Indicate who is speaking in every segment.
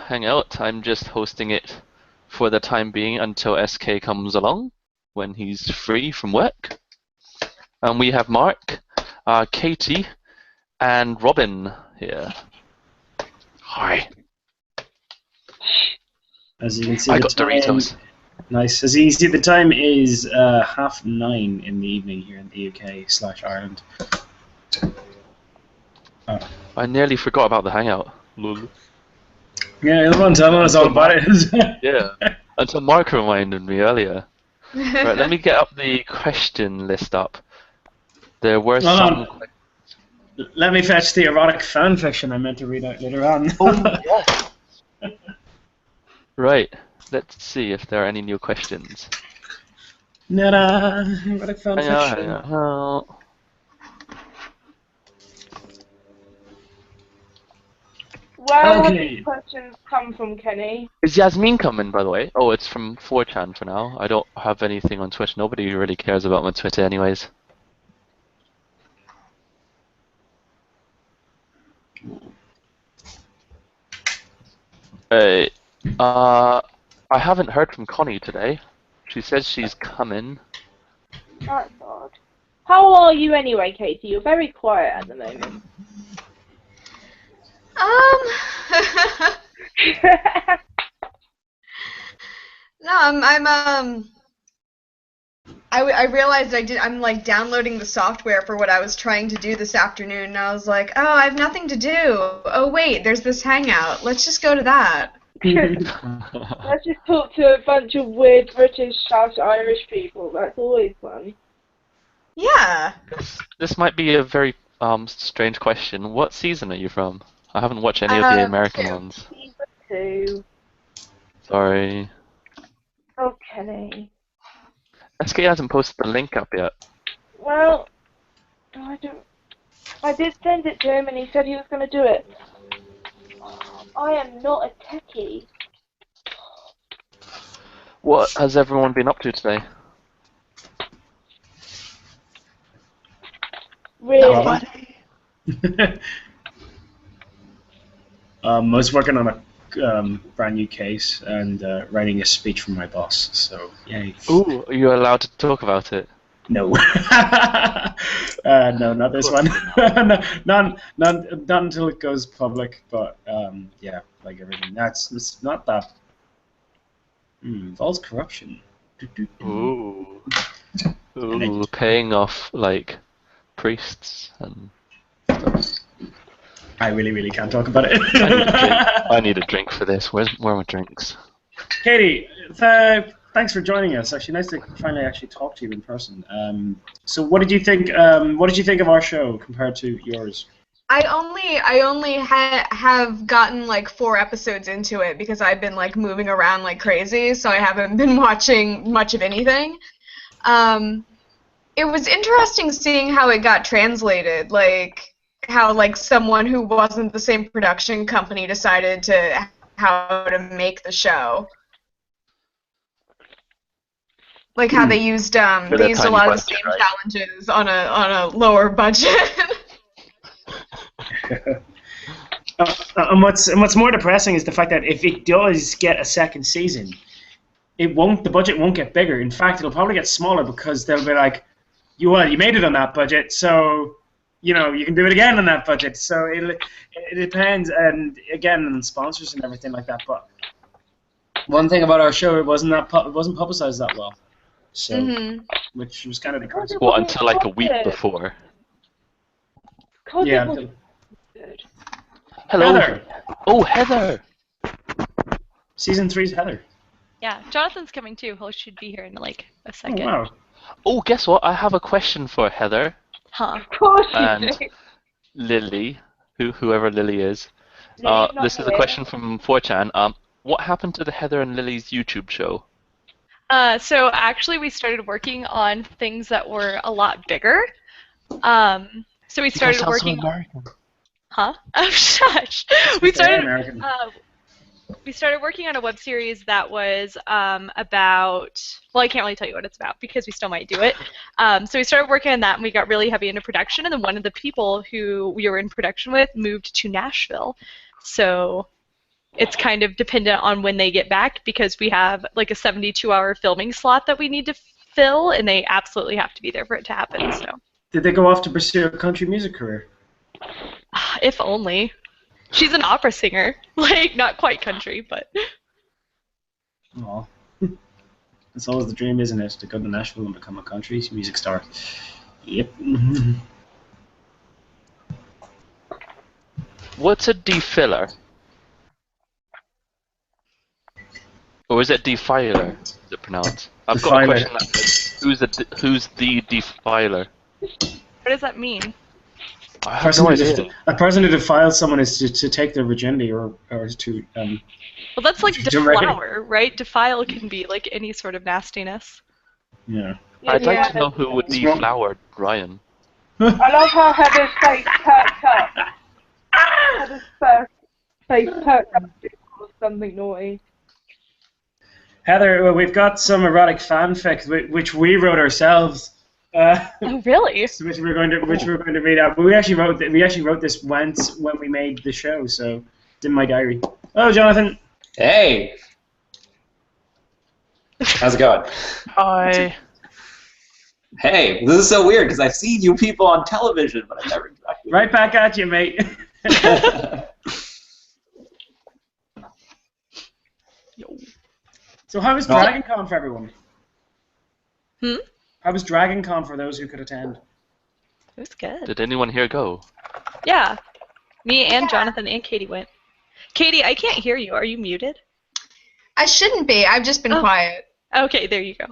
Speaker 1: Hangout. I'm just hosting it for the time being until SK comes along when he's free from work. And we have Mark, Katie, and Robin here. Hi.
Speaker 2: As you can see,
Speaker 1: I got Doritos.
Speaker 2: Nice. As you can see, the time is 9:30 in the evening here in the UK/Ireland. Oh.
Speaker 1: I nearly forgot about the Hangout. Lol.
Speaker 2: Yeah, everyone tell us all about it.
Speaker 1: Yeah, until Mark reminded me earlier. Right, let me get up the question list up. There were some.
Speaker 2: Let me fetch the erotic fan fiction I meant to read out later on.
Speaker 1: Oh, yes. Right, let's see if there are any new questions.
Speaker 2: Erotic fan fiction.
Speaker 3: Where have these questions come from, Kenny?
Speaker 1: Is Yasmin coming, by the way? Oh, it's from 4chan for now. I don't have anything on Twitch. Nobody really cares about my Twitter anyways. Hey, I haven't heard from Connie today. She says she's coming.
Speaker 3: That's odd. How are you anyway, Katie? You're very quiet at the moment.
Speaker 4: No, I realized I'm like downloading the software for what I was trying to do this afternoon, and I was like, oh, I have nothing to do. Oh wait, there's this Hangout. Let's just go to that.
Speaker 3: Let's just talk to a bunch of weird British/Irish people. That's always fun.
Speaker 4: Yeah.
Speaker 1: This might be a very strange question. What season are you from? I haven't watched any of the American ones.
Speaker 3: Season 2.
Speaker 1: Sorry.
Speaker 3: Oh, Kenny.
Speaker 1: SK hasn't posted the link up yet.
Speaker 3: Well, I did send it to him and he said he was going to do it. I am not a techie.
Speaker 1: What has everyone been up to today?
Speaker 3: Really?
Speaker 2: I was working on a brand new case and writing a speech for my boss. So yay.
Speaker 1: Ooh, are you allowed to talk about it?
Speaker 2: No. No, not this one. Not until it goes public. But yeah, like everything. It's not that. Involves corruption.
Speaker 1: Ooh. Ooh, paying off like priests and stuff.
Speaker 2: I really can't talk about it.
Speaker 1: I need a drink for this. Where are my drinks?
Speaker 2: Katie, thanks for joining us. Actually, nice to finally actually talk to you in person. So, what did you think? What did you think of our show compared to yours?
Speaker 4: I only have gotten like 4 episodes into it because I've been like moving around like crazy, so I haven't been watching much of anything. It was interesting seeing how it got translated, like how like someone who wasn't the same production company decided to how to make the show. Like how they used a lot of the same challenges on a lower budget.
Speaker 2: And what's more depressing is the fact that if it does get a second season, the budget won't get bigger. In fact, it'll probably get smaller because they'll be like, you made it on that budget, so you can do it again on that budget. So it depends, and again, on sponsors and everything like that. But one thing about our show, it wasn't publicized that well, so which was kind of depressing.
Speaker 1: Well, until like a week before.
Speaker 2: Yeah.
Speaker 1: Hello.
Speaker 2: Heather.
Speaker 1: Oh, Heather.
Speaker 2: Season 3's Heather.
Speaker 5: Yeah, Jonathan's coming too. He should be here in like a second.
Speaker 2: Oh, wow.
Speaker 1: Oh, guess what? I have a question for Heather.
Speaker 5: Huh.
Speaker 3: Of course you
Speaker 1: And
Speaker 3: do.
Speaker 1: Lily, whoever Lily is. This is a question from 4chan. What happened to the Heather and Lily's YouTube show?
Speaker 5: So actually we started working on things that were a lot bigger. So we started working on... Huh? Oh, shush! We started working on a web series that was about... Well, I can't really tell you what it's about because we still might do it. So we started working on that, and we got really heavy into production, and then one of the people who we were in production with moved to Nashville. So it's kind of dependent on when they get back because we have like a 72-hour filming slot that we need to fill, and they absolutely have to be there for it to happen. So.
Speaker 2: Did they go off to pursue a country music career?
Speaker 5: If only. She's an opera singer. Like, not quite country, but...
Speaker 2: Oh. That's always the dream, isn't it? To go to Nashville and become a country music star. Yep.
Speaker 1: What's a defiller? Or is it defiler? Is it pronounced? I've got a question that says, who's the defiler?
Speaker 5: What does that mean?
Speaker 1: I have no idea.
Speaker 2: A person who defiles someone is to take their virginity or to...
Speaker 5: Well, that's like deflower, right? Defile can be like any sort of nastiness.
Speaker 2: Yeah.
Speaker 1: I'd like to know who would deflower Ryan.
Speaker 3: I love how Heather's face perked up. Heather's face perked up or something naughty.
Speaker 2: Heather, we've got some erotic fanfic which we wrote ourselves.
Speaker 5: Oh, really?
Speaker 2: Which we're going to read out. But we actually wrote this once when we made the show, so it's in my diary. Hello, Jonathan.
Speaker 6: Hey. How's it going?
Speaker 1: Hi.
Speaker 6: Hey, this is so weird because I've seen you people on television, but I've never interacted.
Speaker 2: Right back at you, mate. So how was Dragon Con for everyone? How was Dragon Con for those who could attend?
Speaker 5: It was good.
Speaker 1: Did anyone here go?
Speaker 5: Yeah. Me and Jonathan and Katie went. Katie, I can't hear you. Are you muted?
Speaker 4: I shouldn't be. I've just been quiet.
Speaker 5: Okay, there you go.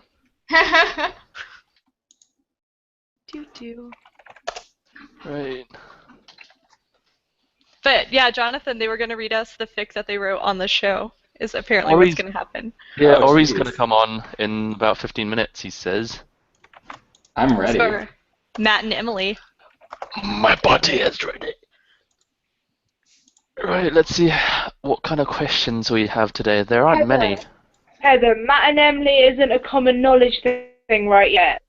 Speaker 5: Doo-doo.
Speaker 1: Right.
Speaker 5: But yeah, Jonathan, they were going to read us the fic that they wrote on the show. Is apparently what's going to happen.
Speaker 1: Yeah, Ori's going to come on in about 15 minutes, he says.
Speaker 6: I'm ready.
Speaker 5: So, Matt and Emily.
Speaker 1: My body is ready. Right, let's see what kind of questions we have today. There aren't many.
Speaker 3: Heather, Matt and Emily isn't a common knowledge thing right yet.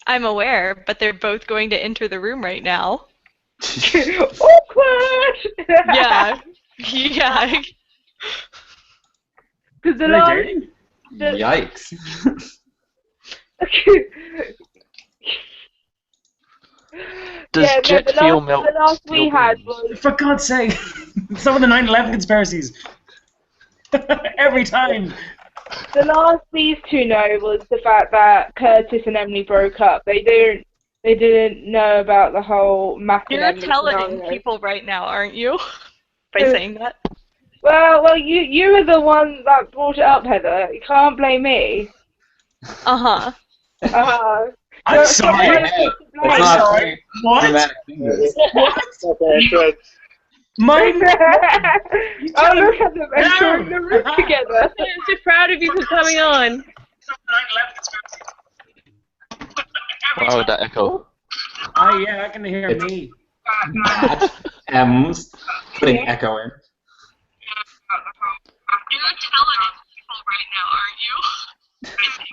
Speaker 5: I'm aware, but they're both going to enter the room right now.
Speaker 3: Awkward!
Speaker 5: Yeah. Yeah.
Speaker 3: Because
Speaker 6: Yikes.
Speaker 1: Does jet fuel melt?
Speaker 3: The last we had was...
Speaker 2: For God's sake! Some of the 9/11 conspiracies. Every time.
Speaker 3: The last these two know was the fact that Curtis and Emily broke up. They didn't know about the whole Matt and
Speaker 5: You're
Speaker 3: Emily
Speaker 5: telling
Speaker 3: scenario.
Speaker 5: people right now, aren't you? By saying that.
Speaker 3: Well, you were the one that brought it up, Heather. You can't blame me.
Speaker 5: Uh-huh.
Speaker 2: I'm sorry.
Speaker 6: It's not
Speaker 2: What?
Speaker 6: dramatic fingers.
Speaker 2: My
Speaker 3: Oh, look at them entering the room together.
Speaker 7: I'm so proud of you for coming on.
Speaker 1: Wow, that echo.
Speaker 2: Oh yeah, I can hear me.
Speaker 6: Matt M's putting echo in.
Speaker 7: You're telling people right now, aren't you?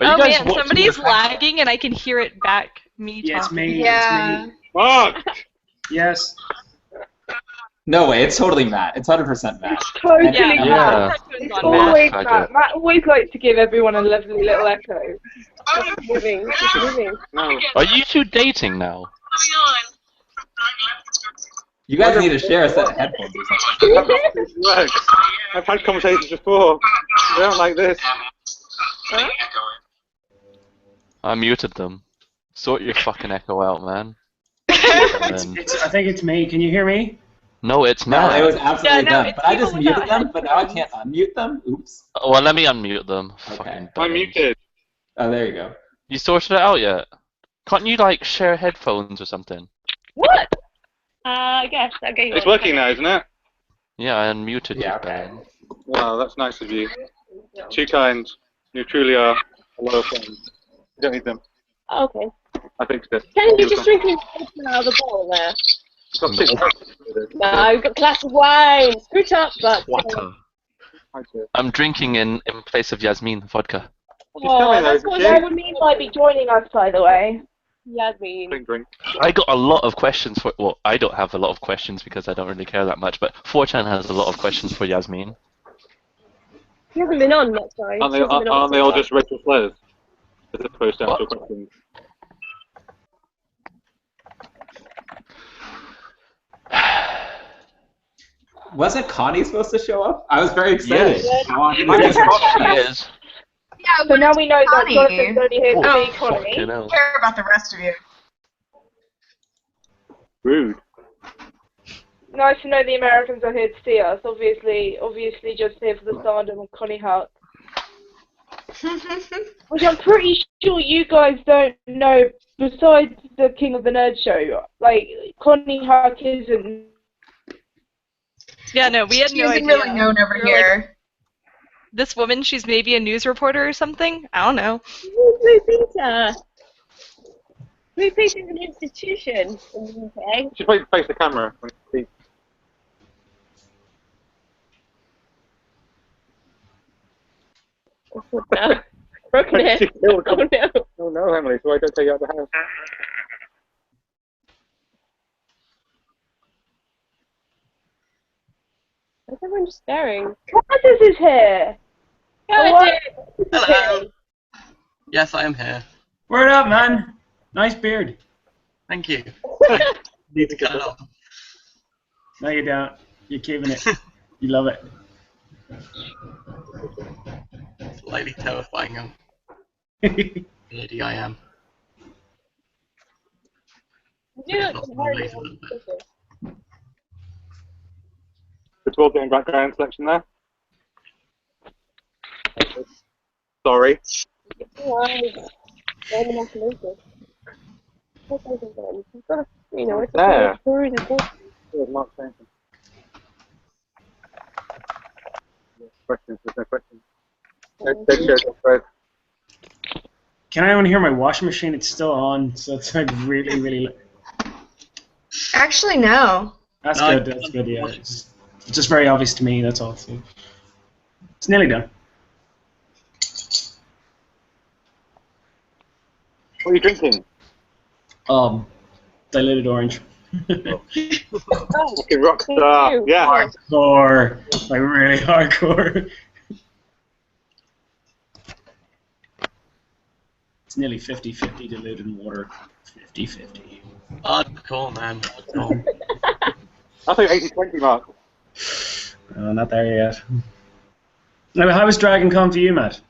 Speaker 1: Are you
Speaker 5: Oh
Speaker 1: guys
Speaker 5: man,
Speaker 1: watching
Speaker 5: somebody's
Speaker 1: the-
Speaker 5: lagging and I can hear it back. Me
Speaker 2: Yeah, it's
Speaker 5: talking.
Speaker 2: me.
Speaker 4: Yeah.
Speaker 2: It's me.
Speaker 8: Fuck!
Speaker 2: Yes.
Speaker 6: No way, it's totally Matt. It's 100% Matt.
Speaker 3: Totally
Speaker 5: Yeah.
Speaker 3: Matt.
Speaker 1: Yeah.
Speaker 3: It's always
Speaker 1: Matt.
Speaker 3: Matt. Matt always likes to give everyone a lovely little echo.
Speaker 7: Just moving.
Speaker 8: No.
Speaker 1: Are you two dating now?
Speaker 6: You guys need to share a set of headphones or something.
Speaker 8: Look, I've had conversations before. They don't like this.
Speaker 3: Huh?
Speaker 1: I muted them. Sort your fucking echo out, man.
Speaker 2: I think it's me. Can you hear me?
Speaker 1: No, it's
Speaker 6: No,
Speaker 1: Matt.
Speaker 6: it was absolutely
Speaker 5: Yeah, no,
Speaker 6: done.
Speaker 5: it's
Speaker 6: But I
Speaker 5: people
Speaker 6: just muted
Speaker 5: without
Speaker 6: them, but now I can't unmute them. Oops.
Speaker 1: Well, let me unmute them.
Speaker 6: Okay.
Speaker 1: Fucking
Speaker 8: I'm
Speaker 1: dummies.
Speaker 8: muted.
Speaker 6: Oh, there you go.
Speaker 1: You sorted it out yet? Can't you, like, share headphones or something?
Speaker 7: What? I guess. Okay.
Speaker 8: It's working now, isn't it?
Speaker 1: Yeah, I unmuted
Speaker 6: Yeah,
Speaker 1: you,
Speaker 6: okay.
Speaker 1: Ben.
Speaker 8: Wow, that's nice of you. Too kind. You truly are a loyal friend. You don't need them.
Speaker 7: Okay.
Speaker 8: I fixed it.
Speaker 7: Can you just drink out of the bowl there?
Speaker 8: Got six.
Speaker 7: No, I've got a glass of wine. Screw up, but.
Speaker 1: Water. I'm drinking in place of Yasmin vodka.
Speaker 8: tell me
Speaker 7: Oh, that's
Speaker 8: those,
Speaker 7: what
Speaker 8: okay?
Speaker 7: I
Speaker 3: Emily might be joining us, by the way.
Speaker 7: Yasmin.
Speaker 8: Drink.
Speaker 1: I got a lot of questions for. Well, I don't have a lot of questions because I don't really care that much. But 4chan has a lot of questions for Yasmin.
Speaker 9: He hasn't been on, that's why.
Speaker 8: Aren't they all just Rachel Slurs? As opposed to actual questions.
Speaker 6: Wasn't Connie supposed to show up? I was very excited.
Speaker 1: Yes.
Speaker 6: I wanted
Speaker 1: Yes,
Speaker 6: to
Speaker 1: she is.
Speaker 4: Yeah,
Speaker 3: So now we know that
Speaker 4: Connie.
Speaker 3: Jonathan's only here for
Speaker 1: Oh,
Speaker 3: the economy.
Speaker 1: fucking
Speaker 4: I
Speaker 1: hell.
Speaker 4: don't care about the rest of you.
Speaker 8: Rude.
Speaker 3: Nice to know the Americans are here to see us. Obviously just here for the stardom of Connie Hart. Which I'm pretty sure you guys don't know, besides the King of the Nerd show. Like, Connie Hart isn't...
Speaker 5: Yeah, no, we had
Speaker 4: She
Speaker 5: no
Speaker 4: isn't
Speaker 5: idea.
Speaker 4: really known over
Speaker 5: We were like,
Speaker 4: here.
Speaker 5: this woman, she's maybe a news reporter or something? I don't know.
Speaker 9: Blue Peter! Blue Peter's an institution in the UK.
Speaker 8: She face the camera. When you speak.
Speaker 9: Oh, no. Broken it.
Speaker 8: She killed
Speaker 9: Oh no.
Speaker 8: Oh no, Emily, so I don't take you out of the house.
Speaker 9: Why is everyone just staring?
Speaker 3: Curtis is here!
Speaker 10: Hello. Yes, I am here.
Speaker 2: Word up, man. Nice beard.
Speaker 10: Thank you. Need to cut it off.
Speaker 2: No, you don't. You're keeping it. You love it.
Speaker 10: Slightly terrifying how lady I am.
Speaker 9: Yeah,
Speaker 10: Lost my ways a little bit.
Speaker 8: It's all doing background selection there. Sorry. There. There's Mark Sampson. Questions, there's no questions.
Speaker 2: Can anyone hear my washing machine? It's still on, so it's like really, really...
Speaker 4: Actually, no.
Speaker 2: That's
Speaker 10: No,
Speaker 2: good, that's good, yeah. It's just very obvious to me, that's all. So. It's nearly done.
Speaker 8: What are you drinking?
Speaker 2: Diluted orange.
Speaker 8: Fucking rock star. Yeah.
Speaker 2: Hardcore. Like really hardcore. It's nearly 50-50 diluted in water. 50-50.
Speaker 10: Hardcore, man. Hardcore.
Speaker 8: I think 80-20 Mark.
Speaker 2: Not there yet. Now, how was Dragon Con for you, Matt?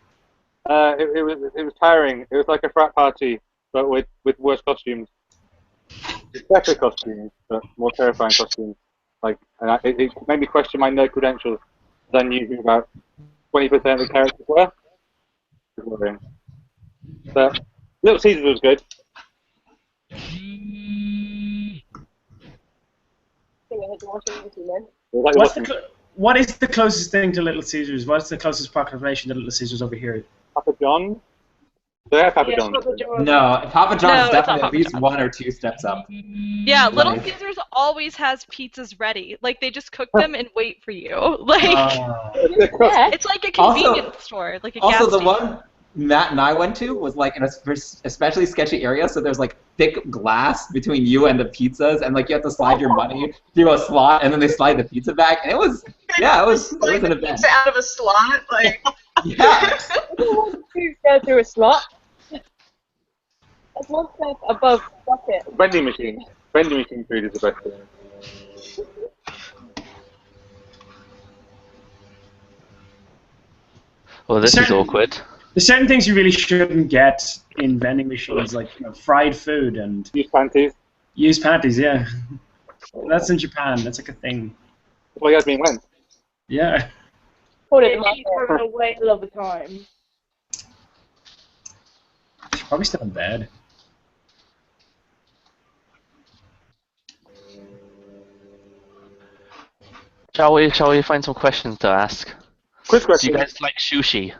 Speaker 8: It was tiring. It was like a frat party, but with worse costumes. Better costumes, but more terrifying costumes. Like, and it made me question my nerd credentials. I knew who about 20% of the characters were. It was worrying. But Little Caesars was good.
Speaker 2: What is the closest thing to Little Caesars? What's the closest population to Little Caesars over here?
Speaker 8: Papa John? They have Papa John's.
Speaker 6: No, Papa John's
Speaker 5: No, it's not
Speaker 6: definitely at
Speaker 5: Papa
Speaker 6: least
Speaker 5: John's.
Speaker 6: 1 or 2 steps up.
Speaker 5: Yeah, Little
Speaker 6: Like-
Speaker 5: Caesars always has pizzas ready. Like, they just cook them and wait for you. Like, it's like a convenience store, like a gas
Speaker 6: Also, the
Speaker 5: station.
Speaker 6: one Matt and I went to was like in a especially sketchy area, so there's like thick glass between you and the pizzas, and like you have to slide your money through a slot, and then they slide the pizza back, and it was
Speaker 4: Like
Speaker 6: an
Speaker 4: the
Speaker 6: event.
Speaker 4: pizza out of a slot, like.
Speaker 6: Yeah.
Speaker 9: Who go through a slot? That's one step above bucket.
Speaker 8: Vending machine. Vending machine food is the best thing.
Speaker 1: Well, this is awkward.
Speaker 2: There's certain things you really shouldn't get in vending machines, like fried food and
Speaker 8: used panties.
Speaker 2: Used panties, yeah. That's in Japan. That's like a thing.
Speaker 8: Well, Yasmin went.
Speaker 2: Yeah.
Speaker 3: She's having a whale of a time.
Speaker 2: She's probably still in bed.
Speaker 1: Shall we find some questions to ask?
Speaker 8: Quick question.
Speaker 1: Do you guys like sushi?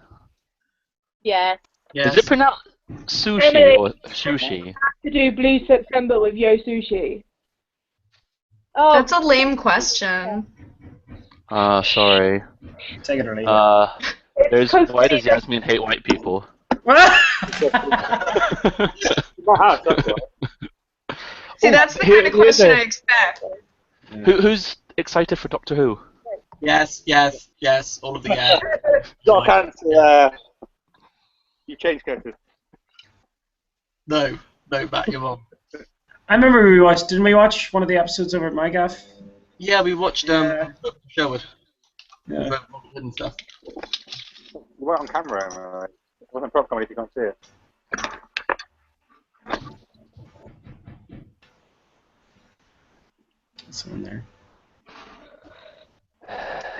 Speaker 9: Yeah.
Speaker 1: Is it pronounced sushi
Speaker 3: Emily.
Speaker 1: or sushi?
Speaker 3: To do Blue September with Yo Sushi.
Speaker 9: Oh,
Speaker 4: That's a lame question.
Speaker 2: Take
Speaker 1: Sorry.
Speaker 2: it or leave it.
Speaker 1: There's why does Yasmin hate white people?
Speaker 4: See, that's the kind of question I expect.
Speaker 1: Who's excited for Doctor Who?
Speaker 10: Yes, yes, yes. All of the
Speaker 8: Got cancer. You changed Curtis.
Speaker 10: No, Matt, you're wrong.
Speaker 2: I remember didn't we watch one of the episodes over at my gaff?
Speaker 10: Yeah, we watched Sherwood.
Speaker 2: Yeah.
Speaker 10: And stuff.
Speaker 8: You weren't on camera. It wasn't prop comedy if you can't see it.
Speaker 2: Someone there.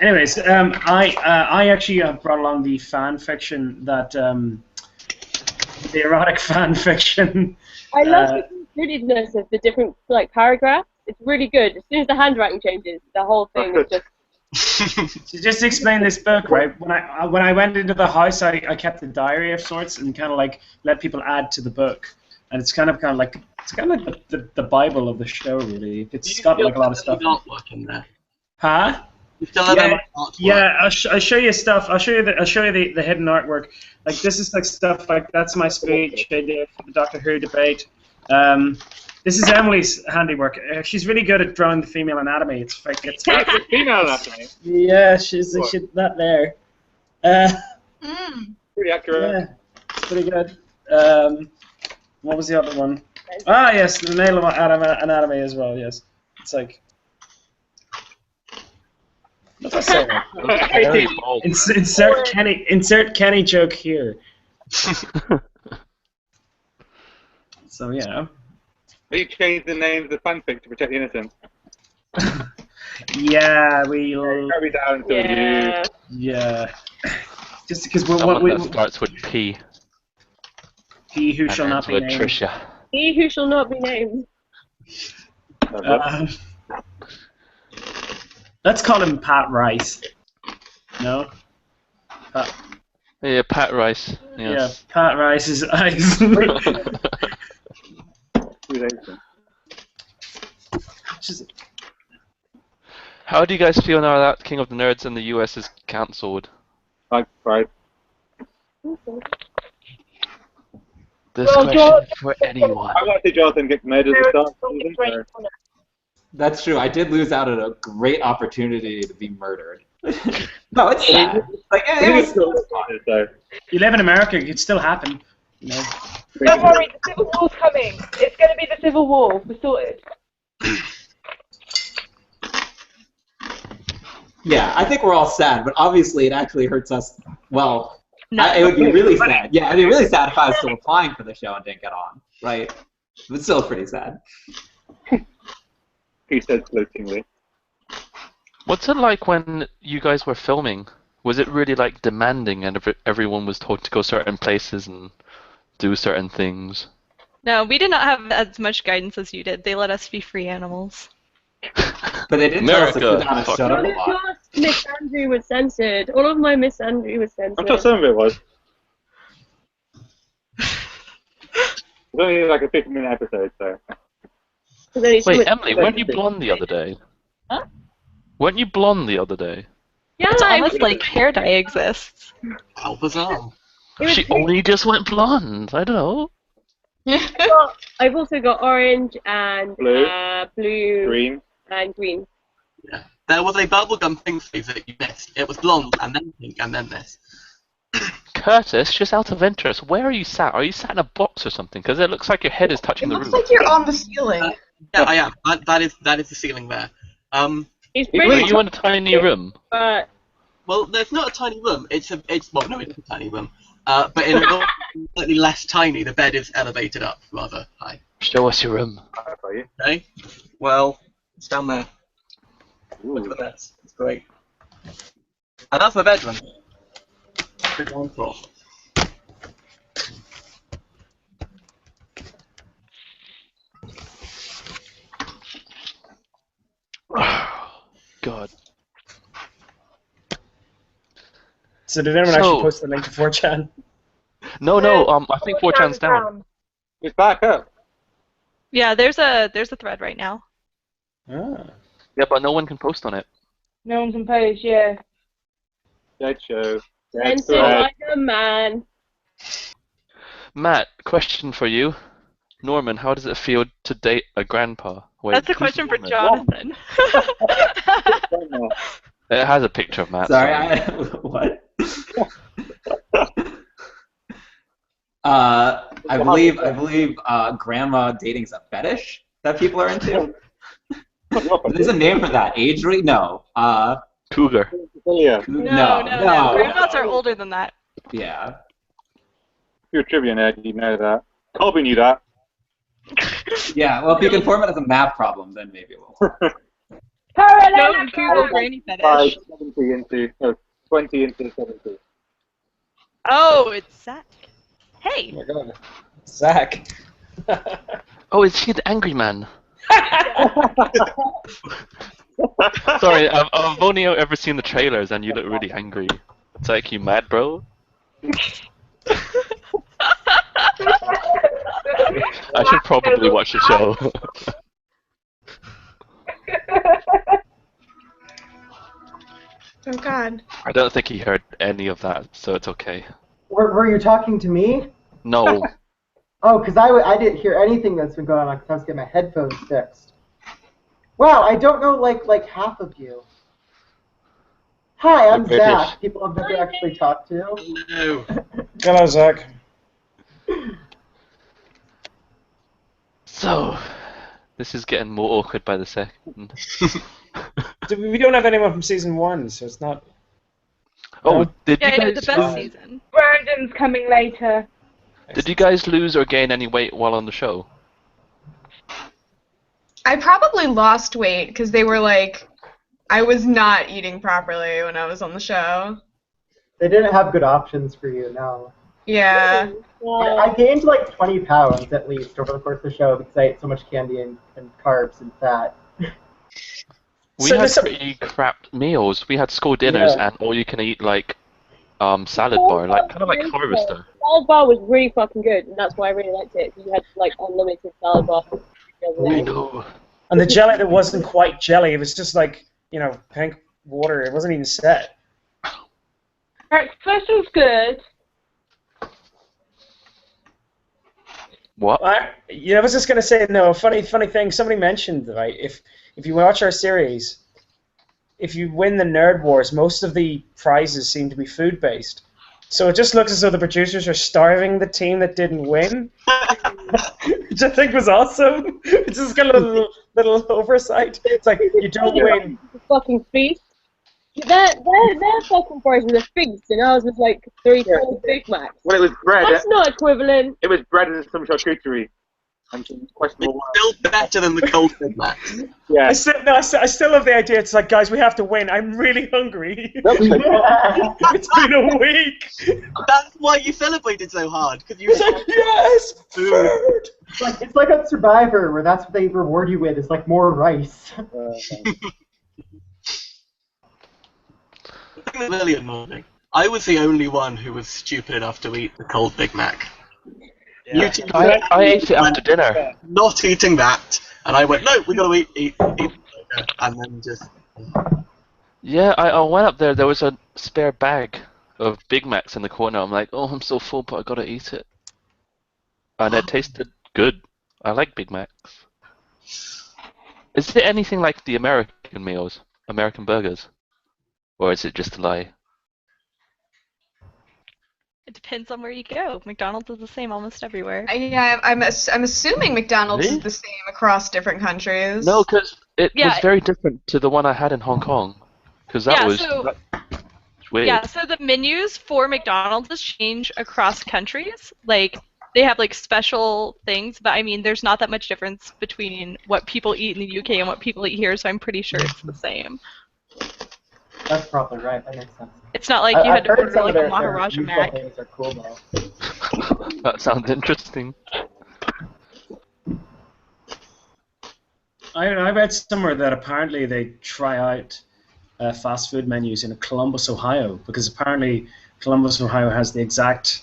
Speaker 2: Anyways, I actually brought along the fan fiction that the erotic fan fiction.
Speaker 9: I love the concretedness of the different paragraphs. It's really good. As soon as the handwriting changes, the whole thing is just.
Speaker 2: So just to explain this book, right? When I went into the house, I kept a diary of sorts and kind of like let people add to the book, and it's kind of like the Bible of the show, really. It's got like a lot of stuff.
Speaker 10: Artwork in there.
Speaker 2: Huh?
Speaker 10: You still have artwork.
Speaker 2: Yeah, I'll show you stuff. I'll show you the hidden artwork. Like this is like stuff like that's my speech I did for the Doctor Who debate. This is Emily's handiwork. She's really good at drawing the female anatomy. It's like it's
Speaker 8: female anatomy.
Speaker 2: Yeah, she's not there.
Speaker 8: Pretty accurate.
Speaker 2: Yeah, it's pretty good. What was the other one? Ah, yes, the male anatomy as well. Yes, it's like. What's I say? Insert Kenny joke here. So yeah.
Speaker 8: You changed the name of the fanfic to protect the innocent.
Speaker 2: Yeah, we.
Speaker 8: Carry down until you.
Speaker 2: Yeah. Just because
Speaker 1: that starts with P.
Speaker 2: He who shall not be named.
Speaker 1: Tricia.
Speaker 9: He who shall not be named.
Speaker 2: Let's call him Pat Rice. No? Pat.
Speaker 1: Yeah, Pat Rice. Yes.
Speaker 2: Yeah, Pat Rice's eyes.
Speaker 1: How do you guys feel now that King of the Nerds in the US is cancelled?
Speaker 8: Right.
Speaker 1: This question is for anyone.
Speaker 8: I want to see Jonathan get murdered at the start.
Speaker 6: That's true. I did lose out on a great opportunity to be murdered. No, it's sad.
Speaker 2: You live in America, it could still happen. You know.
Speaker 3: Don't worry, the Civil War's coming. It's going to be the Civil War. We're sorted.
Speaker 6: Yeah, I think we're all sad, but obviously it actually hurts us. Well,
Speaker 5: No.
Speaker 6: it would be really sad. Yeah, it'd be really sad if I was still applying for the show and didn't get on, right? But still pretty sad.
Speaker 8: He said floatingly.
Speaker 1: What's it like when you guys were filming? Was it really like demanding and everyone was told to go certain places and do certain things?
Speaker 5: No, we did not have as much guidance as you did. They let us be free animals.
Speaker 6: But they didn't tell us to sit down and shut up a lot.
Speaker 9: Just Miss Andrew was censored. All of my Miss Andrew was censored.
Speaker 8: I'm sure some of it was. It's only like a 50-minute episode, so.
Speaker 1: Wait, Emily, weren't you blonde the other day?
Speaker 5: Huh?
Speaker 1: Weren't you blonde the other day?
Speaker 5: Yeah, it's almost like hair dye exists.
Speaker 10: How bizarre.
Speaker 1: She only just went blonde. I don't know.
Speaker 9: I've also got orange and blue,
Speaker 8: green,
Speaker 9: and green.
Speaker 10: Yeah. There was a bubblegum thing phase that you missed. It was blonde and then pink and then this.
Speaker 1: Curtis, just out of interest, where are you sat? Are you sat in a box or something? Because it looks like your head is touching the roof.
Speaker 4: It looks like you're on the ceiling.
Speaker 10: Yeah, I am. That is the ceiling there.
Speaker 9: It's
Speaker 1: Are you in a tiny room?
Speaker 10: Well, there's not a tiny room. It's no, it's a tiny room. But in a slightly less tiny, the bed is elevated up rather high.
Speaker 1: Show us your room.
Speaker 10: Okay. Well, it's down there. Look at that. It's great. And that's my bedroom. Big one floor.
Speaker 1: God.
Speaker 2: So did anyone actually post the link to 4chan?
Speaker 1: No, I think 4chan's down.
Speaker 8: It's back up.
Speaker 5: Yeah, there's a thread right now.
Speaker 2: Ah.
Speaker 1: Yeah, but no one can post on it.
Speaker 3: No one can post, yeah.
Speaker 8: Dead show.
Speaker 9: Censored like a man.
Speaker 1: Matt, question for you. Norman, how does it feel to date a grandpa? Wait,
Speaker 5: That's a question for Jonathan.
Speaker 1: It has a picture of Matt.
Speaker 6: Sorry, what? I believe grandma dating's a fetish that people are into. There's a name for that. Age rate? No.
Speaker 1: Cougar.
Speaker 8: Yeah.
Speaker 5: No. Grandmas are older than that.
Speaker 6: Yeah.
Speaker 8: If you're a trivia nerd, you know that. Colby knew that.
Speaker 6: Yeah, well, if you can form it as a math problem, then maybe it will.
Speaker 5: Don't Google granny fetish.
Speaker 8: 20 into 70.
Speaker 5: Oh, it's Zach. Hey.
Speaker 11: Oh my god. Zach.
Speaker 1: Oh, is he the angry man? Sorry, I've only ever seen the trailers, and you look really angry. It's like, you mad, bro? I should probably watch the show.
Speaker 4: Oh God.
Speaker 1: I don't think he heard any of that, so it's okay.
Speaker 12: Were you talking to me?
Speaker 1: No.
Speaker 12: Oh, because I didn't hear anything that's been going on because I was getting my headphones fixed. Wow, I don't know like half of you. Hi, I'm Zach. People I've never actually talked to.
Speaker 11: No. Hello, Zach.
Speaker 1: So, this is getting more awkward by the second.
Speaker 11: We don't have anyone from season 1, so it's not.
Speaker 1: Oh, did
Speaker 5: Yeah,
Speaker 1: you guys?
Speaker 5: the best season.
Speaker 3: Brandon's coming later.
Speaker 1: Did you guys lose or gain any weight while on the show?
Speaker 4: I probably lost weight because they were like, I was not eating properly when I was on the show.
Speaker 12: They didn't have good options for you, no.
Speaker 4: Yeah.
Speaker 12: I gained like 20 pounds at least over the course of the show because I ate so much candy and carbs and fat.
Speaker 1: We had pretty crap meals. We had school dinners and all you can eat like salad bar, like kind of like Harvester.
Speaker 9: Salad bar was really fucking good, and that's why I really liked it, because you had like unlimited salad bar.
Speaker 1: I know.
Speaker 11: And the jelly that wasn't quite jelly, it was just like, you know, pink water. It wasn't even set.
Speaker 3: Breakfast was good.
Speaker 1: What?
Speaker 11: I was just gonna say, no, funny thing. Somebody mentioned, right? If you watch our series, if you win the Nerd Wars, most of the prizes seem to be food based. So it just looks as though the producers are starving the team that didn't win, which I think was awesome. It's just kind of a little oversight. It's like, you don't win.
Speaker 9: Fucking feast. Their fucking version of figs, and ours was like 3 Big Macs.
Speaker 8: Well, it was bread.
Speaker 9: That's not equivalent.
Speaker 8: It was bread and some charcuterie. And some questionable.
Speaker 10: Still better than the cold Big Macs.
Speaker 8: Yeah.
Speaker 11: I still love the idea. It's like, guys, we have to win. I'm really hungry. It's been a week.
Speaker 10: That's why you celebrated so hard, because you.
Speaker 11: It's like, yes, food.
Speaker 12: It's like on Survivor where that's what they reward you with. It's like more rice.
Speaker 10: The thing that's really annoying. I was the only one who was stupid enough to eat the cold Big Mac.
Speaker 1: Yeah. I ate it after dinner.
Speaker 10: Not eating that, and I went, no, we gotta eat, and then just.
Speaker 1: Yeah, I went up there. There was a spare bag of Big Macs in the corner. I'm like, oh, I'm so full, but I gotta eat it. And it tasted good. I like Big Macs. Is it anything like the American meals, American burgers, or is it just a lie?
Speaker 5: It depends on where you go. McDonald's is the same almost everywhere.
Speaker 4: Yeah, I'm assuming McDonald's
Speaker 1: Really?
Speaker 4: is the same across different countries.
Speaker 1: No, because it
Speaker 5: Yeah.
Speaker 1: was very different to the one I had in Hong Kong. Because that was weird.
Speaker 5: Yeah, so the menus for McDonald's change across countries. Like, they have like special things, but I mean, there's not that much difference between what people eat in the UK and what people eat here, so I'm pretty sure it's the same.
Speaker 12: That's probably right. That makes sense.
Speaker 5: It's not like you had to order like a Maharaja Mac.
Speaker 12: Things are cool though.
Speaker 1: That sounds interesting.
Speaker 2: I read somewhere that apparently they try out fast food menus in Columbus, Ohio, because apparently Columbus, Ohio has the exact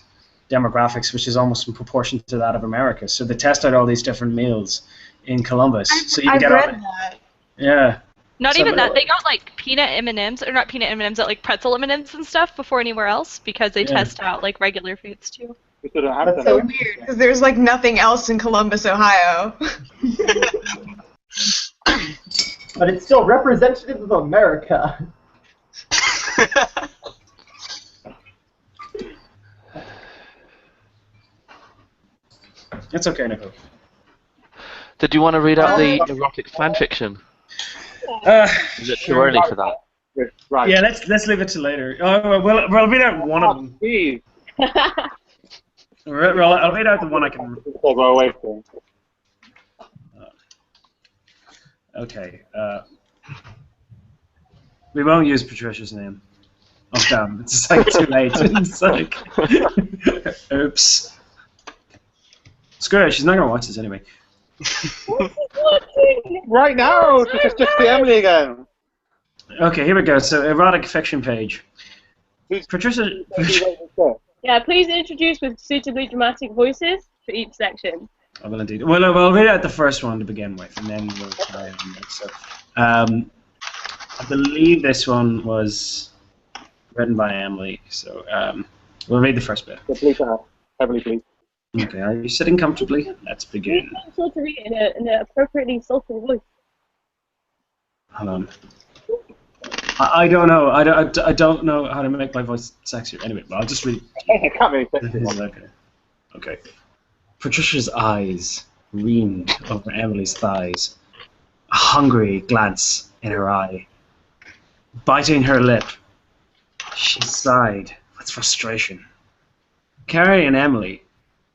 Speaker 2: demographics, which is almost in proportion to that of America. So they test out all these different meals in Columbus. So you can
Speaker 4: I've
Speaker 2: get
Speaker 4: read that.
Speaker 2: Yeah.
Speaker 5: Not
Speaker 2: So
Speaker 5: even
Speaker 2: the-
Speaker 5: that. They got like peanut M&Ms, or not peanut M&Ms, that like pretzel M&Ms and stuff before anywhere else because they
Speaker 2: Yeah.
Speaker 5: test out like regular foods too.
Speaker 8: We still don't have
Speaker 12: That's
Speaker 8: them.
Speaker 12: so
Speaker 4: Weird, because there's like nothing else in Columbus, Ohio.
Speaker 12: But it's still representative of America.
Speaker 2: It's okay, Nicole.
Speaker 1: Did you want to read out the erotic fanfiction? Is it too early for that?
Speaker 8: Right.
Speaker 2: Yeah, let's leave it to later. We'll read out one of them. I'll read out the one I can. Okay. We won't use Patricia's name. Oh damn! It's like too late. It's like, oops. Screw it. She's not gonna watch this anyway.
Speaker 8: Right now, just the Emily again.
Speaker 2: Okay, here we go. So, erotic fiction page. Patricia.
Speaker 9: Yeah, please introduce with suitably dramatic voices for each section.
Speaker 2: I will indeed. Well, I'll read out the first one to begin with, and then we'll try on next. So, I believe this one was written by Emily. So, we'll read the first bit.
Speaker 8: Please, heavily, please.
Speaker 2: Okay, are you sitting comfortably? Let's begin.
Speaker 9: I'm sure to read it in an appropriately sultry voice.
Speaker 2: Hold on. I don't know. I don't know how to make my voice sexier. Anyway, well, I'll just read. Okay. Okay. Patricia's eyes reamed over Emily's thighs. A hungry glance in her eye. Biting her lip, she sighed with frustration. Carrie and Emily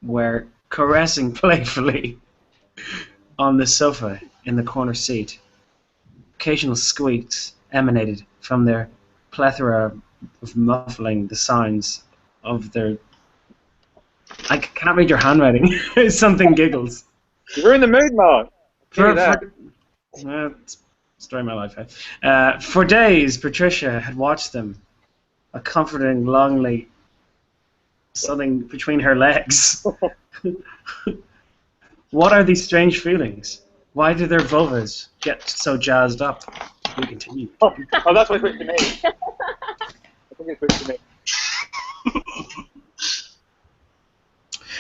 Speaker 2: were caressing playfully on the sofa in the corner seat. Occasional squeaks emanated from their plethora of muffling the sounds of their... I can't read your handwriting. Something giggles.
Speaker 8: You're in the mood, Mark.
Speaker 2: It's story of my life. For days, Patricia had watched them, a comforting, lonely something between her legs. What are these strange feelings? Why do their vulvas get so jazzed up? We continue.
Speaker 8: Oh, that's what it's to me. I think it's to me.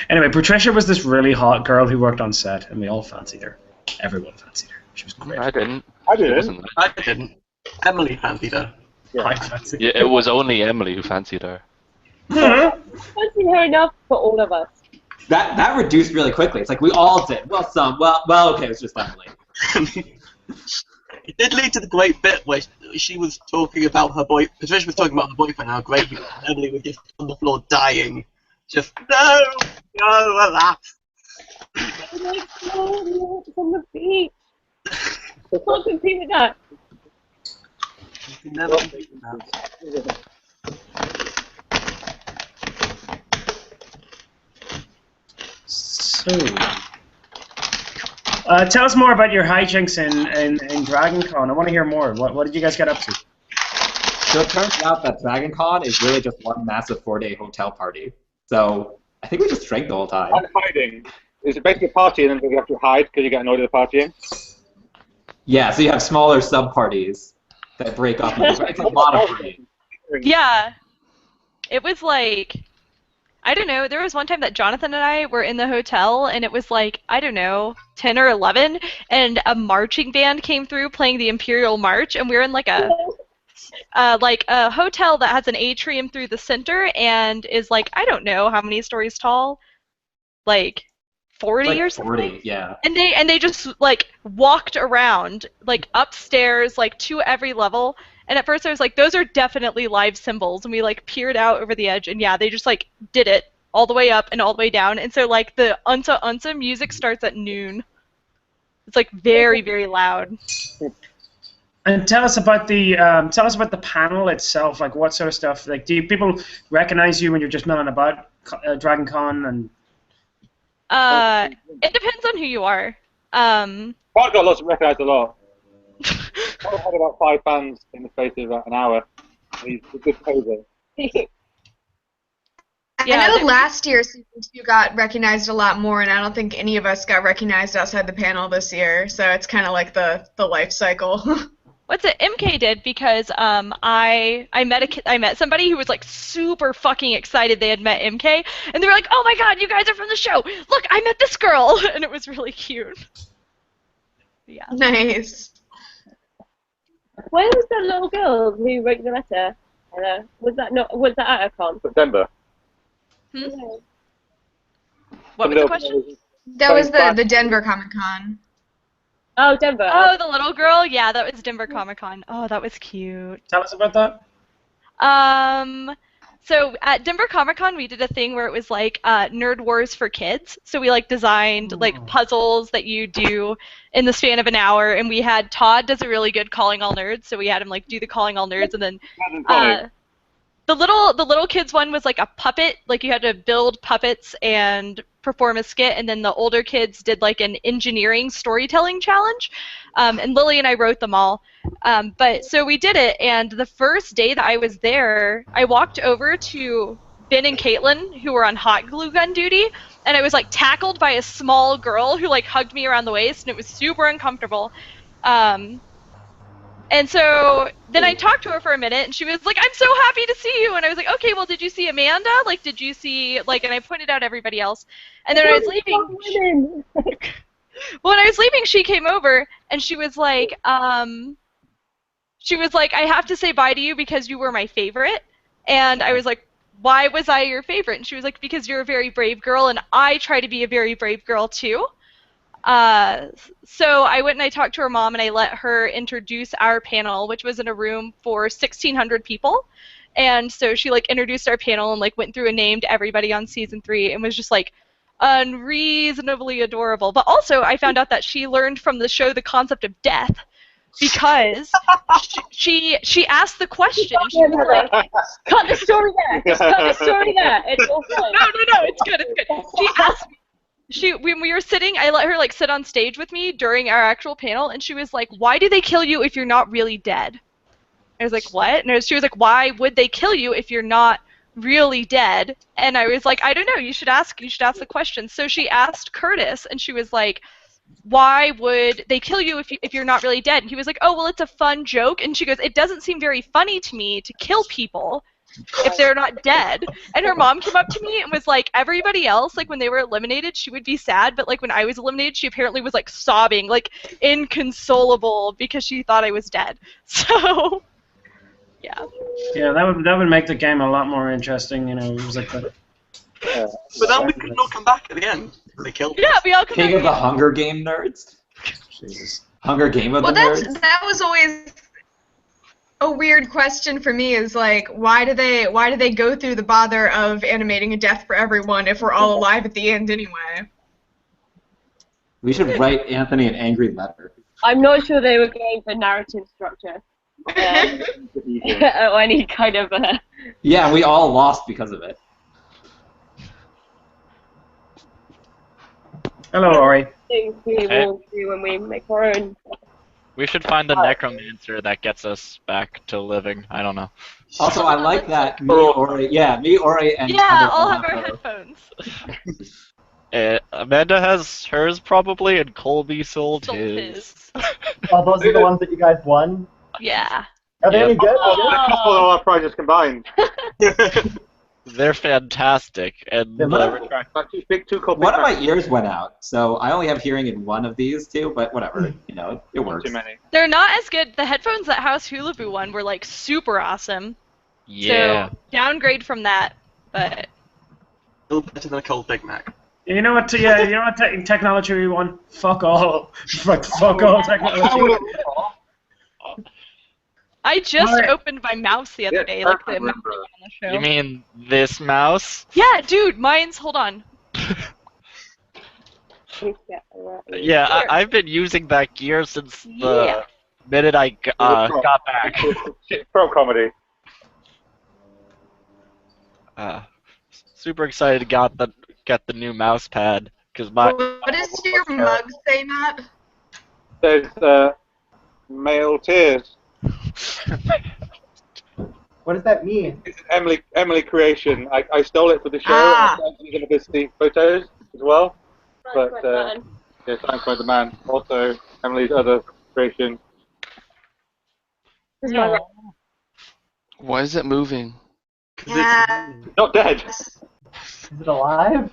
Speaker 2: Anyway, Patricia was this really hot girl who worked on set, and we all fancied her. Everyone fancied her. She was great.
Speaker 1: I didn't.
Speaker 8: I didn't.
Speaker 10: I didn't. Emily fancied her.
Speaker 2: Yeah. I fancied
Speaker 1: Yeah, it was only Emily who fancied her.
Speaker 9: Fancied her enough for all of us.
Speaker 6: That reduced really quickly. It's like we all did. Well, some. Well, okay, it was just Emily.
Speaker 10: It did lead to the great bit where she was talking about her Patricia was talking about her boyfriend, how great he was, and Emily was just on the floor dying. Just, no, alas.
Speaker 9: It's on the beach. I can't compete with that.
Speaker 10: You can never compete with that.
Speaker 2: So, tell us more about your hijinks in Dragon Con. I want to hear more. What did you guys get up to?
Speaker 6: So it turns out that Dragon Con is really just one massive 4-day hotel party. So I think we just drank the whole time.
Speaker 8: And hiding. It's basically a party and then you have to hide because you get annoyed at the partying.
Speaker 6: Yeah, so you have smaller sub-parties that break up. It's a lot of parties.
Speaker 5: Yeah. It was like, I don't know, there was one time that Jonathan and I were in the hotel, and it was like, I don't know, 10 or 11, and a marching band came through playing the Imperial March, and we were in like a hotel that has an atrium through the center and is like, I don't know how many stories tall, like 40
Speaker 6: like
Speaker 5: or something.
Speaker 6: 40, yeah.
Speaker 5: And they just like walked around like upstairs, like to every level. And at first I was like, those are definitely live symbols. And we like peered out over the edge, and yeah, they just like did it all the way up and all the way down. And so like the unsa unsa music starts at noon. It's like very, very loud.
Speaker 2: And tell us about the panel itself. Like, what sort of stuff? Like, do people recognize you when you're just milling about Dragon Con? And
Speaker 5: it depends on who you are.
Speaker 8: I've got lots recognized a lot. I've had about 5 fans in the space of about an hour. He's a good poser.
Speaker 4: I know last year Season 2 got recognized a lot more, and I don't think any of us got recognized outside the panel this year, so it's kind of like the life cycle.
Speaker 5: What's it? MK did, because I met somebody who was like super fucking excited they had met MK, and they were like, "Oh my god, you guys are from the show! Look, I met this girl!" And it was really cute. Yeah.
Speaker 4: Nice.
Speaker 9: Where was that little girl who wrote the letter? Was that at a con?
Speaker 8: Denver.
Speaker 5: Hmm? What was the question?
Speaker 4: That was the Denver Comic Con.
Speaker 9: Oh, Denver.
Speaker 5: Oh, the little girl? Yeah, that was Denver Comic Con. Oh, that was cute.
Speaker 11: Tell us about that.
Speaker 5: So at Denver Comic Con, we did a thing where it was like Nerd Wars for kids. So we like designed like puzzles that you do in the span of an hour, and we had Todd does a really good Calling All Nerds, so we had him like do the Calling All Nerds, and then the little kids one was like a puppet, like you had to build puppets and perform a skit, and then the older kids did like an engineering storytelling challenge, and Lily and I wrote them all. But so we did it, and the first day that I was there, I walked over to Ben and Caitlin, who were on hot glue gun duty, and I was like tackled by a small girl who like hugged me around the waist, and it was super uncomfortable. And so then I talked to her for a minute, and she was like, "I'm so happy to see you." And I was like, "Okay, well, did you see Amanda? Like, did you see, like," and I pointed out everybody else. And then when I was leaving, when I was leaving, she came over, and she was like, "I have to say bye to you because you were my favorite." And I was like, "Why was I your favorite?" And she was like, "Because you're a very brave girl, and I try to be a very brave girl, too." So I went and I talked to her mom, and I let her introduce our panel, which was in a room for 1,600 people. And so she like introduced our panel and like went through and named everybody on season 3 and was just like unreasonably adorable. But also I found out that she learned from the show the concept of death because she asked the question. She was like,
Speaker 9: cut the story there. Just cut the story there. It's all fine.
Speaker 5: No, it's good. She asked me. When we were sitting, I let her like sit on stage with me during our actual panel, and she was like, "Why do they kill you if you're not really dead?" I was like, "What?" And she was like, "Why would they kill you if you're not really dead?" And I was like, "I don't know. You should ask the question." So she asked Curtis, and she was like, "Why would they kill you if you're not really dead?" And he was like, "Oh, well, it's a fun joke." And she goes, "It doesn't seem very funny to me to kill people if they're not dead." And her mom came up to me and was like, everybody else, like when they were eliminated, she would be sad, but like when I was eliminated, she apparently was like sobbing, like inconsolable because she thought I was dead. So, yeah.
Speaker 11: Yeah, that would make the game a lot more interesting. You know, it was like the.
Speaker 10: But then we could all come back at the end. They killed us.
Speaker 5: Yeah, we all come
Speaker 6: King
Speaker 5: back.
Speaker 6: of the Hunger Game nerds. Jesus. Hunger Game of the nerds.
Speaker 4: That was always a weird question for me. Is like, why do they go through the bother of animating a death for everyone if we're all alive at the end anyway?
Speaker 6: We should write Anthony an angry letter.
Speaker 9: I'm not sure they were going for narrative structure. Or any kind of.
Speaker 6: Yeah, we all lost because of it.
Speaker 11: Hello, Ori.
Speaker 9: Things we will do when we make our own.
Speaker 13: We should find the necromancer that gets us back to living. I don't know.
Speaker 6: Also, I like that me, Ori, and
Speaker 5: Yeah,
Speaker 6: Heather
Speaker 5: all have our headphones.
Speaker 13: Amanda has hers probably, and Colby sold his.
Speaker 12: Oh, those are the ones that you guys won?
Speaker 5: Yeah.
Speaker 12: Are they any good?
Speaker 8: A couple of our prizes combined.
Speaker 13: They're fantastic, and
Speaker 6: one of my ears went out, so I only have hearing in one of these two. But whatever, you know, it works.
Speaker 8: Too many.
Speaker 5: They're not as good. The headphones that House Hula Boo won were like super awesome.
Speaker 13: Yeah.
Speaker 5: So downgrade from that, but.
Speaker 10: Still better than a cold Big Mac.
Speaker 11: You know what? Yeah, you know what technology we won? Fuck all. Fuck all technology.
Speaker 5: I just opened my mouse the other day, like the mouse on the show.
Speaker 13: You mean this mouse?
Speaker 5: Yeah, dude, mine's. Hold on.
Speaker 13: Yeah, I've been using that gear since the minute I got back.
Speaker 8: Pro comedy.
Speaker 13: Super excited to get the new mouse pad because my.
Speaker 4: What does your mug say, Matt?
Speaker 8: There's male tears.
Speaker 12: What does that mean?
Speaker 8: It's an Emily creation. I stole it for the show.
Speaker 4: Ah.
Speaker 8: I'm going to see photos as well. But yeah, Thanks by the Man. Also Emily's other creation.
Speaker 1: Why is it moving?
Speaker 8: It's not dead.
Speaker 12: Is it alive?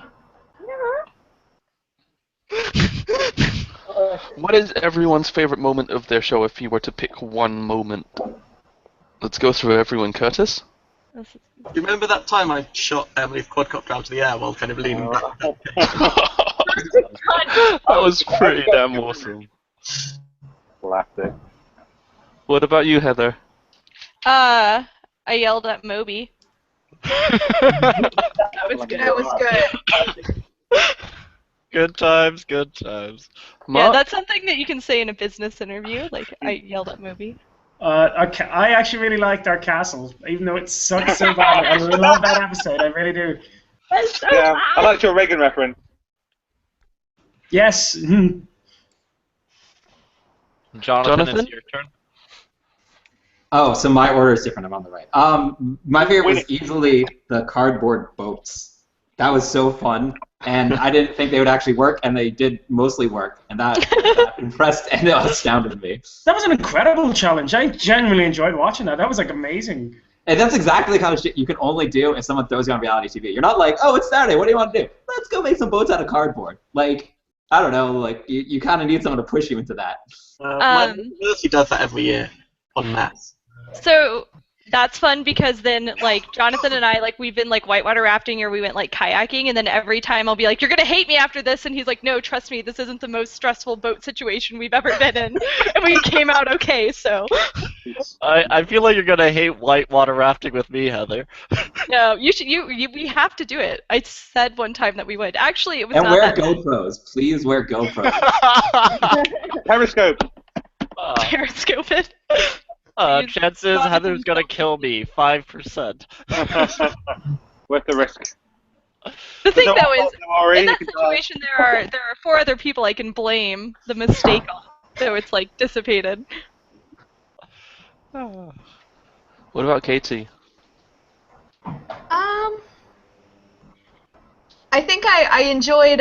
Speaker 1: What is everyone's favorite moment of their show if you were to pick one moment? Let's go through everyone. Curtis?
Speaker 5: This is-
Speaker 10: Do you remember that time I shot Emily's quadcopter out of the air while kind of leaning back?
Speaker 1: That was pretty damn awesome.
Speaker 8: Classic.
Speaker 1: What about you, Heather?
Speaker 5: I yelled at Moby. That was good.
Speaker 4: That was good.
Speaker 13: Good times, good times.
Speaker 5: Yeah, that's something that you can say in a business interview. Like, I yelled at Moby.
Speaker 2: I actually really liked our castle, even though it sucked so bad. I love that episode. I really do.
Speaker 9: That's so
Speaker 8: Yeah, I
Speaker 9: bad.
Speaker 8: liked your Reagan reference.
Speaker 2: Yes.
Speaker 13: Jonathan, it's your turn.
Speaker 6: Oh, so my order is different. I'm on the right. My favorite was easily the cardboard boats. That was so fun, and I didn't think they would actually work, and they did mostly work, and that impressed and astounded me.
Speaker 2: That was an incredible challenge. I genuinely enjoyed watching that. That was like amazing.
Speaker 6: And that's exactly the kind of shit you can only do if someone throws you on reality TV. You're not like, oh, it's Saturday. What do you want to do? Let's go make some boats out of cardboard. Like, I don't know. Like, you kind of need someone to push you into that.
Speaker 10: My university does that every year on maths.
Speaker 5: So that's fun because then, like, Jonathan and I, like, we've been, like, whitewater rafting or we went, like, kayaking, and then every time I'll be like, you're going to hate me after this, and he's like, no, trust me, this isn't the most stressful boat situation we've ever been in. And we came out okay, so.
Speaker 13: I feel like you're gonna hate whitewater rafting with me, Heather.
Speaker 5: No, you should, we have to do it. I said one time that we would. Actually, it was
Speaker 6: And
Speaker 5: not
Speaker 6: wear
Speaker 5: that bad.
Speaker 6: GoPros. Please wear GoPros.
Speaker 8: Periscope.
Speaker 5: Periscope it.
Speaker 13: Chances Heather's gonna kill me, 5%.
Speaker 8: Worth the risk.
Speaker 5: The thing,
Speaker 8: No,
Speaker 5: though, is,
Speaker 8: don't worry,
Speaker 5: in that
Speaker 8: you can,
Speaker 5: situation, there are 4 other people I can blame the mistake on, so it's, like, dissipated.
Speaker 1: What about Katie?
Speaker 4: I think I enjoyed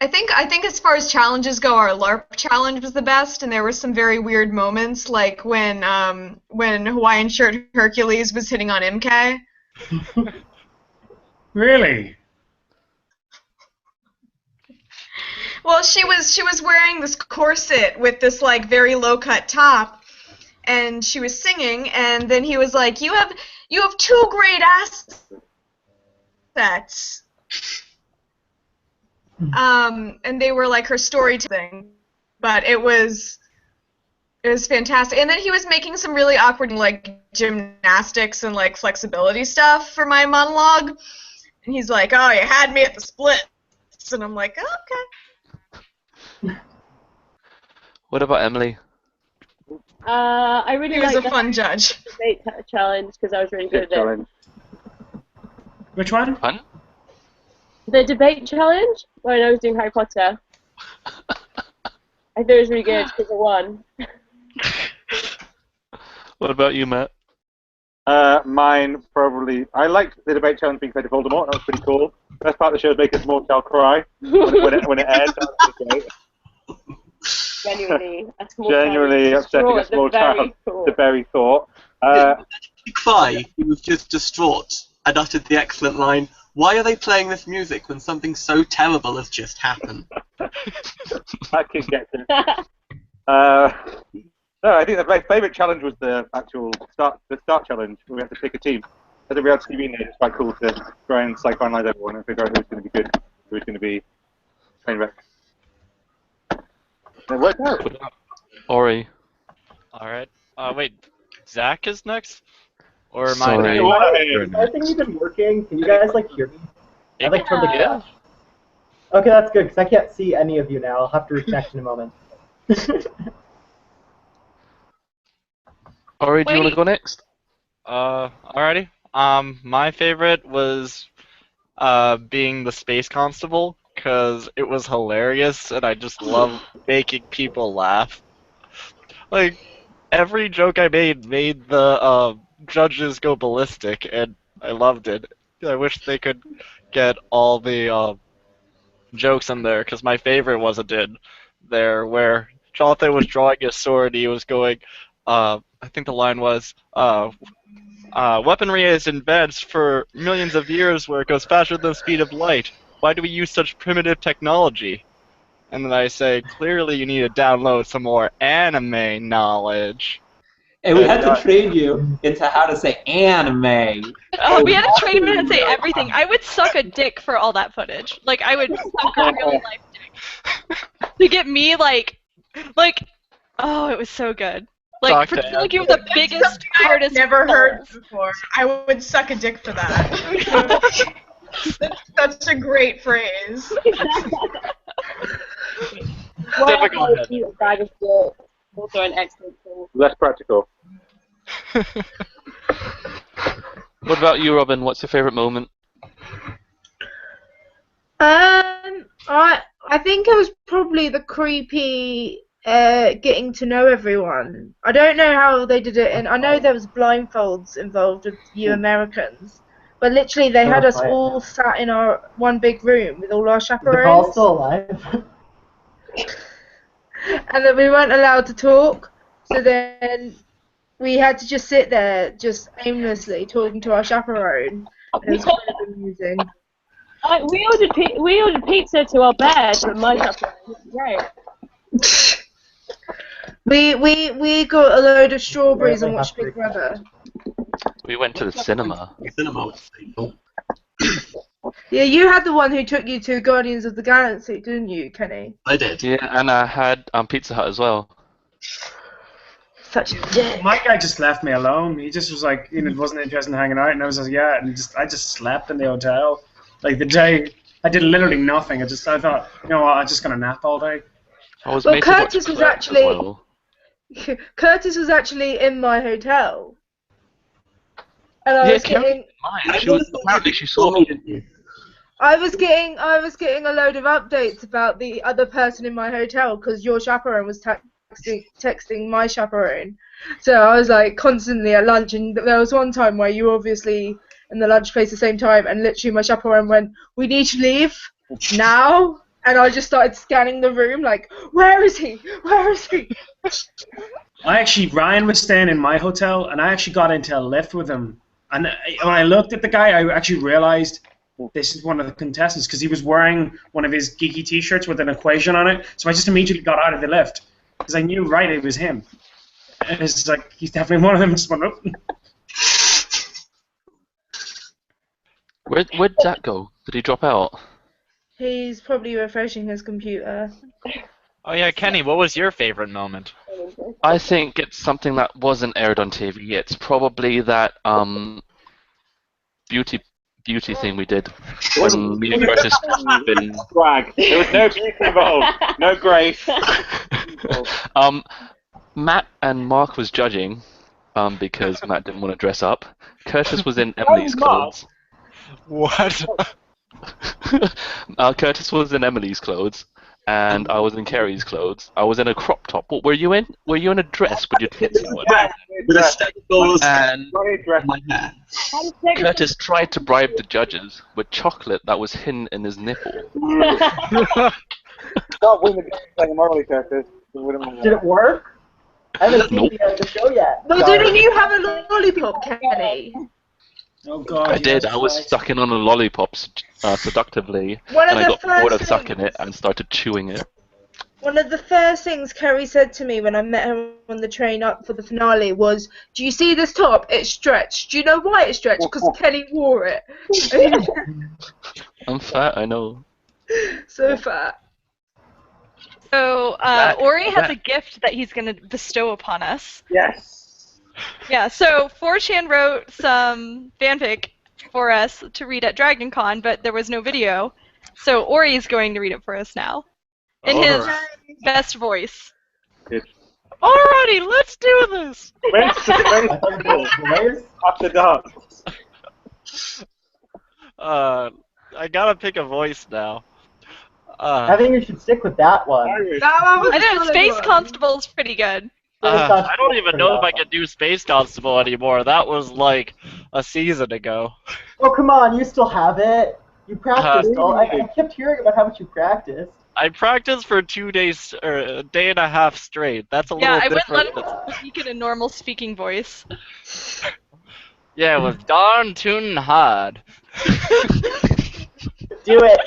Speaker 4: I think as far as challenges go, our LARP challenge was the best, and there were some very weird moments, like when Hawaiian Shirt Hercules was hitting on MK.
Speaker 2: Really?
Speaker 4: Well, she was wearing this corset with this like very low cut top, and she was singing, and then he was like, "You have 2 great assets." And they were like her storytelling, but it was fantastic. And then he was making some really awkward like gymnastics and like flexibility stuff for my monologue, and he's like, "Oh, you had me at the splits," and I'm like, "Oh, okay."
Speaker 1: What about Emily?
Speaker 9: I really
Speaker 4: He was
Speaker 9: liked
Speaker 4: a fun judge.
Speaker 9: debate challenge because I was really good at it.
Speaker 2: Which one?
Speaker 1: Fun?
Speaker 9: The debate challenge when I was doing Harry Potter. I thought it was really good because I won.
Speaker 1: What about you, Matt?
Speaker 8: Mine probably. I liked the debate challenge being played to Voldemort. That was pretty cool. Best part of the show is making a small child cry when it ends. That was great.
Speaker 9: Genuinely, a small
Speaker 8: Genuinely
Speaker 9: child
Speaker 8: upsetting a
Speaker 9: distraught
Speaker 8: small
Speaker 9: the very
Speaker 8: child.
Speaker 9: thought.
Speaker 8: The very thought.
Speaker 10: He cry. He was just distraught and uttered the excellent line, "Why are they playing this music when something so terrible has just happened?"
Speaker 8: I can get it. No, I think my favourite challenge was the actual start challenge, where we had to pick a team. As a reality TV name, it's quite cool to try and psychoanalyze everyone and figure out who's going to be good, who's going to be train wreck. It worked out.
Speaker 1: Ori.
Speaker 13: Alright. Wait, Zach is next? Or am
Speaker 1: Sorry.
Speaker 12: I think you've been working. Can you guys like hear me? I like from the
Speaker 13: Yeah.
Speaker 12: couch. Okay, that's good because I can't see any of you now. I'll have to reconnect in a moment.
Speaker 1: Ori, do you want to go next?
Speaker 13: Alrighty. My favorite was being the space constable because it was hilarious and I just love making people laugh. Like every joke I made the judges go ballistic and I loved it. I wish they could get all the jokes in there because my favorite was a did there where Jonathan was drawing his sword. He was going, I think the line was, weaponry is advanced for millions of years where it goes faster than the speed of light. Why do we use such primitive technology? And then I say, clearly you need to download some more anime knowledge.
Speaker 6: And we had to train you into how to say anime.
Speaker 5: Oh, we had to train him to say everything. I would suck a dick for all that footage. Like, I would suck a real life dick. To get me, oh, it was so good. Like, for like, you were the biggest, hardest.
Speaker 4: Never heard before. I would suck a dick for that. That's such a great phrase.
Speaker 9: Typical. Also an excellent thing.
Speaker 8: Less practical.
Speaker 1: What about you, Robin? What's your favourite moment?
Speaker 3: I think it was probably the creepy getting to know everyone. I don't know how they did it, and I know there was blindfolds involved with you Americans, but literally they had us all sat in our one big room with all our chaperones.
Speaker 12: They're all still alive.
Speaker 3: And then we weren't allowed to talk, so then we had to just sit there, just aimlessly talking to our chaperone. It was kind of amusing.
Speaker 9: We ordered pizza to our bed from my chaperone. Right.
Speaker 3: We got a load of strawberries and watched Big Brother.
Speaker 1: We went to the cinema.
Speaker 10: The cinema was cool.
Speaker 3: Yeah, you had the one who took you to Guardians of the Galaxy, didn't you, Kenny?
Speaker 10: I did.
Speaker 1: Yeah, and I had Pizza Hut as well.
Speaker 3: Such a dick.
Speaker 2: My guy just left me alone. He just was like, wasn't interested in hanging out, and I was like, yeah, and I just slept in the hotel. Like the day, I did literally nothing. I thought, you know what, I'm just gonna nap all day.
Speaker 1: I was
Speaker 3: Well,
Speaker 1: made to watch
Speaker 3: Curtis was
Speaker 1: Clerks as
Speaker 3: actually
Speaker 1: well.
Speaker 3: Curtis was actually in my hotel, and I
Speaker 1: Yeah,
Speaker 3: was
Speaker 1: Kerry
Speaker 3: getting.
Speaker 1: Apparently she saw me.
Speaker 3: I was getting a load of updates about the other person in my hotel because your chaperone was texting my chaperone. So I was like constantly at lunch, and there was one time where you were obviously in the lunch place at the same time, and literally my chaperone went, "We need to leave now," and I just started scanning the room like, "Where is he? Where is he?"
Speaker 2: Ryan was staying in my hotel, and I actually got into a lift with him. And when I looked at the guy, I actually realized this is one of the contestants because he was wearing one of his geeky T-shirts with an equation on it. So I just immediately got out of the lift because I knew right it was him. And it's like he's definitely one of them. Just went up.
Speaker 1: Where'd Jack go? Did he drop out?
Speaker 3: He's probably refreshing his computer.
Speaker 13: Oh yeah, Kenny, what was your favorite moment?
Speaker 1: I think it's something that wasn't aired on TV. It's probably that beauty thing we did when me and Curtis been
Speaker 8: Swag. There was no beauty involved. No grace.
Speaker 1: Matt and Mark was judging because Matt didn't want to dress up. Curtis was in Emily's clothes.
Speaker 13: What?
Speaker 1: Curtis was in Emily's clothes, and I was in Kerry's clothes. I was in a crop top. What were you in? Were you in a dress with your tits out?
Speaker 10: With a spectacles
Speaker 1: and
Speaker 10: my hair.
Speaker 1: Curtis tried to bribe the judges with chocolate that was hidden in his nipple.
Speaker 8: Stop winning the game playing morally, Curtis.
Speaker 12: Did it work? I haven't seen the show yet.
Speaker 3: Well, didn't you have a lollipop, Kenny?
Speaker 2: Oh God!
Speaker 1: I did. I was sucking on a lollipop seductively, and I got bored of sucking it and started chewing it.
Speaker 3: One of the first things Kerry said to me when I met her on the train up for the finale was, "Do you see this top? It's stretched. Do you know why it's stretched? Because Kenny wore it."
Speaker 1: I'm fat, I know.
Speaker 3: So fat.
Speaker 5: So, Ori has a gift that he's going to bestow upon us.
Speaker 8: Yes.
Speaker 5: Yeah, so 4chan wrote some fanfic for us to read at Dragon Con, but there was no video. So Ori is going to read it for us now. In his best voice.
Speaker 13: Alrighty, let's do this!
Speaker 8: After dark.
Speaker 13: I gotta pick a voice now.
Speaker 12: I think you should stick with that one.
Speaker 5: I know, Space Constable is pretty good.
Speaker 13: I don't even know if I can do Space Constable anymore. That was like a season ago.
Speaker 12: Oh, come on, you still have it. You practiced. I kept hearing about how much you practiced.
Speaker 13: I practiced for 2 days, or a day and a half straight. That's a little different.
Speaker 5: Yeah, I wouldn't let him speak in a normal speaking voice.
Speaker 13: Yeah, it was darn tootin' hard.
Speaker 12: Do it.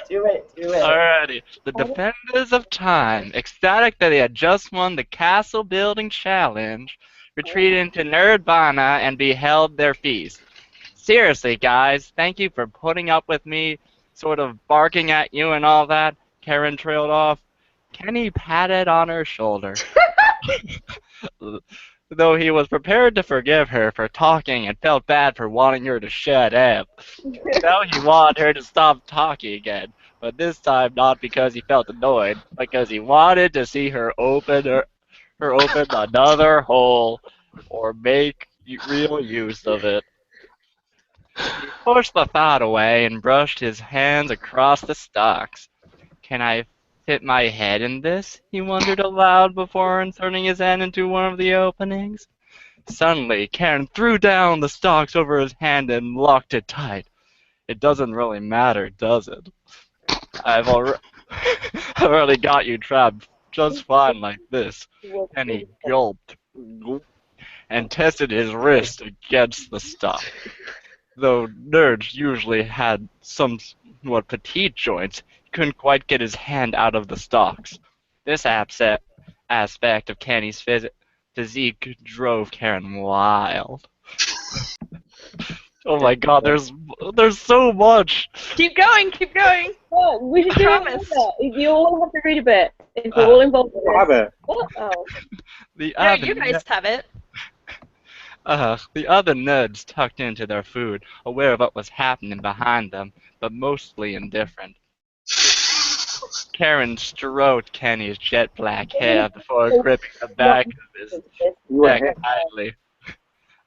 Speaker 13: Alrighty. The Defenders of Time, ecstatic that they had just won the castle building challenge, retreated into Nerdvana and beheld their feast. Seriously, guys, thank you for putting up with me sort of barking at you and all that. Karen trailed off. Kenny patted on her shoulder. Though he was prepared to forgive her for talking and felt bad for wanting her to shut up. Now he wanted her to stop talking again, but this time not because he felt annoyed, because he wanted to see her open another hole or make real use of it. He pushed the thought away and brushed his hands across the stalks. Can I fit my head in this? He wondered aloud before inserting his hand into one of the openings. Suddenly, Karen threw down the stalks over his hand and locked it tight. It doesn't really matter, does it? I've already got you trapped just fine like this. And he gulped and tested his wrist against the stock. Though nerds usually had somewhat petite joints, he couldn't quite get his hand out of the stalks. This aspect of Kenny's physique drove Karen wild. Oh my god, there's so much!
Speaker 5: Keep going, keep going!
Speaker 9: Oh, we should do
Speaker 5: Promise.
Speaker 9: it. You all have to read a bit. If we're all involved in
Speaker 8: Have
Speaker 9: this.
Speaker 8: it.
Speaker 9: What? Oh.
Speaker 5: No, you guys have it.
Speaker 13: The other nerds tucked into their food, aware of what was happening behind them, but mostly indifferent. Karen stroked Kenny's jet black hair before gripping the back of his neck tightly.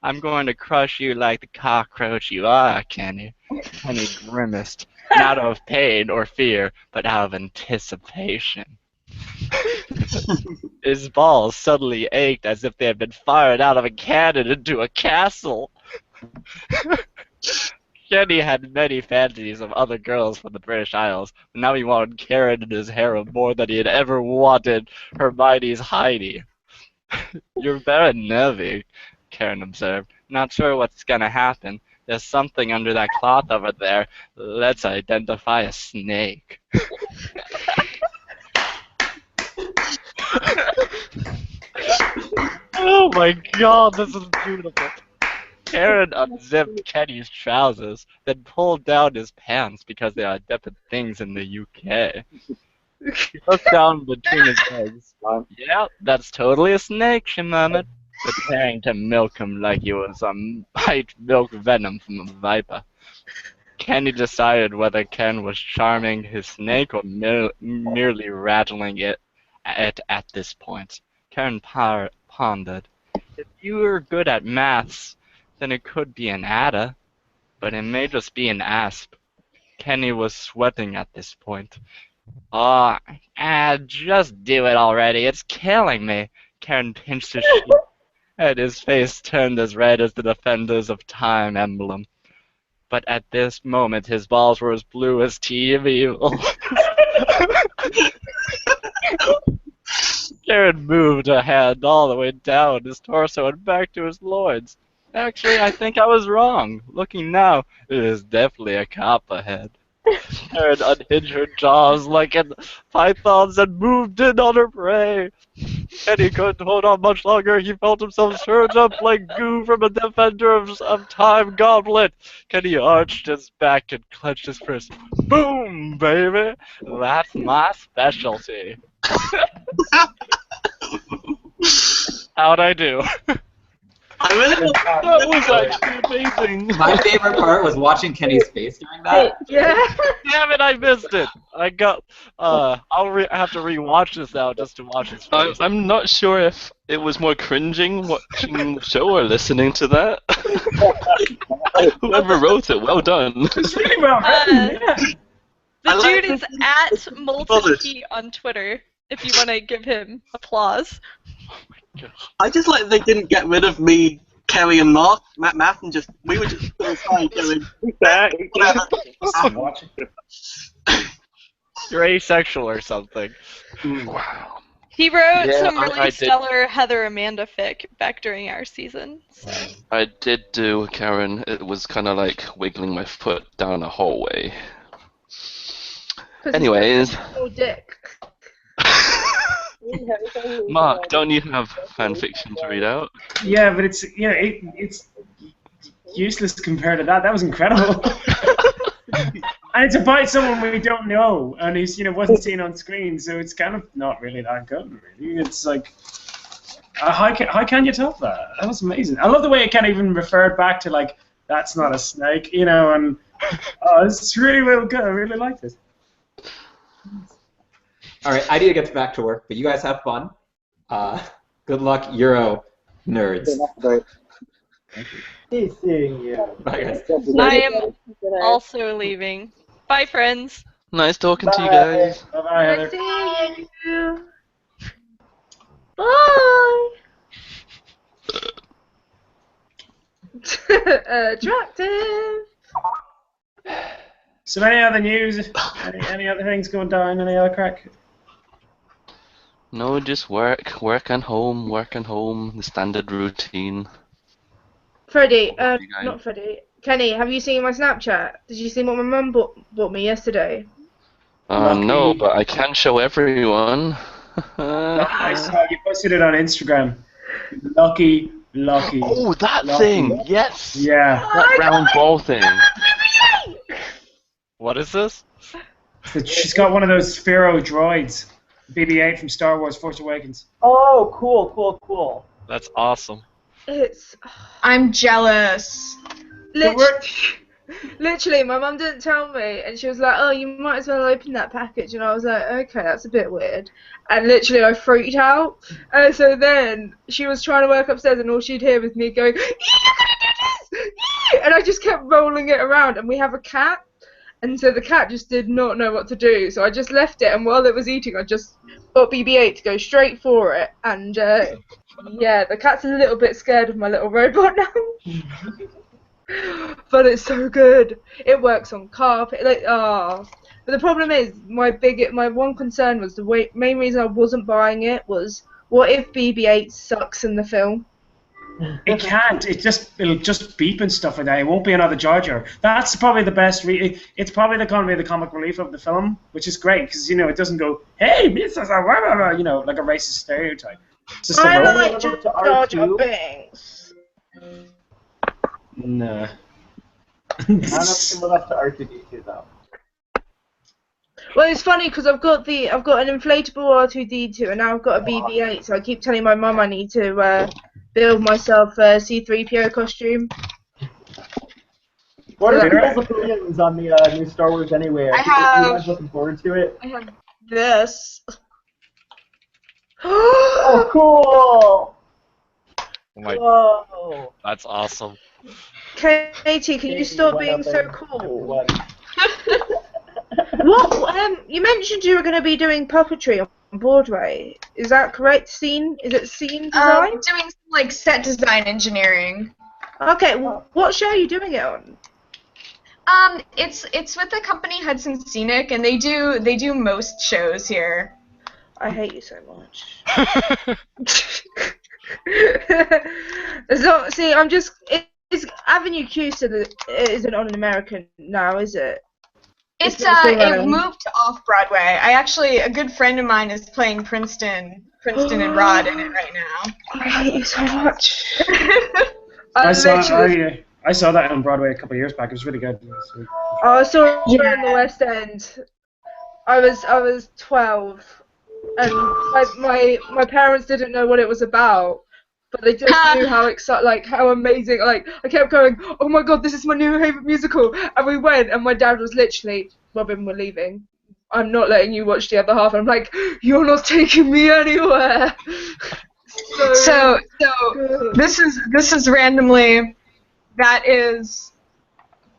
Speaker 13: I'm going to crush you like the cockroach you are, Kenny. Kenny grimaced, not out of pain or fear, but out of anticipation. His balls suddenly ached as if they had been fired out of a cannon into a castle. Kenny had many fantasies of other girls from the British Isles, but now he wanted Karen in his harem more than he had ever wanted Hermione's Heidi. You're very nervy, Karen observed. Not sure what's gonna happen. There's something under that cloth over there. Let's identify a snake. Oh my god, this is beautiful. Karen unzipped Kenny's trousers, then pulled down his pants because they are different things in the UK. He looked down between his legs. Yeah, that's totally a snake, she murmured, preparing to milk him like he was might milk venom from a viper. Kenny decided whether Ken was charming his snake or merely rattling it at this point. Karen pondered. If you were good at maths, then it could be an adder, but it may just be an asp. Kenny was sweating at this point. Just do it already. It's killing me. Karen pinched his cheek, and his face turned as red as the Defenders of Time emblem. But at this moment, his balls were as blue as tea of evil. Karen moved a hand all the way down his torso and back to his loins. Actually, I think I was wrong. Looking now, it is definitely a copperhead. Karen unhinged her jaws like a python's and moved in on her prey. And he couldn't hold on much longer. He felt himself surge up like goo from a Defender of Time goblet. Kenny arched his back and clenched his fist. Boom, baby! That's my specialty. How'd I do?
Speaker 10: I really
Speaker 1: That was actually amazing.
Speaker 6: My favorite part was watching Kenny's face during that.
Speaker 3: Yeah.
Speaker 13: Damn it, I missed it. I got. I'll have to rewatch this now just to watch his face.
Speaker 1: I'm not sure if it was more cringing watching the show or listening to that. Whoever wrote it, well done.
Speaker 2: It's really well written. Yeah.
Speaker 5: The dude is at Molten Heat on Twitter, if you want to give him applause.
Speaker 10: I just like they didn't get rid of me, Kerry, and Matt, and we were just inside doing whatever.
Speaker 13: You're asexual or something.
Speaker 1: Wow.
Speaker 5: He wrote
Speaker 1: Yeah,
Speaker 5: some really
Speaker 1: I did.
Speaker 5: stellar Heather Amanda fic back during our season.
Speaker 1: I did do, Karen. It was kind of like wiggling my foot down a hallway.
Speaker 3: 'Cause
Speaker 1: Anyways.
Speaker 3: he's got a dick.
Speaker 1: Mark, don't you have fan fiction to read out?
Speaker 2: Yeah, but it's it's useless compared to that. That was incredible. And it's about someone we don't know, and who's wasn't seen on screen, so it's kind of not really that good. Really, it's like how can you top that? That was amazing. I love the way it kind of even referred back to like that's not a snake, and it's really well good. I really liked it.
Speaker 6: All right, I need to get back to work, but you guys have fun. Good luck, Euro nerds.
Speaker 12: He's seeing you.
Speaker 6: Bye, guys.
Speaker 5: I am also leaving. Bye, friends.
Speaker 1: Nice talking to you guys.
Speaker 2: Bye, Heather.
Speaker 3: See you. Bye. Attractive.
Speaker 2: So any other news? Any other things going down? Any other crack?
Speaker 1: No, just work and home, the standard routine.
Speaker 3: Freddie,
Speaker 1: you guys?
Speaker 3: not Freddie. Kenny, have you seen my Snapchat? Did you see what my mum bought me yesterday?
Speaker 1: No, but I can show everyone.
Speaker 2: I saw you posted it on Instagram. Lucky.
Speaker 1: Oh, that
Speaker 2: lucky.
Speaker 1: thing! Yes!
Speaker 2: Yeah.
Speaker 1: That round ball thing.
Speaker 13: What is this?
Speaker 2: She's got one of those Sphero droids. BB-8 from Star Wars Force Awakens.
Speaker 12: Oh, cool.
Speaker 13: That's awesome.
Speaker 4: I'm jealous.
Speaker 3: Literally, my mum didn't tell me, and she was like, "Oh, you might as well open that package." And I was like, "Okay, that's a bit weird." And literally, I freaked out. And so then she was trying to work upstairs, and all she'd hear was me going, "Yeah, you're gonna do this!" Yeah! And I just kept rolling it around. And we have a cat, and so the cat just did not know what to do. So I just left it, and while it was eating, I just got BB-8 to go straight for it. And yeah, the cat's a little bit scared of my little robot now. But it's so good. It works on carpet. But the problem is, my one concern was the main reason I wasn't buying it was, what if BB-8 sucks in the film?
Speaker 2: It can't. It'll just beep and stuff like that. It won't be another Jar Jar. That's probably the best. It's probably going to be the comic relief of the film, which is great because it doesn't go, "Hey, this is a like a racist stereotype." It's just
Speaker 3: I
Speaker 2: a
Speaker 3: like Jar Jar Binks.
Speaker 2: No.
Speaker 12: I don't know if you can live up to R2D2 though.
Speaker 3: Well, it's funny because I've got an inflatable R2D2 and now I've got a BB-8, so I keep telling my mum I need to build myself a C-3PO costume.
Speaker 12: What are people's opinions on the new Star Wars anyway? Are you guys looking forward to it?
Speaker 3: I have this.
Speaker 12: Oh, cool!
Speaker 13: Oh my,
Speaker 12: Whoa!
Speaker 13: that's awesome.
Speaker 3: Katie, can you stop being so cool? What? You mentioned you were going to be doing puppetry on Broadway. Is that correct? Is it scene design?
Speaker 4: Doing some like set design engineering.
Speaker 3: Okay, what show are you doing it on?
Speaker 4: It's with the company Hudson Scenic, and they do most shows here.
Speaker 3: I hate you so much. So, see, Is Avenue Q still isn't on an American now, is it?
Speaker 4: It moved to off Broadway. A good friend of mine is playing Princeton and Rod in it right now.
Speaker 3: I hate you so much.
Speaker 2: I saw that on Broadway a couple of years back. It was really good.
Speaker 3: I saw it in the West End. I was 12, and my parents didn't know what it was about. But they just knew how amazing. Like, I kept going, "Oh my god, this is my new favorite musical!" And we went, and my dad was literally, "Robin, we're leaving. I'm not letting you watch the other half." And I'm like, "You're not taking me anywhere." So
Speaker 4: this is randomly, that is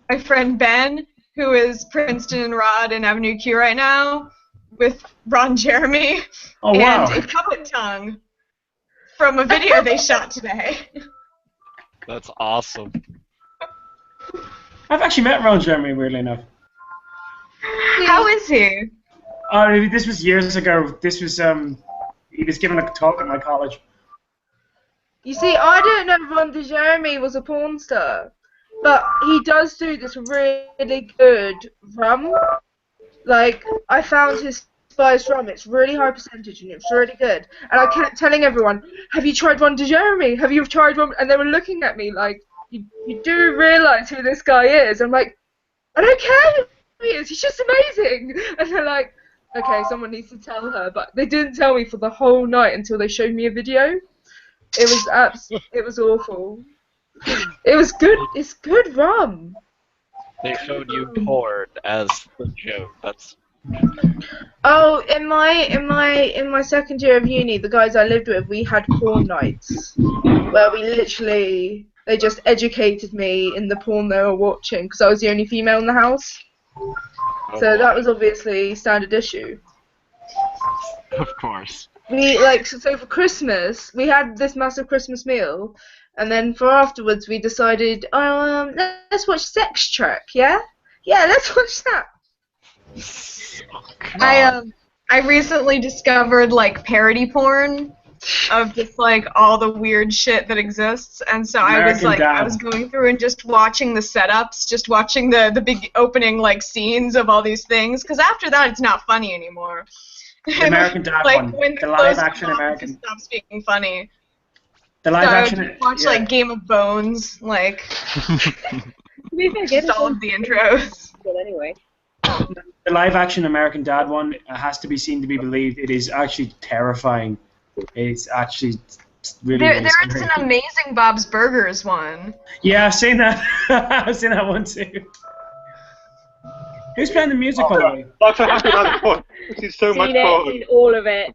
Speaker 4: my friend Ben, who is Princeton and Rod in Avenue Q right now, with Ron Jeremy and a puppet tongue. From a video they shot today.
Speaker 13: That's awesome.
Speaker 2: I've actually met Ron Jeremy, weirdly enough.
Speaker 4: How is he?
Speaker 2: This was years ago. This was he was giving a talk at my college.
Speaker 3: You see, I didn't know Ron Jeremy was a porn star, but he does do this really good rum. Like, I found his spiced rum. It's really high percentage and it's really good. And I kept telling everyone, have you tried one de Jeremy? Have you tried one? And they were looking at me like, you do realise who this guy is? I'm like, I don't care who he is. He's just amazing. And they're like, okay, someone needs to tell her. But they didn't tell me for the whole night until they showed me a video. It was awful. It was good. It's good rum.
Speaker 13: They showed you porn as the joke. That's.
Speaker 3: Oh, in my second year of uni, the guys I lived with, we had porn nights where they just educated me in the porn they were watching because I was the only female in the house. So that was obviously standard issue.
Speaker 13: Of course.
Speaker 3: So for Christmas, we had this massive Christmas meal, and then for afterwards we decided, let's watch Sex Trek, yeah? Yeah, let's watch that.
Speaker 4: I recently discovered like parody porn of just like all the weird shit that exists, and so I was going through and just watching the setups, just watching the big opening like scenes of all these things, because after that it's not funny anymore.
Speaker 11: The American Dad
Speaker 4: like,
Speaker 11: one,
Speaker 4: when
Speaker 11: the live action American.
Speaker 4: It stops being funny.
Speaker 11: The live action.
Speaker 4: I would watch like Game of Bones, like just all of the intros.
Speaker 9: But anyway.
Speaker 11: The live action American Dad one has to be seen to be believed. It is actually terrifying. It's actually really.
Speaker 4: There is an amazing Bob's Burgers one.
Speaker 11: Yeah, I've seen that. I've seen that one too. Who's playing the music, by the way?
Speaker 8: I'm so happy about this one. This is so much fun.
Speaker 9: Seen all of it.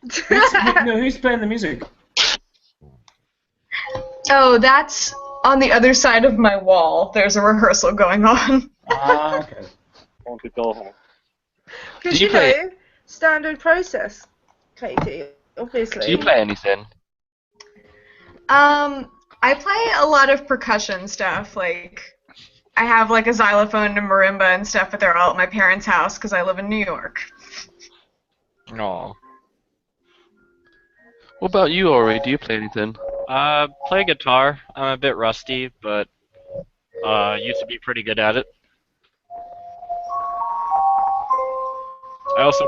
Speaker 11: Who's playing the music?
Speaker 4: Oh, that's on the other side of my wall. There's a rehearsal going on.
Speaker 11: Ah, okay.
Speaker 3: Because you know, standard process, Katie, obviously.
Speaker 1: Do you play anything?
Speaker 4: I play a lot of percussion stuff, like I have like a xylophone and marimba and stuff, but they're all at my parents' house because I live in New York.
Speaker 13: Aw.
Speaker 1: What about you, Ori? Do you play anything?
Speaker 13: Play guitar. I'm a bit rusty, but used to be pretty good at it. I also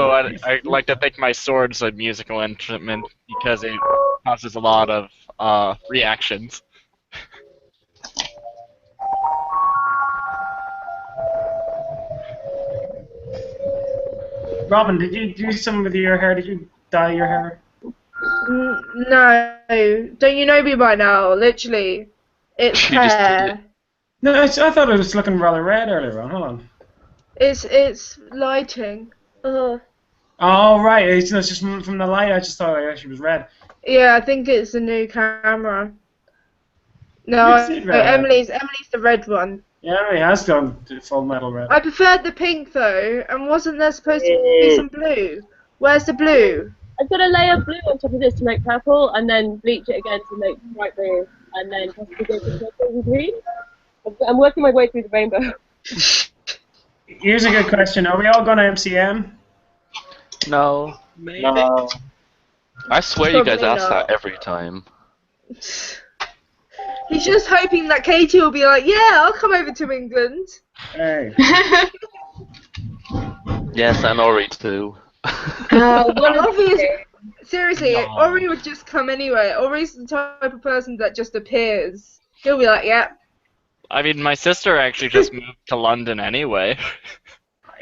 Speaker 13: I like to think my sword's a musical instrument because it causes a lot of reactions.
Speaker 11: Robin, did you do something with your hair? Did you dye your hair?
Speaker 3: No, don't you know me by now? Literally, it's hair.
Speaker 11: No, I thought it was looking rather red earlier on. Hold on.
Speaker 3: It's lighting.
Speaker 11: Oh right, it's just from the light. I just thought it actually was red.
Speaker 3: Yeah, I think it's a new camera. No, Emily's the red one.
Speaker 11: Yeah, Emily has gone to full metal red.
Speaker 3: I preferred the pink though, and wasn't there supposed to be some blue? Where's the blue?
Speaker 9: I've got a layer of blue on top of this to make purple, and then bleach it again to make bright blue, and then possibly go for purple and green. I'm working my way through the rainbow.
Speaker 11: Here's a good question. Are we all going to MCM?
Speaker 1: No.
Speaker 13: Maybe.
Speaker 8: No.
Speaker 1: I swear you guys ask that every time.
Speaker 3: He's just hoping that Katie will be like, yeah, I'll come over to England.
Speaker 11: Hey.
Speaker 1: Yes, and Ori too.
Speaker 3: Seriously,
Speaker 13: No.
Speaker 3: Ori would just come anyway. Ori's the type of person that just appears. He'll be like, yeah.
Speaker 13: I mean, my sister actually just moved to London anyway.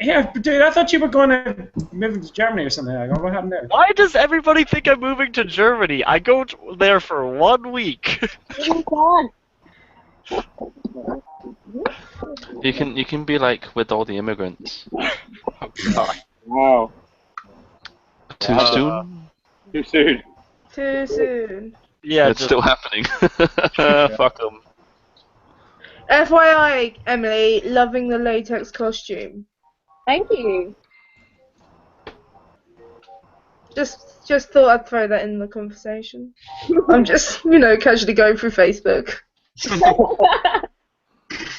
Speaker 11: Yeah, but dude, I thought you were going to move to Germany or something. Like, what happened there?
Speaker 13: Why does everybody think I'm moving to Germany? I go there for 1 week.
Speaker 9: Oh my god.
Speaker 1: You can be like with all the immigrants.
Speaker 13: Oh, God.
Speaker 8: Wow.
Speaker 1: Too soon?
Speaker 8: Too soon.
Speaker 3: Too soon.
Speaker 13: Yeah,
Speaker 1: It's still happening. Fuck them.
Speaker 3: FYI, Emily, loving the latex costume.
Speaker 9: Thank you.
Speaker 3: Just thought I'd throw that in the conversation. I'm just, casually going through Facebook.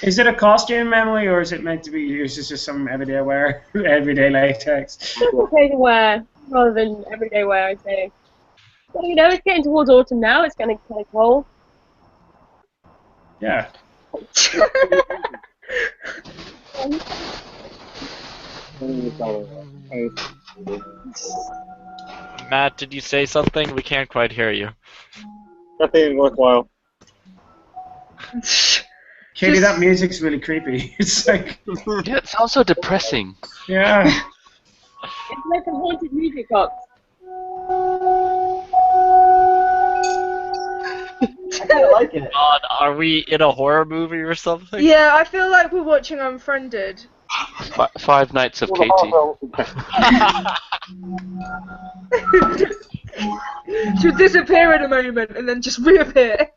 Speaker 11: Is it a costume, Emily, or is it meant to be? Is this just some everyday wear, everyday latex?
Speaker 9: Occasion wear rather than everyday wear, I'd say. But it's getting towards autumn now. It's getting kind of cold.
Speaker 11: Yeah.
Speaker 13: Matt, did you say something? We can't quite hear you.
Speaker 8: Nothing worthwhile.
Speaker 2: Katie, that music's really creepy. It's like,
Speaker 1: Yeah, it sounds so depressing.
Speaker 2: yeah.
Speaker 9: It's like a haunted music box.
Speaker 12: I kind of like it.
Speaker 13: God, are we in a horror movie or something?
Speaker 3: Yeah, I feel like we're watching Unfriended.
Speaker 1: Five Nights of Katie.
Speaker 3: She'll disappear in a moment and then just reappear.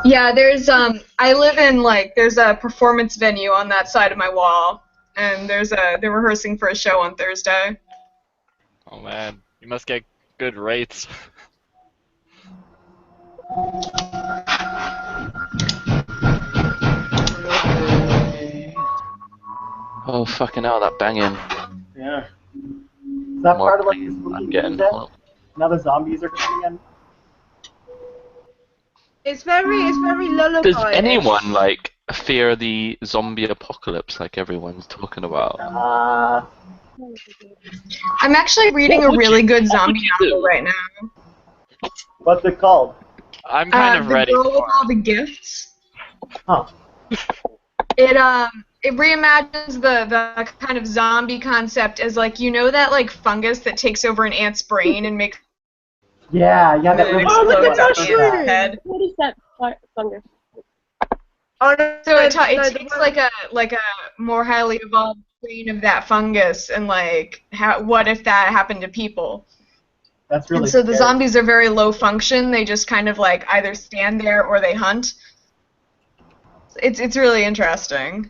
Speaker 4: Yeah, there's I live in there's a performance venue on that side of my wall, and they're rehearsing for a show on Thursday.
Speaker 13: Oh man, you must get good rates.
Speaker 1: Oh fucking hell, that banging.
Speaker 2: Yeah.
Speaker 12: Is that part of like the spooky
Speaker 1: I'm getting.
Speaker 12: music? Now the zombies are coming in.
Speaker 3: It's very lullaby.
Speaker 1: Does anyone like fear the zombie apocalypse like everyone's talking about?
Speaker 4: I'm actually reading a really good zombie novel right now.
Speaker 12: What's it called?
Speaker 13: I'm kind of ready.
Speaker 4: The Girl with
Speaker 13: for
Speaker 4: All the Gifts.
Speaker 12: Huh.
Speaker 4: It reimagines the kind of zombie concept as that fungus that takes over an ant's brain and makes
Speaker 12: Yeah, that
Speaker 4: it
Speaker 12: really
Speaker 4: explodes out the
Speaker 3: mushroom.
Speaker 4: ant's head.
Speaker 9: What is that fungus?
Speaker 3: Oh, no,
Speaker 4: So it
Speaker 3: no,
Speaker 4: takes a more highly evolved strain of that fungus and what if that happened to people?
Speaker 12: That's really
Speaker 4: And so the
Speaker 12: scary.
Speaker 4: zombies are very low function. They just kind of either stand there or they hunt. It's really interesting.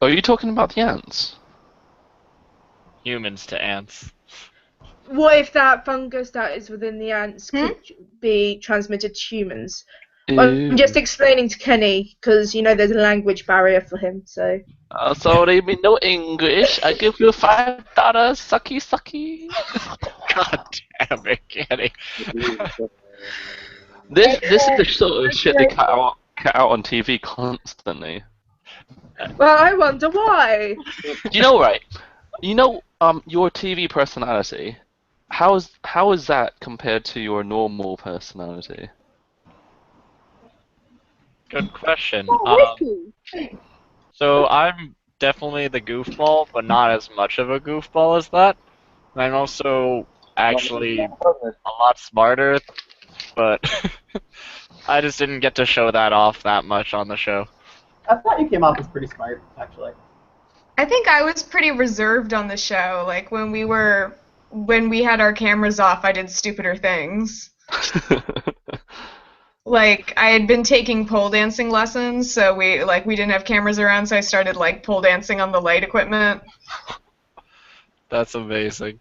Speaker 1: Are you talking about the ants?
Speaker 13: humans to ants.
Speaker 3: What if that fungus that is within the ants could be transmitted to humans? I'm just explaining to Kenny because there's a language barrier for him. So.
Speaker 1: Sorry, me no English. I give you $5. Sucky, sucky.
Speaker 13: God damn it, Kenny.
Speaker 1: This is the sort of shit they cut out on TV constantly.
Speaker 3: Well, I wonder why.
Speaker 1: Right? Your TV personality. How is that compared to your normal personality?
Speaker 13: Good question.
Speaker 9: Whiskey.
Speaker 13: So I'm definitely the goofball, but not as much of a goofball as that. I'm also actually a lot smarter, but I just didn't get to show that off that much on the show.
Speaker 12: I thought you came off as pretty smart, actually.
Speaker 4: I think I was pretty reserved on the show. Like when we had our cameras off, I did stupider things. Like I had been taking pole dancing lessons, so we didn't have cameras around, so I started pole dancing on the light equipment.
Speaker 13: That's amazing.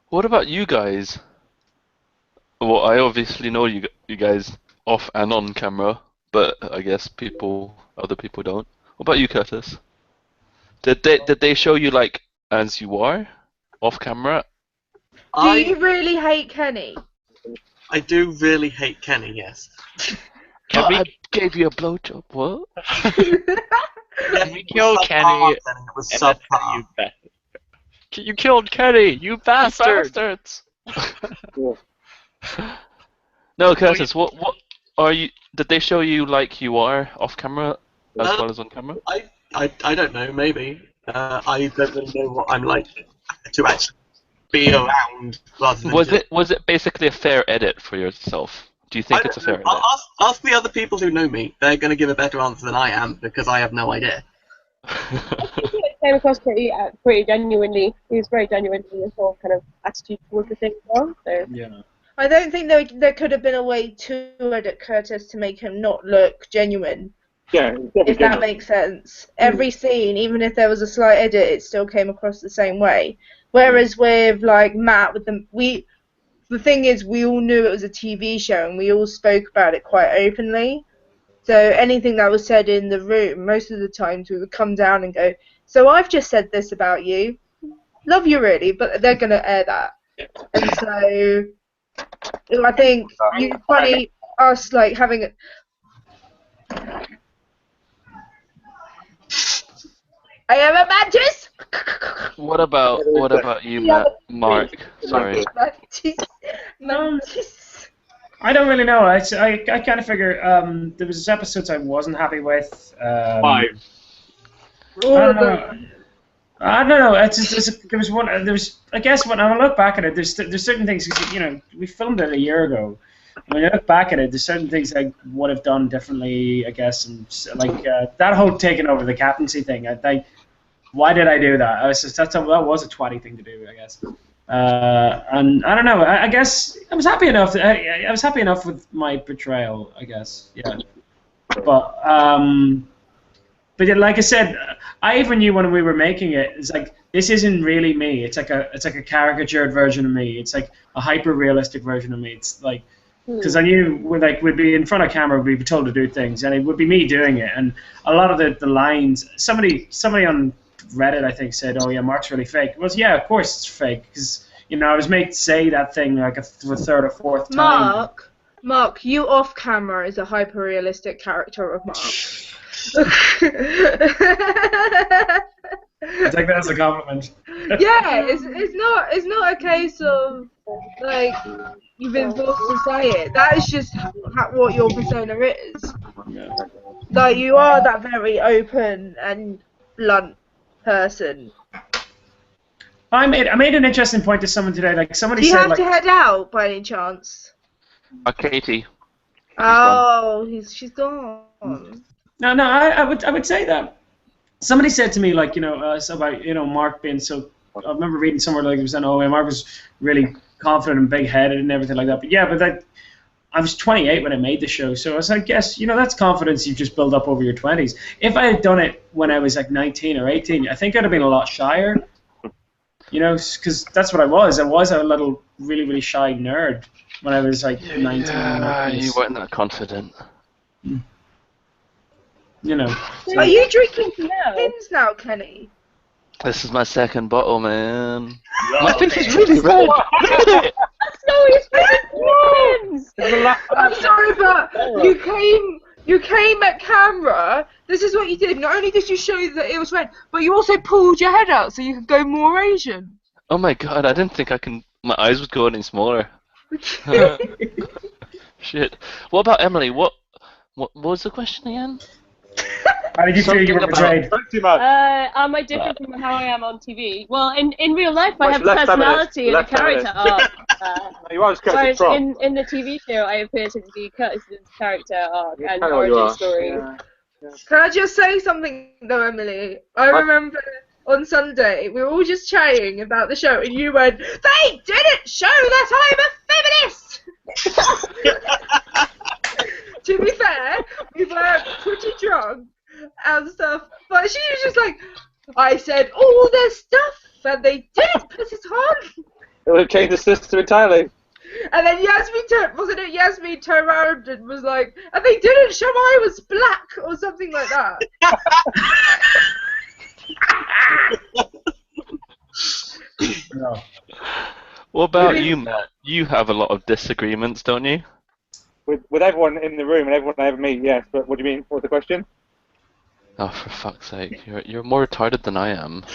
Speaker 1: What about you guys? Well, I obviously know you guys off and on camera, but I guess other people don't. What about you, Curtis? Did they show you as you are off camera?
Speaker 3: Do you really hate Kenny?
Speaker 10: I do really hate Kenny, yes.
Speaker 1: I gave you a blowjob. What?
Speaker 13: Can we kill Kenny?
Speaker 10: It was subpar.
Speaker 13: You killed Kenny, you bastards!
Speaker 1: No, Curtis. What are you? Did they show you you are off camera as well as on camera?
Speaker 10: I don't know, maybe. I don't really know what I'm like to actually be around rather than
Speaker 1: Was it basically a fair edit for yourself? Do you think it's a fair edit?
Speaker 10: Ask the other people who know me. They're going to give a better answer than I am because I have no idea.
Speaker 9: It came across pretty genuinely. He was very genuine in his whole kind of attitude towards the thing as well. So.
Speaker 2: Yeah.
Speaker 3: I don't think there could have been a way to edit Curtis to make him not look genuine.
Speaker 8: Yeah,
Speaker 3: if that makes sense. Every scene, even if there was a slight edit, it still came across the same way. Whereas with Matt, the thing is, we all knew it was a TV show and we all spoke about it quite openly. So anything that was said in the room, most of the times we would come down and go, "So I've just said this about you. Love you really," but they're gonna air that. And so I think us having I am a mantis.
Speaker 1: What about you, Mark? Sorry.
Speaker 3: Mantis.
Speaker 11: I don't really know. I kind of figure there was episodes I wasn't happy with.
Speaker 8: 5.
Speaker 11: I don't know. It's just, there was one. There's I guess when I look back at it, there's certain things. We filmed it a year ago. When I look back at it, there's certain things I would have done differently. I guess, and like that whole taking over the captaincy thing. I think, why did I do that? That was a twatty thing to do, I guess. And I don't know. I guess I was happy enough. I was happy enough with my portrayal, I guess. Yeah. But yeah, like I said, I even knew when we were making it, it's like this isn't really me. It's like a caricatured version of me. It's like a hyper realistic version of me. It's like because I knew we'd be in front of camera, we'd be told to do things, and it would be me doing it. And a lot of the lines, somebody on Reddit, I think, said, "Oh yeah, Mark's really fake." Well, yeah, of course it's fake because I was made to say that thing like a third or fourth time.
Speaker 3: Mark, you off camera is a hyper realistic character of Mark.
Speaker 11: I take that as a compliment.
Speaker 3: Yeah, it's not a case of like you've been forced to say it. That is just what your persona is.
Speaker 11: Yeah.
Speaker 3: Like you are that very open and blunt person.
Speaker 11: I made an interesting point to someone today. Like somebody
Speaker 3: Do you
Speaker 11: said,
Speaker 3: have to head out by any chance?
Speaker 1: Katie.
Speaker 3: She's gone.
Speaker 11: No, I would say that. Somebody said to me, like, about, Mark being so, I remember reading somewhere, like, it was saying, Mark was really confident and big-headed and everything like that. But yeah, I was 28 when I made the show, so I was like, guess, that's confidence you've just built up over your 20s. If I had done it when I was like 19 or 18, I think I'd have been a lot shyer, because that's what I was. I was a little, really, really shy nerd when I was like 19.
Speaker 1: Yeah, you weren't that confident.
Speaker 3: Are you drinking pins now, Kenny?
Speaker 1: This is my second bottle, man. My face is really red.
Speaker 3: I'm sorry, but you came at camera. This is what you did. Not only did you show that it was red, but you also pulled your head out so you could go more Asian.
Speaker 1: Oh my god, I didn't think my eyes would go any smaller. Shit. What about Emily? What was the question again?
Speaker 11: How did you feel you were portrayed?
Speaker 9: Am I different from how I am on TV? Well, in real life, I have a personality and a character arc. Whereas in the TV show, I appear to be Curtis's character arc and origin story.
Speaker 8: Yeah.
Speaker 3: Can I just say something though, Emily? I remember on Sunday we were all just chatting about the show, and you went, "They didn't show that I'm a feminist." To be fair, we were pretty drunk and stuff, but she was just like, I said all this stuff and they didn't put it on.
Speaker 8: It would have changed the system entirely.
Speaker 3: And then Yasmin turned around and was like, and they didn't show I was black or something like that.
Speaker 11: No.
Speaker 1: What about you, Matt? You have a lot of disagreements, don't you?
Speaker 8: With everyone in the room and everyone I ever meet, yes. But what do you mean? What's the question?
Speaker 1: Oh, for fuck's sake! You're more retarded than I am.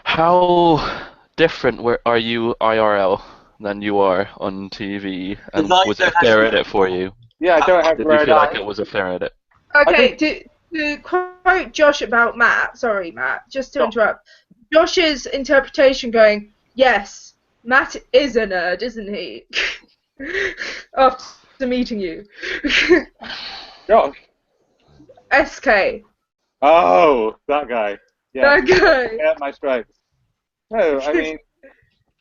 Speaker 1: How different are you IRL than you are on TV? And was it a fair edit for you?
Speaker 8: Yeah, I don't have.
Speaker 1: Did you feel like it was a fair edit?
Speaker 3: Okay, to quote Josh about Matt. Sorry, Matt. Just to interrupt. Josh's interpretation going, yes, Matt is a nerd, isn't he? After meeting you.
Speaker 8: Josh.
Speaker 3: SK.
Speaker 8: Oh, that guy. Yeah.
Speaker 3: That guy.
Speaker 8: Yeah, my stripes. No, I mean,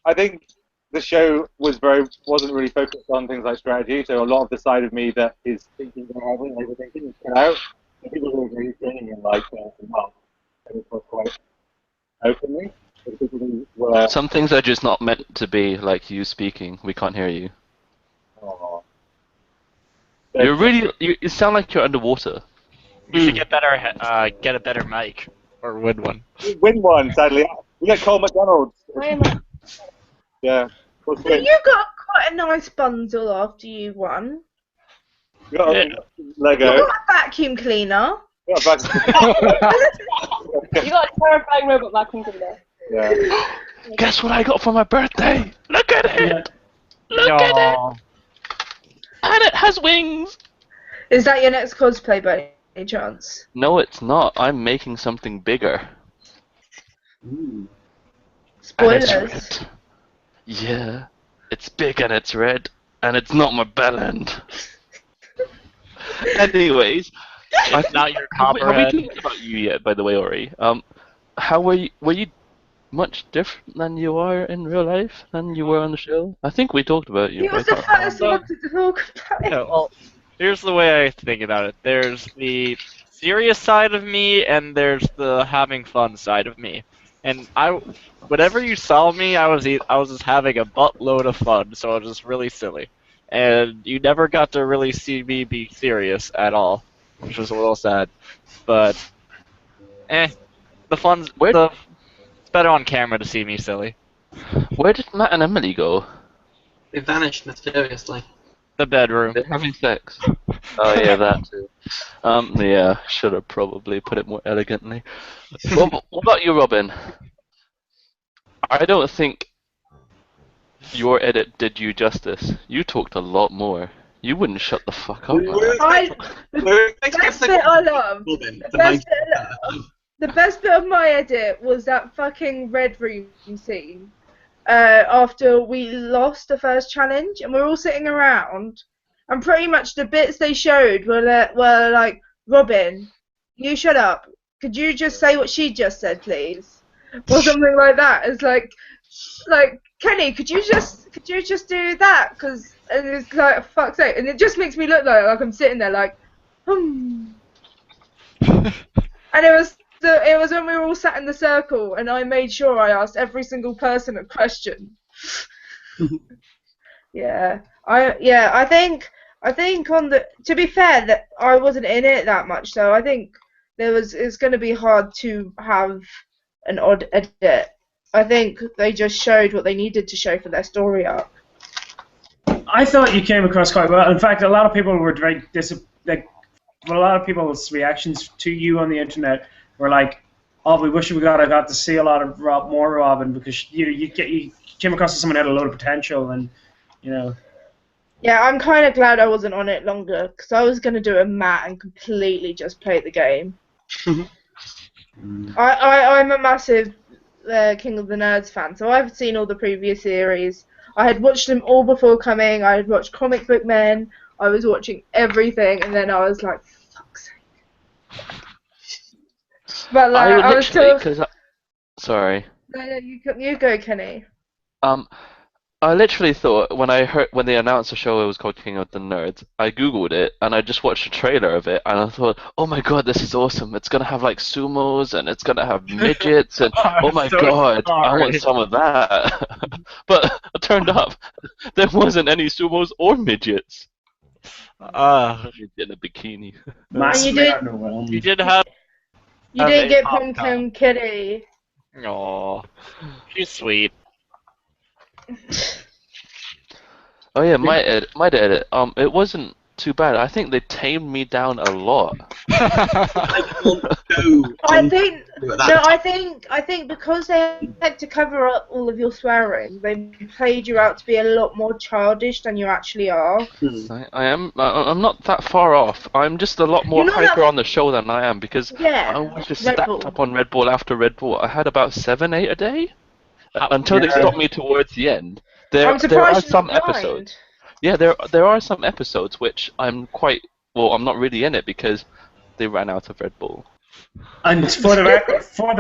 Speaker 8: I think the show wasn't really focused on things like strategy, so a lot of the side of me that is thinking about overthinking is cut out. People who are really training in like well, it was quite openly.
Speaker 1: Some things are just not meant to be, like you speaking. We can't hear you.
Speaker 8: Oh.
Speaker 1: You sound like you're underwater.
Speaker 13: You should get a better mic or win one.
Speaker 8: Win one, sadly. We get Cole McDonald's. Yeah.
Speaker 3: So you got quite a nice bundle after you won.
Speaker 8: You got a Lego.
Speaker 3: You got a vacuum cleaner.
Speaker 8: You got
Speaker 9: You got a terrifying robot vacuum cleaner.
Speaker 8: Yeah.
Speaker 1: Guess what I got for my birthday? Look at it! Look at it! And it has wings!
Speaker 3: Is that your next cosplay by any chance?
Speaker 1: No, it's not. I'm making something bigger.
Speaker 6: Ooh.
Speaker 3: Spoilers.
Speaker 1: And it's red. Yeah. It's big and it's red. And it's not my bellend. Anyways.
Speaker 13: Not your
Speaker 1: Have we
Speaker 13: copperhead.
Speaker 1: talked about you yet, by the way, Ori? How were you much different than you are in real life than you were on the show? I think we talked about you.
Speaker 3: He was the first one to talk about it.
Speaker 13: Yeah, well, here's the way I think about it. There's the serious side of me, and there's the having fun side of me. And whenever you saw me, I was just having a buttload of fun, so it was just really silly. And you never got to really see me be serious at all, which was a little sad. But, the fun's it's better on camera to see me silly.
Speaker 1: Where did Matt and Emily go?
Speaker 10: They vanished mysteriously.
Speaker 13: The bedroom.
Speaker 1: They're having sex. Oh yeah, that too. Yeah, should have probably put it more elegantly. What about you, Robin? I don't think your edit did you justice. You talked a lot more. You wouldn't shut the fuck up.
Speaker 3: The best bit I love. The best bit of my edit was that fucking red room scene. After we lost the first challenge, and we're all sitting around, and pretty much the bits they showed were like, Robin, you shut up. Could you just say what she just said, please, or something like that? It's like Kenny, could you just do that? Cause it's like, fuck's sake, and it just makes me look like I'm sitting there like, And it was when we were all sat in the circle, and I made sure I asked every single person a question. I think to be fair, that I wasn't in it that much, so I think it's going to be hard to have an odd edit. I think they just showed what they needed to show for their story arc.
Speaker 11: I thought you came across quite well. In fact, a lot of people were very a lot of people's reactions to you on the internet were like, "Oh, we wish we got to see a lot of more Robin, because you came across as someone who had a lot of potential, and you know."
Speaker 3: Yeah, I'm kind of glad I wasn't on it longer, because I was going to do a Matt and completely just play the game. I'm a massive King of the Nerds fan, so I've seen all the previous series. I had watched them all before coming. I had watched Comic Book Men. I was watching everything, and then I was like, fuck's sake. But like, I was still...
Speaker 1: Sorry.
Speaker 3: No, you go, Kenny.
Speaker 1: I literally thought when they announced the show it was called King of the Nerds, I googled it and I just watched a trailer of it and I thought, oh my god, this is awesome! It's gonna have like sumos and it's gonna have midgets and oh my god, I want some of that. But it turned up there wasn't any sumos or midgets. In a bikini.
Speaker 13: You did have.
Speaker 3: You didn't get Pumpkin Kitty.
Speaker 13: Aww, she's sweet.
Speaker 1: Oh yeah, my edit. It wasn't too bad. I think they tamed me down a lot.
Speaker 3: I think because they had to cover up all of your swearing, they played you out to be a lot more childish than you actually are.
Speaker 1: I'm not that far off. I'm just a lot more hyper on the show than I am, because I was just stacked up on Red Bull after Red Bull. I had about 7, 8 a day. Until they stopped me towards the end. There are some episodes. Yeah, there are some episodes which I'm not really in it because they ran out of Red Bull.
Speaker 11: And for the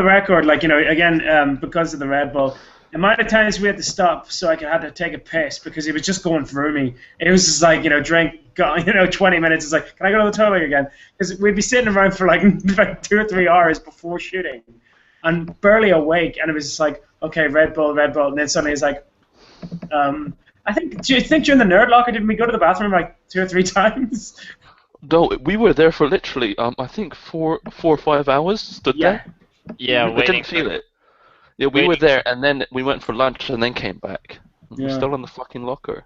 Speaker 11: record, like, you know, again, because of the Red Bull, the amount of times we had to stop so I had to take a piss because he was just going through me. It was just like, 20 minutes. It's like, can I go to the toilet again? Because we'd be sitting around for like 2 or 3 hours before shooting, and barely awake, and it was just like, okay, Red Bull, and then suddenly it's like, do you think during the nerd locker didn't we go to the bathroom like 2 or 3 times?
Speaker 1: No, we were there for literally, I think 4 or 5 hours. Stood there.
Speaker 13: Yeah,
Speaker 1: we didn't feel it. Yeah, we were there, and then we went for lunch, and then came back. We're still in the fucking locker.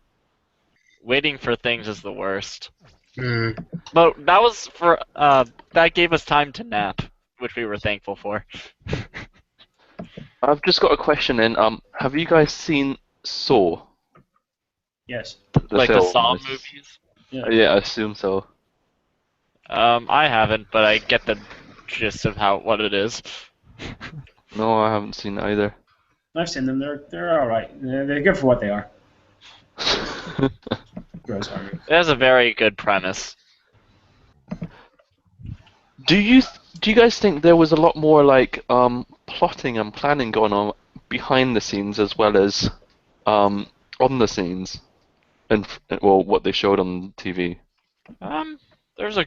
Speaker 13: Waiting for things is the worst. But that was for that gave us time to nap, which we were thankful for.
Speaker 1: I've just got a question in. Have you guys seen Saw?
Speaker 2: Yes.
Speaker 13: Like the
Speaker 1: film?
Speaker 13: Saw movies?
Speaker 1: Yeah, I assume so.
Speaker 13: I haven't, but I get the gist of what it is.
Speaker 1: No, I haven't seen it either.
Speaker 2: I've seen them. They're all right. They're good for what they are. Gross Harvey.
Speaker 13: It has a very good premise.
Speaker 1: Do you guys think there was a lot more like plotting and planning going on behind the scenes as well as on the scenes, and well, what they showed on TV?
Speaker 13: There's a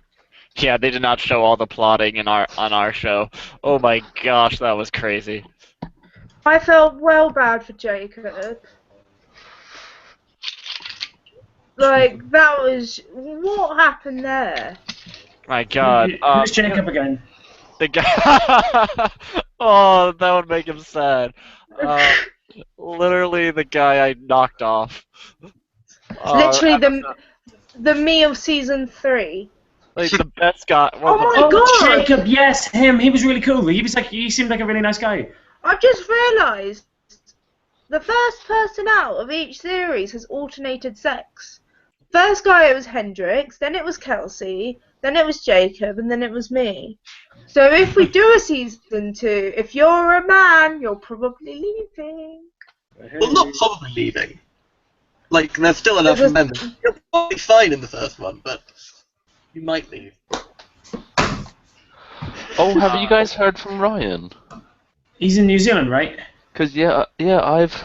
Speaker 13: they did not show all the plotting on our show. Oh my gosh, that was crazy.
Speaker 3: I felt well bad for Jacob. Like, that was... What happened there?
Speaker 13: My god.
Speaker 2: Who's Jacob again?
Speaker 13: The guy... Oh, that would make him sad. Literally the guy I knocked off.
Speaker 3: Literally the me of season 3.
Speaker 13: Like, the best guy...
Speaker 3: Oh my god!
Speaker 2: Jacob, yes, him. He was really cool. He seemed like a really nice guy.
Speaker 3: I've just realised the first person out of each series has alternated sex. First guy, it was Hendrix, then it was Kelsey, then it was Jacob, and then it was me. So if we do a season 2, if you're a man, you're probably leaving.
Speaker 10: Well, not probably leaving. Like, there's still enough members. You're probably fine in the first one, but you might leave.
Speaker 1: Oh, have you guys heard from Ryan?
Speaker 2: He's in New Zealand, right?
Speaker 1: Because I've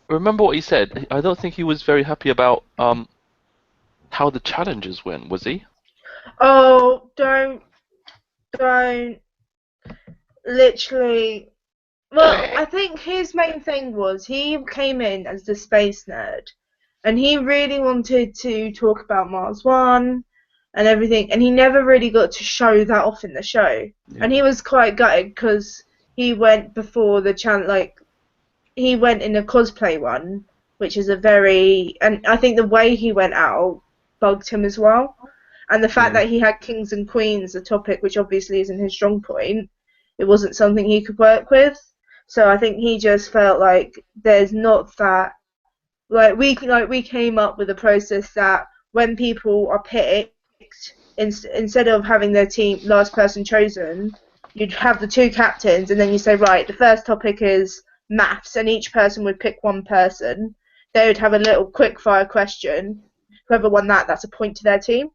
Speaker 1: remember what he said. I don't think he was very happy about how the challenges went. Was he?
Speaker 3: Oh, don't. Literally. Well, I think his main thing was he came in as the space nerd, and he really wanted to talk about Mars One and everything, and he never really got to show that off in the show. Yeah. And he was quite gutted because he went before the channel, like, he went in a cosplay one, which is and I think the way he went out bugged him as well. And the fact that he had kings and queens, a topic which obviously isn't his strong point, it wasn't something he could work with. So I think he just felt like there's not that, we came up with a process that when people are picked, instead of having their team last person chosen, you'd have the 2 captains, and then you say, right, the first topic is maths, and each person would pick one person. They would have a little quick fire question. Whoever won that's a point to their team.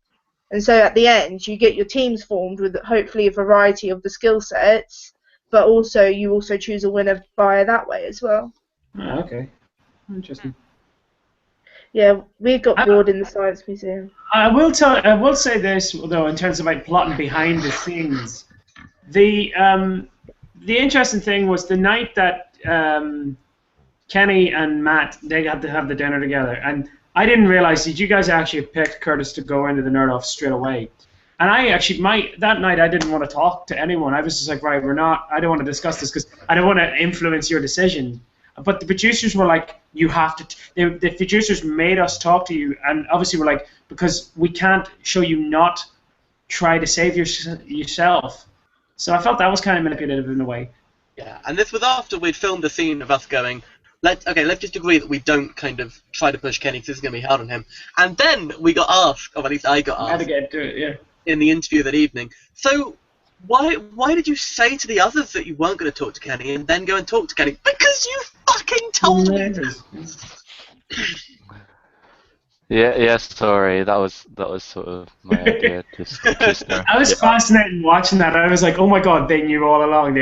Speaker 3: And so at the end, you get your teams formed with hopefully a variety of the skill sets, but also you also choose a winner via that way as well.
Speaker 2: Oh, okay. Interesting.
Speaker 3: Yeah, we got bored in the Science Museum.
Speaker 2: I will say this though, in terms of like plotting behind the scenes. The interesting thing was the night that Kenny and Matt, they had to have the dinner together, and I didn't realize that you guys actually picked Curtis to go into the nerd off straight away. And I actually, that night I didn't want to talk to anyone. I was just like, right, I don't want to discuss this because I don't want to influence your decision. But the producers were like, you have to, the producers made us talk to you, and obviously we're like, because we can't show you not try to save yourself. So I felt that was kind of manipulative in a way.
Speaker 10: Yeah, and this was after we'd filmed the scene of us going, let's just agree that we don't kind of try to push Kenny because this is going to be hard on him. And then we got asked, or at least I got asked,
Speaker 2: I had to get to it, yeah,
Speaker 10: in the interview that evening. So why did you say to the others that you weren't going to talk to Kenny and then go and talk to Kenny? Because you fucking told me.
Speaker 1: Yeah, sorry. That was sort of my idea.
Speaker 2: I was fascinated watching that. I was like, oh my god, they knew all along.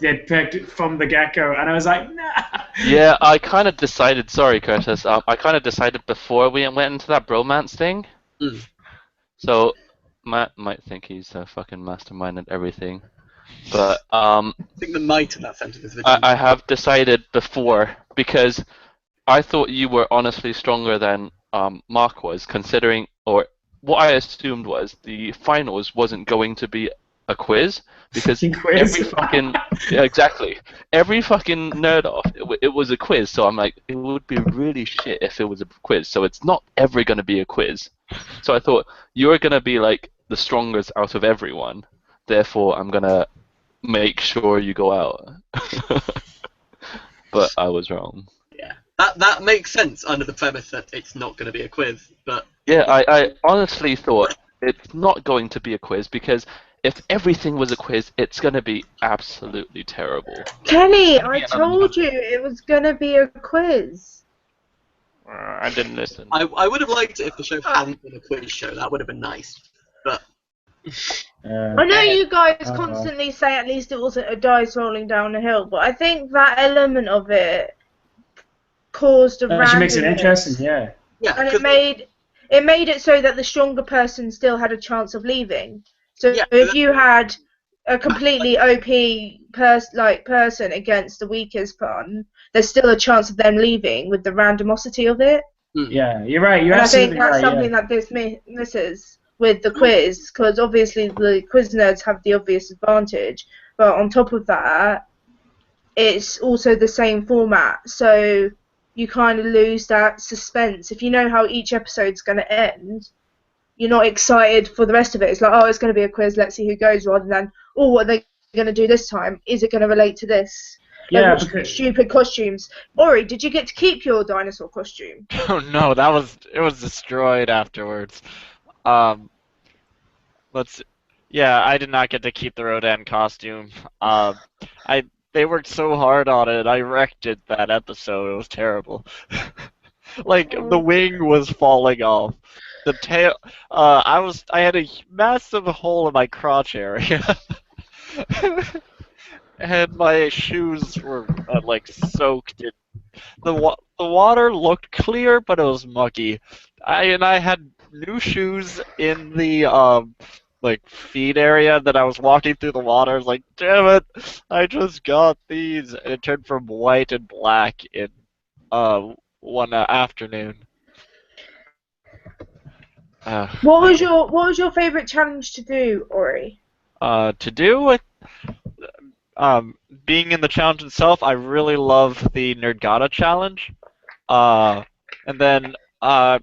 Speaker 2: They'd picked it from the get-go, and I was like, nah.
Speaker 1: Yeah, I kind of decided. Sorry, Curtis. I kind of decided before we went into that bromance thing. So Matt might think he's a fucking mastermind and everything, but
Speaker 10: I think the might in that sentence is.
Speaker 1: I have decided before because I thought you were honestly stronger than Mark was, considering, or what I assumed was the finals wasn't going to be a quiz because every fucking every fucking nerd off it was a quiz. So I'm like, it would be really shit if it was a quiz. So it's not ever going to be a quiz. So I thought, you're going to be like the strongest out of everyone, therefore I'm going to make sure you go out. But I was wrong.
Speaker 10: Yeah, that makes sense under the premise that it's not going to be a quiz, but...
Speaker 1: Yeah, I honestly thought it's not going to be a quiz, because if everything was a quiz, it's going to be absolutely terrible.
Speaker 3: Kenny, I told you it was going to be a quiz.
Speaker 13: I didn't listen.
Speaker 10: I would have liked it if the show hadn't been a quiz show. That would have been nice, but...
Speaker 3: I know you guys constantly say at least it wasn't a dice rolling down a hill, but I think that element of it caused a randomness.
Speaker 11: She makes it interesting, yeah.
Speaker 10: Yeah,
Speaker 3: and it made it so that the stronger person still had a chance of leaving. So if you had a completely OP person against the weakest one, there's still a chance of them leaving with the randomosity of it.
Speaker 11: Yeah, you're right. You're
Speaker 3: and
Speaker 11: absolutely right.
Speaker 3: I think that's something that this misses with the quiz, because obviously the quiz nerds have the obvious advantage, but on top of that, it's also the same format, so you kind of lose that suspense. If you know how each episode's going to end, you're not excited for the rest of it. It's like, oh, it's going to be a quiz, let's see who goes, rather than, oh, what are they going to do this time? Is it going to relate to this?
Speaker 11: Yeah,
Speaker 3: stupid costumes. Ori, did you get to keep your dinosaur costume?
Speaker 13: Oh no, it was destroyed afterwards. Yeah, I did not get to keep the Rodan costume. They worked so hard on it. I wrecked it that episode. It was terrible. Like the wing was falling off. The tail. I had a massive hole in my crotch area, and my shoes were like soaked in. The water looked clear, but it was mucky. I had new shoes in the like feet area that I was walking through the water. I was like, damn it, I just got these. And it turned from white and black in one afternoon.
Speaker 3: What was your favorite challenge to do, Ori?
Speaker 13: To do being in the challenge itself, I really love the Nerdgata challenge. And then I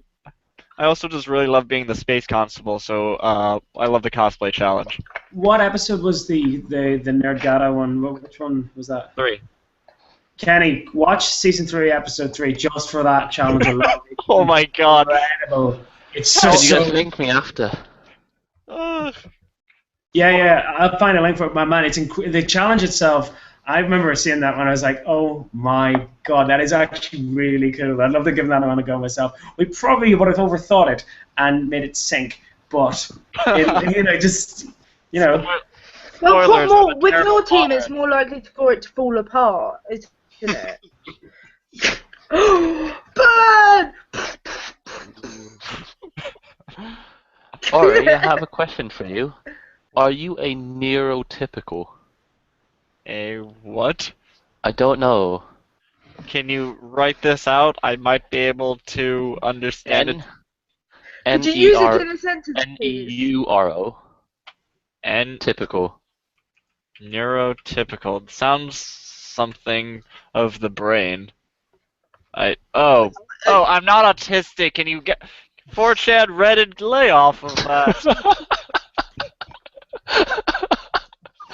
Speaker 13: also just really love being the Space Constable, so I love the cosplay challenge.
Speaker 11: What episode was the Nerdgata one? Which one was that?
Speaker 13: 3.
Speaker 11: Kenny, watch season 3, episode 3, just for that challenge alone.
Speaker 13: Oh my god!
Speaker 11: Incredible. It's so.
Speaker 1: You just link me after.
Speaker 11: Yeah, I'll find a link for it, my man. It's the challenge itself. I remember seeing that when I was like, oh my god, that is actually really cool. I'd love to give that one a go myself. We probably would have overthought it and made it sink, but
Speaker 3: Well, with your team, it's more likely for it to fall apart, isn't it? Burn!
Speaker 1: Ori, I have a question for you. Are you a neurotypical?
Speaker 13: A what?
Speaker 1: I don't know.
Speaker 13: Can you write this out? I might be able to understand it.
Speaker 3: Could you use it in a sentence, please?
Speaker 1: Neuro. Typical.
Speaker 13: Neurotypical. It sounds something of the brain. I'm not autistic. Can you get 4chan Reddit lay off of that?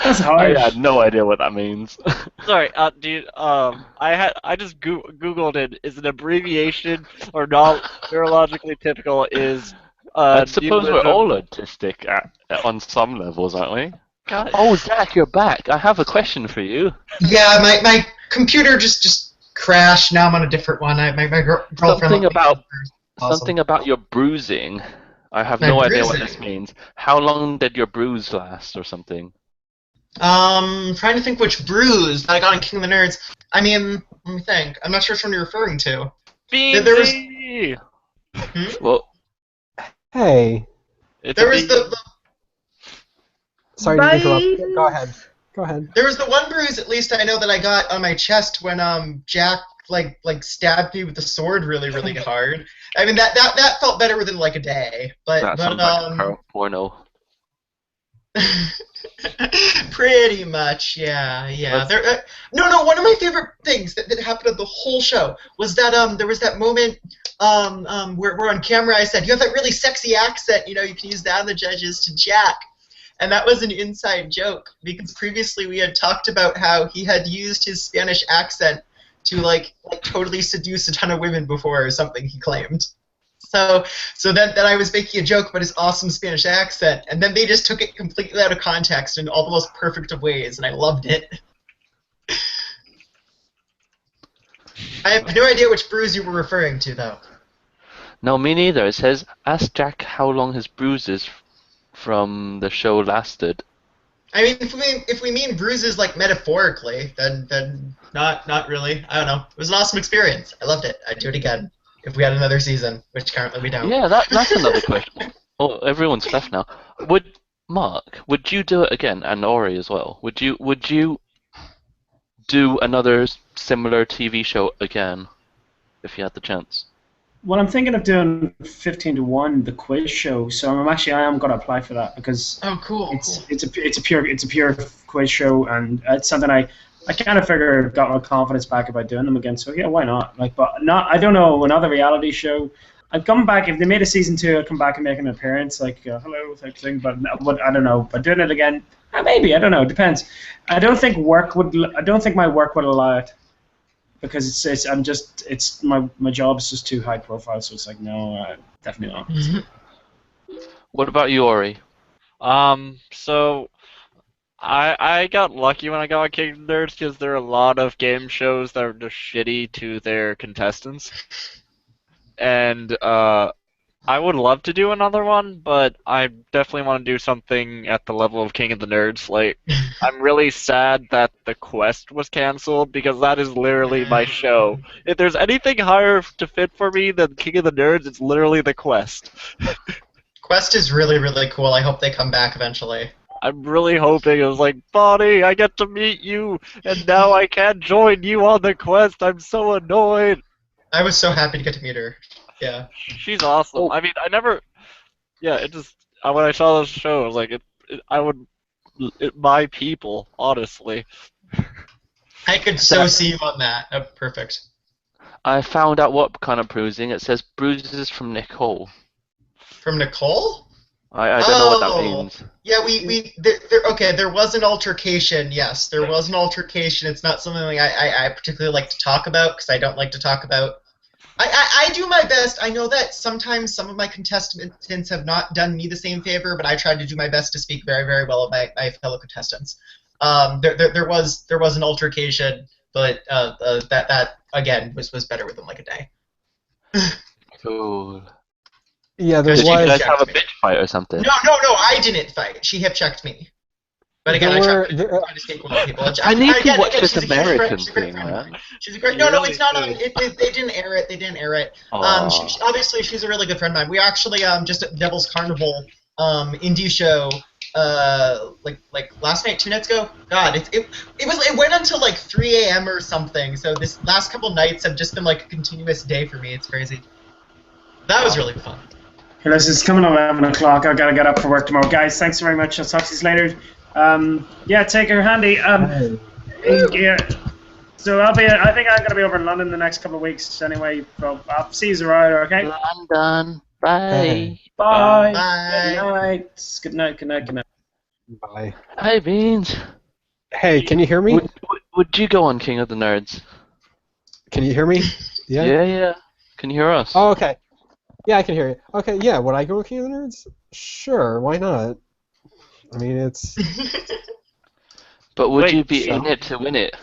Speaker 11: That's hard.
Speaker 1: I had no idea what that means.
Speaker 13: Sorry, I just googled it. Is an abbreviation or not neurologically typical is
Speaker 1: I suppose we're all autistic on some levels, aren't we?
Speaker 13: God.
Speaker 1: Oh, Zach, you're back. I have a question for you.
Speaker 14: Yeah, my computer just crashed. Now I'm on a different one. My girlfriend.
Speaker 1: Something about your bruising. I have no idea what this means. How long did your bruise last, or something?
Speaker 14: Trying to think which bruise that I got in King of the Nerds. I mean, let me think. I'm not sure which one you're referring to.
Speaker 13: Beansy!
Speaker 1: Well,
Speaker 15: hey.
Speaker 14: There was the
Speaker 15: Sorry to interrupt. Go ahead.
Speaker 14: There was the one bruise, at least I know, that I got on my chest when Jack like stabbed me with the sword really hard. I mean that felt better within like a day. But
Speaker 1: that sounds like a porno.
Speaker 14: Pretty much, yeah. No. One of my favorite things that happened on the whole show was that there was that moment where we're on camera. I said, "You have that really sexy accent. You know, you can use that on the judges to Jack." And that was an inside joke because previously we had talked about how he had used his Spanish accent to like totally seduce a ton of women before or something, he claimed. So then I was making a joke about his awesome Spanish accent, and then they just took it completely out of context in all the most perfect of ways, and I loved it. I have no idea which bruise you were referring to, though.
Speaker 1: No, me neither. It says, ask Jack how long his bruises from the show lasted.
Speaker 14: I mean, if we mean bruises like metaphorically, then not really. I don't know. It was an awesome experience. I loved it. I'd do it again if we had another season, which currently we don't.
Speaker 1: Yeah, that's another question. Oh, everyone's left now. Mark, would you do it again, and Ori as well? Would you do another similar TV show again if you had the chance?
Speaker 2: Well, I'm thinking of doing 15 to 1, the quiz show. So I am going to apply for that because it's a pure quiz show, and it's something I kind of figure I've got my confidence back about doing them again. So yeah, why not? I don't know, another reality show. I'd come back if they made a season 2. I'd come back and make an appearance, like hello type thing. But I don't know. But doing it again, maybe, I don't know. It depends. I don't think my work would allow it. Because my job is just too high profile, so it's like no, definitely not.
Speaker 1: What about you, Ori?
Speaker 13: So I got lucky when I got on King of Nerds because there are a lot of game shows that are just shitty to their contestants, and I would love to do another one, but I definitely want to do something at the level of King of the Nerds. Like, I'm really sad that The Quest was canceled because that is literally my show. If there's anything higher to fit for me than King of the Nerds, it's literally The Quest.
Speaker 14: Quest is really, really cool. I hope they come back eventually.
Speaker 13: I'm really hoping. It was like, Bonnie, I get to meet you, and now I can't join you on The Quest. I'm so annoyed.
Speaker 14: I was so happy to get to meet her. Yeah.
Speaker 13: She's awesome. Oh. I mean, when I saw this show, I was like, my people, honestly.
Speaker 14: I could so see you on that. Oh, perfect.
Speaker 1: I found out what kind of bruising. It says bruises from Nicole.
Speaker 14: From Nicole?
Speaker 1: I don't know what that means.
Speaker 14: Yeah, there was an altercation, yes. There was an altercation. It's not something I particularly like to talk about, because I don't like to talk about. I do my best. I know that sometimes some of my contestants have not done me the same favor, but I tried to do my best to speak very, very well of my fellow contestants. There was an altercation, but that again was better within like a day.
Speaker 1: Cool.
Speaker 15: Yeah, there was.
Speaker 1: Did you guys have a bitch fight or something?
Speaker 14: No, I didn't fight. She hip checked me. But again, I tried to speak with people.
Speaker 1: I need to watch this American thing, man.
Speaker 14: She's a great. No, it's not on. They didn't air it. They didn't air it. Obviously, she's a really good friend of mine. We actually just at Devil's Carnival indie show like last night, 2 nights ago. God, it went until like 3 a.m. or something. So this last couple nights have just been like a continuous day for me. It's crazy. That was really fun.
Speaker 2: Hey, listen, it's coming on 11 o'clock. I gotta get up for work tomorrow, guys. Thanks very much. I'll talk to you later. Yeah, take her handy. Yeah. So I think I'm gonna be over in London the next couple of weeks anyway. So I'll see you around, okay?
Speaker 1: London. Bye.
Speaker 2: Bye.
Speaker 14: Bye.
Speaker 2: Good night. Good night.
Speaker 15: Bye.
Speaker 1: Hi, Beans.
Speaker 15: Hey, can you hear me?
Speaker 1: Would you go on King of the Nerds?
Speaker 15: Can you hear me? Yeah.
Speaker 1: Yeah. Can you hear us?
Speaker 15: Oh, okay. Yeah, I can hear you. Okay, yeah. Would I go with King of the Nerds? Sure. Why not? I mean, it's.
Speaker 1: But would you be in it to win it?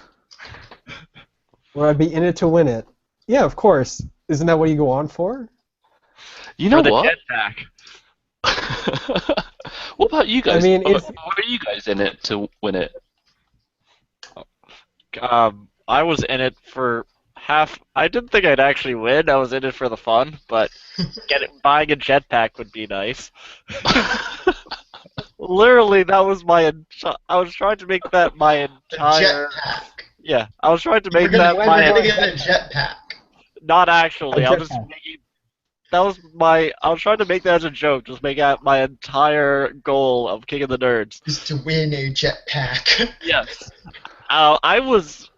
Speaker 15: Would I be in it to win it? Yeah, of course. Isn't that what you go on for?
Speaker 1: You know
Speaker 13: for the
Speaker 1: what?
Speaker 13: Jetpack.
Speaker 1: What about you guys?
Speaker 15: I mean,
Speaker 1: are you guys in it to win it?
Speaker 13: I was in it for half. I didn't think I'd actually win. I was in it for the fun, but buying a jetpack would be nice. Literally, that was my. I was trying to make that my entire.
Speaker 14: Jetpack.
Speaker 13: Yeah, I was trying to make that my.
Speaker 14: We're gonna get a jetpack.
Speaker 13: Not actually. I was just making. I was trying to make that as a joke, just make that my entire goal of King of the Nerds.
Speaker 14: Just to win a jetpack.
Speaker 13: Yes. I was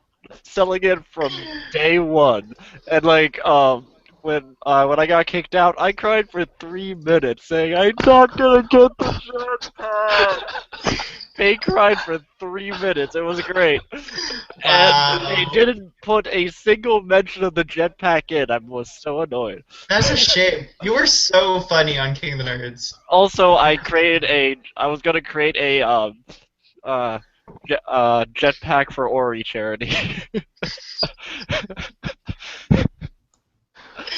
Speaker 13: selling it from day one, and like when I got kicked out, I cried for 3 minutes saying I'm not gonna get the jetpack. They cried for 3 minutes. It was great, and they didn't put a single mention of the jetpack in. I was so annoyed.
Speaker 14: That's a shame. You were so funny on King of the Nerds.
Speaker 13: Also, I was gonna create a jetpack for Ori charity.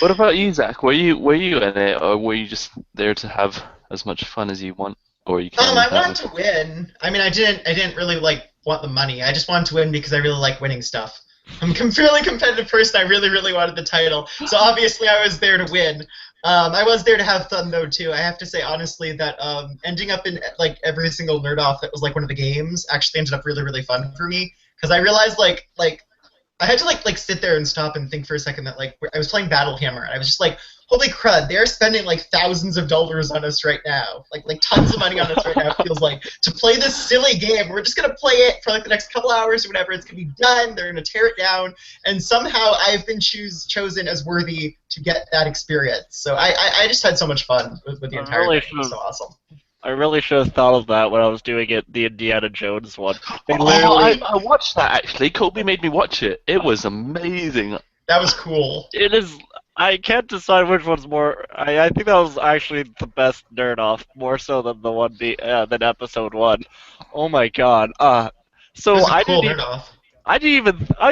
Speaker 1: What about you, Zach? Were you in it, or were you just there to have as much fun as you want, or you can?
Speaker 14: I wanted to win. I mean, I didn't really like want the money. I just wanted to win because I really like winning stuff. I'm a fairly competitive person. I really, really wanted the title. So obviously, I was there to win. I was there to have fun though too. I have to say honestly that ending up in like every single nerd off that was like one of the games actually ended up really, really fun for me because I realized like I had to like sit there and stop and think for a second that like I was playing Battle Hammer and I was just like, holy crud, they're spending like thousands of dollars on us right now, like tons of money on us right now. It feels like to play this silly game. We're just gonna play it for like the next couple hours or whatever. It's gonna be done. They're gonna tear it down, and somehow I've been chosen as worthy to get that experience. So I just had so much fun with the entire thing. It was so awesome.
Speaker 13: I really should have thought of that when I was doing the Indiana Jones one.
Speaker 1: I watched that actually. Kobe made me watch it. It was amazing.
Speaker 14: That was cool.
Speaker 13: It is. I can't decide which one's more. I think that was actually the best nerd off, more so than the one than episode 1. Oh my god. So I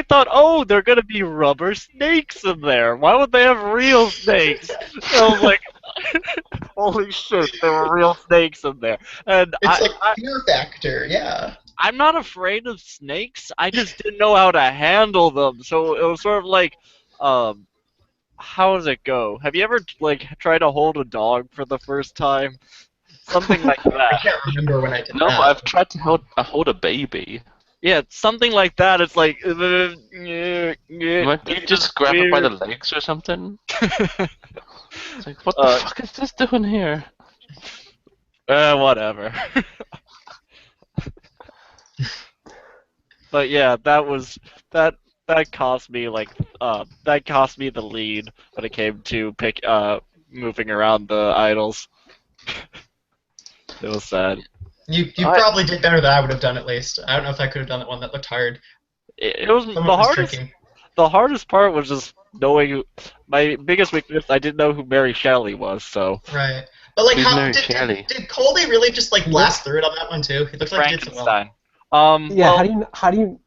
Speaker 13: thought, oh, they're gonna be rubber snakes in there. Why would they have real snakes? I was like, holy shit, there were real snakes in there. And
Speaker 14: it's like fear factor, yeah.
Speaker 13: I'm not afraid of snakes. I just didn't know how to handle them. So it was sort of like, how does it go? Have you ever like tried to hold a dog for the first time? Something like that.
Speaker 14: I can't remember when I did that.
Speaker 1: No, I've tried to hold a baby.
Speaker 13: Yeah, something like that. It's like.
Speaker 1: You just grab it by the legs or something? It's like, what the fuck is this doing here?
Speaker 13: Whatever. But yeah, that cost me the lead when it came to moving around the idols. It was sad.
Speaker 14: You probably did better than I would have done at least. I don't know if I could have done that one that looked hard.
Speaker 13: It was the hardest. Tricky. The hardest part was just knowing. My biggest weakness, I didn't know who Mary Shelley was, so.
Speaker 14: Right, but like, did Colby really just like blast through it on that one too? He looked like he did so well.
Speaker 15: Yeah, well, how do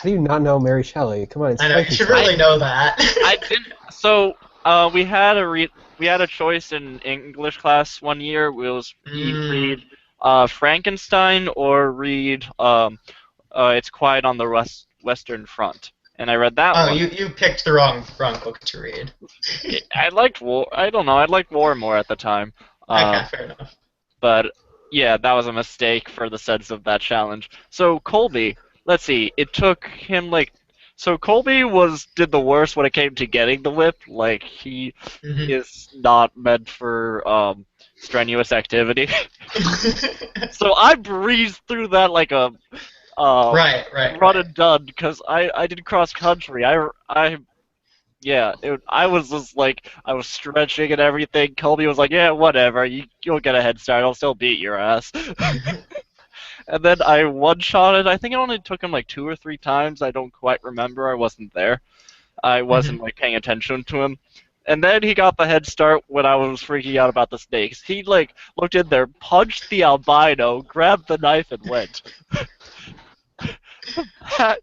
Speaker 15: you not know Mary Shelley? Come on, it's
Speaker 14: I know you should really know that.
Speaker 13: I didn't. So we had a choice in English class one year. We read Frankenstein or read It's Quiet on the Western Front. And I read that one.
Speaker 14: Oh, you picked the wrong book to read.
Speaker 13: I liked War. I don't know. I liked War more at the time.
Speaker 14: Okay, fair enough.
Speaker 13: But yeah, that was a mistake for the sense of that challenge. So Colby, let's see. It took him like. So Colby did the worst when it came to getting the whip. Like he is not meant for strenuous activity. So I breezed through that like a.
Speaker 14: Right.
Speaker 13: Run and done because I did cross country. I was just like I was stretching and everything. Colby was like, yeah, whatever. You'll get a head start. I'll still beat your ass. And then I one-shotted. I think it only took him like 2 or 3 times. I don't quite remember. I wasn't there. I wasn't like paying attention to him. And then he got the head start when I was freaking out about the snakes. He like looked in there, punched the albino, grabbed the knife, and went.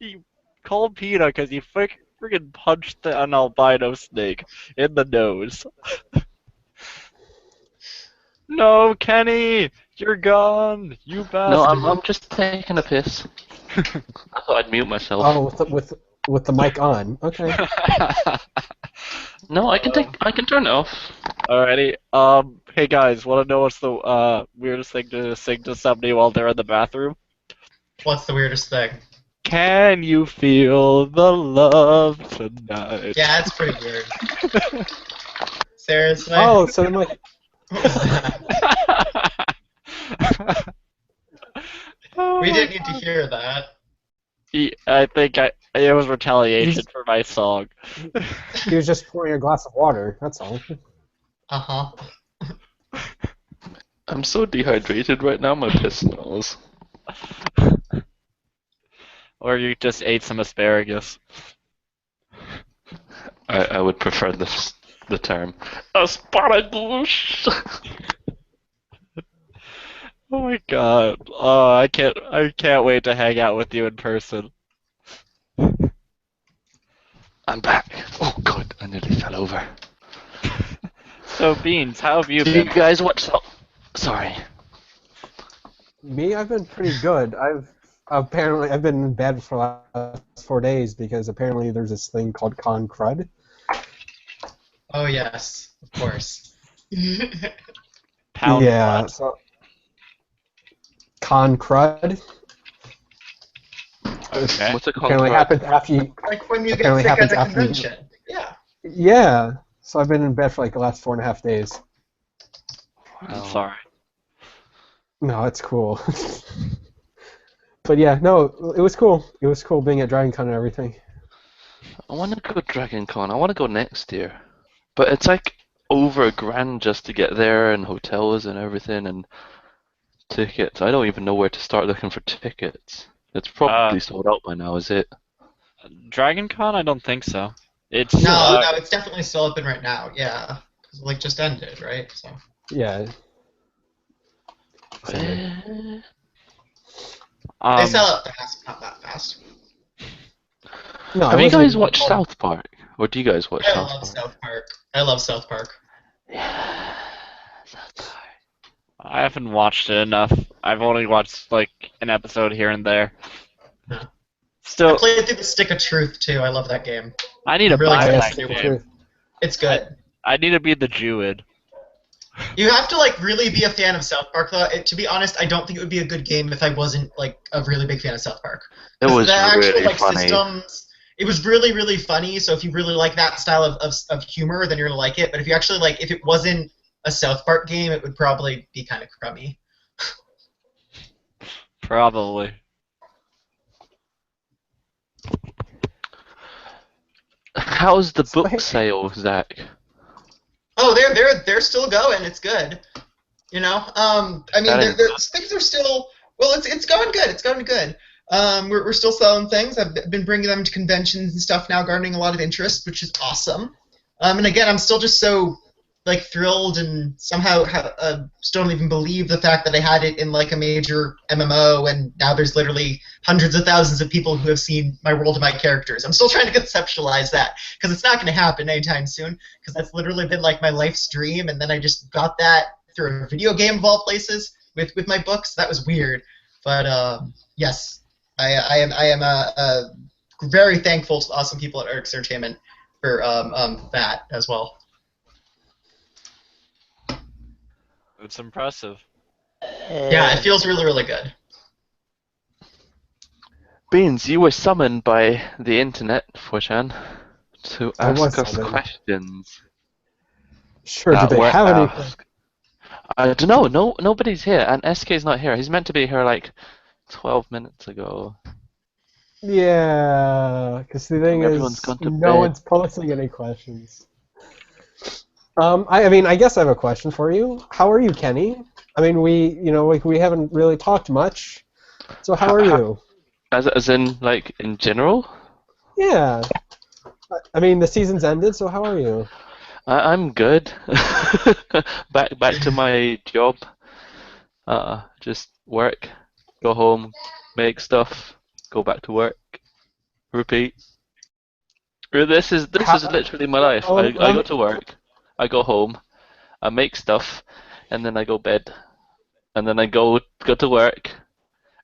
Speaker 13: He called PETA because he freaking punched an albino snake in the nose. No, Kenny, you're gone, you bastard.
Speaker 1: No, I'm just taking a piss. I thought I'd mute myself.
Speaker 15: Oh, with the mic on. Okay.
Speaker 1: No, I can turn it off.
Speaker 13: Alrighty. Hey guys, want to know what's the weirdest thing to sing to somebody while they're in the bathroom?
Speaker 14: What's the weirdest thing?
Speaker 13: Can you feel the love tonight?
Speaker 14: Yeah, that's pretty weird. Seriously?
Speaker 15: Oh, so then like.
Speaker 14: What was that? We didn't need to hear that.
Speaker 13: I think it was retaliation for my song.
Speaker 15: He was just pouring a glass of water. That's all.
Speaker 14: Uh-huh.
Speaker 1: I'm so dehydrated right now, my piss smells.
Speaker 13: Or you just ate some asparagus.
Speaker 1: I would prefer the term asparagus.
Speaker 13: Oh my god. Oh, I can't wait to hang out with you in person.
Speaker 1: I'm back. Oh god, I nearly fell over.
Speaker 13: So Beans, how have you
Speaker 1: Do
Speaker 13: been?
Speaker 1: you guys watch that? Sorry.
Speaker 15: Me, I've been pretty good. I've been in bed for the last 4 days because apparently there's this thing called Con Crud.
Speaker 14: Oh yes, of course.
Speaker 13: Pound
Speaker 15: Yeah.
Speaker 13: what?
Speaker 15: So, Con Crud.
Speaker 13: Okay.
Speaker 1: What's it called?
Speaker 15: Apparently happens after you.
Speaker 14: Like when you get
Speaker 15: Apparently
Speaker 14: sick at
Speaker 15: happens
Speaker 14: a
Speaker 15: after you.
Speaker 14: convention. Yeah.
Speaker 15: Yeah. So I've been in bed for like the last 4.5 days.
Speaker 13: I'm sorry.
Speaker 15: No, it's cool. But yeah, no, it was cool. It was cool being at Dragon Con and everything.
Speaker 1: I want to go Dragon Con. I want to go next year. But it's like over $1,000 just to get there and hotels and everything and tickets. I don't even know where to start looking for tickets. It's probably sold out by now, is it?
Speaker 13: Dragon Con? I don't think so. It's
Speaker 14: No, it's definitely still open right now. Yeah, 'cause it, like just ended, right? So.
Speaker 15: Yeah.
Speaker 14: They sell out fast, not that fast.
Speaker 15: No,
Speaker 1: have you guys watched South Park? Or do you guys watch
Speaker 14: I
Speaker 1: South
Speaker 14: love
Speaker 1: Park?
Speaker 14: South Park. I love South Park.
Speaker 13: I haven't watched it enough. I've only watched like an episode here and there.
Speaker 14: Yeah.
Speaker 13: Still,
Speaker 14: I played through the Stick of Truth too. I love that game.
Speaker 13: I need to
Speaker 14: really
Speaker 13: buy
Speaker 14: excited
Speaker 13: that
Speaker 14: to do
Speaker 13: game.
Speaker 14: one. It's good.
Speaker 13: I need to be the Druid.
Speaker 14: You have to like really be a fan of South Park though. To be honest, I don't think it would be a good game if I wasn't like a really big fan of South Park.
Speaker 1: It was
Speaker 14: the actual,
Speaker 1: really
Speaker 14: like,
Speaker 1: funny.
Speaker 14: systems, it was really, really funny. So if you really like that style of humor, then you're gonna like it. But if you actually like, if it wasn't a South Park game, it would probably be kind of crummy.
Speaker 13: Probably.
Speaker 1: How's the book sale, Zach?
Speaker 14: Oh, they're still going. It's good. You know, I mean, things are still. Well, it's going good. It's going good. We're still selling things. I've been bringing them to conventions and stuff now, garnering a lot of interest, which is awesome. And again, I'm still just so like thrilled and somehow still don't even believe the fact that I had it in like a major MMO, and now there's literally hundreds of thousands of people who have seen my world and my characters. I'm still trying to conceptualize that because it's not going to happen anytime soon, because that's literally been like my life's dream, and then I just got that through a video game of all places with my books. That was weird, but yes, I am very thankful to the awesome people at Eric's Entertainment for that as well.
Speaker 13: It's impressive.
Speaker 14: Yeah, it feels really, really good.
Speaker 1: Beans, you were summoned by the internet, 4chan, to ask us questions.
Speaker 15: Sure, do they have any?
Speaker 1: I don't know. No, nobody's here, and SK's not here. He's meant to be here like 12 minutes ago.
Speaker 15: Yeah, because the thing is, no one's posting any questions. I mean, I guess I have a question for you. How are you, Kenny? I mean, we haven't really talked much. So how are you?
Speaker 1: As in, like, in general?
Speaker 15: Yeah. I mean, the season's ended, so how are you?
Speaker 1: I'm good. back to my job. Just work, go home, make stuff, go back to work, repeat. This is literally my life. I go to work, I go home, I make stuff, and then I go bed, and then I go to work,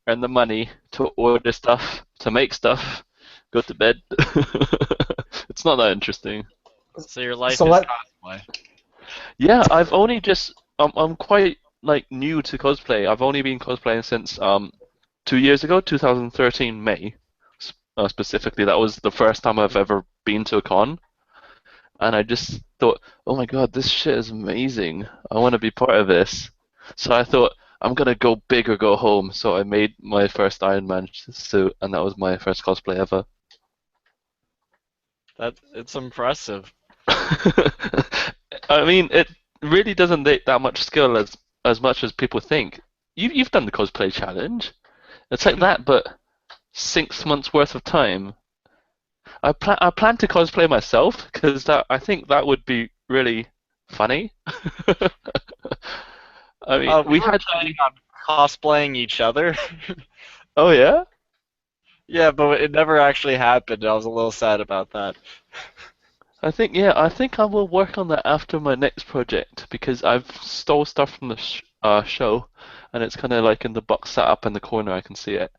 Speaker 1: earn the money to order stuff, to make stuff, go to bed. It's not that interesting.
Speaker 13: So your life is cosplay.
Speaker 1: Yeah, I've only just I'm quite like new to cosplay. I've only been cosplaying since 2 years ago, 2013 May. Specifically, that was the first time I've ever been to a con. and I just thought, oh my god, this shit is amazing. I want to be part of this. So I thought, I'm gonna go big or go home. So I made my first Iron Man suit, and that was my first cosplay ever.
Speaker 13: It's impressive.
Speaker 1: I mean, it really doesn't take that much skill as much as people think. You've done the cosplay challenge. It's like that, but 6 months worth of time. I plan to cosplay myself because I think that would be really funny. I mean,
Speaker 13: we had planning on cosplaying each other.
Speaker 1: Oh yeah?
Speaker 13: Yeah, but it never actually happened. I was a little sad about that.
Speaker 1: I think I will work on that after my next project because I've stole stuff from the show, and it's kind of like in the box set up in the corner. I can see it.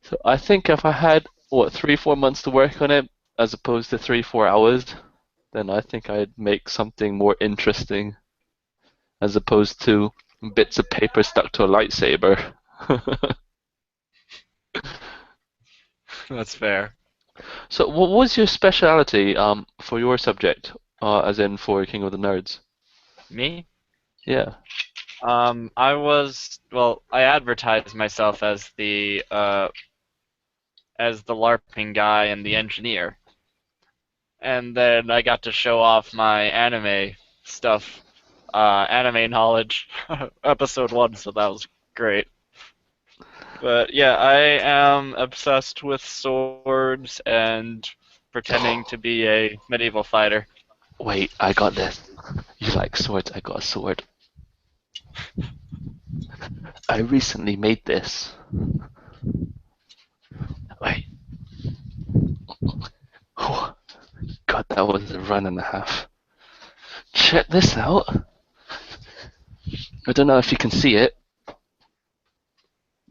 Speaker 1: So I think if I had 3-4 months to work on it, as opposed to 3-4 hours, then I think I'd make something more interesting, as opposed to bits of paper stuck to a lightsaber.
Speaker 13: That's fair. So,
Speaker 1: what was your speciality for your subject, as in for King of the Nerds?
Speaker 13: Me?
Speaker 1: Yeah.
Speaker 13: I advertised myself as the LARPing guy and the engineer. And then I got to show off my anime stuff, anime knowledge, episode 1, so that was great. But yeah, I am obsessed with swords and pretending to be a medieval fighter.
Speaker 1: Wait, I got this. You like swords? I got a sword. I recently made this. Wait. Oh, God, that was a run and a half. Check this out. I don't know if you can see it.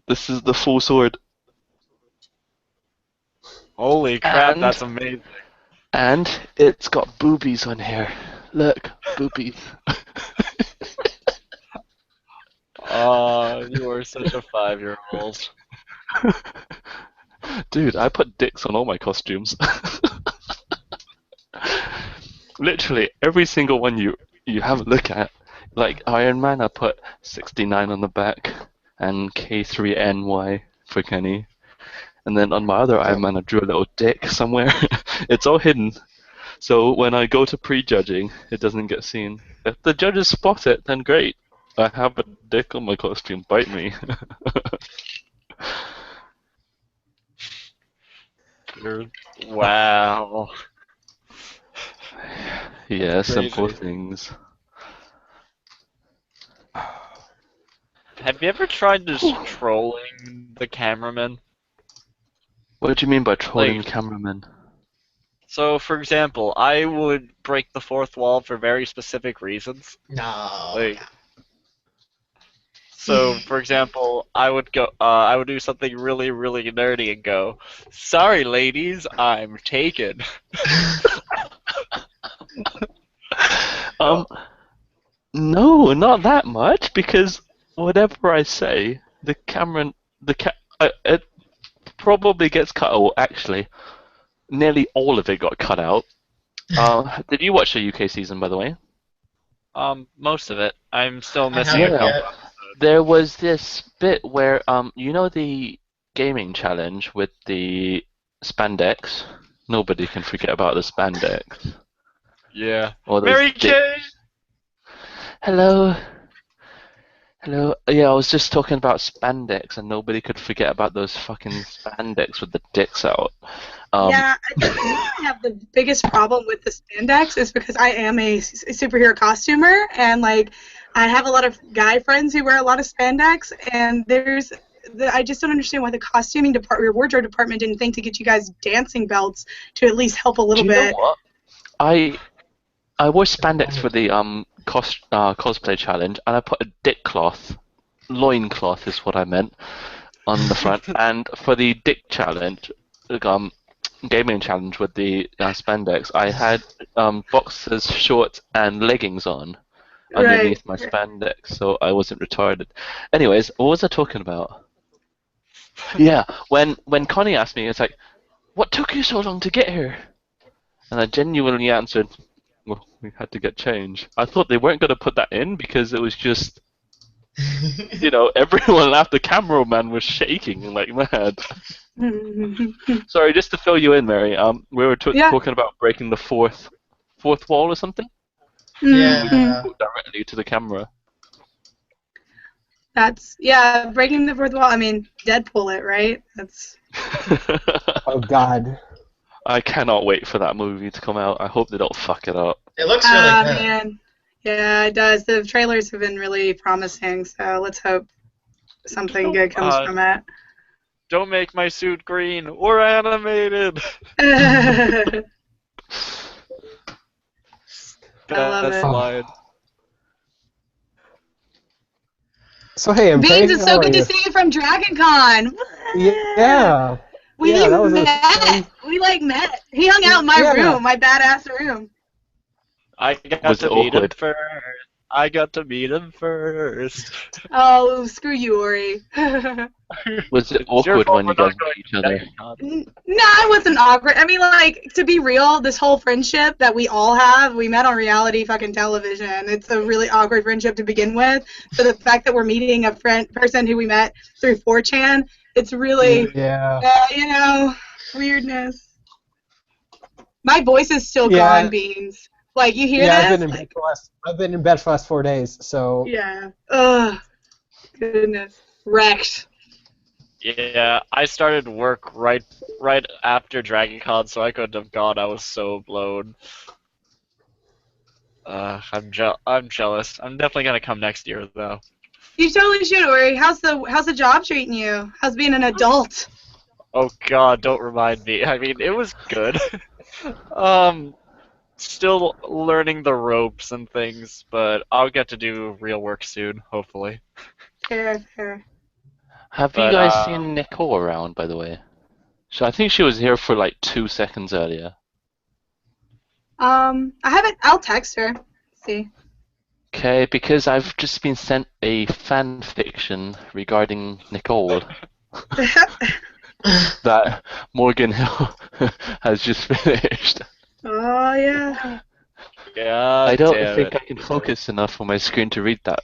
Speaker 1: This is the full sword.
Speaker 13: Holy crap, that's amazing.
Speaker 1: And it's got boobies on here. Look, boobies.
Speaker 13: You are such a 5-year-old.
Speaker 1: Dude, I put dicks on all my costumes. Literally, every single one you have a look at. Like Iron Man, I put 69 on the back, and K3NY for Kenny. And then on my other Iron Man, I drew a little dick somewhere. It's all hidden. So when I go to prejudging, it doesn't get seen. If the judges spot it, then great. I have a dick on my costume. Bite me.
Speaker 13: Wow.
Speaker 1: Yeah, simple things.
Speaker 13: Have you ever tried just trolling the cameraman?
Speaker 1: What do you mean by trolling the cameraman?
Speaker 13: So, for example, I would break the fourth wall for very specific reasons.
Speaker 14: No.
Speaker 13: So, for example, I would do something really, really nerdy and go, "Sorry, ladies, I'm taken."
Speaker 1: No, not that much, because whatever I say, it probably gets cut out. Actually, nearly all of it got cut out. Did you watch the UK season, by the way?
Speaker 13: Most of it. I'm still missing a couple.
Speaker 1: There was this bit where, you know the gaming challenge with the spandex? Nobody can forget about the spandex.
Speaker 13: Yeah.
Speaker 1: Mary Kay! Hello. Hello. Yeah, I was just talking about spandex, and nobody could forget about those fucking spandex with the dicks out.
Speaker 16: Yeah, I think I have the biggest problem with the spandex is because I am a superhero costumer, and like I have a lot of guy friends who wear a lot of spandex, and I just don't understand why the costuming department, or wardrobe department, didn't think to get you guys dancing belts to at least help a little bit.
Speaker 1: You know what? I wore spandex for the cosplay challenge, and I put a dick cloth, loincloth is what I meant, on the front. And for the dick challenge, gaming challenge with the spandex, I had boxers, shorts, and leggings on underneath my spandex, so I wasn't retarded. Anyways, what was I talking about? Yeah, when Connie asked me, it's like, "What took you so long to get here?" And I genuinely answered, well, we had to get change. I thought they weren't going to put that in because it was just, everyone after the cameraman was shaking like mad. Sorry, just to fill you in, Mary. We were talking about breaking the fourth wall or something.
Speaker 14: Yeah.
Speaker 1: Directly to the camera.
Speaker 16: That's breaking the fourth wall. I mean, Deadpool it, right? That's.
Speaker 15: Oh God.
Speaker 1: I cannot wait for that movie to come out. I hope they don't fuck it up.
Speaker 14: It looks really good.
Speaker 16: Man. Yeah, it does. The trailers have been really promising, so let's hope something good comes from it.
Speaker 13: Don't make my suit green or animated.
Speaker 16: I love it.
Speaker 13: Line.
Speaker 15: So hey,
Speaker 16: Beans, it's so good to see you from DragonCon.
Speaker 15: Yeah.
Speaker 16: We
Speaker 15: met.
Speaker 16: We met. He hung out in my room, my badass room.
Speaker 13: I got to meet him first. I got to meet him first.
Speaker 16: Oh, screw you, Ori.
Speaker 1: Was it awkward when you guys met each other?
Speaker 16: No, it wasn't awkward. I mean, to be real, this whole friendship that we all have, we met on reality fucking television. It's a really awkward friendship to begin with. So the fact that we're meeting a person who we met through 4chan, it's really, weirdness. My voice is still gone, Beans. You hear
Speaker 15: that?
Speaker 16: I've
Speaker 15: been in bed for the last 4 days, so.
Speaker 16: Yeah. Ugh. Goodness. Wrecked.
Speaker 13: Yeah, I started work right after DragonCon, so I couldn't have gone. I was so blown. I'm jealous. I'm definitely gonna come next year, though.
Speaker 16: You totally should, Ori. How's the job treating you? How's being an adult?
Speaker 13: Oh God, don't remind me. I mean, it was good. Still learning the ropes and things, but I'll get to do real work soon, hopefully.
Speaker 16: Fair.
Speaker 1: Have you guys seen Nicole around, by the way? So I think she was here for 2 seconds earlier.
Speaker 16: I haven't. I'll text her. See.
Speaker 1: Okay, because I've just been sent a fan fiction regarding Nicole that Morgan Hill has just finished.
Speaker 16: Oh, yeah.
Speaker 1: I don't think I can focus enough on my screen to read that.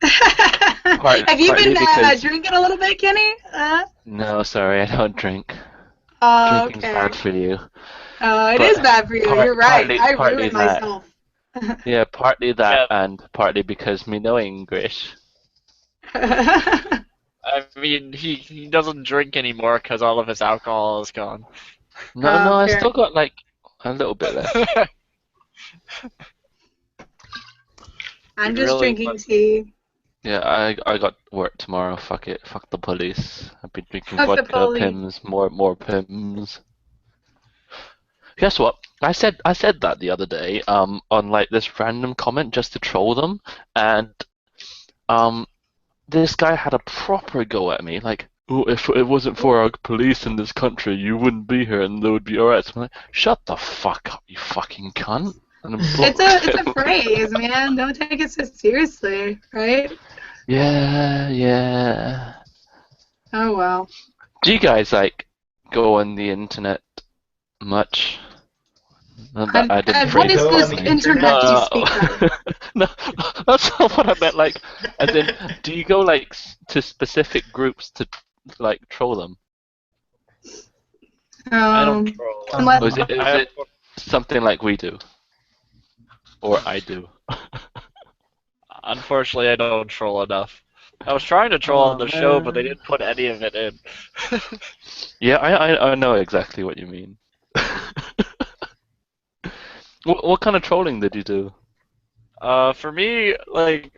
Speaker 16: Have you been drinking a little bit, Kenny?
Speaker 1: No, sorry, I don't drink.
Speaker 16: Oh,
Speaker 1: Drinking's bad for you.
Speaker 16: Oh, it is bad for you. You're right. I ruined myself.
Speaker 1: Yeah, partly that and partly because me know English.
Speaker 13: I mean, he doesn't drink anymore because all of his alcohol is gone.
Speaker 1: No, I still got a little bit left.
Speaker 16: I'm just drinking tea.
Speaker 1: Yeah, I got work tomorrow. Fuck it. Fuck the police. I've been drinking
Speaker 16: Fuck the
Speaker 1: vodka,
Speaker 16: police.
Speaker 1: Pims, more Pims. Guess what? I said that the other day on this random comment just to troll them, and this guy had a proper go at me oh, if it wasn't for our police in this country, you wouldn't be here and there would be alright. So I'm like, shut the fuck up, you fucking cunt.
Speaker 16: It's a phrase, man. Don't take it so seriously, right?
Speaker 1: Yeah.
Speaker 16: Oh, well.
Speaker 1: Do you guys, go on the internet much?
Speaker 16: What is this internet you speak of?
Speaker 1: No, that's not what I meant. As in, do you go, to specific groups to, troll them?
Speaker 13: I don't troll.
Speaker 1: Or is it something like we do? Or I do?
Speaker 13: Unfortunately, I don't troll enough. I was trying to troll on the show, but they didn't put any of it in.
Speaker 1: Yeah, I know exactly what you mean. What kind of trolling did you do?
Speaker 13: For me,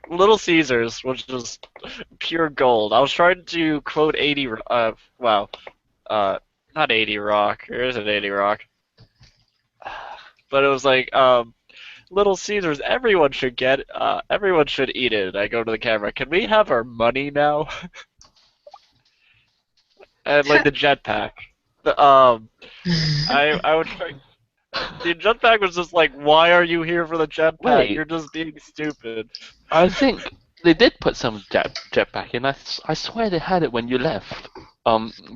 Speaker 13: Little Caesars was just pure gold. I was trying to quote 80, not 80 Rock, or is it 80 Rock? But it was Little Caesars, everyone should eat it. I go to the camera, can we have our money now? And the jetpack. I would try. The jetpack was just why are you here for the jetpack?
Speaker 1: Wait.
Speaker 13: You're just being stupid.
Speaker 1: I think they did put some jetpack in. I swear they had it when you left.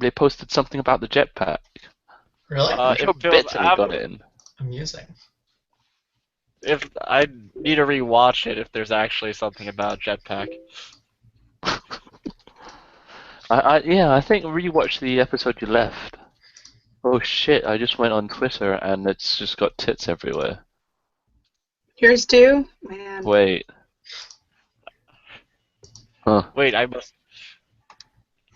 Speaker 1: They posted something about the jetpack.
Speaker 14: Really?
Speaker 1: I'm sure Bits got it in.
Speaker 14: amusing.
Speaker 13: If I need to rewatch it, if there's actually something about Jetpack.
Speaker 1: I think rewatch the episode you left. Oh shit! I just went on Twitter and it's just got tits everywhere.
Speaker 16: Yours too, man.
Speaker 1: Wait. Huh.
Speaker 13: Wait, I must.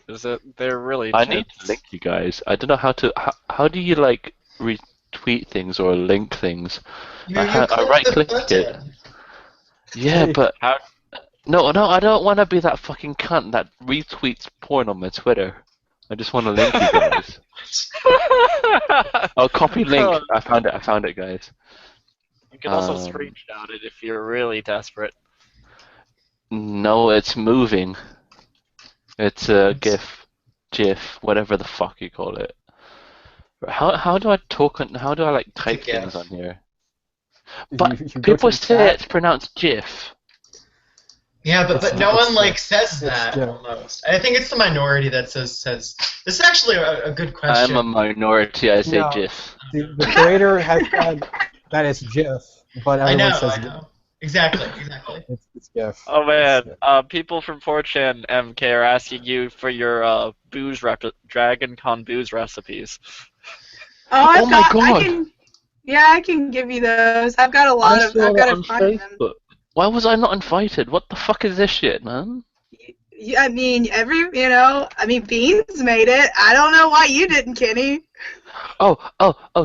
Speaker 13: Is it? They're really.
Speaker 1: I
Speaker 13: tits.
Speaker 1: need to link you guys. I don't know how to. How do you like retweet things or link things? I right click it. Yeah, but no, I don't want to be that fucking cunt that retweets porn on my Twitter. I just want to link you guys. Oh, copy link. I found it, guys.
Speaker 13: You can also screenshot it if you're really desperate.
Speaker 1: No, it's moving. It's a GIF, whatever the fuck you call it. How do I talk on? How do I like type things on here? But people say it's pronounced GIF.
Speaker 14: Yeah, but no one like says that almost. I think it's the minority that says. This is actually a good question.
Speaker 1: I'm a minority. I say GIF.
Speaker 15: The creator has said that it's GIF, but everyone says
Speaker 14: I know. Exactly.
Speaker 15: It's GIF.
Speaker 13: Oh man, people from 4chan MK are asking you for your Dragon Con booze recipes.
Speaker 16: Oh my god! I can give you those. I've got a lot of. I've got to find them.
Speaker 1: Why was I not invited? What the fuck is this shit, man?
Speaker 16: I mean, Beans made it. I don't know why you didn't, Kenny.
Speaker 1: Oh,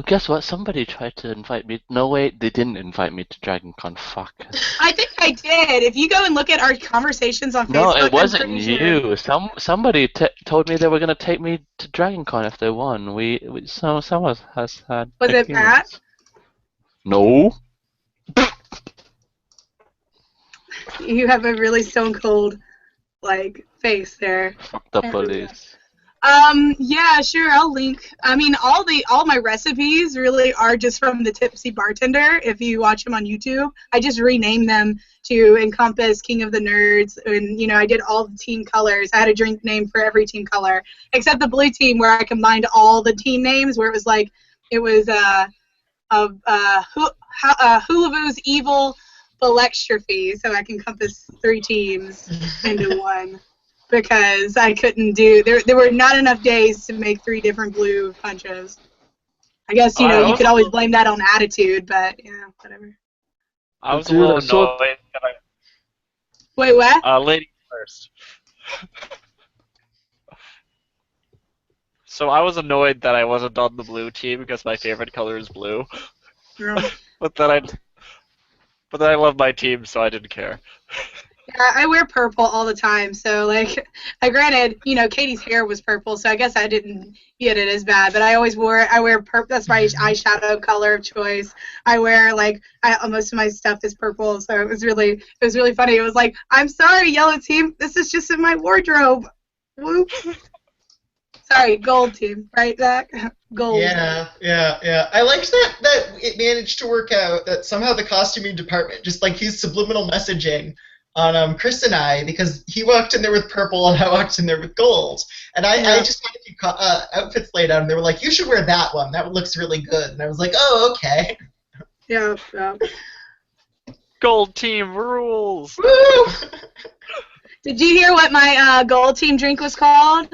Speaker 1: guess what? Somebody tried to invite me. No, wait, they didn't invite me to DragonCon. Fuck.
Speaker 16: I think I did. If you go and look at our conversations on Facebook,
Speaker 1: no, it wasn't you.
Speaker 16: Sure.
Speaker 1: Somebody told me they were going to take me to DragonCon if they won. Someone has had.
Speaker 16: Was it Pat?
Speaker 1: No.
Speaker 16: You have a really stone cold, face there.
Speaker 1: Fuck the police.
Speaker 16: Yeah, sure. I'll link. I mean, all my recipes really are just from the Tipsy Bartender. If you watch them on YouTube, I just renamed them to encompass King of the Nerds, and I did all the team colors. I had a drink name for every team color except the blue team, where I combined all the team names. Where it was Hulavu's Evil Philextrophy, so I can encompass 3 teams into one. Because I couldn't do there were not enough days to make 3 different blue punches. I guess you could always blame that on attitude, but whatever.
Speaker 13: I was a little annoyed that I.
Speaker 16: Wait, what?
Speaker 13: Lady first. So I was annoyed that I wasn't on the blue team because my favorite color is blue.
Speaker 16: Yeah.
Speaker 13: But then I love my team, so I didn't care.
Speaker 16: Yeah, I wear purple all the time, so granted, Katie's hair was purple, so I guess I didn't get it as bad. But I wear purple. That's my eyeshadow color of choice. I wear most of my stuff is purple, so it was really funny. It was like, I'm sorry, yellow team, this is just in my wardrobe. Whoop. Sorry, gold team, right, Zach? Gold.
Speaker 14: Yeah. I liked that it managed to work out that somehow the costuming department just used subliminal messaging on Chris and I, because he walked in there with purple and I walked in there with gold. And I just had a few outfits laid out, and they were like, you should wear that one. That one looks really good. And I was like, oh, okay.
Speaker 16: Yeah.
Speaker 13: Gold team rules!
Speaker 14: Woo!
Speaker 16: Did you hear what my gold team drink was called?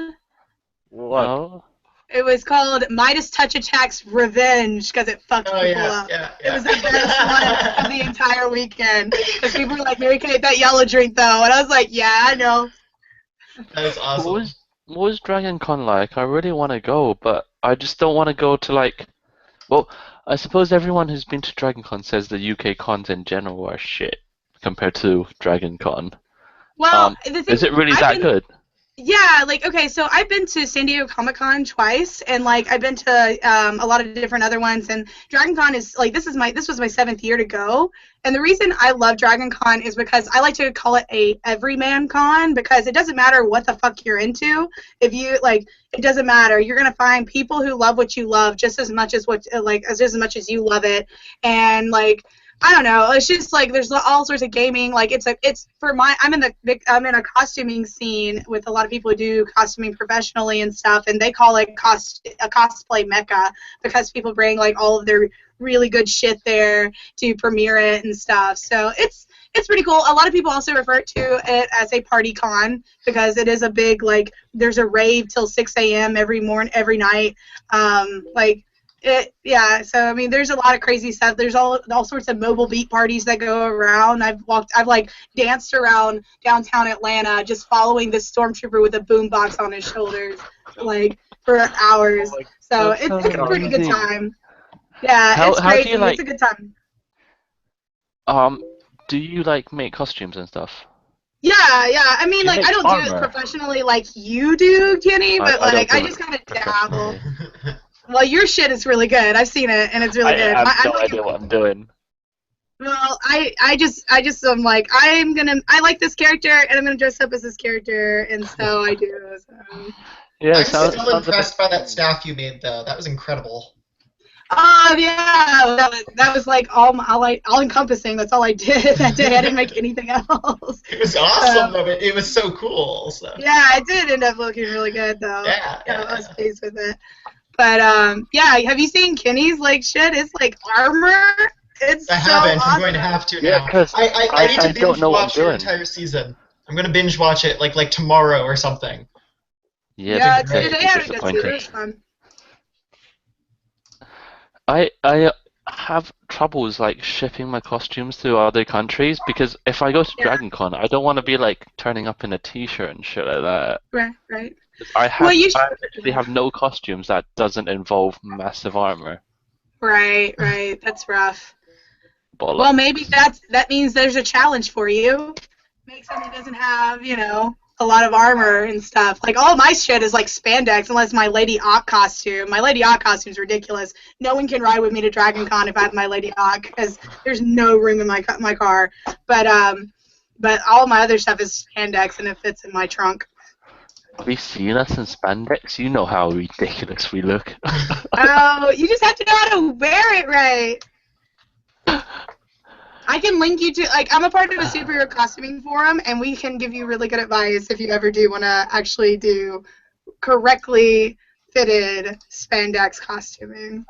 Speaker 13: What?
Speaker 16: It was called Midas Touch Attack's Revenge, because it fucked people up.
Speaker 14: Yeah.
Speaker 16: It was the best one of the entire weekend. Because people were like, Mary Kate, that yellow drink, though. And I was like, yeah, I know.
Speaker 14: That is awesome.
Speaker 1: What was DragonCon like? I really want to go, but I just don't want to go to, well, I suppose everyone who's been to DragonCon says the UK cons in general are shit compared to DragonCon.
Speaker 16: Well,
Speaker 1: is it really that good?
Speaker 16: Yeah, okay, so I've been to San Diego Comic-Con twice, and I've been to a lot of different other ones, and DragonCon is this was my 7th year to go, and the reason I love DragonCon is because I like to call it a everyman con, because it doesn't matter what the fuck you're into. If you it doesn't matter. You're gonna find people who love what you love just as much as just as much as you love it, and I don't know. It's just like there's all sorts of gaming. Like I'm in a costuming scene with a lot of people who do costuming professionally and stuff, and they call it a cosplay mecca because people bring like all of their really good shit there to premiere it and stuff. So it's pretty cool. A lot of people also refer to it as a party con because it is a big like there's a rave till 6 a.m. every night. So I mean, there's a lot of crazy stuff. There's all sorts of mobile beat parties that go around. I've like danced around downtown Atlanta just following this stormtrooper with a boombox on his shoulders, like for hours. So it's a pretty good time. Yeah, it's crazy. It's a good time.
Speaker 1: Do you like make costumes and stuff?
Speaker 16: Yeah. I mean, like I don't do it professionally like you do, Kenny, but like I just kind of dabble. Well, your shit is really good. I've seen it, and it's really good.
Speaker 1: I have no idea what I'm doing.
Speaker 16: Well, I just I'm like I like this character, and I'm gonna dress up as this character, and so I do. So.
Speaker 1: Yeah,
Speaker 14: I'm still impressed by that staff you made, though. That was incredible.
Speaker 16: Yeah, that was like all encompassing. That's all I did that day. I didn't make anything else.
Speaker 14: It was awesome, though. It was so cool. So.
Speaker 16: Yeah, it did end up looking really good, though.
Speaker 14: Yeah.
Speaker 16: I was pleased with it. But yeah, have you seen Kenny's like shit? It's like armor. I
Speaker 14: haven't.
Speaker 16: Awesome.
Speaker 14: I'm going to have to now.
Speaker 1: Yeah, because
Speaker 14: I need to binge watch your entire season. I'm going to binge watch it like tomorrow or something.
Speaker 1: Yeah,
Speaker 16: they had a good season. It was fun.
Speaker 1: I have troubles like shipping my costumes to other countries because if I go to Dragon Con, I don't want to be like turning up in a t-shirt and shit like that.
Speaker 16: Right.
Speaker 1: I actually have no costumes that doesn't involve massive armor.
Speaker 16: Right. That's rough.
Speaker 1: Bollocks.
Speaker 16: Well, maybe that means there's a challenge for you. Make something that doesn't have, a lot of armor and stuff. Like, all my shit is like spandex unless my Lady Ock costume. My Lady Ock costume is ridiculous. No one can ride with me to Dragon Con if I have my Lady Ock because there's no room in my car. But all my other stuff is spandex and it fits in my trunk.
Speaker 1: Have you seen us in spandex? You know how ridiculous we look.
Speaker 16: Oh, you just have to know how to wear it right. I can link you to, like, I'm a part of a superhero costuming forum, and we can give you really good advice if you ever do want to actually do correctly fitted spandex costuming.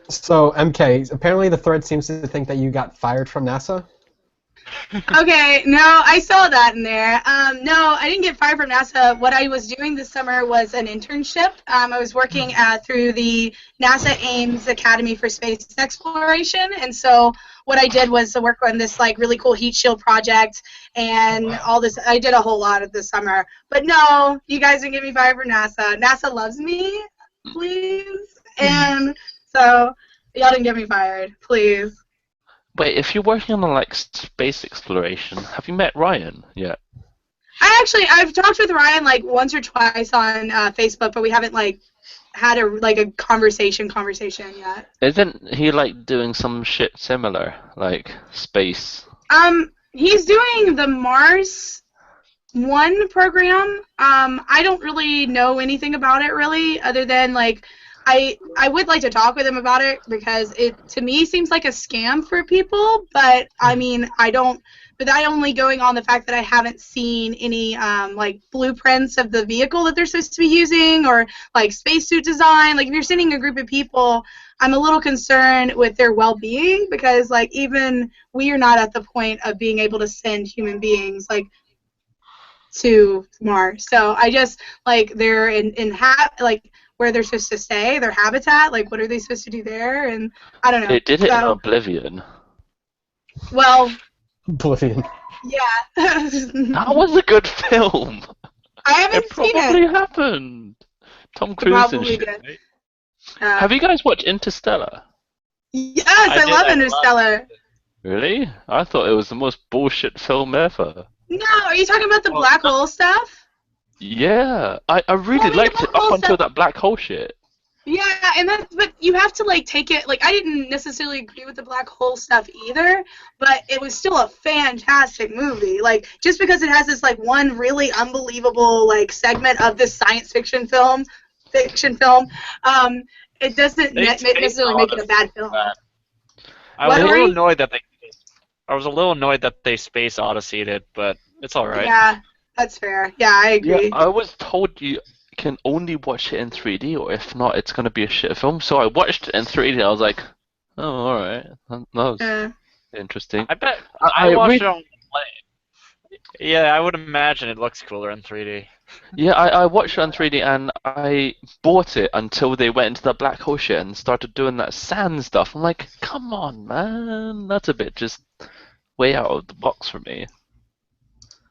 Speaker 15: So, MK, apparently the thread seems to think that you got fired from NASA?
Speaker 16: Okay, no, I saw that in there. No, I didn't get fired from NASA. What I was doing this summer was an internship. I was working through the NASA Ames Academy for Space Exploration, and so what I did was to work on this like really cool heat shield project and all this. I did a whole lot of this summer. But no, you guys didn't get me fired from NASA. NASA loves me, please, and so y'all didn't get me fired, please.
Speaker 1: Wait, if you're working on like space exploration, have you met Ryan yet?
Speaker 16: I've talked with Ryan like once or twice on Facebook, but we haven't like had a conversation yet.
Speaker 1: Isn't he like doing some shit similar, like space?
Speaker 16: He's doing the Mars 1 program. I don't really know anything about it really, other than like I would like to talk with him about it because it to me seems like a scam for people, but I mean but that only going on the fact that I haven't seen any like blueprints of the vehicle that they're supposed to be using or like spacesuit design. Like if you're sending a group of people, I'm a little concerned with their well-being because like even we are not at the point of being able to send human beings like to Mars. So I just like they're like where they're supposed to stay, their habitat, like what are they supposed to do there, and I don't know.
Speaker 1: They did it in Oblivion.
Speaker 16: Well,
Speaker 15: Oblivion.
Speaker 16: Yeah.
Speaker 1: That was a good film.
Speaker 16: I haven't seen it.
Speaker 1: It probably happened. Tom Cruise and shit. Right? Have you guys watched Interstellar?
Speaker 16: Yes, I love Interstellar.
Speaker 1: Really? I thought it was the most bullshit film ever.
Speaker 16: No, are you talking about the black hole stuff?
Speaker 1: Yeah, I really liked it up until that black hole shit.
Speaker 16: Yeah, but you have to like take it. Like I didn't necessarily agree with the black hole stuff either, but it was still a fantastic movie. Like just because it has this like one really unbelievable like segment of this science fiction film, fiction film, it doesn't necessarily make it a bad film.
Speaker 13: I was a little annoyed that they Space Odyssey'd it, but it's alright.
Speaker 16: Yeah, that's fair. Yeah, I agree.
Speaker 1: Yeah, I was told you can only watch it in 3D, or if not, it's gonna be a shit film. So I watched it in 3D. I was like, oh, alright. That was interesting.
Speaker 13: I bet I watched it on play. Yeah, I would imagine it looks cooler in 3D.
Speaker 1: Yeah, I watched it on 3D and I bought it until they went into the black hole shit and started doing that sand stuff. I'm like, come on, man, that's a bit just way out of the box for me.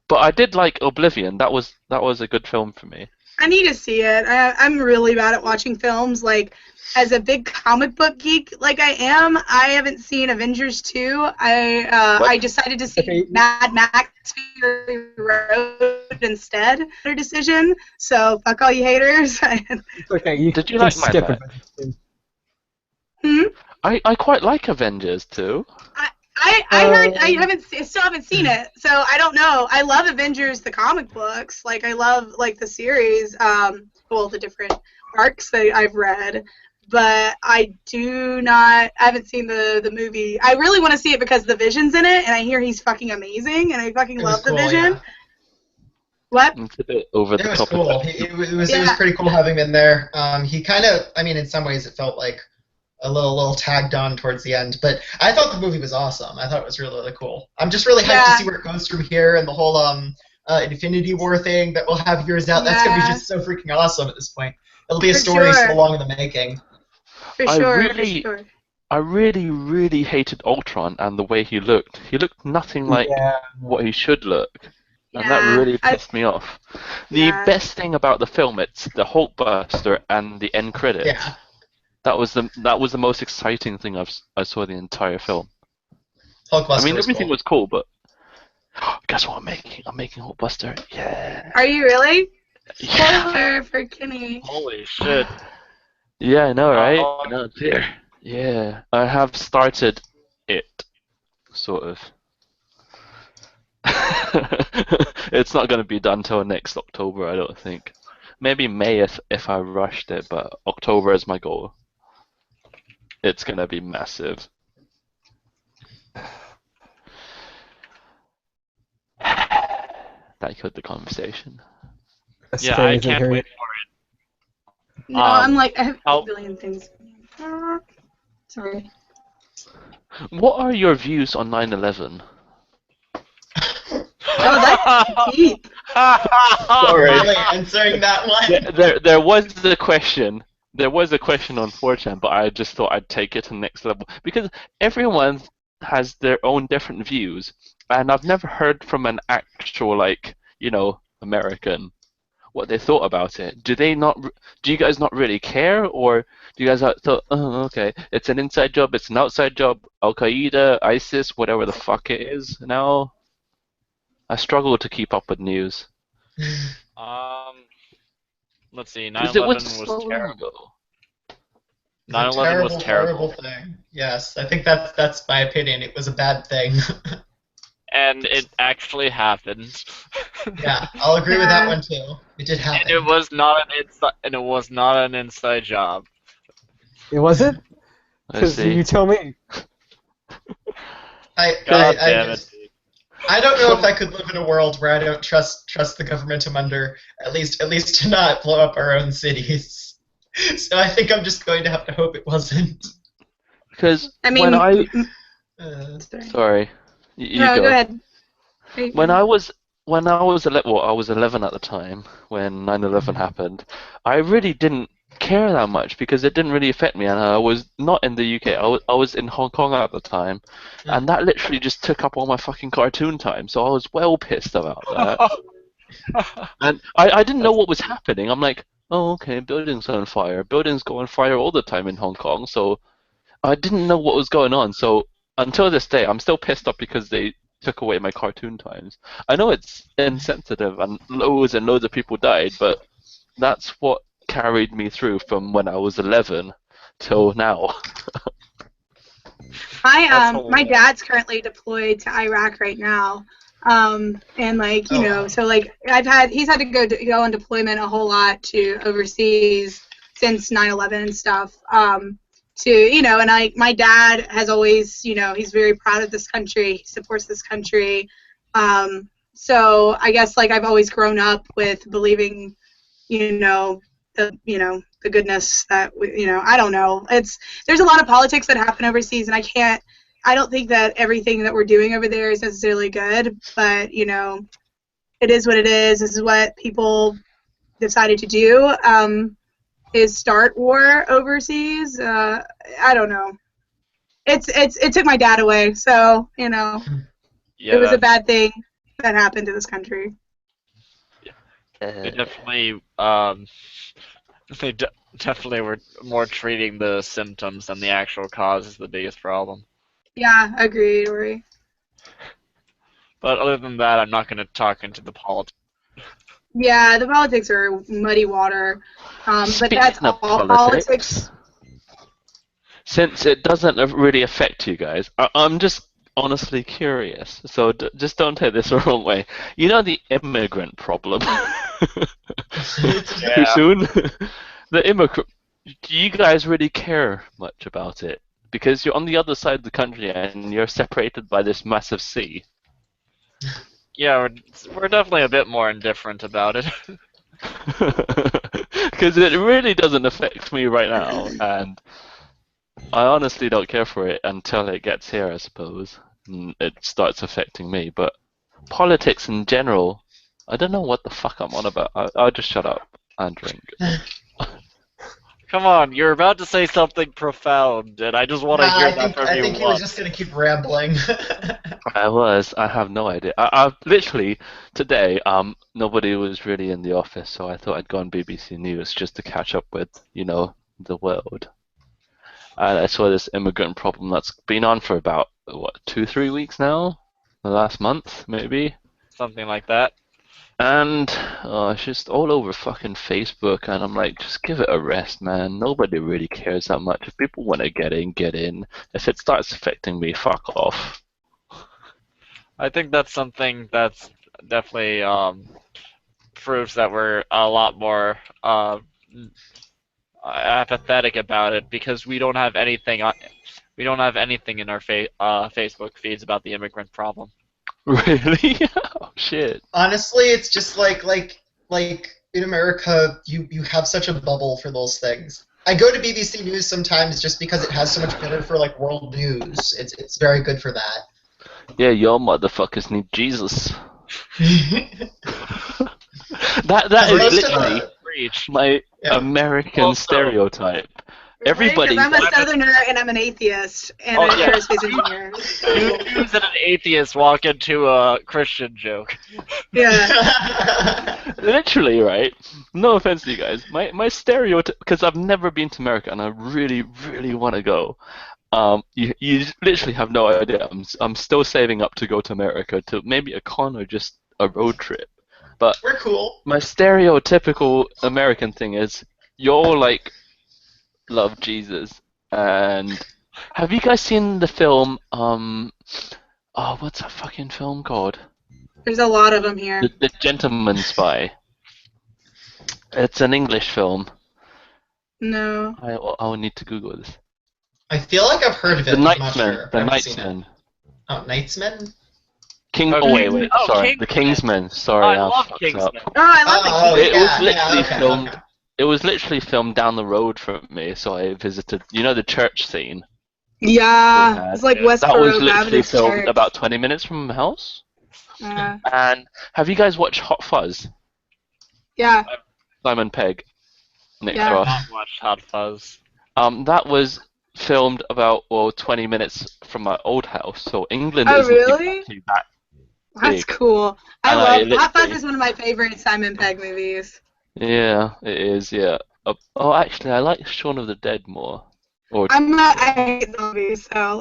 Speaker 1: But I did like Oblivion. That was a good film for me.
Speaker 16: I need to see it. I'm really bad at watching films. Like, as a big comic book geek like I am, I haven't seen Avengers 2. I decided to see Mad Max Fury Road instead. Their decision. So fuck all you haters.
Speaker 15: It's okay.
Speaker 1: Did you like Mad Max? I quite like Avengers too.
Speaker 16: I heard I still haven't seen it, so I don't know. I love Avengers the comic books. Like I love like the series, well the different arcs that I've read. But I haven't seen the movie. I really want to see it because the Vision's in it, and I hear he's fucking amazing, and I fucking love the Vision.
Speaker 14: Yeah.
Speaker 16: What?
Speaker 1: It's a bit over the top.
Speaker 14: Cool. It was pretty cool having him in there. He kind of, I mean, in some ways it felt like a little tagged on towards the end, but I thought the movie was awesome. I thought it was really, really cool. I'm just really hyped to see where it goes from here, and the whole Infinity War thing that we'll have years out. That's gonna be just so freaking awesome at this point. It'll be a story so long in the making.
Speaker 1: I really, really hated Ultron and the way he looked. He looked nothing like what he should look. And that really pissed me off. The best thing about the film, it's the Hulkbuster and the end credits.
Speaker 14: Yeah.
Speaker 1: That was the most exciting thing I saw the entire film.
Speaker 14: Hulkbuster
Speaker 1: I mean, everything was cool, but guess what I'm making? I'm making Hulkbuster. Yeah.
Speaker 16: Are you really?
Speaker 1: Yeah.
Speaker 16: For Kenny.
Speaker 13: Holy shit.
Speaker 1: Yeah, I know, right? I know, dear. Yeah, I have started it, sort of. It's not going to be done till next October, I don't think. Maybe May if I rushed it, but October is my goal. It's going to be massive. That killed the conversation.
Speaker 13: Yeah, I can't wait for it.
Speaker 16: No, I'm like, I have a billion things. Sorry.
Speaker 1: What are your views on 9/11?
Speaker 16: Oh, that's deep.
Speaker 14: Sorry. Really answering that one.
Speaker 1: There was the question. There was a question on 4chan, but I just thought I'd take it to the next level because everyone has their own different views, and I've never heard from an actual American what they thought about it. Do you guys not really care, or do you guys thought, oh, okay, it's an inside job, it's an outside job, Al Qaeda, ISIS, whatever the fuck it is now? I struggle to keep up with news.
Speaker 13: Let's see. 9/11 was terrible. 9/11 was terrible.
Speaker 14: Horrible thing. Yes, I think that's my opinion. It was a bad thing.
Speaker 13: And it actually happened.
Speaker 14: Yeah, I'll agree with that one too. It did happen.
Speaker 13: And it was not an inside job.
Speaker 15: It wasn't?
Speaker 1: Because
Speaker 15: you tell me.
Speaker 13: God damn it.
Speaker 14: I don't know if I could live in a world where I don't trust the government I'm under, at least to not blow up our own cities. So I think I'm just going to have to hope it wasn't.
Speaker 1: Because sorry,
Speaker 16: no, go ahead.
Speaker 1: When I was 11 at the time when 9/11 happened. I really didn't care that much because it didn't really affect me, and I was not in the UK. I was in Hong Kong at the time, and that literally just took up all my fucking cartoon time. So I was well pissed about that. And I didn't know what was happening. I'm like, oh, okay, buildings on fire. Buildings go on fire all the time in Hong Kong. So I didn't know what was going on. So until this day, I'm still pissed off because they took away my cartoon times. I know it's insensitive and loads of people died, but that's what carried me through from when I was 11 till now.
Speaker 16: My dad's currently deployed to Iraq right now, and so he's had to go on deployment a whole lot to overseas since 9/11 and stuff. To and my dad has always, he's very proud of this country. He supports this country. So I guess I've always grown up with believing, the goodness that I don't know. There's a lot of politics that happen overseas, and I don't think that everything that we're doing over there is necessarily good, but it is what it is. This is what people decided to do. Is start war overseas. I don't know. It took my dad away, so it was a bad thing that happened to this country.
Speaker 13: They definitely definitely were more treating the symptoms than the actual cause is the biggest problem.
Speaker 16: Yeah, agreed, Ori.
Speaker 13: But other than that, I'm not going to talk into the politics.
Speaker 16: Yeah, the politics are muddy water. But that's all politics.
Speaker 1: Since it doesn't really affect you guys, I'm just honestly curious. So just don't take this the wrong way. You know the immigrant problem. Too soon. The immigrant. Do you guys really care much about it? Because you're on the other side of the country and you're separated by this massive sea.
Speaker 13: Yeah, we're definitely a bit more indifferent about it.
Speaker 1: Because it really doesn't affect me right now, and I honestly don't care for it until it gets here, I suppose. And it starts affecting me, but politics in general, I don't know what the fuck I'm on about. I'll just shut up and drink.
Speaker 13: Come on, you're about to say something profound, and I just want to hear that from you.
Speaker 14: I think he was just going to keep rambling.
Speaker 1: I have no idea. I've literally, today, nobody was really in the office, so I thought I'd go on BBC News just to catch up with, the world. And I saw this immigrant problem that's been on for about, 2-3 weeks now? The last month, maybe?
Speaker 13: Something like that.
Speaker 1: And it's just all over fucking Facebook, and I'm like, just give it a rest, man. Nobody really cares that much. If people want to get in, get in. If it starts affecting me, fuck off.
Speaker 13: I think that's something that's definitely proves that we're a lot more apathetic about it because we don't have anything. We don't have anything in our Facebook feeds about the immigrant problem.
Speaker 1: Really? Oh shit.
Speaker 14: Honestly, it's just like in America, you have such a bubble for those things. I go to BBC News sometimes just because it has so much better for world news. It's very good for that.
Speaker 1: Yeah, your motherfuckers need Jesus. that is literally my American stereotype. Everybody.
Speaker 16: Because I'm a Southerner and I'm an atheist and an aerospace engineer.
Speaker 13: Jews and an atheist walk into a Christian joke.
Speaker 16: Yeah.
Speaker 1: Literally, right? No offense to you guys. My stereotype, because I've never been to America and I really, really want to go. You literally have no idea. I'm still saving up to go to America to maybe a con or just a road trip. But
Speaker 14: we're cool.
Speaker 1: My stereotypical American thing is you're love Jesus. And have you guys seen the film what's that fucking film called?
Speaker 16: There's a lot of them here.
Speaker 1: The Gentleman Spy. It's an English film.
Speaker 16: No.
Speaker 1: I'll need to Google this.
Speaker 14: I feel like I've heard of it.
Speaker 1: The Knightsman.
Speaker 14: Sure.
Speaker 1: The Knightsman.
Speaker 14: Oh, Knightsman?
Speaker 1: Wait. Sorry. The Kingsman. Sorry,
Speaker 13: I love Kingsman.
Speaker 16: Oh, I love
Speaker 1: it. It was literally filmed. Okay. It was literally filmed down the road from me, so I visited. The church scene.
Speaker 16: Yeah, it's like West
Speaker 1: That was
Speaker 16: Borough
Speaker 1: literally
Speaker 16: Baptist
Speaker 1: filmed
Speaker 16: Church.
Speaker 1: about 20 minutes from my house. And have you guys watched Hot Fuzz?
Speaker 16: Yeah.
Speaker 1: Simon Pegg. Nick
Speaker 13: I've
Speaker 1: Frost.
Speaker 13: not watched Hot Fuzz.
Speaker 1: That was filmed about 20 minutes from my old house, so England
Speaker 16: Oh,
Speaker 1: isn't
Speaker 16: really?
Speaker 1: exactly that
Speaker 16: That's
Speaker 1: big.
Speaker 16: cool.
Speaker 1: And
Speaker 16: Hot Fuzz is one of my favorite Simon Pegg movies.
Speaker 1: Yeah, it is. Yeah. Actually, I like Shaun of the Dead more.
Speaker 16: I hate zombies, so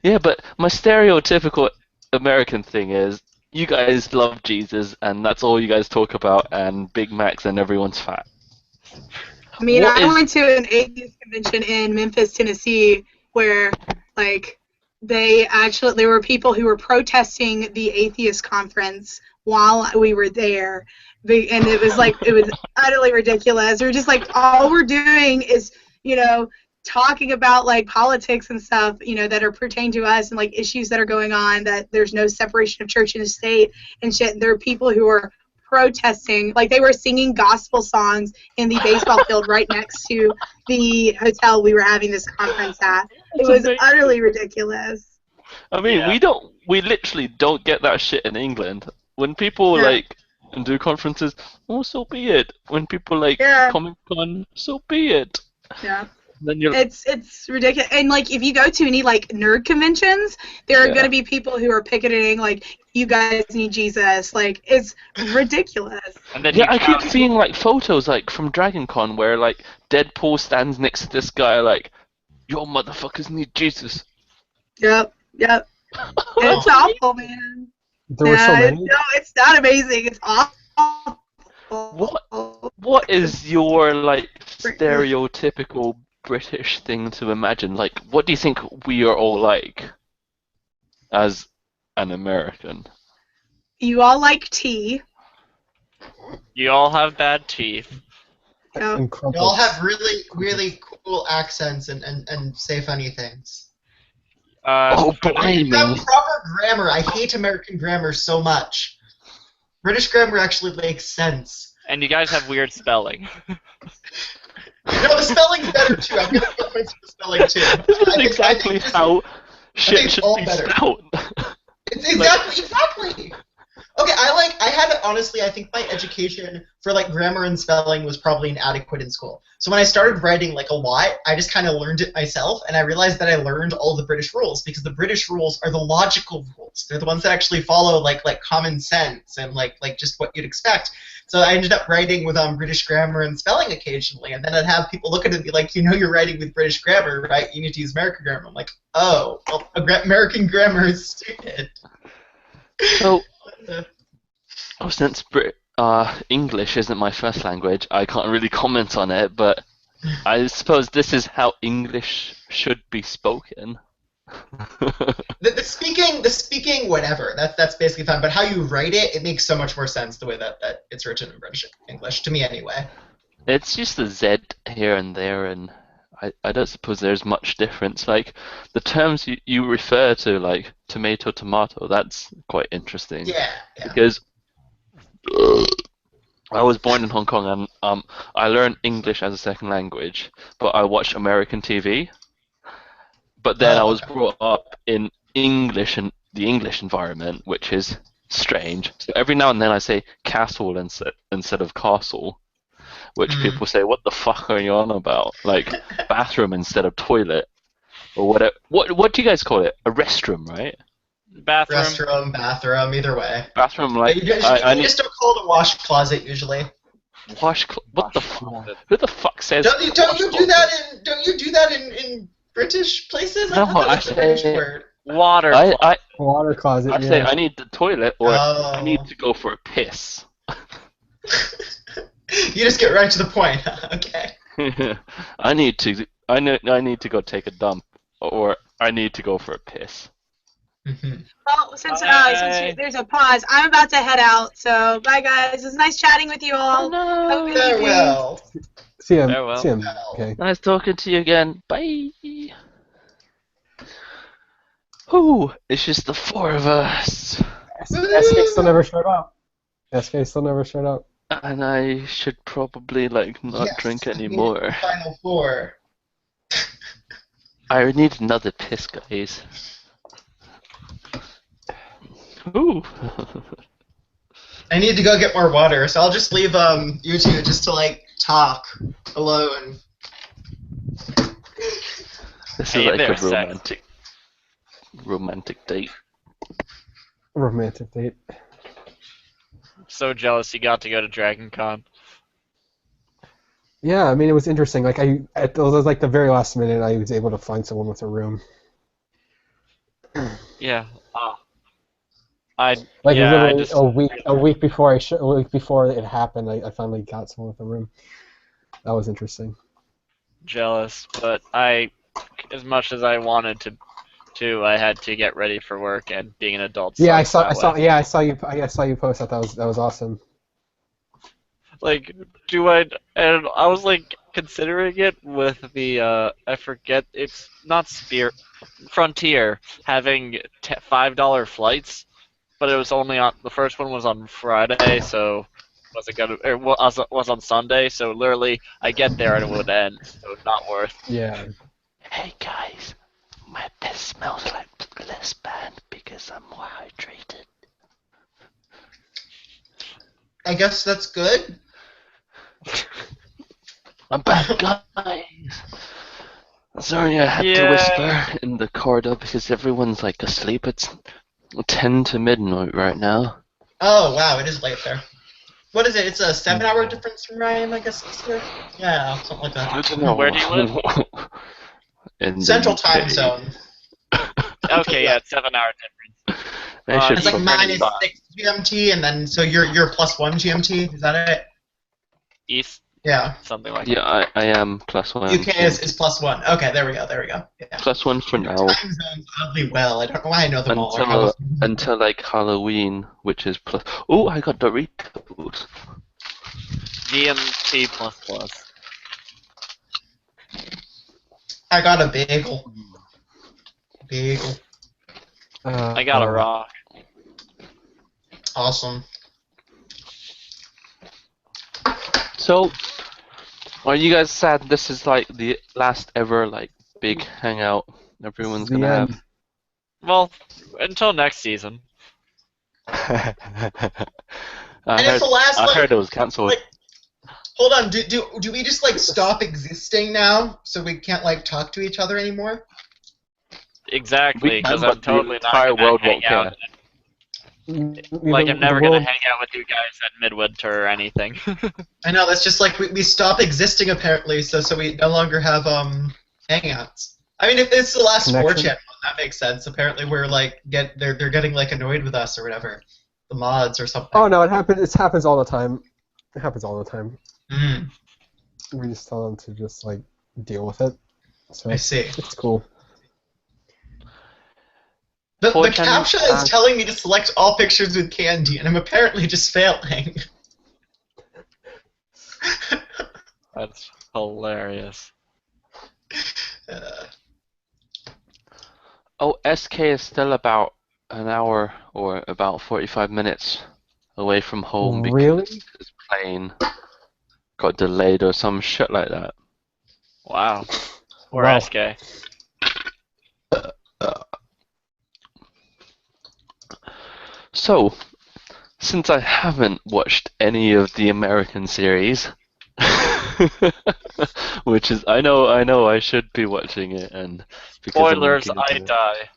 Speaker 1: Yeah, but my stereotypical American thing is you guys love Jesus, and that's all you guys talk about, and Big Macs, and everyone's fat.
Speaker 16: I mean, I went to an atheist convention in Memphis, Tennessee, where there were people who were protesting the atheist conference while we were there, and it was utterly ridiculous. We're just like, all we're doing is, talking about like politics and stuff, that are pertaining to us and like issues that are going on, that there's no separation of church and state and shit. There are people who are protesting, like they were singing gospel songs in the baseball field right next to the hotel we were having this conference at. It was utterly ridiculous.
Speaker 1: I mean, we literally don't get that shit in England. When people like do conferences, oh, so be it. When people like Comic-Con, so be it.
Speaker 16: Yeah.
Speaker 1: Then you're...
Speaker 16: It's ridiculous. And like if you go to any like nerd conventions, there are going to be people who are picketing like, you guys need Jesus. Like, it's ridiculous.
Speaker 1: And then I keep seeing like photos like from Dragon Con where like Deadpool stands next to this guy like, your motherfuckers need Jesus.
Speaker 16: Yep. It's awful, man.
Speaker 15: There were so many?
Speaker 16: No, it's not amazing. It's awful.
Speaker 1: What is your like stereotypical British thing to imagine? Like, what do you think we are all like as an American?
Speaker 16: You all like tea.
Speaker 13: You all have bad teeth.
Speaker 16: Yeah.
Speaker 14: You all have really, really cool accents and say funny things. You have proper grammar. I hate American grammar so much. British grammar actually makes sense.
Speaker 13: And you guys have weird spelling.
Speaker 14: No, the spelling's better too. I'm gonna give points for the spelling too.
Speaker 1: This is exactly how shit should be spelled.
Speaker 14: It's exactly. Okay, I think my education for like grammar and spelling was probably inadequate in school. So when I started writing like a lot, I just kind of learned it myself, and I realized that I learned all the British rules because the British rules are the logical rules. They're the ones that actually follow like common sense and like just what you'd expect. So I ended up writing with British grammar and spelling occasionally, and then I'd have people look at it and be like, you're writing with British grammar, right? You need to use American grammar. I'm like, oh, well, American grammar is stupid.
Speaker 1: So, since English isn't my first language, I can't really comment on it, but I suppose this is how English should be spoken.
Speaker 14: The speaking, whatever. That's basically fine. But how you write it, it makes so much more sense the way that it's written in British English, to me anyway.
Speaker 1: It's just a Z here and there, and I don't suppose there's much difference. Like, the terms you refer to, like tomato, that's quite interesting.
Speaker 14: Yeah.
Speaker 1: Because I was born in Hong Kong, and I learned English as a second language, but I watched American TV. But then I was brought up in English and the English environment, which is strange. So every now and then I say castle instead of castle, which people say, what the fuck are you on about? Like, bathroom instead of toilet, or whatever. What do you guys call it? A restroom, right?
Speaker 13: Bathroom.
Speaker 14: Bathroom, either way.
Speaker 1: Bathroom, like...
Speaker 14: You just don't call it a wash closet, usually.
Speaker 1: What the fuck? Who the fuck says...
Speaker 14: Don't you do that in British places?
Speaker 1: No,
Speaker 14: I thought that's a British word.
Speaker 13: Water
Speaker 15: closet.
Speaker 1: I say I need the toilet, or I need to go for a piss.
Speaker 14: You just get right to the point. Okay.
Speaker 1: I need to go take a dump, or I need to go for a piss.
Speaker 16: Well, since there's a pause, I'm about to head out. So bye, guys. It was nice chatting with you all.
Speaker 14: Farewell.
Speaker 15: See him. Okay.
Speaker 1: Nice talking to you again. Bye. Ooh, it's just the four of us.
Speaker 15: SK still never showed up.
Speaker 1: And I should probably not drink anymore.
Speaker 14: Final four.
Speaker 1: I need another piss, guys. Ooh.
Speaker 14: I need to go get more water, so I'll just leave you two just to talk alone.
Speaker 1: This is like a romantic date.
Speaker 15: Romantic date.
Speaker 13: I'm so jealous you got to go to Dragon Con.
Speaker 15: Yeah, I mean it was interesting. It was the very last minute I was able to find someone with a room.
Speaker 13: Yeah.
Speaker 15: A week before it happened, I finally got someone with a room. That was interesting.
Speaker 13: Jealous, but as much as I wanted to too. I had to get ready for work, and being an adult.
Speaker 15: Yeah, I
Speaker 13: sucks
Speaker 15: saw.
Speaker 13: that way.
Speaker 15: Yeah, I saw you. I saw you post that. That was awesome.
Speaker 13: Like, and I was like considering it with the I forget, it's not Frontier having $5 flights, but it was only on the first one was on Friday, so was on Sunday, so literally I get there and it would end, so not worth.
Speaker 15: Yeah.
Speaker 1: Hey guys, my piss smells like less bad because I'm more hydrated.
Speaker 14: I guess that's good.
Speaker 1: I'm back, guys. Sorry, I had to whisper in the corridor because everyone's like asleep. It's 10 to midnight right now.
Speaker 14: Oh wow, it is late there. What is it? It's a 7-hour difference from Ryan, I guess. Yeah, something like that.
Speaker 1: I don't know.
Speaker 13: Where do you live?
Speaker 1: In
Speaker 14: Central
Speaker 1: the
Speaker 14: time
Speaker 1: UK.
Speaker 14: zone.
Speaker 13: Okay, yeah, it's 7-hour difference.
Speaker 14: It's like minus 6 GMT, and then so you're +1 GMT. Is that it?
Speaker 13: East.
Speaker 14: Yeah.
Speaker 13: Something like
Speaker 1: Yeah,
Speaker 13: that.
Speaker 1: I am +1.
Speaker 14: UK is +1. Okay, there we go. Yeah.
Speaker 1: +1 for now.
Speaker 14: Time zones oddly well. I don't know why I know them all.
Speaker 1: Until like Halloween, which is plus. Oh, I got Doritos.
Speaker 13: GMT++.
Speaker 14: I got a bagel.
Speaker 13: I got a rock.
Speaker 14: Awesome.
Speaker 1: So, are you guys sad this is like the last ever like big hangout everyone's gonna have?
Speaker 13: Well, until next season.
Speaker 1: I heard it was cancelled.
Speaker 14: Hold on. Do we just like stop existing now, so we can't like talk to each other anymore?
Speaker 13: Exactly, because I'm totally not
Speaker 1: entire
Speaker 13: gonna
Speaker 1: world
Speaker 13: hang
Speaker 1: won't care.
Speaker 13: out. Like, I'm never gonna hang out with you guys at Midwinter or anything.
Speaker 14: I know, that's just like we stop existing apparently, so we no longer have hangouts. I mean, if it's the last 4chan one, that makes sense. Apparently, we're like they're getting like annoyed with us or whatever, the mods or something.
Speaker 15: Oh no, it happens. It happens all the time. It happens all the time.
Speaker 14: Mm.
Speaker 15: We just tell them to just like deal with it. So
Speaker 14: I see.
Speaker 15: It's cool.
Speaker 14: The CAPTCHA is telling me to select all pictures with candy, and I'm apparently just failing.
Speaker 13: That's hilarious.
Speaker 1: Oh, SK is still about an hour or about 45 minutes away from home because his plane got delayed or some shit like that.
Speaker 13: Wow. Or
Speaker 1: Wow.
Speaker 13: SK.
Speaker 1: So, since I haven't watched any of the American series, which is I know I should be watching it, and because I'm
Speaker 13: Spoilers,
Speaker 1: looking
Speaker 13: I
Speaker 1: into it.
Speaker 13: die.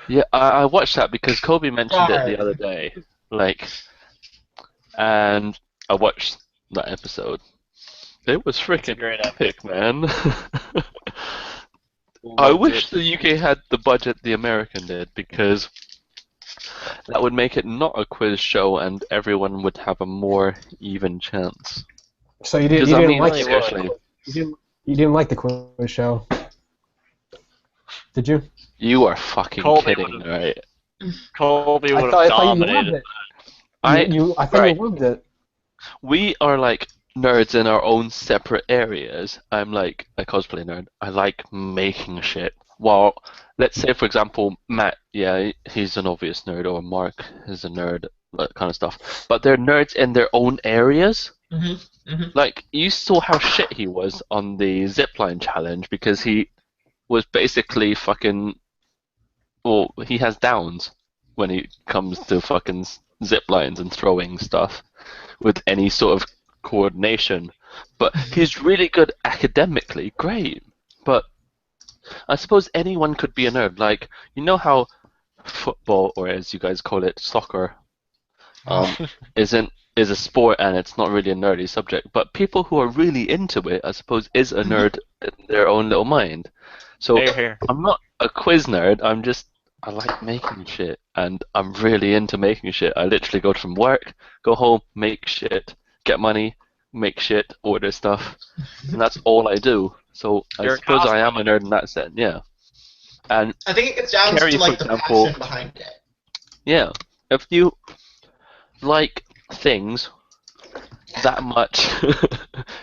Speaker 1: Yeah, I watched that because Kobe mentioned it the other day, and I watched that episode. It was freaking epic, man. I wish the UK had the budget the American did, because that would make it not a quiz show and everyone would have a more even chance.
Speaker 15: So you didn't like it? You didn't like the quiz show? Did you?
Speaker 1: You are fucking
Speaker 13: Colby
Speaker 1: kidding, right?
Speaker 13: Colby would have
Speaker 15: I
Speaker 13: dominated.
Speaker 15: thought you loved it.
Speaker 1: We are like nerds in our own separate areas. I'm like a cosplay nerd. I like making shit. While, let's say, for example, Matt, yeah, he's an obvious nerd, or Mark is a nerd, that kind of stuff. But they're nerds in their own areas. Like, you saw how shit he was on the zipline challenge because he was basically fucking. Well, he has downs when it comes to fucking ziplines and throwing stuff with any sort of coordination. But he's really good academically, great. But I suppose anyone could be a nerd. Like, you know how football, or as you guys call it, soccer, is a sport and it's not really a nerdy subject. But people who are really into it, I suppose, is a nerd in their own little mind. So I'm not a quiz nerd. I like making shit, and I'm really into making shit. I literally go from work, go home, make shit, get money, make shit, order stuff, and that's all I do. So I suppose I am a nerd in that sense, yeah. And
Speaker 14: I think it gets down
Speaker 1: Carrie,
Speaker 14: to
Speaker 1: for
Speaker 14: like the
Speaker 1: example,
Speaker 14: passion behind it.
Speaker 1: yeah, if you like things that much,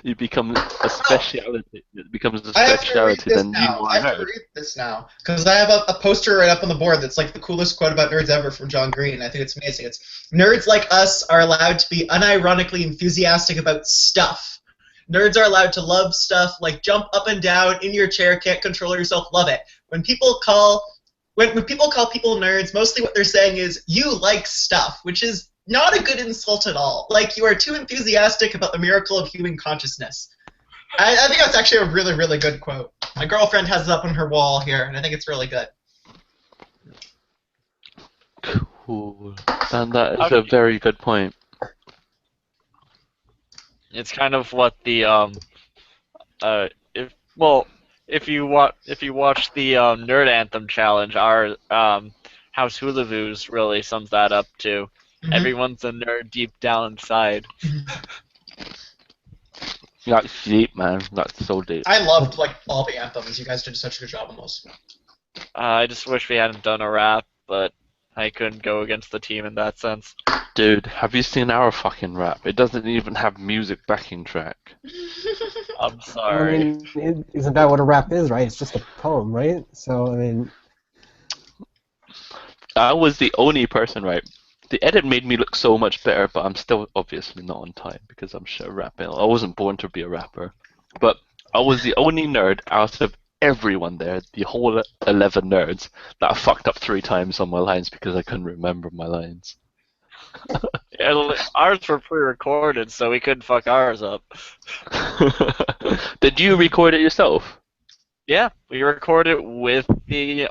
Speaker 1: it becomes a speciality. It becomes a speciality. Then you are
Speaker 14: I
Speaker 1: a
Speaker 14: have to
Speaker 1: nerd.
Speaker 14: read this now because I have a poster right up on the board that's like the coolest quote about nerds ever from John Green. I think it's amazing. It's nerds like us are allowed to be unironically enthusiastic about stuff. Nerds are allowed to love stuff like jump up and down in your chair, can't control yourself, love it. When people call people nerds, mostly what they're saying is you like stuff, which is not a good insult at all. Like, you are too enthusiastic about the miracle of human consciousness. I think that's actually a really, really good quote. My girlfriend has it up on her wall here, and I think it's really good.
Speaker 1: Cool. And that is a very good point.
Speaker 13: It's kind of what the if you watch the Nerd Anthem challenge, our House Hulavu's really sums that up too. Everyone's a nerd deep down inside.
Speaker 1: That's deep, man. That's so deep.
Speaker 14: I loved like all the anthems. You guys did such a good job on those.
Speaker 13: I just wish we hadn't done a rap, but I couldn't go against the team in that sense.
Speaker 1: Dude, have you seen our fucking rap? It doesn't even have music backing track.
Speaker 13: I'm sorry.
Speaker 15: I mean, isn't that what a rap is, right? It's just a poem, right? So, I mean...
Speaker 1: I was the only person, right? The edit made me look so much better, but I'm still obviously not on time because I'm shit rapping. I wasn't born to be a rapper. But I was the only nerd out of everyone there, the whole 11 nerds, that I fucked up 3 times on my lines because I couldn't remember my lines.
Speaker 13: Yeah, ours were pre-recorded, so we couldn't fuck ours up.
Speaker 1: Did you record it yourself?
Speaker 13: Yeah, we recorded with the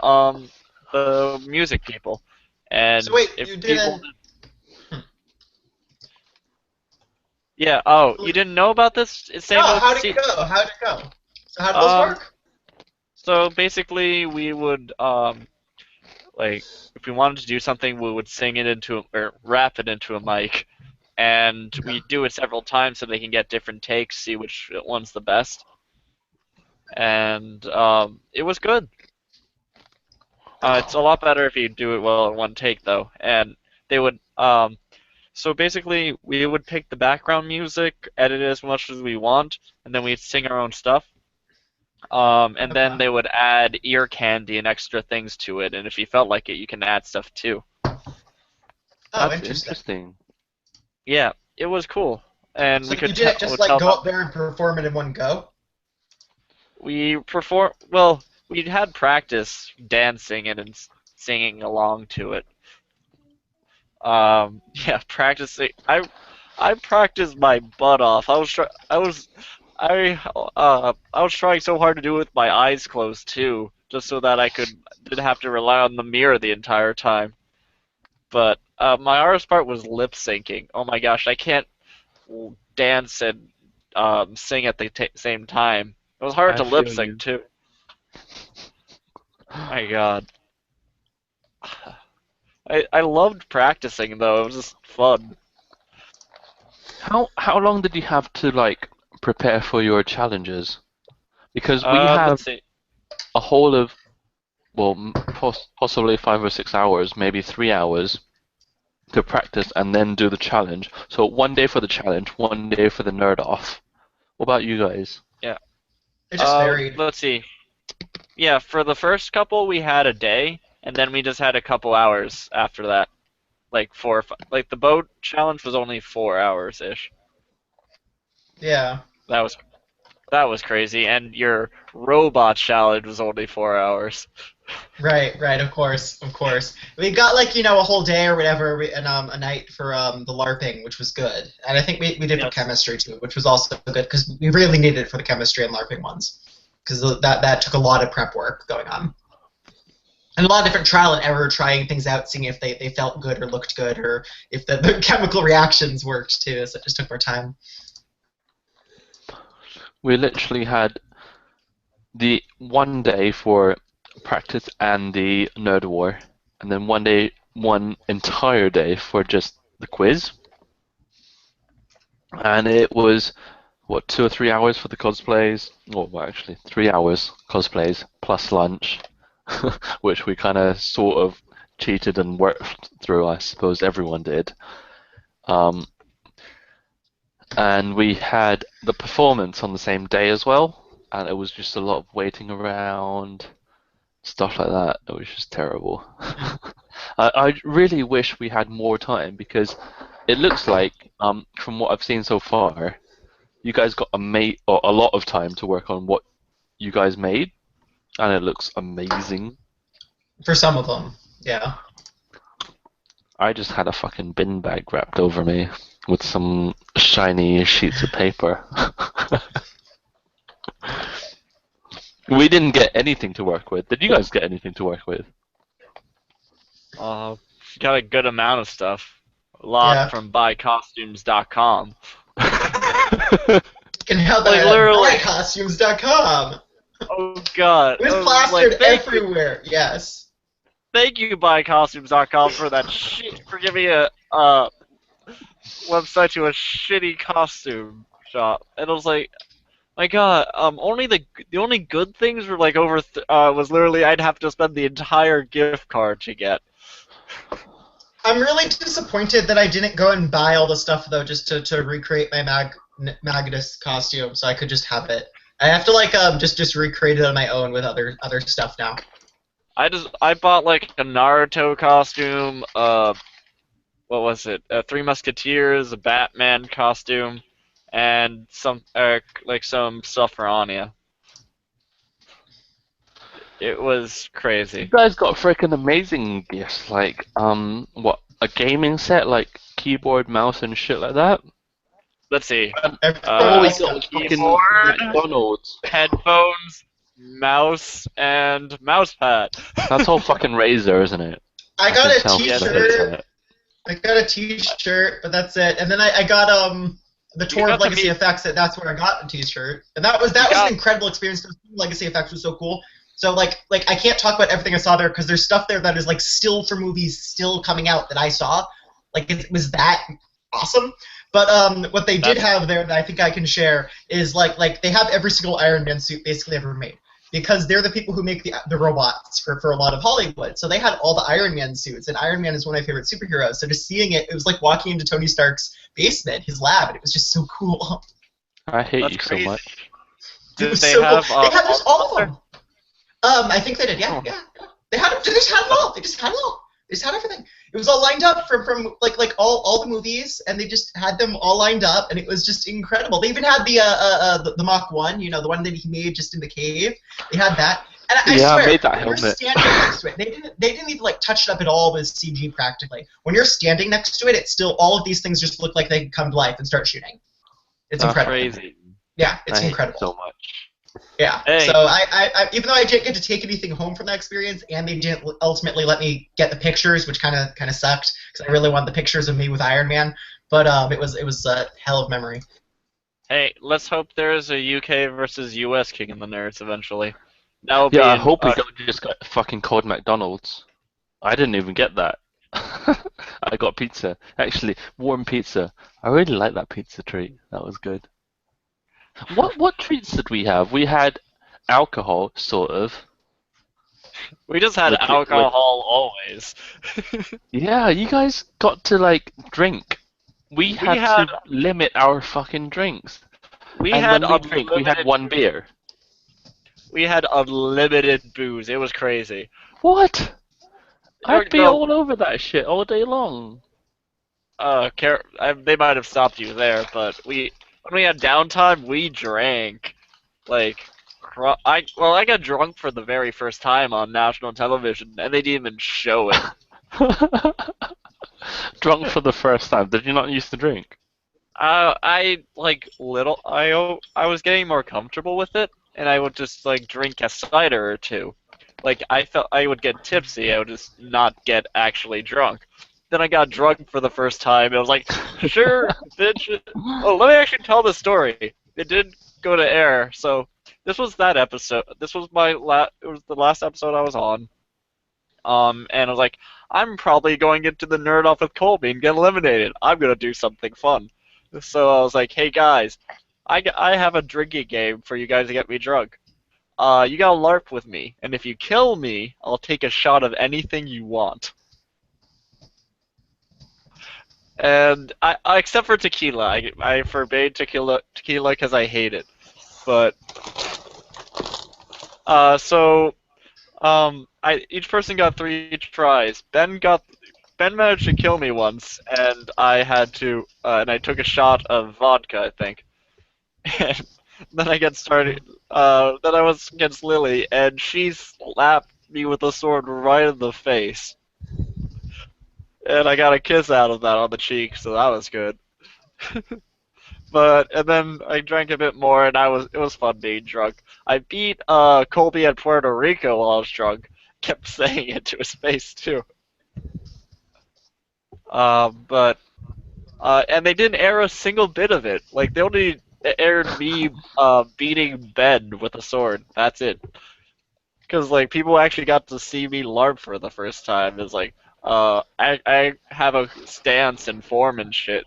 Speaker 13: music people. And
Speaker 14: so wait,
Speaker 13: if
Speaker 14: you
Speaker 13: people
Speaker 14: didn't...
Speaker 13: Yeah, oh, you didn't know about this?
Speaker 14: No, how'd it go? How'd it go? So how'd those work?
Speaker 13: So basically, we would, like, if we wanted to do something, we would sing it into, or rap it into a mic, and we do it several times so they can get different takes, see which one's the best. And it was good. It's a lot better if you do it well in one take, though. And they would, so basically, we would pick the background music, edit it as much as we want, and then we'd sing our own stuff. And then they would add ear candy and extra things to it, and if you felt like it, you can add stuff too.
Speaker 14: Oh,
Speaker 1: That's interesting.
Speaker 13: Yeah, it was cool. And
Speaker 14: So
Speaker 13: we could
Speaker 14: you didn't just like go up there and perform it in one go?
Speaker 13: we had practice dancing and singing along to it. Yeah, practicing. I practiced my butt off. I was trying so hard to do it with my eyes closed too, just so that I didn't have to rely on the mirror the entire time. But my hardest part was lip syncing. Oh my gosh, I can't dance and sing at the same time. It was hard to lip sync too. My God. I loved practicing though. It was just fun.
Speaker 1: How long did you have to like prepare for your challenges? Because we have a whole of, well, possibly 5 or 6 hours, maybe 3 hours to practice and then do the challenge. So 1 day for the challenge, 1 day for the nerd off. What about you guys?
Speaker 13: Yeah.
Speaker 14: It just varied.
Speaker 13: Let's see. Yeah, for the first couple we had a day, and then we just had a couple hours after that. Like 4 or 5. Like the boat challenge was only 4 hours ish.
Speaker 14: Yeah.
Speaker 13: That was crazy, and your robot challenge was only 4 hours.
Speaker 14: Right, of course. We got like, a whole day or whatever, and a night for the LARPing, which was good. And I think we did for chemistry too, which was also good, because we really needed it for the chemistry and LARPing ones. Because that took a lot of prep work going on. And a lot of different trial and error, trying things out, seeing if they felt good or looked good, or if the chemical reactions worked too, so it just took more time.
Speaker 1: We literally had the 1 day for practice and the nerd war, and then 1 entire day for just the quiz. And it was, what, 2 or 3 hours for the cosplays? Well, actually, 3 hours cosplays plus lunch, which we kind of sort of cheated and worked through. I suppose everyone did. And we had the performance on the same day as well, and it was just a lot of waiting around, stuff like that. It was just terrible. I really wish we had more time, because it looks like, from what I've seen so far, you guys got a lot of time to work on what you guys made, and it looks amazing.
Speaker 14: For some of them, yeah.
Speaker 1: I just had a fucking bin bag wrapped over me with some shiny sheets of paper. We didn't get anything to work with. Did you guys get anything to work with?
Speaker 13: Got a good amount of stuff. A lot from buycostumes.com.
Speaker 14: Can help
Speaker 13: like, literally
Speaker 14: buycostumes.com.
Speaker 13: Oh god.
Speaker 14: It was plastered everywhere. Yes.
Speaker 13: Thank you, buycostumes.com, for that shit, for giving me a website to a shitty costume shop. And I was like, my god, the only good things were like was literally I'd have to spend the entire gift card to get.
Speaker 14: I'm really disappointed that I didn't go and buy all the stuff though, just to recreate my Magnus costume, so I could just have it. I have to like just recreate it on my own with other stuff now.
Speaker 13: I bought like a Naruto costume, what was it? Three Musketeers, a Batman costume, and some stuff for Anya. It was crazy.
Speaker 1: You guys got freaking amazing gifts, like what, a gaming set, like keyboard, mouse, and shit like that.
Speaker 13: Let's see.
Speaker 1: We got fucking McDonald's,
Speaker 13: headphones, mouse, and mouse pad.
Speaker 1: That's all fucking Razer, isn't it?
Speaker 14: I got a T-shirt. I got a T-shirt, but that's it. And then I got the tour of Legacy Effects. That's where I got a T-shirt, and that was an incredible experience. Legacy Effects was so cool. So like I can't talk about everything I saw there because there's stuff there that is like still for movies still coming out that I saw. Like it was that awesome. But what they did have there that I think I can share is like they have every single Iron Man suit basically ever made, because they're the people who make the robots for a lot of Hollywood. So they had all the Iron Man suits, and Iron Man is one of my favorite superheroes. So just seeing it was like walking into Tony Stark's basement, his lab, and it was just so cool.
Speaker 1: I hate you so much.
Speaker 13: Did they have
Speaker 14: cool. They had all of them. I think they did. Yeah. They just had it all. They just had it all. They just had everything. It was all lined up from like all the movies, and they just had them all lined up, and it was just incredible. They even had the Mach 1, you know, the one that he made just in the cave. They had that. And I swear,
Speaker 1: I made that
Speaker 14: when you're standing next to it, they didn't even like touch it up at all with CG practically. When you're standing next to it, it's still all of these things just look like they can come to life and start shooting. It's incredible.
Speaker 13: Crazy.
Speaker 14: Yeah, it's incredible.
Speaker 1: Hate it so much.
Speaker 14: Yeah.
Speaker 13: Hey.
Speaker 14: So I even though I didn't get to take anything home from that experience, and they didn't ultimately let me get the pictures, which kind of sucked because I really wanted the pictures of me with Iron Man. But it was a hell of memory.
Speaker 13: Hey, let's hope there is a UK versus US King of the Nerds eventually. That would
Speaker 1: I hope we don't just get fucking called McDonald's. I didn't even get that. I got pizza. Actually, warm pizza. I really like that pizza treat. That was good. What treats did we have? We had alcohol, sort of.
Speaker 13: We just had alcohol always.
Speaker 1: Yeah, you guys got to like drink. We had to limit our fucking drinks. We had one beer.
Speaker 13: We had unlimited booze. It was crazy.
Speaker 1: What? I'd be all over that shit all day long.
Speaker 13: They might have stopped you there, but when we had downtime, we drank. Like, I got drunk for the very first time on national television, and they didn't even show it.
Speaker 1: Drunk for the first time? Did you not used to drink?
Speaker 13: I was getting more comfortable with it, and I would just like drink a cider or two. Like I felt I would get tipsy, I would just not get actually drunk. Then I got drunk for the first time, and I was like, sure, bitch. Oh, let me actually tell the story. It did go to air, so this was that episode. This was it was the last episode I was on. And I was like, I'm probably going into the nerd off with Colby and get eliminated. I'm gonna do something fun. So I was like, hey guys, I have a drinking game for you guys to get me drunk. you gotta LARP with me, and if you kill me, I'll take a shot of anything you want. And except for tequila, I forbade tequila because I hate it. But each person got 3 tries. Ben managed to kill me once, and I had to and I took a shot of vodka, I think. And then I get started. Then I was against Lily, and she slapped me with a sword right in the face. And I got a kiss out of that on the cheek, so that was good. And then I drank a bit more, and it was fun being drunk. I beat Colby at Puerto Rico while I was drunk. Kept saying it to his face too. And they didn't air a single bit of it. Like, they only aired me beating Ben with a sword. That's it. Because like people actually got to see me LARP for the first time. It's like I have a stance and form and shit.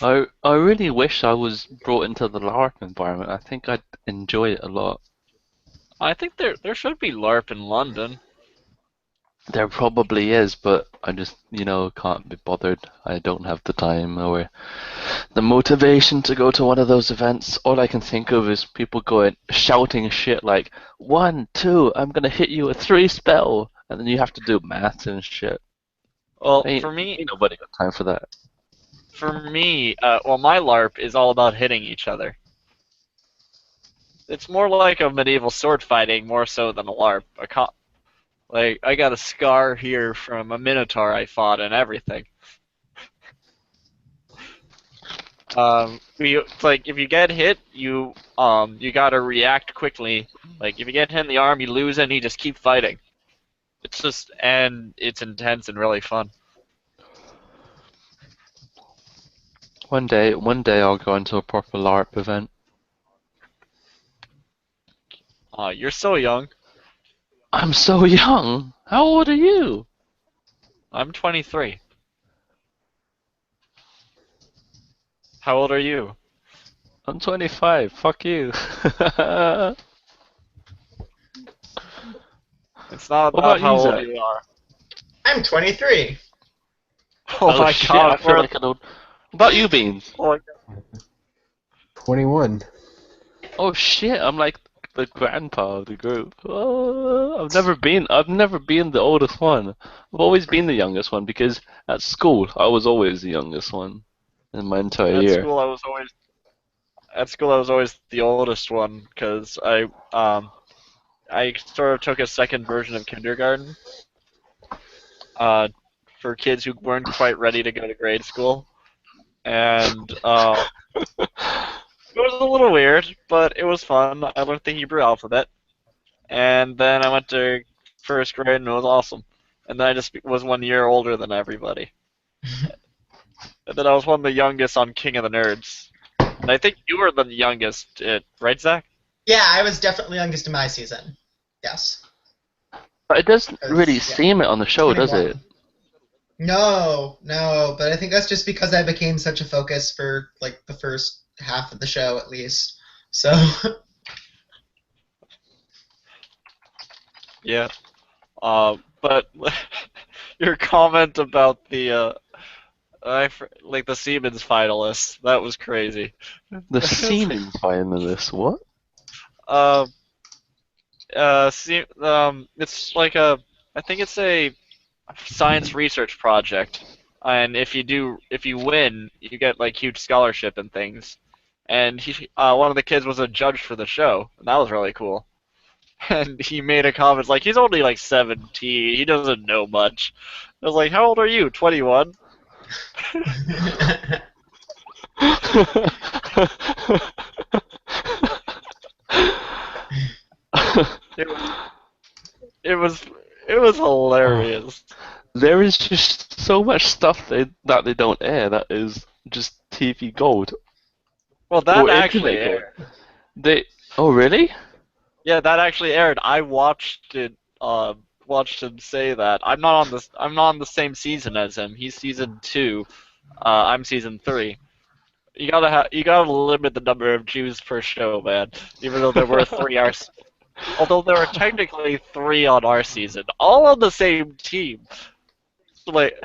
Speaker 1: I really wish I was brought into the LARP environment. I think I'd enjoy it a lot.
Speaker 13: I think there should be LARP in London.
Speaker 1: There probably is, but I just, can't be bothered. I don't have the time or the motivation to go to one of those events. All I can think of is people shouting shit like, 1, 2, I'm gonna hit you with 3 spell, and then you have to do math and shit.
Speaker 13: Well, for me,
Speaker 1: ain't nobody got time for that.
Speaker 13: For me, my LARP is all about hitting each other. It's more like a medieval sword fighting, more so than a LARP. Like, I got a scar here from a minotaur I fought and everything. It's like if you get hit, you gotta react quickly. Like if you get hit in the arm, you lose, and you just keep fighting. It's intense and really fun.
Speaker 1: One day I'll go into a proper LARP event.
Speaker 13: You're so young.
Speaker 1: I'm so young. How old are you?
Speaker 13: I'm 23. How old are you?
Speaker 1: I'm 25. Fuck you.
Speaker 13: It's not about how old you are.
Speaker 14: I'm 23.
Speaker 13: Oh my
Speaker 1: shit,
Speaker 13: god,
Speaker 1: I feel like an old... What about you, Beans?
Speaker 15: 21.
Speaker 1: Oh shit, I'm like the grandpa of the group. Oh, I've never been the oldest one. I've always been the youngest one because at school I was always the youngest one in my entire year.
Speaker 13: At school I was always the oldest one because I sort of took a second version of kindergarten for kids who weren't quite ready to go to grade school, and it was a little weird, but it was fun. I learned the Hebrew alphabet, and then I went to first grade, and it was awesome. And then I just was 1 year older than everybody. And then I was one of the youngest on King of the Nerds. And I think you were the youngest, right, Zach?
Speaker 14: Yeah, I was definitely youngest in my season. Yes.
Speaker 1: But it doesn't really seem it on the show,
Speaker 14: 21.
Speaker 1: does it?
Speaker 14: No, but I think that's just because I became such a focus for like the first half of the show at least. So
Speaker 13: yeah. But your comment about the the Siemens finalists, that was crazy.
Speaker 1: The Siemens finalists, what?
Speaker 13: It's like I think it's a science research project, and if you win, you get like huge scholarship and things. And one of the kids was a judge for the show, and that was really cool. And he made a comment like, he's only like 17, he doesn't know much. I was like, how old are you? 21? It was hilarious.
Speaker 1: There is just so much stuff that they don't air that is just TV gold.
Speaker 13: Well, that actually aired.
Speaker 1: Oh, really?
Speaker 13: Yeah, that actually aired. I watched it. Watched him say that. I'm not on the same season as him. He's season 2. I'm season 3. You gotta limit the number of Jews per show, man. Even though there were 3 although there were technically 3 on our season, all on the same team. Like,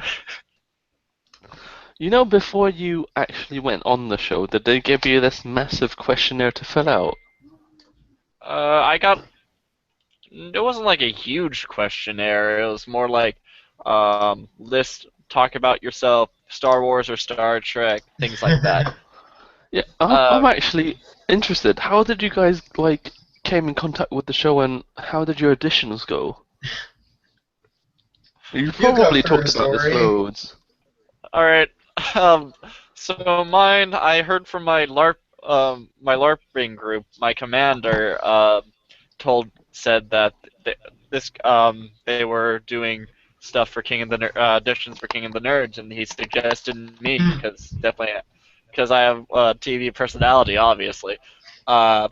Speaker 1: You know, before you actually went on the show, did they give you this massive questionnaire to fill out?
Speaker 13: I got. It wasn't like a huge questionnaire. It was more like, talk about yourself, Star Wars or Star Trek, things like that.
Speaker 1: Yeah, I'm actually interested. How did you guys came in contact with the show, and how did your auditions go? You probably talked about this loads.
Speaker 13: All right. So mine, I heard from my my LARPing group. My commander said that they were doing stuff for King of the auditions for King of the Nerds, and he suggested me because I have a TV personality, obviously. But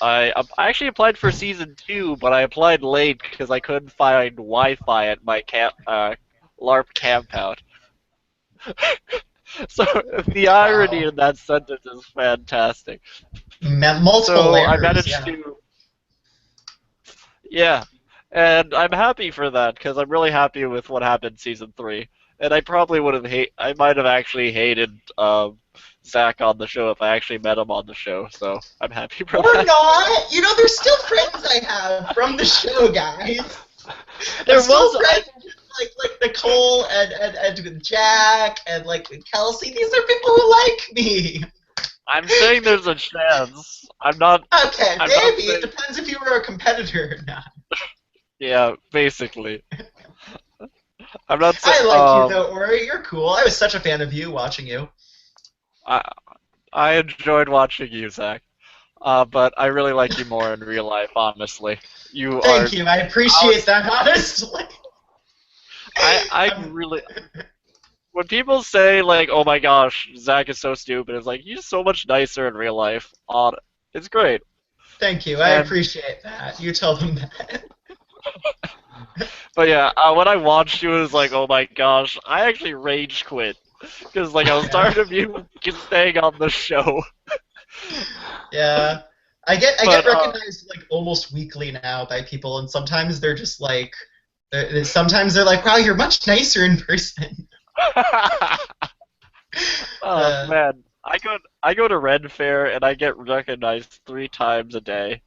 Speaker 13: I actually applied for season 2, but I applied late because I couldn't find Wi-Fi at my LARP campout. So the irony in that sentence is fantastic.
Speaker 14: Multiple layers.
Speaker 13: I managed to. Yeah, and I'm happy for that because I'm really happy with what happened in season 3. And I probably would have I might have actually hated Zach on the show if I actually met him on the show. So I'm happy for that.
Speaker 14: Or not. You know, there's still friends I have from the show, guys. There's still friends like Nicole and Jack and Kelsey. These are people who like me.
Speaker 13: I'm saying there's a chance. I'm not.
Speaker 14: Okay, maybe. It depends if you were a competitor or not.
Speaker 13: Yeah, basically. I'm not saying.
Speaker 14: I like you though, Ori. You're cool. I was such a fan of you watching you.
Speaker 13: I enjoyed watching you, Zach. But I really like you more in real life, honestly.
Speaker 14: Thank you. I appreciate that, honestly.
Speaker 13: I really. When people say "Oh my gosh, Zach is so stupid," it's like he's so much nicer in real life. It's great.
Speaker 14: Thank you. I appreciate that. You tell them that.
Speaker 13: But yeah, when I watched you, it was like, oh my gosh, I actually rage quit because I was tired of you staying on the show.
Speaker 14: Yeah, I get recognized almost weekly now by people, and sometimes they're just sometimes they're like, wow, you're much nicer in person.
Speaker 13: Oh man, I go to Red Fair and I get recognized 3 times a day,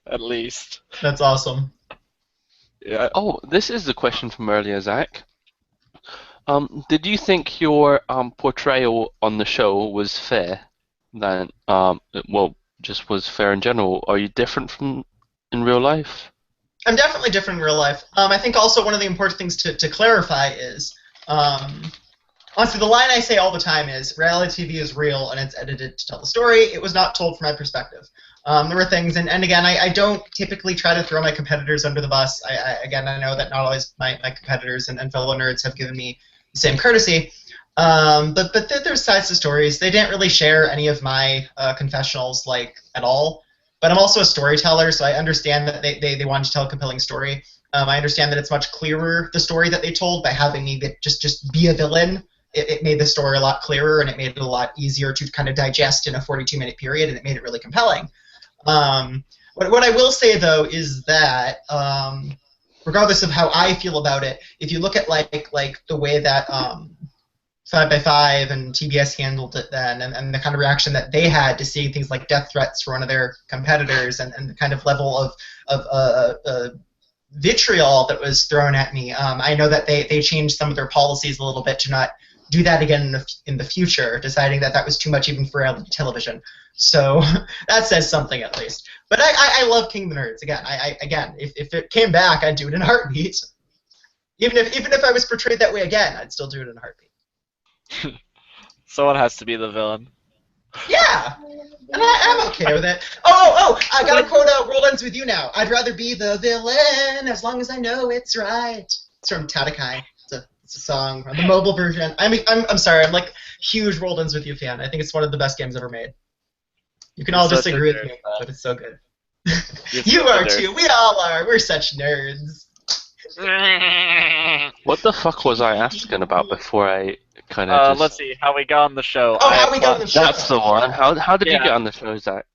Speaker 13: at least.
Speaker 14: That's awesome.
Speaker 1: Yeah. Oh, this is the question from earlier, Zach. Did you think your portrayal on the show was fair? Just was fair in general. Are you different from in real life?
Speaker 14: I'm definitely different in real life. I think also one of the important things to clarify is, honestly, the line I say all the time is, reality TV is real and it's edited to tell the story. It was not told from my perspective. There were things, and again, I don't typically try to throw my competitors under the bus. I know that not always my competitors and fellow nerds have given me the same courtesy. But there's sides to stories. They didn't really share any of my confessionals at all. But I'm also a storyteller, so I understand that they wanted to tell a compelling story. I understand that it's much clearer, the story that they told, by having me just be a villain. It made the story a lot clearer, and it made it a lot easier to kind of digest in a 42-minute period, and it made it really compelling. What I will say, though, is that regardless of how I feel about it, if you look at the way that 5x5 and TBS handled it then, and the kind of reaction that they had to seeing things like death threats for one of their competitors, and the kind of level of vitriol that was thrown at me, I know that they changed some of their policies a little bit to not do that again in the future, deciding that was too much even for reality television. So that says something at least. But I love King of the Nerds. Again, if it came back, I'd do it in a heartbeat. Even if I was portrayed that way again, I'd still do it in a heartbeat.
Speaker 13: Someone has to be the villain.
Speaker 14: Yeah, and I'm okay with it. Oh! I got a quote out. World ends with you now. I'd rather be the villain as long as I know it's right. It's from Tatakai. It's a song, the mobile version. I'm sorry. I'm huge World Ends with You fan. I think it's one of the best games ever made. You can all disagree with me, but it's so good. You are too. We all are. We're such nerds.
Speaker 1: What the fuck was I asking about before I kind of just...
Speaker 13: Let's see how we got on the show.
Speaker 14: Oh, how we got on the show.
Speaker 1: That's the one. How did you get on the show, Zach?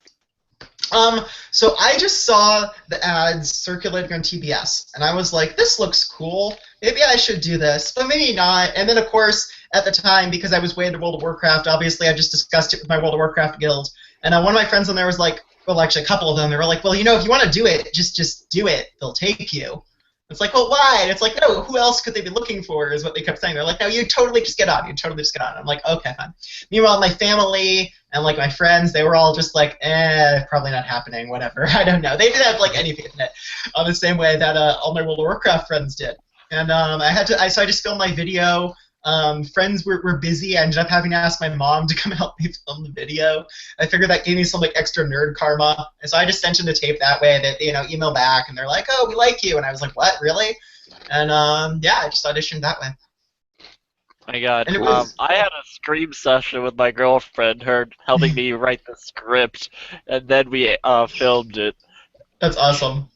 Speaker 14: So I just saw the ads circulating on TBS, and I was like, this looks cool. Maybe I should do this, but maybe not. And then, of course, at the time, because I was way into World of Warcraft, obviously I just discussed it with my World of Warcraft guild. And one of my friends on there was like, well, actually a couple of them, they were like, well, if you want to do it, just do it. They'll take you. It's like, well, why? And it's like, no, who else could they be looking for is what they kept saying. They're like, no, you totally just get on. You totally just get on. I'm like, okay, fine. Meanwhile, my family and, like, my friends, they were all just like, probably not happening, whatever. I don't know. They didn't have, like, any faith in it the same way that all my World of Warcraft friends did. And so I just filmed my video. Friends were busy. I ended up having to ask my mom to come help me film the video. I figured that gave me some like extra nerd karma, and so I just sent them the tape that way. That email back, and they're like, "Oh, we like you," and I was like, "What, really?" And yeah, I just auditioned that way.
Speaker 13: My God, I had a scream session with my girlfriend, her helping me write the script, and then we filmed it.
Speaker 14: That's awesome.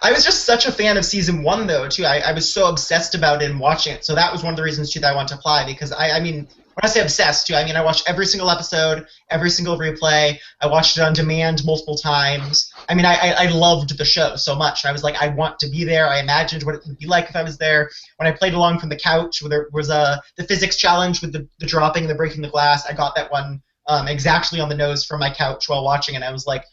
Speaker 14: I was just such a fan of season 1, though, too. I was so obsessed about it and watching it. So that was one of the reasons, too, that I wanted to apply. Because, I mean, when I say obsessed, too, I mean I watched every single episode, every single replay. I watched it on demand multiple times. I mean, I loved the show so much. I was like, I want to be there. I imagined what it would be like if I was there. When I played along from the couch, where there was the physics challenge with the dropping and the breaking the glass, I got that one exactly on the nose from my couch while watching, and I was like,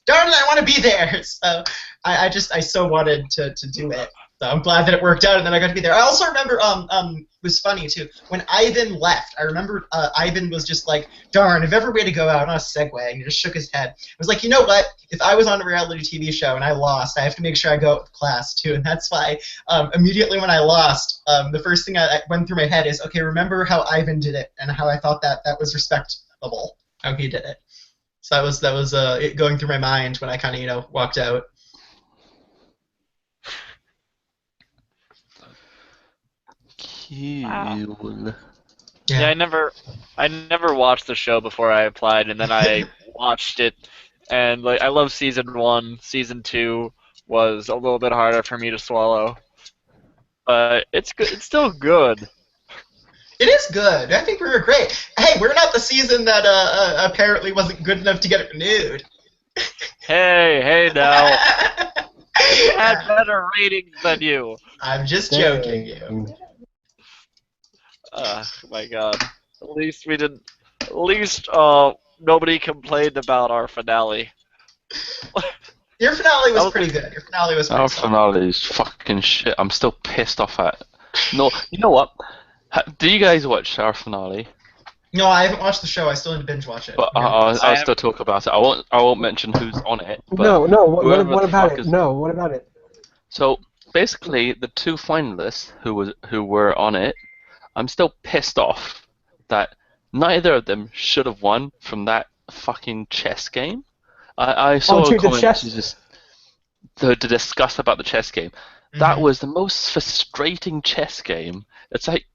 Speaker 14: darn it, I want to be there. So I so wanted to do it. So I'm glad that it worked out and then I got to be there. I also remember it was funny too. When Ivan left, I remember Ivan was just like, darn, if ever way to go out on a segue, and he just shook his head. I was like, you know what? If I was on a reality TV show and I lost, I have to make sure I go out with class too. And that's why immediately when I lost, the first thing that went through my head is, okay, remember how Ivan did it and how I thought that was respectable, how he did it. So that was it going through my mind when I kind of walked out.
Speaker 1: Cool.
Speaker 13: Yeah, I never watched the show before I applied, and then I watched it, and like I love season 1. Season 2 was a little bit harder for me to swallow, but it's good. It's still good.
Speaker 14: It is good. I think we were great. Hey, we're not the season that apparently wasn't good enough to get it renewed.
Speaker 13: Hey now. We had better ratings than you.
Speaker 14: I'm just joking, you.
Speaker 13: My God. At least we didn't. At least nobody complained about our finale.
Speaker 14: Your finale was pretty good. Your finale was.
Speaker 1: Our finale is fucking shit. I'm still pissed off at it. No, you know what? Do you guys watch our finale?
Speaker 14: No, I haven't watched the show. I still need to binge watch it.
Speaker 1: But I'll still talk about it. I won't mention who's on it. But
Speaker 15: no. What about it? No, what about it?
Speaker 1: So basically, the 2 finalists who were on it, I'm still pissed off that neither of them should have won from that fucking chess game. I saw a comment to discuss about the chess game. Mm-hmm. That was the most frustrating chess game. It's like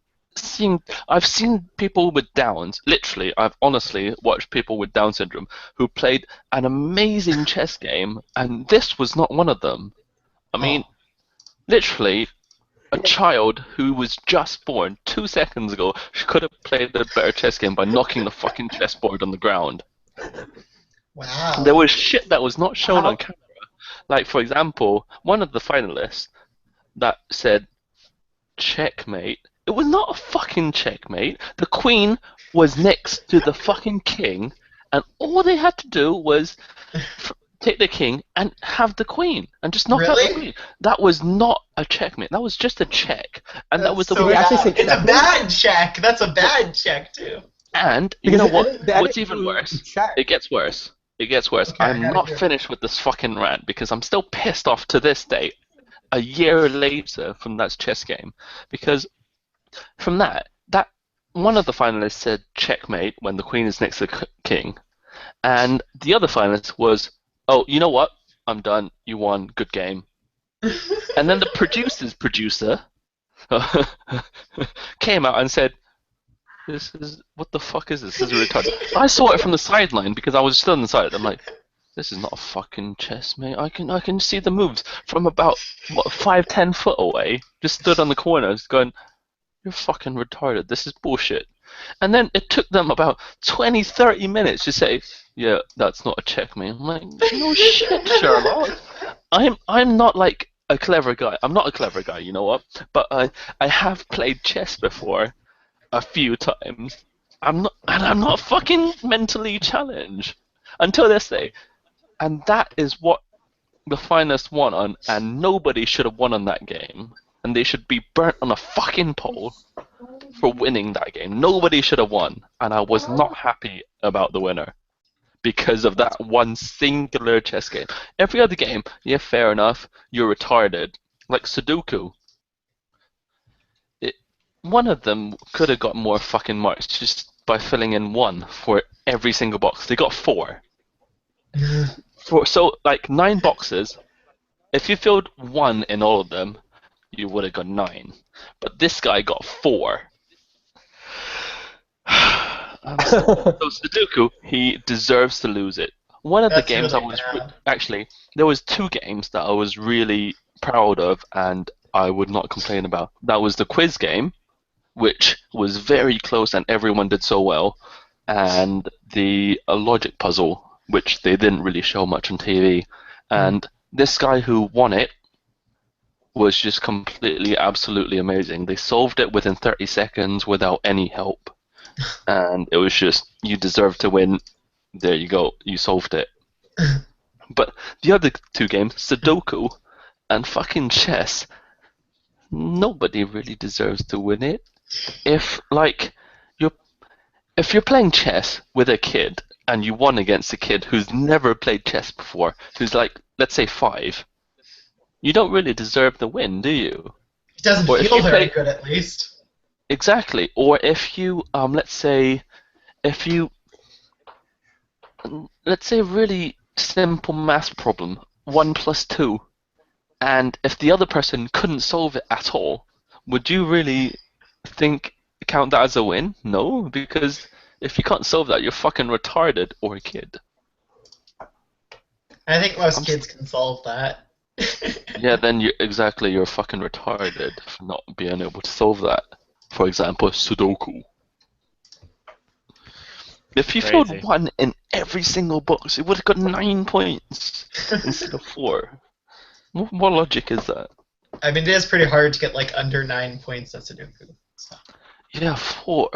Speaker 1: I've seen people with Downs, literally, I've honestly watched people with Down syndrome who played an amazing chess game, and this was not one of them. I mean, literally, a child who was just born 2 seconds ago could have played a better chess game by knocking the fucking chessboard on the ground.
Speaker 14: Wow.
Speaker 1: There was shit that was not shown on camera. Like, for example, one of the finalists that said, checkmate. It was not a fucking checkmate. The queen was next to the fucking king, and all they had to do was take the king and have the queen, and just knock out the queen. That was not a checkmate. That was just a check, and that was the way.
Speaker 14: It's a bad check. That's a bad check too.
Speaker 1: And you know what? What's even worse? It gets worse. It gets worse. Okay, I'm not finished with this fucking rant because I'm still pissed off to this day, a year later from that chess game, because from that one of the finalists said checkmate when the queen is next to the king, and the other finalist was, oh, you know what? I'm done. You won. Good game. And then the producer came out and said, what the fuck is this? This is retarded. I saw it from the sideline because I was still on the side. I'm like, this is not a fucking chess, mate. I can see the moves from about 5-10 foot away. Just stood on the corner, just going, you're fucking retarded. This is bullshit. And then it took them about 20, 30 minutes to say, yeah, that's not a checkmate. I'm like, no shit, Sherlock. I'm not like a clever guy. I'm not a clever guy, you know what? But I have played chess before a few times. I'm not fucking mentally challenged until this day. And that is what the finest won on, and nobody should have won on that game. And they should be burnt on a fucking pole for winning that game. Nobody should have won, and I was not happy about the winner because of that one singular chess game. Every other game, yeah, fair enough, you're retarded. Like Sudoku. One of them could have got more fucking marks just by filling in one for every single box. They got 4. So, like, 9 boxes. If you filled 1 in all of them, you would have got 9. But this guy got 4. So Sudoku, he deserves to lose it. One of the games
Speaker 14: really
Speaker 1: I was actually, there was 2 games that I was really proud of and I would not complain about. That was the quiz game, which was very close and everyone did so well, and the logic puzzle, which they didn't really show much on TV. And this guy who won it was just completely, absolutely amazing. They solved it within 30 seconds without any help. And it was just, you deserve to win. There you go, you solved it. But the other 2 games, Sudoku and fucking chess, nobody really deserves to win it. If you're playing chess with a kid and you won against a kid who's never played chess before, who's like, let's say 5, you don't really deserve the win, do you?
Speaker 14: It doesn't feel very good, at least.
Speaker 1: Exactly. Or if you, let's say a really simple math problem, 1 plus 2, and if the other person couldn't solve it at all, would you really count that as a win? No, because if you can't solve that, you're fucking retarded or a kid.
Speaker 14: I think most kids can solve that.
Speaker 1: Yeah, then you're fucking retarded for not being able to solve that. For example, Sudoku. If you filled 1 in every single box, it would have got 9 points instead of 4. What logic is that?
Speaker 14: I mean, it is pretty hard to get like under 9 points at Sudoku. So.
Speaker 1: Yeah, 4.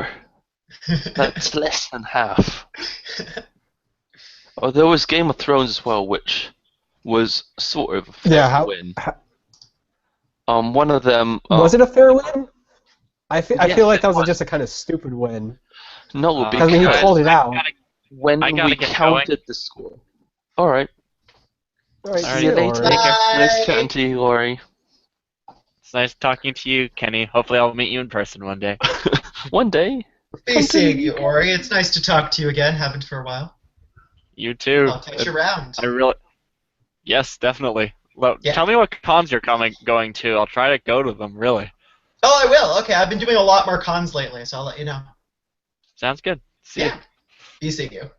Speaker 1: That's less than half. Oh, there was Game of Thrones as well, which was sort of a fair win. One of them.
Speaker 15: Was it a fair win? I feel like that was just a kind of stupid win.
Speaker 1: No, because
Speaker 15: he called it out.
Speaker 1: When we counted the score. All right. See you later. Nice chatting to you, Ori.
Speaker 13: It's nice talking to you, Kenny. Hopefully I'll meet you in person one day.
Speaker 1: One day?
Speaker 14: Be seeing you, Ori. It's nice to talk to you again. Haven't for a while.
Speaker 13: You too.
Speaker 14: I'll catch you around.
Speaker 13: Yes, definitely. Well, tell me what cons you're going to. I'll try to go to them, really.
Speaker 14: Oh, I will. Okay, I've been doing a lot more cons lately, so I'll let you know.
Speaker 13: Sounds good. See you.
Speaker 14: Be seeing you.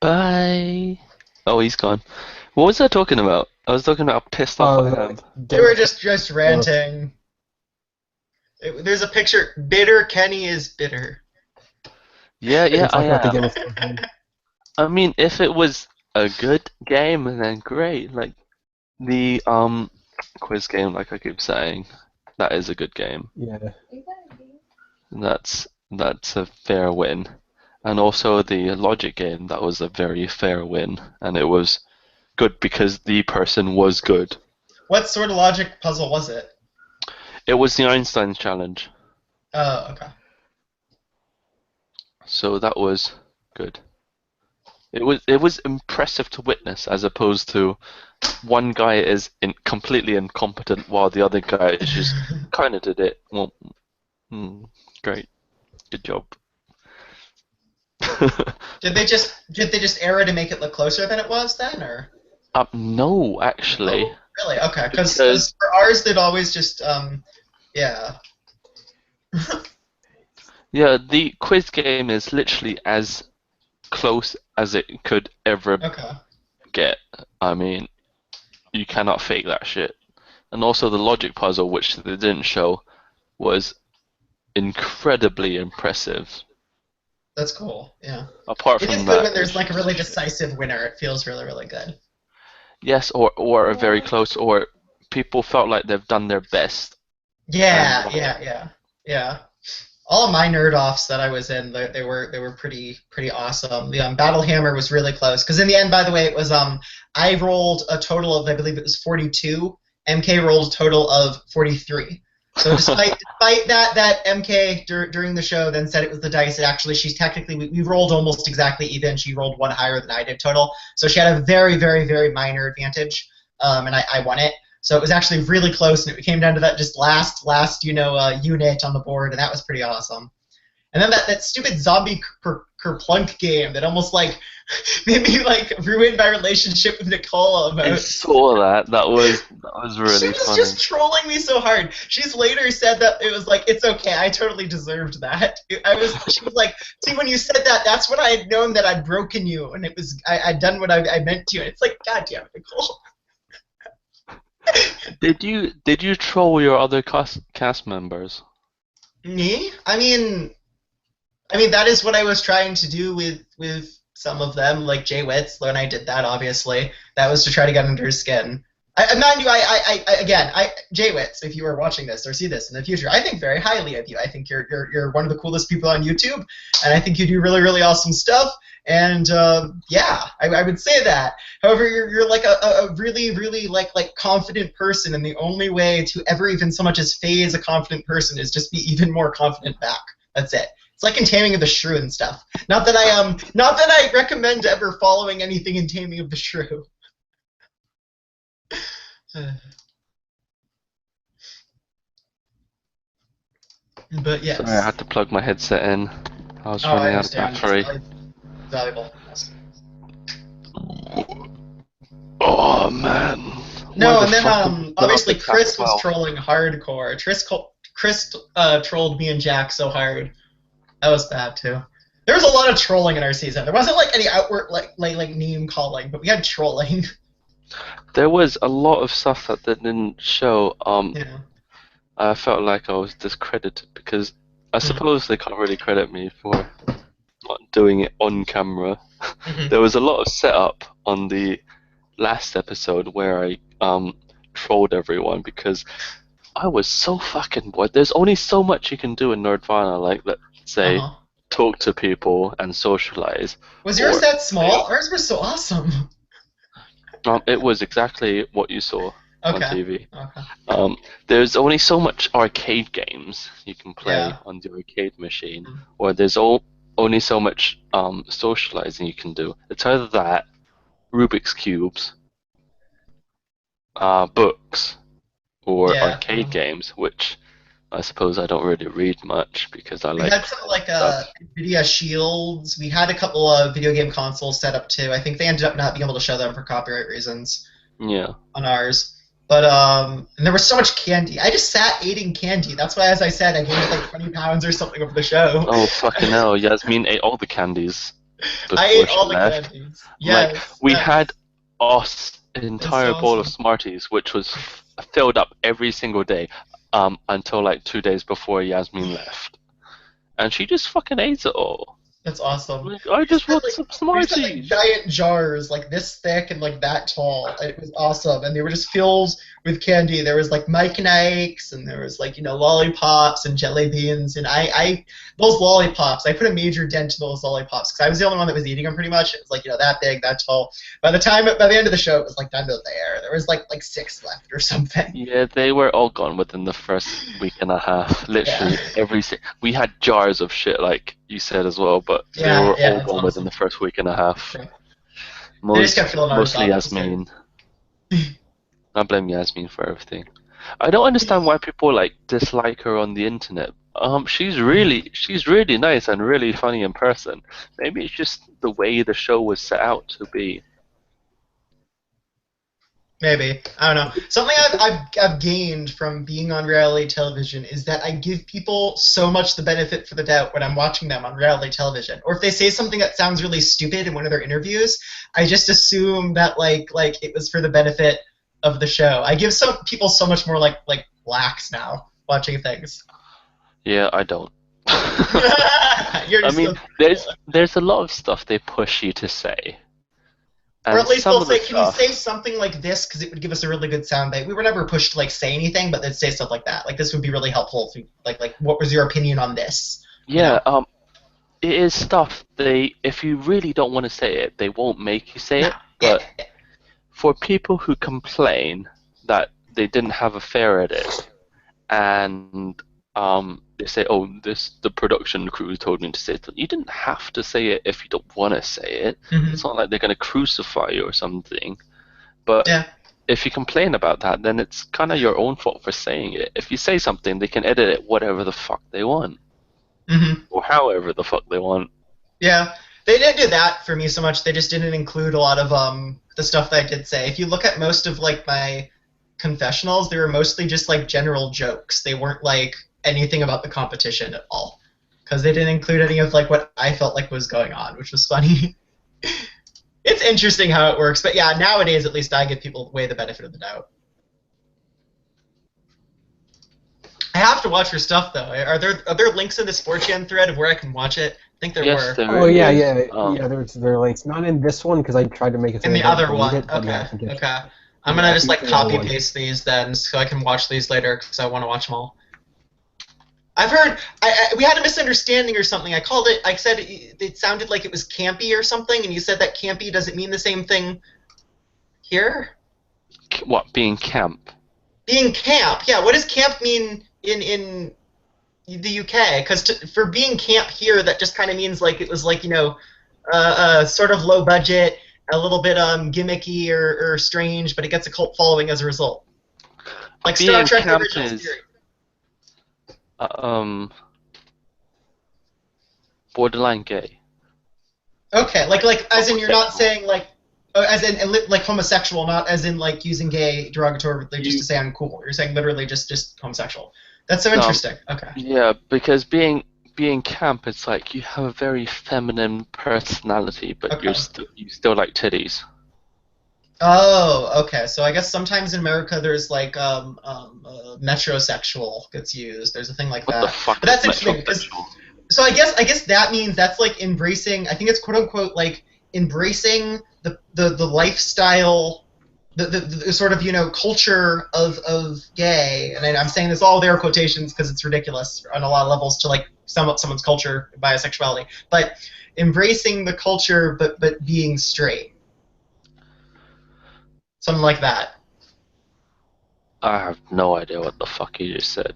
Speaker 1: Bye. Oh, he's gone. What was I talking about? I was talking about how pissed off I am.
Speaker 14: They were just ranting. There's a picture. Bitter Kenny is bitter.
Speaker 1: Yeah, I am. I mean, if it was a good game, then great. Like the quiz game, like I keep saying, that is a good game.
Speaker 15: Yeah.
Speaker 1: That's a fair win. And also the logic game, that was a very fair win, and it was good because the person was good.
Speaker 14: What sort of logic puzzle was it?
Speaker 1: It was the Einstein challenge.
Speaker 14: Oh, okay.
Speaker 1: So that was good. It was impressive to witness, as opposed to one guy is completely incompetent while the other guy is just kind of did it. Well, great, good job.
Speaker 14: Did they just error to make it look closer than it was then, or?
Speaker 1: No, actually.
Speaker 14: Oh, really? Okay, because for ours they'd always just yeah.
Speaker 1: Yeah, the quiz game is literally as close as it could ever get. I mean, you cannot fake that shit. And also the logic puzzle, which they didn't show, was incredibly impressive.
Speaker 14: That's cool. Yeah.
Speaker 1: Apart
Speaker 14: It
Speaker 1: from
Speaker 14: is
Speaker 1: that,
Speaker 14: good when there's like a really decisive winner. It feels really, really good.
Speaker 1: yes, or very close, or people felt like they've done their best.
Speaker 14: Yeah. All of my nerd offs that I was in, they were pretty awesome. The Battle Hammer was really close because in the end, by the way, it was I rolled a total of, I believe it was 42. MK rolled a total of 43. So despite that MK during the show then said it was the dice, she's technically we rolled almost exactly even. She rolled one higher than I did total, so she had a very, very, very minor advantage, and I won it. So it was actually really close, and it came down to that just last unit on the board, and that was pretty awesome. And then that stupid zombie kerplunk game that almost like made me like ruin my relationship with Nicole.
Speaker 1: I saw that. That was really
Speaker 14: She was
Speaker 1: funny.
Speaker 14: just trolling me so hard. She's later said that it was like, it's okay, I totally deserved that. She was like, see, when you said that, that's when I had known that I'd broken you, and it was I'd done what I meant to. And it's like, God damn it, Nicole.
Speaker 1: Did you troll your other cast members?
Speaker 14: Me? I mean, that is what I was trying to do with some of them, like Jay Witz. When I did that, obviously, that was to try to get under his skin. Mind you, Jay Witz, if you are watching this or see this in the future, I think very highly of you. I think you're one of the coolest people on YouTube, and I think you do really, really awesome stuff. And I would say that. However, you're like a really, really like confident person, and the only way to ever even so much as phase a confident person is just be even more confident back. That's it. It's like in Taming of the Shrew and stuff. Not that I recommend ever following anything in Taming of the Shrew. But yes.
Speaker 1: Sorry, I had to plug my headset in. I was running out of battery.
Speaker 14: It's valuable.
Speaker 1: Oh man.
Speaker 14: No, and then obviously Chris was trolling hardcore. Chris trolled me and Jack so hard. That was bad too. There was a lot of trolling in our season. There wasn't like any outward like name calling, but we had trolling.
Speaker 1: There was a lot of stuff that they didn't show. I felt like I was discredited because I suppose they can't really credit me for not doing it on camera. There was a lot of setup on the last episode where I trolled everyone because I was so fucking bored. There's only so much you can do in Nerdvana, like let's say talk to people and socialize.
Speaker 14: Was yours that small? Ours was so awesome.
Speaker 1: It was exactly what you saw on TV.
Speaker 14: Okay.
Speaker 1: There's only so much arcade games you can play on the arcade machine, or there's only so much socializing you can do. It's either that, Rubik's Cubes, books, or arcade games, which I suppose I don't really read much because I like.
Speaker 14: We had some like NVIDIA Shields. We had a couple of video game consoles set up too. I think they ended up not being able to show them for copyright reasons.
Speaker 1: Yeah.
Speaker 14: On ours, but and there was so much candy. I just sat eating candy. That's why, as I said, I gained like 20 pounds or something over the show.
Speaker 1: Oh fucking hell! Yasmin ate all the candies.
Speaker 14: I ate all the candies. Yes.
Speaker 1: Like we had an entire bowl of Smarties, which was filled up every single day. Until like 2 days before Yasmin left, and she just fucking ate it all.
Speaker 14: That's awesome.
Speaker 1: Like, I just want some Smarties.
Speaker 14: Like giant jars, like this thick and like that tall. It was awesome, and they were just filled with candy. There was like Mike and Ike's, and there was like lollipops and jelly beans, and those lollipops. I put a major dent in those lollipops because I was the only one that was eating them pretty much. It was like that big, that tall. By the end of the show, it was like down to there. There was like 6 left or something.
Speaker 1: Yeah, they were all gone within the first week and a half. Literally we had jars of shit like you said as well, but they were all gone within the first week and a half. Mostly Yasmin. I blame Yasmin for everything. I don't understand why people like dislike her on the internet. She's really nice and really funny in person. Maybe it's just the way the show was set out to be.
Speaker 14: Maybe. I don't know. Something I've gained from being on reality television is that I give people so much the benefit for the doubt when I'm watching them on reality television. Or if they say something that sounds really stupid in one of their interviews, I just assume that like it was for the benefit of the show. I give some people so much more like lax now watching things.
Speaker 1: Yeah, I don't.
Speaker 14: You're
Speaker 1: I
Speaker 14: just
Speaker 1: mean, there's a lot of stuff they push you to say.
Speaker 14: Or at least
Speaker 1: some
Speaker 14: they'll
Speaker 1: of the
Speaker 14: say, "Can you
Speaker 1: stuff,
Speaker 14: say something like this?" Because it would give us a really good soundbite. We were never pushed to like say anything, but they'd say stuff like that. Like, this would be really helpful. If you, like, what was your opinion on this?
Speaker 1: yeah, it is stuff if you really don't want to say it, they won't make you say it. But for people who complain that they didn't have a fair edit, and they say, "Oh, the production crew told me to say it," you didn't have to say it if you don't want to say it.
Speaker 14: Mm-hmm.
Speaker 1: It's not like they're going to crucify you or something. But if you complain about that, then it's kind of your own fault for saying it. If you say something, they can edit it whatever the fuck they want.
Speaker 14: Mm-hmm.
Speaker 1: Or however the fuck they want.
Speaker 14: Yeah, they didn't do that for me so much. They just didn't include a lot of the stuff that I did say. If you look at most of like my confessionals, they were mostly just like general jokes. They weren't like anything about the competition at all, because they didn't include any of like what I felt like was going on, which was funny. It's interesting how it works, but yeah, nowadays at least I give people way the benefit of the doubt. I have to watch your stuff though. Are there links in this 4chan thread of where I can watch it? I think there were.
Speaker 15: Oh yeah, yeah. There are links. Not in this one because I tried to make it. So
Speaker 14: In the other one.
Speaker 15: it,
Speaker 14: Okay. Okay. I'm gonna just like copy paste these then, so I can watch these later because I want to watch them all. I've heard we had a misunderstanding or something. I said it sounded like it was campy or something, and you said that campy doesn't mean the same thing here.
Speaker 1: What, being camp?
Speaker 14: Being camp, yeah. What does camp mean in the UK? Because for being camp here, that just kind of means like it was like, you know, sort of low budget, a little bit gimmicky or strange, but it gets a cult following as a result. Like Star Trek: The Original Series.
Speaker 1: Borderline gay.
Speaker 14: Okay, like as in you're not saying like, as in like homosexual, not as in like using gay derogatorily just to say I'm cool. You're saying literally just homosexual. That's so interesting. Okay.
Speaker 1: Yeah, because being camp, it's like you have a very feminine personality, but you still like titties.
Speaker 14: Oh, okay. So I guess sometimes in America there's like metrosexual gets used. There's a thing like that.
Speaker 1: What the fuck
Speaker 14: but that's
Speaker 1: is
Speaker 14: interesting because so I guess that means that's like embracing. I think it's quote unquote like embracing the lifestyle, the sort of, you know, culture of gay. And I'm saying this all with air quotations because it's ridiculous on a lot of levels to like sum up someone's culture, bisexuality. But embracing the culture, but being straight. Something like that.
Speaker 1: I have no idea what the fuck you just said.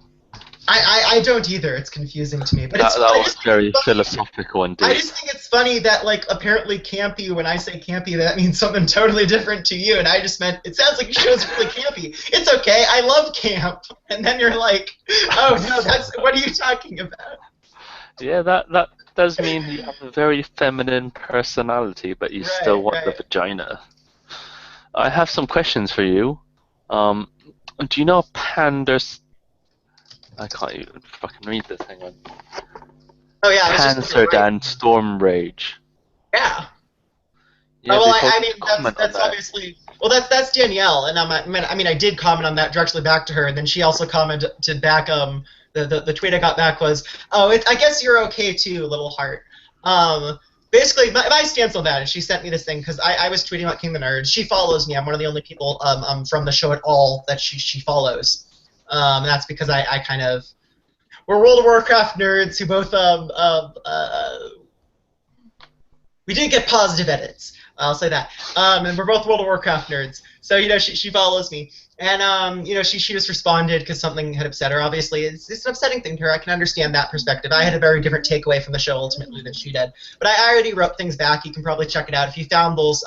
Speaker 14: I don't either. It's confusing to me. But
Speaker 1: that was very philosophical and deep.
Speaker 14: I just think it's funny that like apparently campy, when I say campy, that means something totally different to you, and I just meant it sounds like your show's really campy. It's okay. I love camp. And then you're like, oh no, what are you talking about?
Speaker 1: Yeah, that does mean you have a very feminine personality, but you still want the vagina. I have some questions for you. Do you know Pandas? I can't even fucking read this. Hang on.
Speaker 14: Oh yeah.
Speaker 1: Panzerdan Storm Rage.
Speaker 14: Yeah.
Speaker 1: Yeah,
Speaker 14: well, I mean, that's obviously. Well, that's Danielle, and I mean, I did comment on that directly back to her, and then she also commented back. The tweet I got back was, "Oh, I guess you're okay too, little heart." Basically, my stance on that is she sent me this thing because I was tweeting about King the Nerd. She follows me. I'm one of the only people from the show at all that she follows. And that's because I kind of, we're World of Warcraft nerds who both we did get positive edits. I'll say that. And we're both World of Warcraft nerds. So, you know, she follows me. And, you know, she just responded because something had upset her. Obviously, it's an upsetting thing to her. I can understand that perspective. I had a very different takeaway from the show, ultimately, than she did. But I already wrote things back. You can probably check it out. If you found those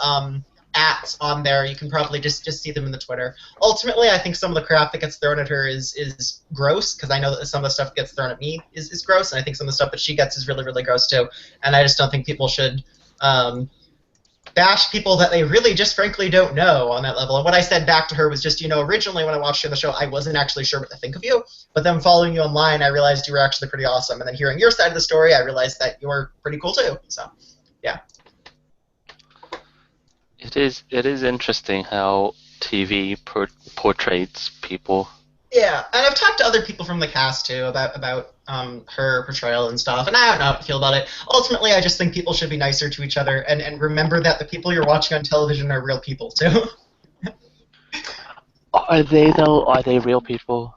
Speaker 14: ats on there, you can probably just see them in the Twitter. Ultimately, I think some of the crap that gets thrown at her is gross, because I know that some of the stuff that gets thrown at me is gross, and I think some of the stuff that she gets is really, really gross, too. And I just don't think people should bash people that they really just frankly don't know on that level. And what I said back to her was just, you know, originally when I watched you on the show, I wasn't actually sure what to think of you, but then following you online, I realized you were actually pretty awesome. And then hearing your side of the story, I realized that you were pretty cool too. So, yeah.
Speaker 1: It is interesting how TV portrays people
Speaker 14: Yeah, and I've talked to other people from the cast too about her portrayal and stuff, and I don't know how to feel about it. Ultimately, I just think people should be nicer to each other and remember that the people you're watching on television are real people too.
Speaker 1: Are they though? Are they real people?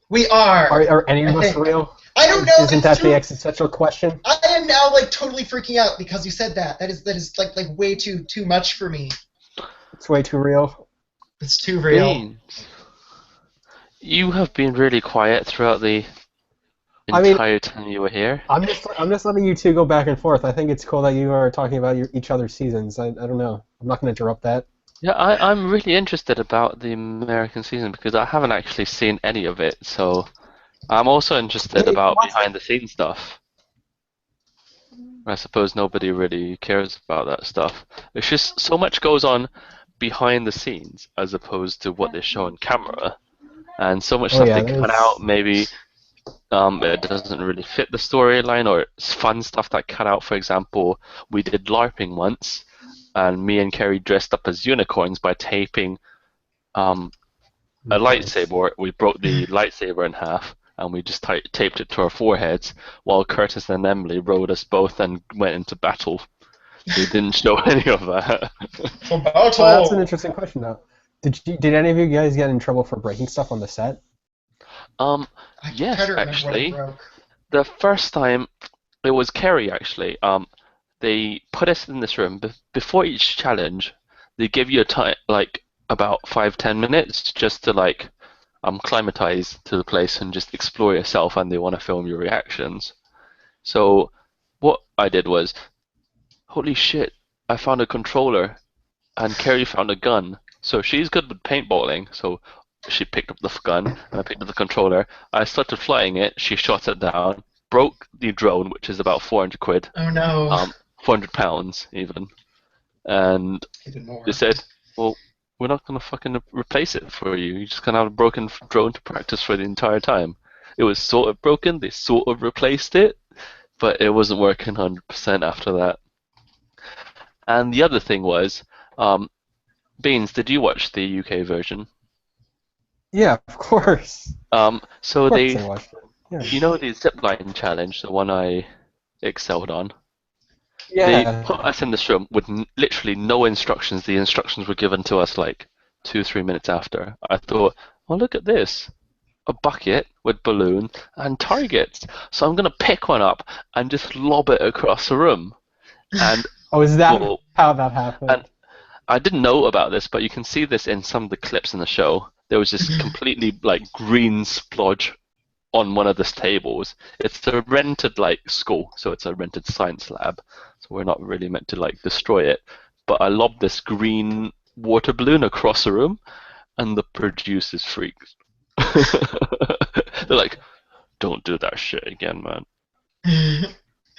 Speaker 14: We are.
Speaker 15: Are any of us real?
Speaker 14: I don't know.
Speaker 15: Isn't that the existential question?
Speaker 14: I am now like totally freaking out because you said that. That is like way too much for me.
Speaker 15: It's way too real.
Speaker 14: It's too real.
Speaker 1: Beans. You have been really quiet throughout the entire time you were here.
Speaker 15: I'm just letting you two go back and forth. I think it's cool that you are talking about each other's seasons. I don't know. I'm not going to interrupt that.
Speaker 1: Yeah, I'm really interested about the American season because I haven't actually seen any of it. So I'm also interested about behind the scenes stuff. I suppose nobody really cares about that stuff. It's just so much goes on behind the scenes as opposed to what they show on camera. And so much stuff they cut out, maybe it doesn't really fit the storyline, or it's fun stuff that cut out. For example, we did LARPing once, and me and Kerry dressed up as unicorns by taping a lightsaber. We broke the lightsaber in half, and we just taped it to our foreheads, while Curtis and Emily rode us both and went into battle. We didn't show any of that.
Speaker 15: Well, that's an interesting question, though. Did any of you guys get in trouble for breaking stuff on the set?
Speaker 1: Yes, actually. The first time, it was Kerry, actually. They put us in this room. Before each challenge, they give you a time, like, about 5-10 minutes just to, like, acclimatize to the place and just explore yourself, and they want to film your reactions. So what I did was, holy shit, I found a controller, and Kerry found a gun. So she's good with paintballing, so she picked up the gun, and I picked up the controller. I started flying it, she shot it down, broke the drone, which is about 400 quid.
Speaker 14: Oh no.
Speaker 1: 400 pounds, even. And they said, well, we're not going to fucking replace it for you. You're just going to have a broken drone to practice for the entire time. It was sort of broken, they sort of replaced it, but it wasn't working 100% after that. And the other thing was, Beans, did you watch the UK version?
Speaker 15: Yeah, of course.
Speaker 1: So
Speaker 15: of course
Speaker 1: they,
Speaker 15: I watched it. Yeah.
Speaker 1: you know the zipline challenge, the one I excelled on?
Speaker 15: Yeah.
Speaker 1: They put us in this room with literally no instructions. The instructions were given to us like 2-3 minutes after. I thought, oh, look at this. A bucket with balloon and targets. So I'm going to pick one up and just lob it across the room. And
Speaker 15: is that how that happened?
Speaker 1: And I didn't know about this, but you can see this in some of the clips in the show. There was this completely like green splodge on one of the tables. It's a rented like school, so it's a rented science lab. So we're not really meant to like destroy it. But I lobbed this green water balloon across the room, and the producers freaked. They're like, "Don't do that shit again, man." And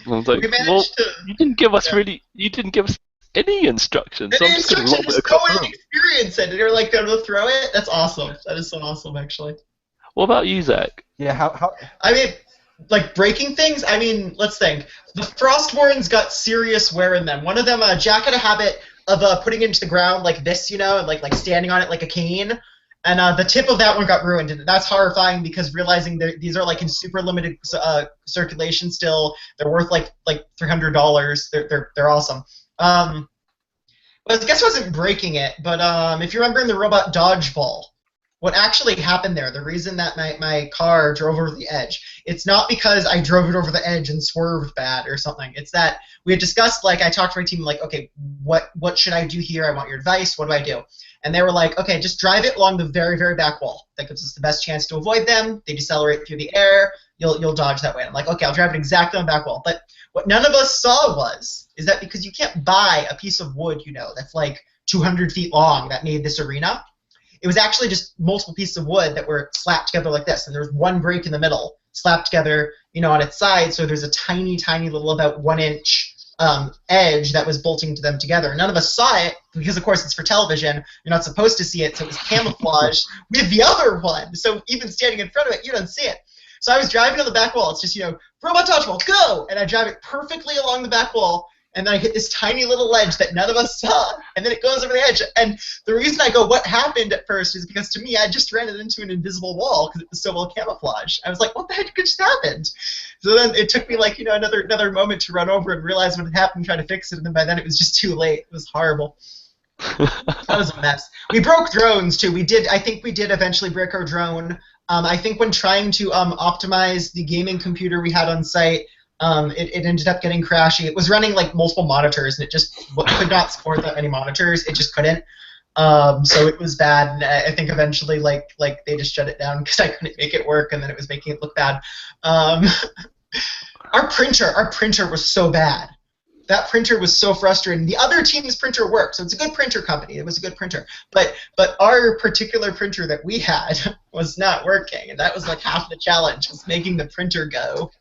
Speaker 1: I was like, "Well, you didn't give us any instructions, so I'm just going to lob it across the room."
Speaker 14: Experience it, and you're like going to throw it? That's awesome. That is so awesome, actually.
Speaker 1: What about you, Zach?
Speaker 15: Yeah, how?
Speaker 14: I mean, like breaking things. I mean, let's think. The Frostborns got serious wear in them. One of them, Jack had a habit of putting it into the ground like this, you know, and like standing on it like a cane. And the tip of that one got ruined. And that's horrifying because realizing these are like in super limited circulation still. They're worth like $300. They're awesome. Well, I guess I wasn't breaking it, but if you remember in the robot dodgeball, what actually happened there, the reason that my car drove over the edge, it's not because I drove it over the edge and swerved bad or something. It's that we had discussed, like, I talked to my team, like, okay, what should I do here? I want your advice. What do I do? And they were like, okay, just drive it along the very, very back wall. That gives us the best chance to avoid them. They decelerate through the air. You'll dodge that way. And I'm like, okay, I'll drive it exactly on the back wall. But what none of us saw is that because you can't buy a piece of wood, you know, that's like 200 feet long that made this arena, it was actually just multiple pieces of wood that were slapped together like this. And there's one break in the middle, slapped together, you know, on its side. So there's a tiny, tiny little about 1 inch edge that was bolting to them together. None of us saw it because, of course, it's for television. You're not supposed to see it, so it was camouflaged with the other one. So even standing in front of it, you don't see it. So I was driving on the back wall. It's just, you know, robot dodgeball, go! And I drive it perfectly along the back wall. and then I hit this tiny little ledge that none of us saw, and then it goes over the edge. And the reason I go, what happened at first, is because to me, I just ran it into an invisible wall because it was so well camouflaged. I was like, what the heck just happened? So then it took me like, you know, another moment to run over and realize what had happened, try to fix it, and then by then it was just too late. It was horrible. That was a mess. We broke drones too. I think we did eventually break our drone. I think when trying to optimize the gaming computer we had on site, it ended up getting crashy. It was running like multiple monitors, and it just could not support that many monitors. It just couldn't. So it was bad, and I think eventually like they just shut it down because I couldn't make it work, and then it was making it look bad. Our printer was so bad. That printer was so frustrating. The other team's printer worked, so it's a good printer company. It was a good printer, but our particular printer that we had was not working, and that was like half the challenge, was making the printer go.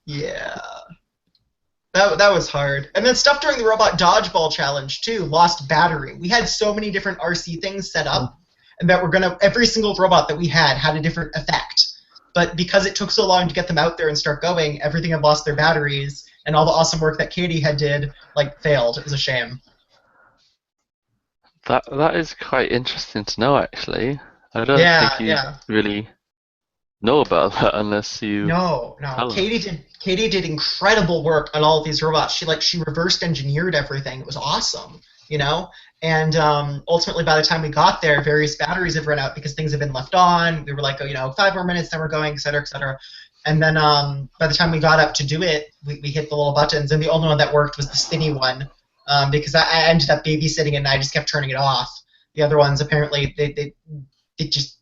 Speaker 14: Yeah, that was hard. And then stuff during the robot dodgeball challenge too lost battery. We had so many different RC things set up, and that every single robot that we had a different effect. But because it took so long to get them out there and start going, everything had lost their batteries. And all the awesome work that Katie had did, like, failed. It was a shame.
Speaker 1: That is quite interesting to know, actually. I don't think you really know about that unless you.
Speaker 14: No. Katie did incredible work on all of these robots. She reversed engineered everything. It was awesome, you know. And ultimately, by the time we got there, various batteries had run out because things had been left on. We were like, 5 more minutes, then we're going, et cetera, et cetera. And then by the time we got up to do it, we hit the little buttons, and the only one that worked was the spinny one, because I ended up babysitting it, and I just kept turning it off. The other ones, apparently,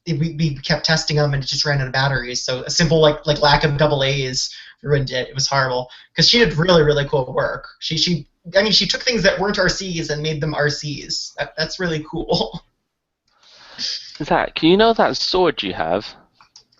Speaker 14: we kept testing them, and it just ran out of batteries. So a simple like lack of double A's ruined it. It was horrible because she did really, really cool work. She took things that weren't RCs and made them RCs. That's really cool.
Speaker 1: Zach, you know that sword you have?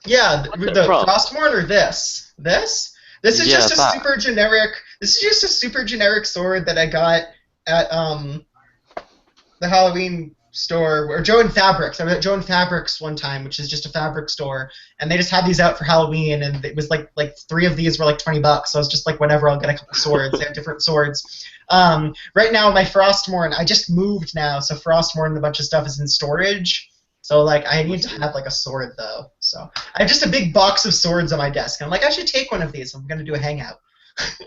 Speaker 14: Yeah, the Frostmourne or this? This is just a super generic. This is just a super generic sword that I got at the Halloween store, or Joe and Fabrics. I was at Joe and Fabrics one time, which is just a fabric store, and they just had these out for Halloween, and it was like 3 of these were like $20. So I was just like, whatever, I'll get a couple swords. They have different swords. Right now, my Frostmourne, I just moved now, so Frostmourne and a bunch of stuff is in storage. So, like, I need to have, like, a sword, though. So I have just a big box of swords on my desk. I'm like, I should take one of these. I'm going to do a hangout.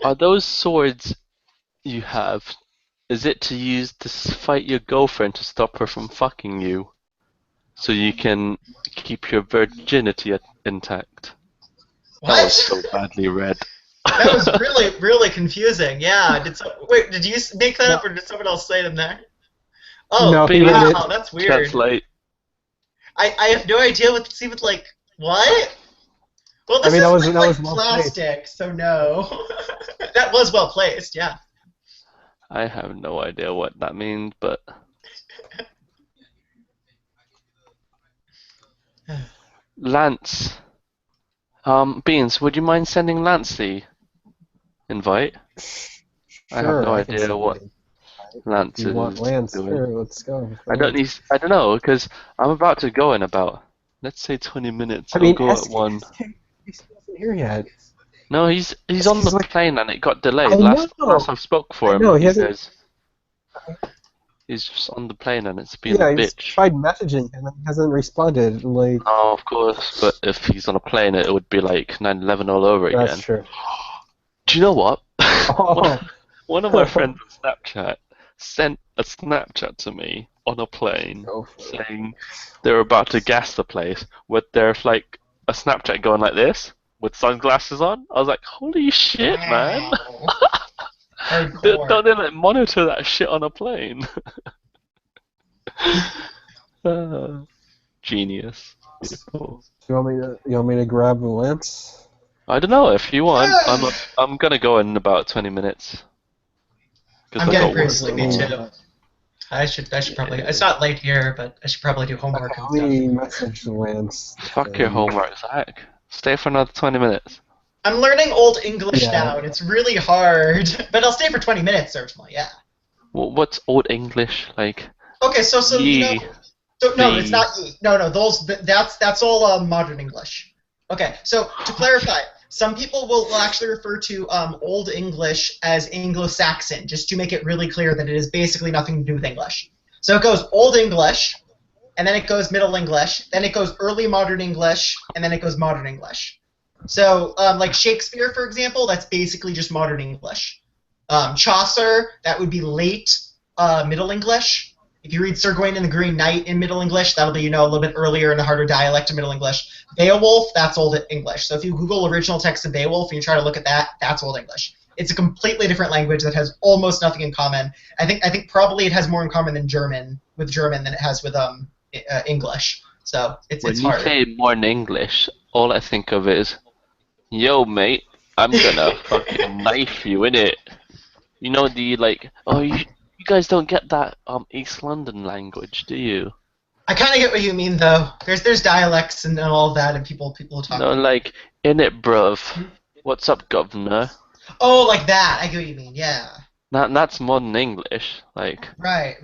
Speaker 1: Are those swords you have, is it to use to fight your girlfriend to stop her from fucking you? So you can keep your virginity intact?
Speaker 14: What?
Speaker 1: That was so badly read.
Speaker 14: That was really, really confusing. Yeah. Wait, did you make that up, or did someone else say it in there? Oh,
Speaker 15: no,
Speaker 14: wow, that's weird.
Speaker 1: That's late.
Speaker 14: I have no idea what to see with, like, what? Well, this is like plastic, so no. That was well placed, yeah.
Speaker 1: I have no idea what that means, but... Lance. Beans, would you mind sending Lance the invite?
Speaker 15: Sure,
Speaker 1: I have no idea what Lance is
Speaker 15: want Lance?
Speaker 1: doing.
Speaker 15: Sure, let's go.
Speaker 1: I don't know, because I'm about to go in about, let's say 20 minutes.
Speaker 15: I mean,
Speaker 1: I'll go at 1.
Speaker 15: He's still not here yet.
Speaker 1: No, he's on the plane and it got delayed.
Speaker 15: I
Speaker 1: Last
Speaker 15: know.
Speaker 1: I spoke for him,
Speaker 15: No,
Speaker 1: he says he's just on the plane and it's been a
Speaker 15: he's
Speaker 1: bitch.
Speaker 15: tried messaging him and he hasn't responded. Like,
Speaker 1: Oh, of course, but if he's on a plane, it would be like 9/11 all over again.
Speaker 15: that's true.
Speaker 1: Do you know what?
Speaker 15: Oh.
Speaker 1: One of my friends on Snapchat sent a Snapchat to me on a plane saying they were about to gas the place with there's like a Snapchat going like this with sunglasses on. I was like, holy shit, man. Don't they like monitor that shit on a plane? Genius. Beautiful.
Speaker 15: You want me to grab the Lance?
Speaker 1: I don't know if you want. I'm gonna go in about 20 minutes.
Speaker 14: I'm getting pretty sleepy too. I should probably. It's not late here, but I should probably do homework and
Speaker 15: Let me message the Lance.
Speaker 1: Fuck your homework, Zach. Stay for another 20 minutes.
Speaker 14: I'm learning Old English now, and it's really hard. But I'll stay for 20 minutes, certainly. Yeah.
Speaker 1: Well, what's Old English like?
Speaker 14: Okay, so
Speaker 1: ye,
Speaker 14: no, it's not ye. No, that's all modern English. Okay, so to clarify, some people will actually refer to Old English as Anglo-Saxon, just to make it really clear that it is basically nothing to do with English. So it goes Old English, and then it goes Middle English, then it goes Early Modern English, and then it goes Modern English. So, like Shakespeare, for example, that's basically just Modern English. Chaucer, that would be Late Middle English. If you read Sir Gawain and the Green Knight in Middle English, that'll be, a little bit earlier and a harder dialect of Middle English. Beowulf, that's Old English. So if you Google original text of Beowulf and you try to look at that, that's Old English. It's a completely different language that has almost nothing in common. I think probably it has more in common than German than it has with English. So it's hard.
Speaker 1: When you say Modern English, all I think of is, yo, mate, I'm gonna fucking knife you, innit? You know the, like, oh, you guys don't get that East London language, do you?
Speaker 14: I kind of get what you mean, though. There's dialects and all of that, and people talk.
Speaker 1: No, like, innit, bruv. What's up, governor?
Speaker 14: Oh, like that. I get what you mean. Yeah.
Speaker 1: That's Modern English, like.
Speaker 14: Right.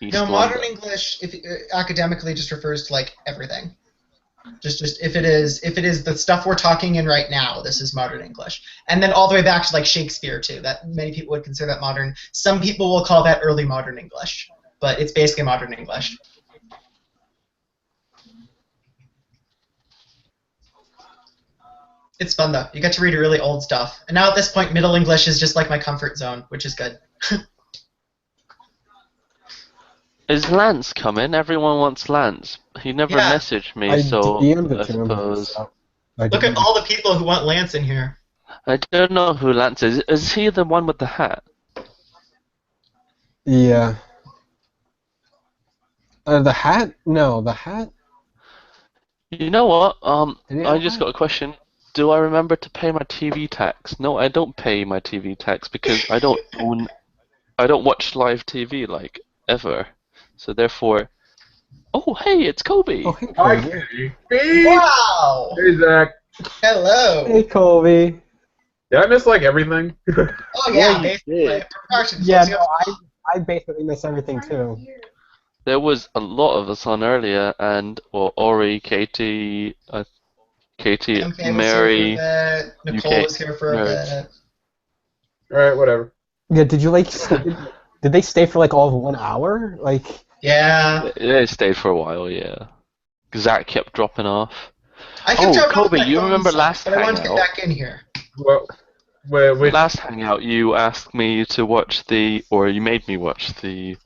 Speaker 1: East
Speaker 14: No,
Speaker 1: London.
Speaker 14: Modern English, if academically, just refers to like everything. Just if it is the stuff we're talking in right now, this is Modern English. And then all the way back to like Shakespeare too. That many people would consider that modern. Some people will call that Early Modern English, but it's basically Modern English. It's fun though. You get to read really old stuff. And now at this point, Middle English is just like my comfort zone, which is good.
Speaker 1: Is Lance coming? Everyone wants Lance. He never messaged me, so I suppose.
Speaker 14: Look at all the people who want Lance in here.
Speaker 1: I don't know who Lance is. Is he the one with the hat?
Speaker 15: Yeah. The hat? No, the hat?
Speaker 1: You know what? I just got a question. Do I remember to pay my TV tax? No, I don't pay my TV tax because I don't watch live TV like ever. So therefore, oh hey, it's Kobe.
Speaker 15: Oh, hey,
Speaker 17: Hi,
Speaker 15: Kobe.
Speaker 17: Katie.
Speaker 14: Wow.
Speaker 17: Hey, Zach.
Speaker 14: Hello.
Speaker 15: Hey, Kobe.
Speaker 17: Did I miss like everything?
Speaker 14: Oh yeah, basically.
Speaker 15: Yeah, no, I basically miss everything too.
Speaker 1: There was a lot of us on earlier, and Ori, Katie, Mary,
Speaker 14: Nicole was here for a bit.
Speaker 17: Alright, whatever.
Speaker 15: Yeah, did you like? Did they stay for like all of 1 hour? Like.
Speaker 14: Yeah.
Speaker 1: They stayed for a while, yeah. Zach kept dropping off.
Speaker 14: I kept dropping off
Speaker 1: Kobe,
Speaker 14: my
Speaker 1: you
Speaker 14: phone
Speaker 1: remember
Speaker 14: stuff,
Speaker 1: last
Speaker 14: but I wanted to
Speaker 1: Hangout?
Speaker 14: get back in here.
Speaker 17: Well, wait.
Speaker 1: Last Hangout, you asked me to watch or you made me watch the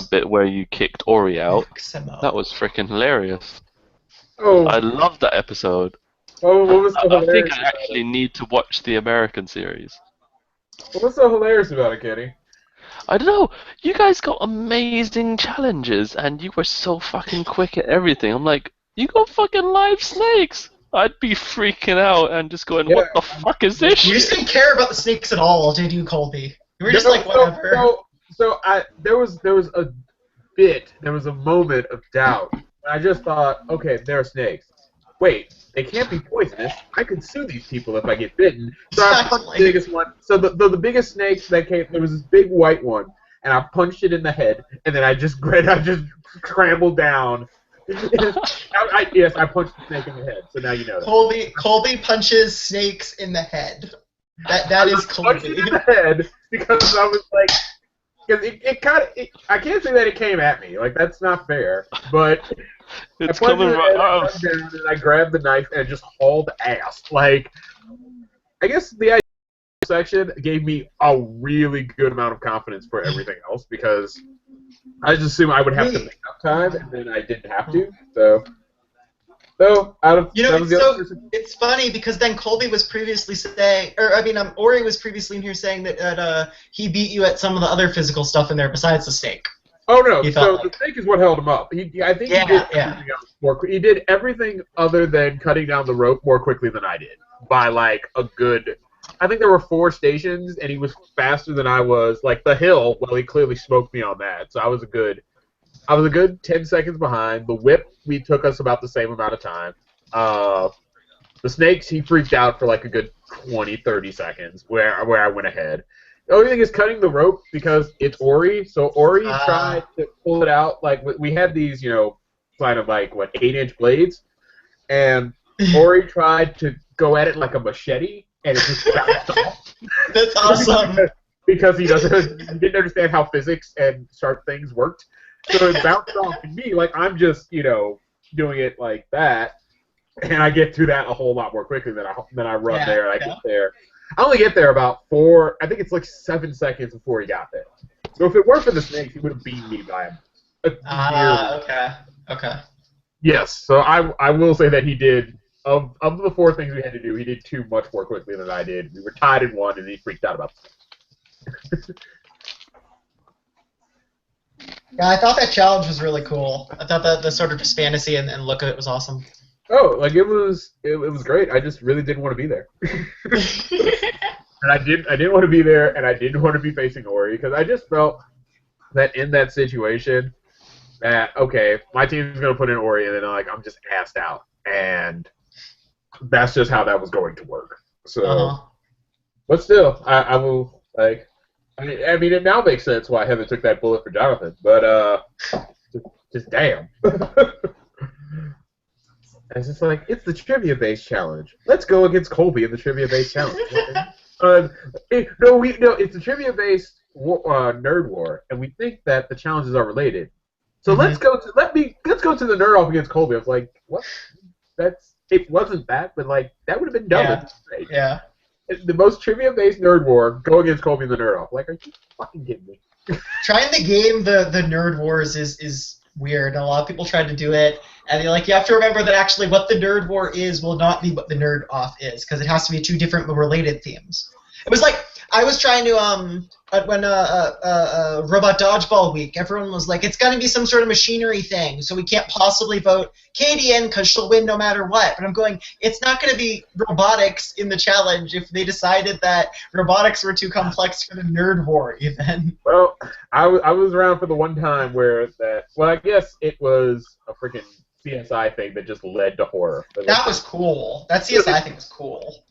Speaker 1: bit where you kicked Ori out. That was freaking hilarious.
Speaker 17: Oh.
Speaker 1: I loved that episode.
Speaker 17: Oh, what was so
Speaker 1: I
Speaker 17: hilarious?
Speaker 1: think I actually need to watch the American series.
Speaker 17: What's so hilarious about it, Katie?
Speaker 1: I don't know. You guys got amazing challenges, and you were so fucking quick at everything. I'm like, you got fucking live snakes. I'd be freaking out and just going, what the fuck is this
Speaker 14: You
Speaker 1: shit?
Speaker 14: just didn't care about the snakes at all, did you, Colby? You were just like, whatever.
Speaker 17: There was a moment of doubt. I just thought, okay, there are snakes. Wait, they can't be poisonous. I can sue these people if I get bitten. So I punched the biggest one. So the biggest snake that came, there was this big white one, and I punched it in the head, and then I just scrambled down. Yes, I punched the snake in the head. So now you know that.
Speaker 14: Colby punches snakes in the head. That is Colby.
Speaker 17: I punched it in the head because I was like, because I can't say that it came at me. Like that's not fair. But
Speaker 1: it's coming right off.
Speaker 17: And I grabbed the knife and just hauled ass. Like, I guess the idea section gave me a really good amount of confidence for everything else because I just assumed I would have to make up time, and then I didn't have to. So
Speaker 14: it's funny because then Colby was previously saying, Ori was previously in here saying that he beat you at some of the other physical stuff in there besides the snake.
Speaker 17: Oh no! So the snake is what held him up. He did everything else he did everything other than cutting down the rope more quickly than I did by like a good. I think there were 4 stations, and he was faster than I was. Like the hill, well, he clearly smoked me on that. So I was a good 10 seconds behind. The whip, we took us about the same amount of time. The snakes, he freaked out for like a good 20, 30 seconds where I went ahead. The only thing is cutting the rope because it's Ori. So Ori tried to pull it out. Like we had these, kind of like 8-inch blades, and Ori tried to go at it like a machete, and it just bounced off.
Speaker 14: That's awesome.
Speaker 17: Because he didn't understand how physics and sharp things worked. So it bounced off to me like I'm just, doing it like that, and I get to that a whole lot more quickly than I run there, and I get there. I only get there about 7 seconds before he got there. So if it weren't for the snakes, he would have beaten me by
Speaker 14: okay.
Speaker 17: Yes, so I will say that he did, of the 4 things we had to do, he did 2 much more quickly than I did. We were tied in 1, and he freaked out about it.
Speaker 14: Yeah, I thought that challenge was really cool. I thought that the sort of just fantasy and look of it was awesome.
Speaker 17: Oh, like it was great. I just really didn't want to be there. And I didn't want to be there, and I didn't want to be facing Ori, because I just felt that in that situation, that, okay, my team's going to put in Ori, and then I'm just assed out. And that's just how that was going to work. So, but still, I will, I mean, it now makes sense why Heather took that bullet for Jonathan, but, just damn. It's just like, it's the trivia-based challenge. Let's go against Colby in the trivia-based challenge. It's the trivia-based nerd war, and we think that the challenges are related. So let's go to the nerd off against Colby. I was like, what? It wasn't that, but that would have been dumb.
Speaker 14: Yeah.
Speaker 17: The most trivia-based nerd war, go against Colby and the nerd off. Like, are you fucking kidding me?
Speaker 14: Trying the game, the nerd wars is weird. A lot of people tried to do it, and they're like, you have to remember that actually what the nerd war is will not be what the nerd off is, because it has to be 2 different related themes. It was like I was trying to when Robot Dodgeball Week, everyone was like, it's got to be some sort of machinery thing, so we can't possibly vote KOTN because she'll win no matter what. But I'm going, it's not going to be robotics in the challenge if they decided that robotics were too complex for the nerd war even.
Speaker 17: Well, I was around for the one time where I guess it was a freaking CSI thing that just led to horror.
Speaker 14: That was cool. That CSI thing was cool.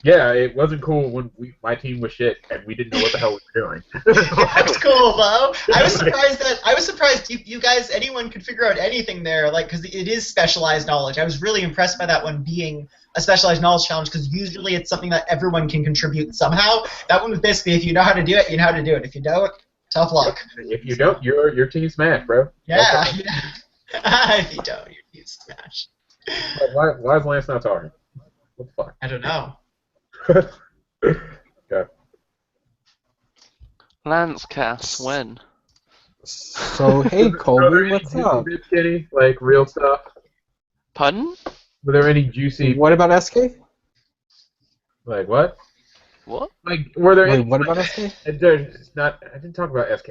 Speaker 17: Yeah, it wasn't cool when my team was shit and we didn't know what the hell we were doing.
Speaker 14: That's cool though. I was surprised you guys, anyone could figure out anything there, because it is specialized knowledge. I was really impressed by that one being a specialized knowledge challenge, because usually it's something that everyone can contribute somehow. That one was basically, if you know how to do it, you know how to do it. If you don't, tough luck.
Speaker 17: If you don't, your team smash, bro.
Speaker 14: Yeah. If you don't, your team smash.
Speaker 17: Why is Lance not talking? What the fuck?
Speaker 14: I don't know.
Speaker 17: Okay.
Speaker 1: Lance Cass, when?
Speaker 15: So, hey, Colby, what's up?
Speaker 17: Kenny, real stuff?
Speaker 1: Pardon?
Speaker 17: Were there any juicy...
Speaker 15: What about SK?
Speaker 17: What?
Speaker 1: What?
Speaker 17: Were there any...
Speaker 15: What about SK?
Speaker 17: I didn't talk about SK.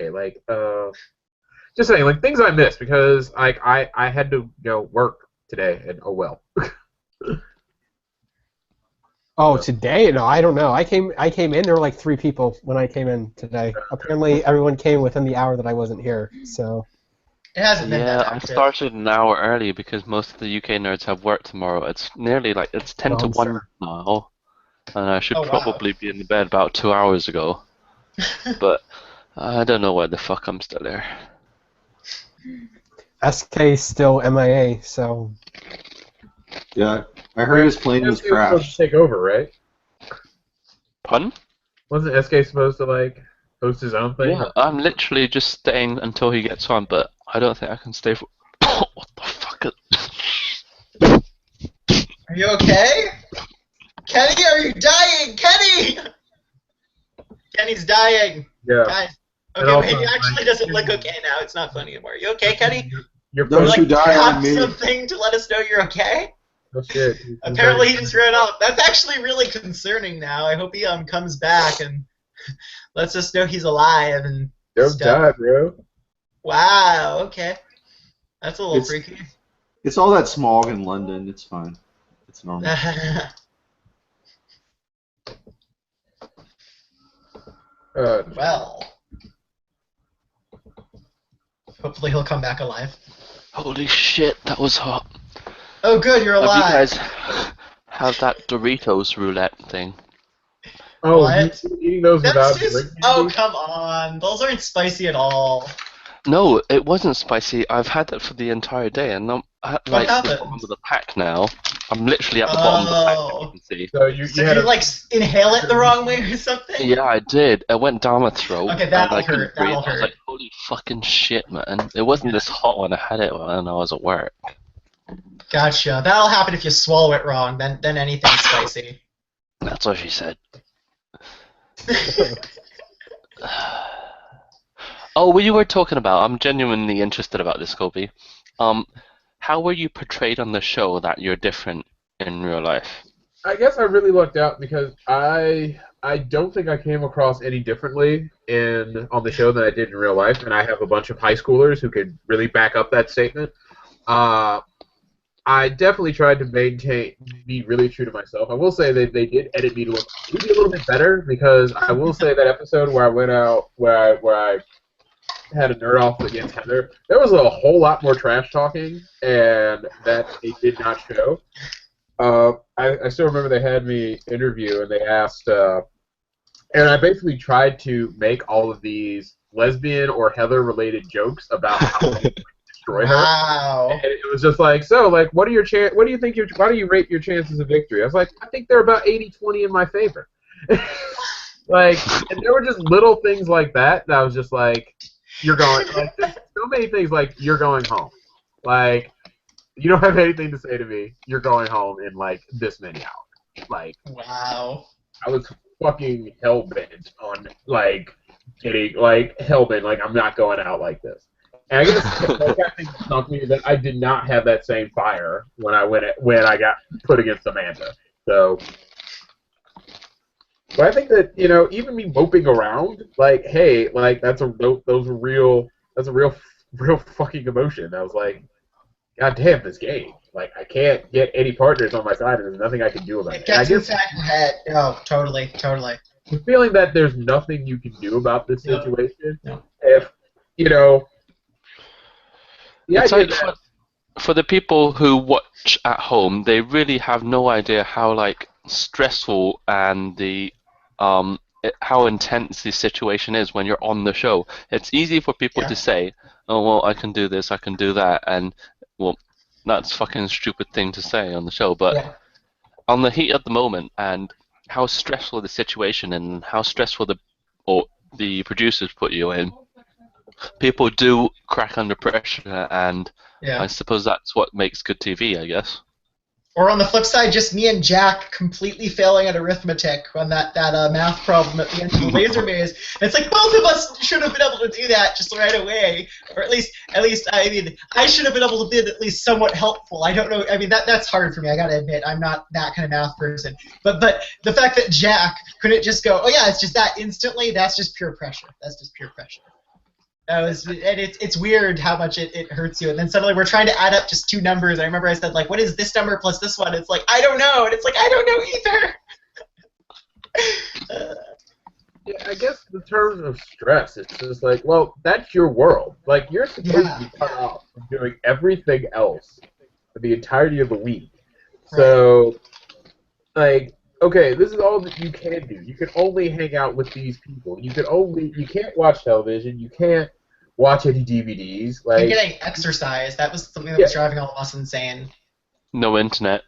Speaker 17: Just saying, things I missed, because, I had to, work today, and oh well.
Speaker 15: Oh, today? No, I don't know. I came in. There were 3 people when I came in today. Apparently, everyone came within the hour that I wasn't here. So.
Speaker 14: It hasn't been that
Speaker 1: I started an hour early because most of the UK nerds have work tomorrow. It's nearly 10 to 1 now, and I should probably be in the bed about 2 hours ago. But I don't know why the fuck I'm still there.
Speaker 15: SK still MIA, so.
Speaker 18: Yeah. I heard his plane was crashed.
Speaker 17: Supposed to take over, right?
Speaker 1: Pardon?
Speaker 17: Wasn't SK supposed to host his own thing?
Speaker 1: Yeah, I'm literally just staying until he gets on, but I don't think I can stay for. What the fuck?
Speaker 14: Are you okay? Kenny, are you dying? Kenny! Kenny's dying.
Speaker 17: Yeah.
Speaker 14: Guys. Okay, wait, he actually doesn't look okay now. It's not funny anymore. You okay, Kenny?
Speaker 18: Don't you die on me.
Speaker 14: Something to let us know you're okay?
Speaker 17: Oh shit.
Speaker 14: Apparently he just ran off. That's actually really concerning now. I hope he comes back and lets us know he's alive and
Speaker 17: Don't die, bro.
Speaker 14: Wow, okay. That's a little freaky.
Speaker 18: It's all that smog in London. It's fine. It's normal.
Speaker 14: Well. Hopefully he'll come back alive.
Speaker 1: Holy shit, that was hot.
Speaker 14: Oh good, you're alive.
Speaker 1: Have you guys have that Doritos roulette thing?
Speaker 17: Oh,
Speaker 14: what?
Speaker 17: Eating those without
Speaker 14: Oh, come on. Those aren't spicy at all.
Speaker 1: No, it wasn't spicy. I've had that for the entire day, and like the bottom of the pack now. I'm literally at the bottom of the pack, as you can see.
Speaker 17: So you
Speaker 14: Did you like inhale it the wrong way or something?
Speaker 1: Yeah, I did. It went down my throat.
Speaker 14: Okay, that'll
Speaker 1: and I couldn't
Speaker 14: hurt.
Speaker 1: breathe.
Speaker 14: That'll
Speaker 1: I was
Speaker 14: hurt.
Speaker 1: like, holy fucking shit, man. It wasn't this hot when I had it when I was at work.
Speaker 14: Gotcha. That'll happen if you swallow it wrong. Then anything's spicy.
Speaker 1: That's what she said. Oh, what you were talking about, I'm genuinely interested about this, Kobe. How were you portrayed on the show that you're different in real life?
Speaker 17: I guess I really lucked out because I don't think I came across any differently on the show than I did in real life, and I have a bunch of high schoolers who could really back up that statement. I definitely tried to be really true to myself. I will say that they did edit me to look maybe a little bit better because I will say that episode where I went out where I had a nerd off against Heather, there was a whole lot more trash talking, and that they did not show. I still remember they had me interview, and they asked, and I basically tried to make all of these lesbian or Heather-related jokes about how they destroy her.
Speaker 14: Wow.
Speaker 17: And it was just like, so, like, why do you rate your chances of victory? I was like, I think they're about 80-20 in my favor. Like, and there were just little things like that I was just like, you're going, like, there's so many things like, you're going home. Like, you don't have anything to say to me. You're going home in, like, this many hours. Like,
Speaker 14: wow.
Speaker 17: I was fucking hell-bent on, like, getting, like, hell-bent, like, I'm not going out like this. And I guess that thing sunk me that I did not have that same fire when I got put against Amanda. So, but I think that, you know, even me moping around, like, hey, like, that's a real fucking emotion. I was like, God damn this game. Like, I can't get any partners on my side, and there's nothing I can do about it.
Speaker 14: It gets inside your head. Oh, totally.
Speaker 17: The feeling that there's nothing you can do about this situation, if, you know,
Speaker 1: it's like for the people who watch at home, they really have no idea how, like, stressful and how intense the situation is when you're on the show. It's easy for people to say, oh, well, I can do this, I can do that, and, well, that's a fucking stupid thing to say on the show, but on the heat of the moment and how stressful the situation and how stressful the producers put you in, people do crack under pressure, and I suppose that's what makes good TV, I guess.
Speaker 14: Or on the flip side, just me and Jack completely failing at arithmetic on that math problem at the end of the laser maze. And it's like both of us should have been able to do that just right away, or at least I mean I should have been able to be at least somewhat helpful. I don't know. I mean that's hard for me. I gotta admit I'm not that kind of math person. But the fact that Jack couldn't just go, oh yeah, it's just that instantly. That's just pure pressure. That's just pure pressure. And it's weird how much it hurts you. And then suddenly we're trying to add up just two numbers. I remember I said, like, what is this number plus this one? It's like, I don't know. And it's like, I don't know either.
Speaker 17: Yeah, I guess in terms of stress, it's just like, well, that's your world. Like, you're supposed to be cut off from doing everything else for the entirety of the week. So, like, okay, this is all that you can do. You can only hang out with these people. You can't watch television. You can't watch any DVDs. Like,
Speaker 14: and getting exercise, that was something that was driving all of us insane.
Speaker 1: No internet.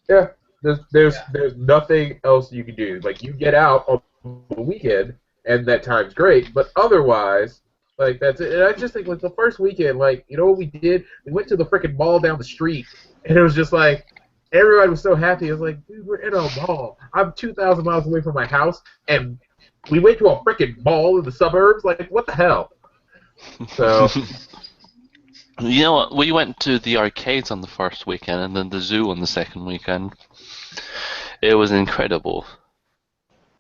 Speaker 17: Yeah, there's nothing else you can do. Like, you get out on the weekend, and that time's great, but otherwise, like, that's it. And I just think, like, the first weekend, like, you know what we did? We went to the freaking mall down the street, and it was just like, everybody was so happy. It was like, dude, we're in a mall. I'm 2,000 miles away from my house, and we went to a freaking mall in the suburbs. Like, what the hell? So,
Speaker 1: you know what? We went to the arcades on the first weekend, and then the zoo on the second weekend. It was incredible.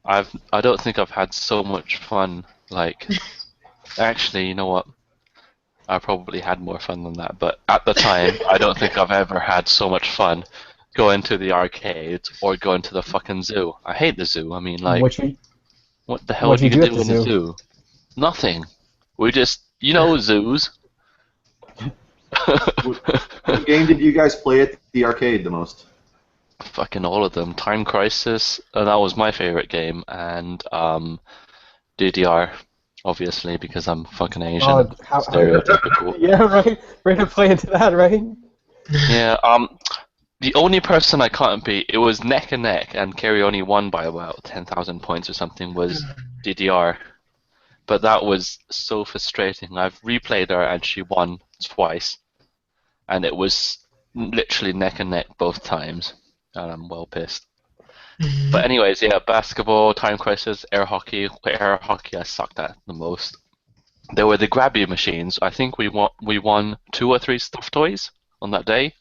Speaker 1: I don't think I've had so much fun. Like, actually, you know what? I probably had more fun than that, but at the time, I don't think I've ever had so much fun going to the arcades or going to the fucking zoo. I hate the zoo. I mean, like, what the hell do you do in the zoo? Nothing. We just, you know, zoos.
Speaker 18: What game did you guys play at the arcade the most?
Speaker 1: Fucking all of them. Time Crisis, that was my favorite game, and DDR. Obviously, because I'm fucking Asian. Stereotypical.
Speaker 15: Yeah, right. We're gonna play into that, right?
Speaker 1: Yeah. The only person I can't beat, it was neck and neck, and Kerry only won by about 10,000 points or something, was DDR. But that was so frustrating. I've replayed her and she won twice. And it was literally neck and neck both times. And I'm well pissed. But anyways, yeah, basketball, time crisis, air hockey. Air hockey I sucked at the most. There were the grabby machines. I think we won 2 or 3 stuffed toys on that day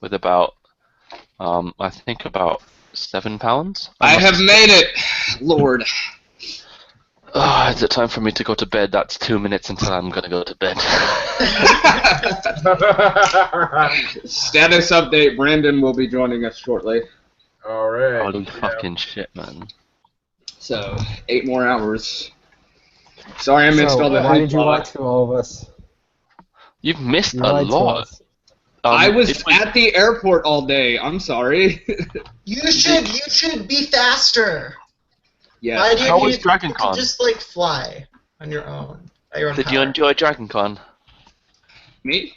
Speaker 1: with about I think about £7.
Speaker 19: I have made it, Lord.
Speaker 1: Is it time for me to go to bed? That's 2 minutes until I'm gonna go to bed.
Speaker 19: Status update: Brandon will be joining us shortly.
Speaker 17: All right.
Speaker 1: Holy fucking shit, man.
Speaker 19: So 8 more hours. Sorry, I missed all the.
Speaker 15: Why did you lie to all of us?
Speaker 1: You've missed a lot.
Speaker 19: I was at the airport all day. I'm sorry.
Speaker 14: You should be faster.
Speaker 19: Yeah.
Speaker 14: Why do you
Speaker 1: How
Speaker 14: need
Speaker 1: was Dragon Con?
Speaker 14: to just like fly on your own? At your own
Speaker 1: Did
Speaker 14: power?
Speaker 1: you enjoy Dragon Con?
Speaker 19: Me?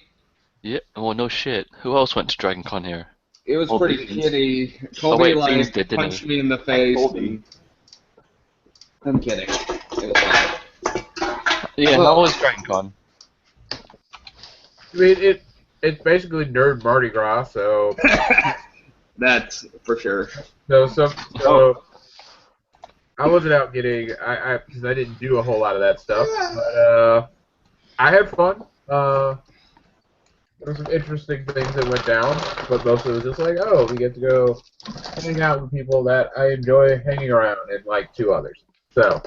Speaker 1: Yeah. Well, no shit. Who else went to Dragon Con here?
Speaker 19: It was
Speaker 1: Colby
Speaker 19: pretty
Speaker 1: Beans.
Speaker 19: shitty. Colby
Speaker 1: Beans did, didn't
Speaker 19: punched
Speaker 1: he?
Speaker 19: me in the face. I'm kidding.
Speaker 1: Yeah, how was Dragon Con?
Speaker 17: I mean, it's basically nerd Mardi Gras, so.
Speaker 19: That's for sure.
Speaker 17: So I wasn't out getting because I didn't do a whole lot of that stuff, but I had fun. There were some interesting things that went down, but mostly it was just like, oh, we get to go hang out with people that I enjoy hanging around, and like 2 others. So.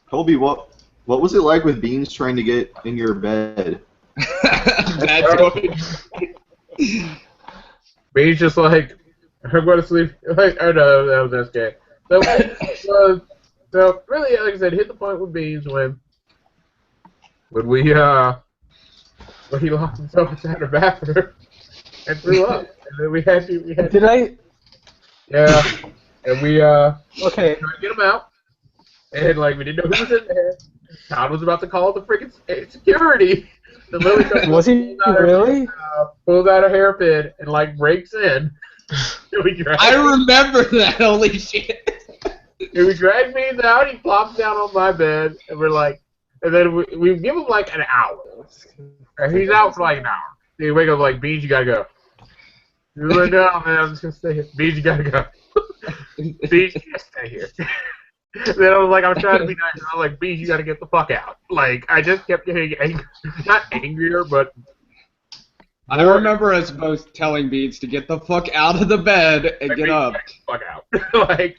Speaker 18: Colby, what was it like with Beans trying to get in your bed?
Speaker 17: Beans just like, I'm going to sleep. Like, oh no, that was SK. So really, like I said, hit the point with Beans when he locked himself inside the bathroom and threw up, and then we had to.
Speaker 15: Did I?
Speaker 17: Yeah, and we
Speaker 15: okay.
Speaker 17: tried to get him out, and like we didn't know who was in there. Todd was about to call the freaking security. The Lily comes
Speaker 15: Was he really?
Speaker 17: Pulls out a hairpin and like breaks in.
Speaker 19: I remember that. Holy shit!
Speaker 17: And we drag Beans out. He plops down on my bed, and we're like, and then we give him like an hour. And he's out for like an hour. He wake up like, Beans, you gotta go. He's like, no, man, I'm just gonna stay here. Beans, you gotta go. Beans, you gotta stay here. Then I was trying to be nice, and I was like, Beans, you gotta get the fuck out. Like, I just kept getting not angrier, but.
Speaker 19: I remember us both telling Beans to get the fuck out of the bed and get up.
Speaker 17: Fuck out. Like.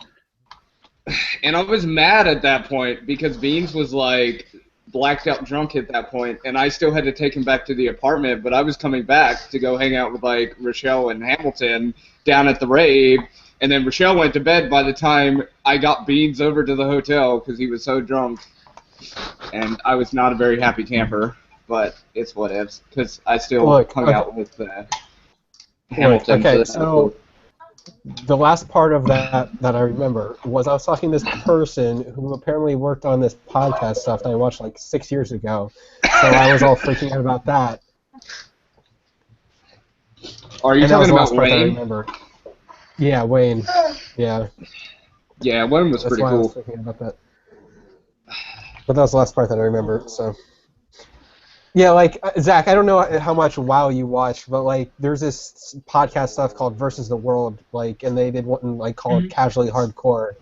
Speaker 19: And I was mad at that point because Beans was like blacked out drunk at that point, and I still had to take him back to the apartment, but I was coming back to go hang out with like Rochelle and Hamilton down at the rave, and then Rochelle went to bed by the time I got Beans over to the hotel because he was so drunk, and I was not a very happy camper, but it's what ifs, because I still hung out with Hamilton.
Speaker 15: Okay, so the last part of that I remember was I was talking to this person who apparently worked on this podcast stuff that I watched like 6 years ago. So I was all freaking out about that.
Speaker 19: Are you talking about Wayne?
Speaker 15: Yeah, Wayne. Yeah.
Speaker 19: Yeah, Wayne was pretty
Speaker 15: cool. I was thinking about that. But that was the last part that I remember. So. Yeah, like, Zach, I don't know how much WoW you watch, but, like, there's this podcast stuff called Versus the World, like, and they did one, like, called Casually Hardcore,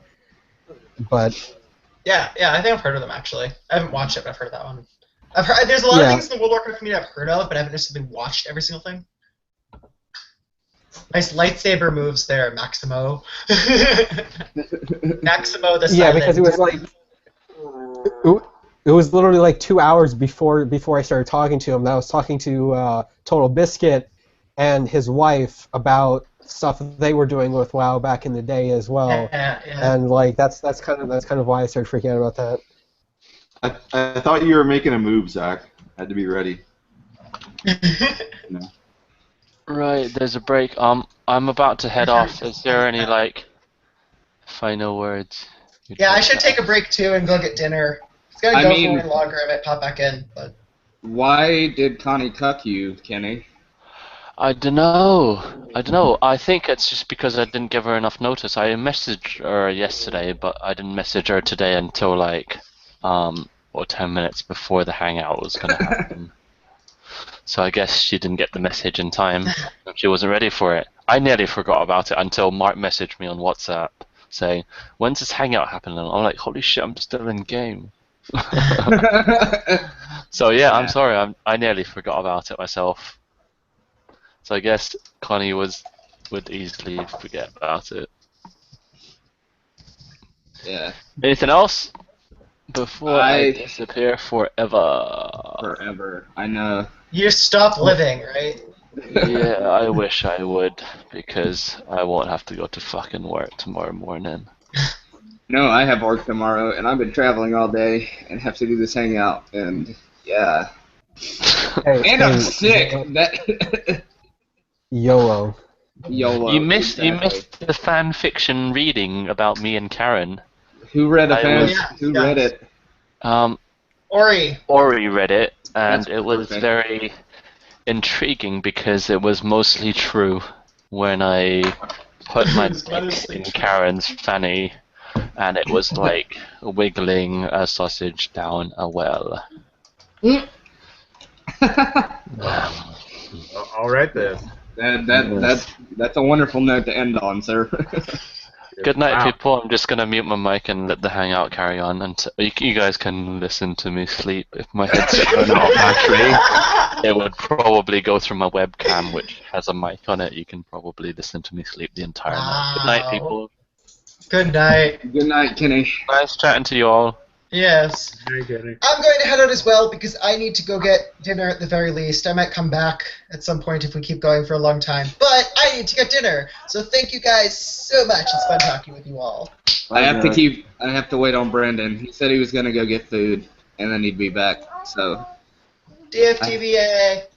Speaker 15: but...
Speaker 14: Yeah, I think I've heard of them, actually. I haven't watched it, but I've heard that one. There's a lot of things in the World of Warcraft community I've heard of, but I haven't necessarily watched every single thing. Nice lightsaber moves there, Maximo. Maximo the Silent.
Speaker 15: Yeah, because it was, like... It was literally like 2 hours before I started talking to him that I was talking to Total Biscuit and his wife about stuff they were doing with WoW back in the day as well.
Speaker 14: Yeah.
Speaker 15: And like that's kind of why I started freaking out about that.
Speaker 18: I thought you were making a move, Zach. Had to be ready. No.
Speaker 1: Right, there's a break. I'm about to head off. Is there any like final words?
Speaker 14: Yeah, I should take a break too and go get dinner. It's gonna go for longer. I might pop back in, but.
Speaker 19: Why did Connie cuck you, Kenny?
Speaker 1: I don't know. I think it's just because I didn't give her enough notice. I messaged her yesterday, but I didn't message her today until like, 10 minutes before the hangout was gonna happen. So I guess she didn't get the message in time. She wasn't ready for it. I nearly forgot about it until Mark messaged me on WhatsApp saying, "When's this hangout happening?" And I'm like, "Holy shit, I'm still in game." So yeah, I'm sorry. I nearly forgot about it myself. So I guess Connie would easily forget about it.
Speaker 19: Yeah.
Speaker 1: Anything else before I disappear forever?
Speaker 19: Forever. I know.
Speaker 14: You stop living, right?
Speaker 1: Yeah, I wish I would, because I won't have to go to fucking work tomorrow morning.
Speaker 19: No, I have work tomorrow, and I've been traveling all day and have to do this hangout, and yeah. And I'm sick.
Speaker 15: YOLO.
Speaker 19: YOLO.
Speaker 1: You missed the fan fiction reading about me and Karen.
Speaker 19: Who read read it?
Speaker 14: Ori
Speaker 1: read it, and
Speaker 19: That's
Speaker 1: it was
Speaker 19: perfect.
Speaker 1: very intriguing because it was mostly true when I put my dick in Karen's fanny, and it was like wiggling a sausage down a well.
Speaker 17: All right then.
Speaker 19: That's a wonderful note to end on, sir.
Speaker 1: Good night,
Speaker 17: Wow.
Speaker 1: people. I'm just gonna mute my mic and let the hangout carry on, and you guys can listen to me sleep. If my headset ran out of battery, it would probably go through my webcam, which has a mic on it. You can probably listen to me sleep the entire night. Good night, people.
Speaker 14: Good night.
Speaker 19: Good night, Kenny.
Speaker 1: Nice chatting to you all.
Speaker 14: Yes. I'm going to head out as well because I need to go get dinner at the very least. I might come back at some point if we keep going for a long time. But I need to get dinner. So thank you guys so much. It's fun talking with you all.
Speaker 19: I have to wait on Brandon. He said he was gonna go get food, and then he'd be back. So.
Speaker 14: DFTBA.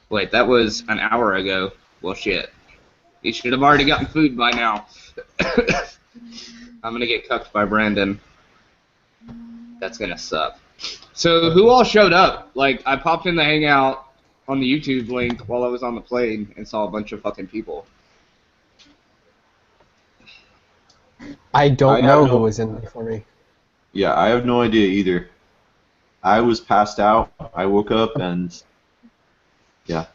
Speaker 19: Wait, that was an hour ago. Well, shit. He should have already gotten food by now. I'm gonna get cucked by Brandon. That's gonna suck. So, who all showed up? Like, I popped in the Hangout on the YouTube link while I was on the plane and saw a bunch of fucking people.
Speaker 15: I don't know who was in there for me.
Speaker 18: Yeah, I have no idea either. I was passed out. I woke up and yeah.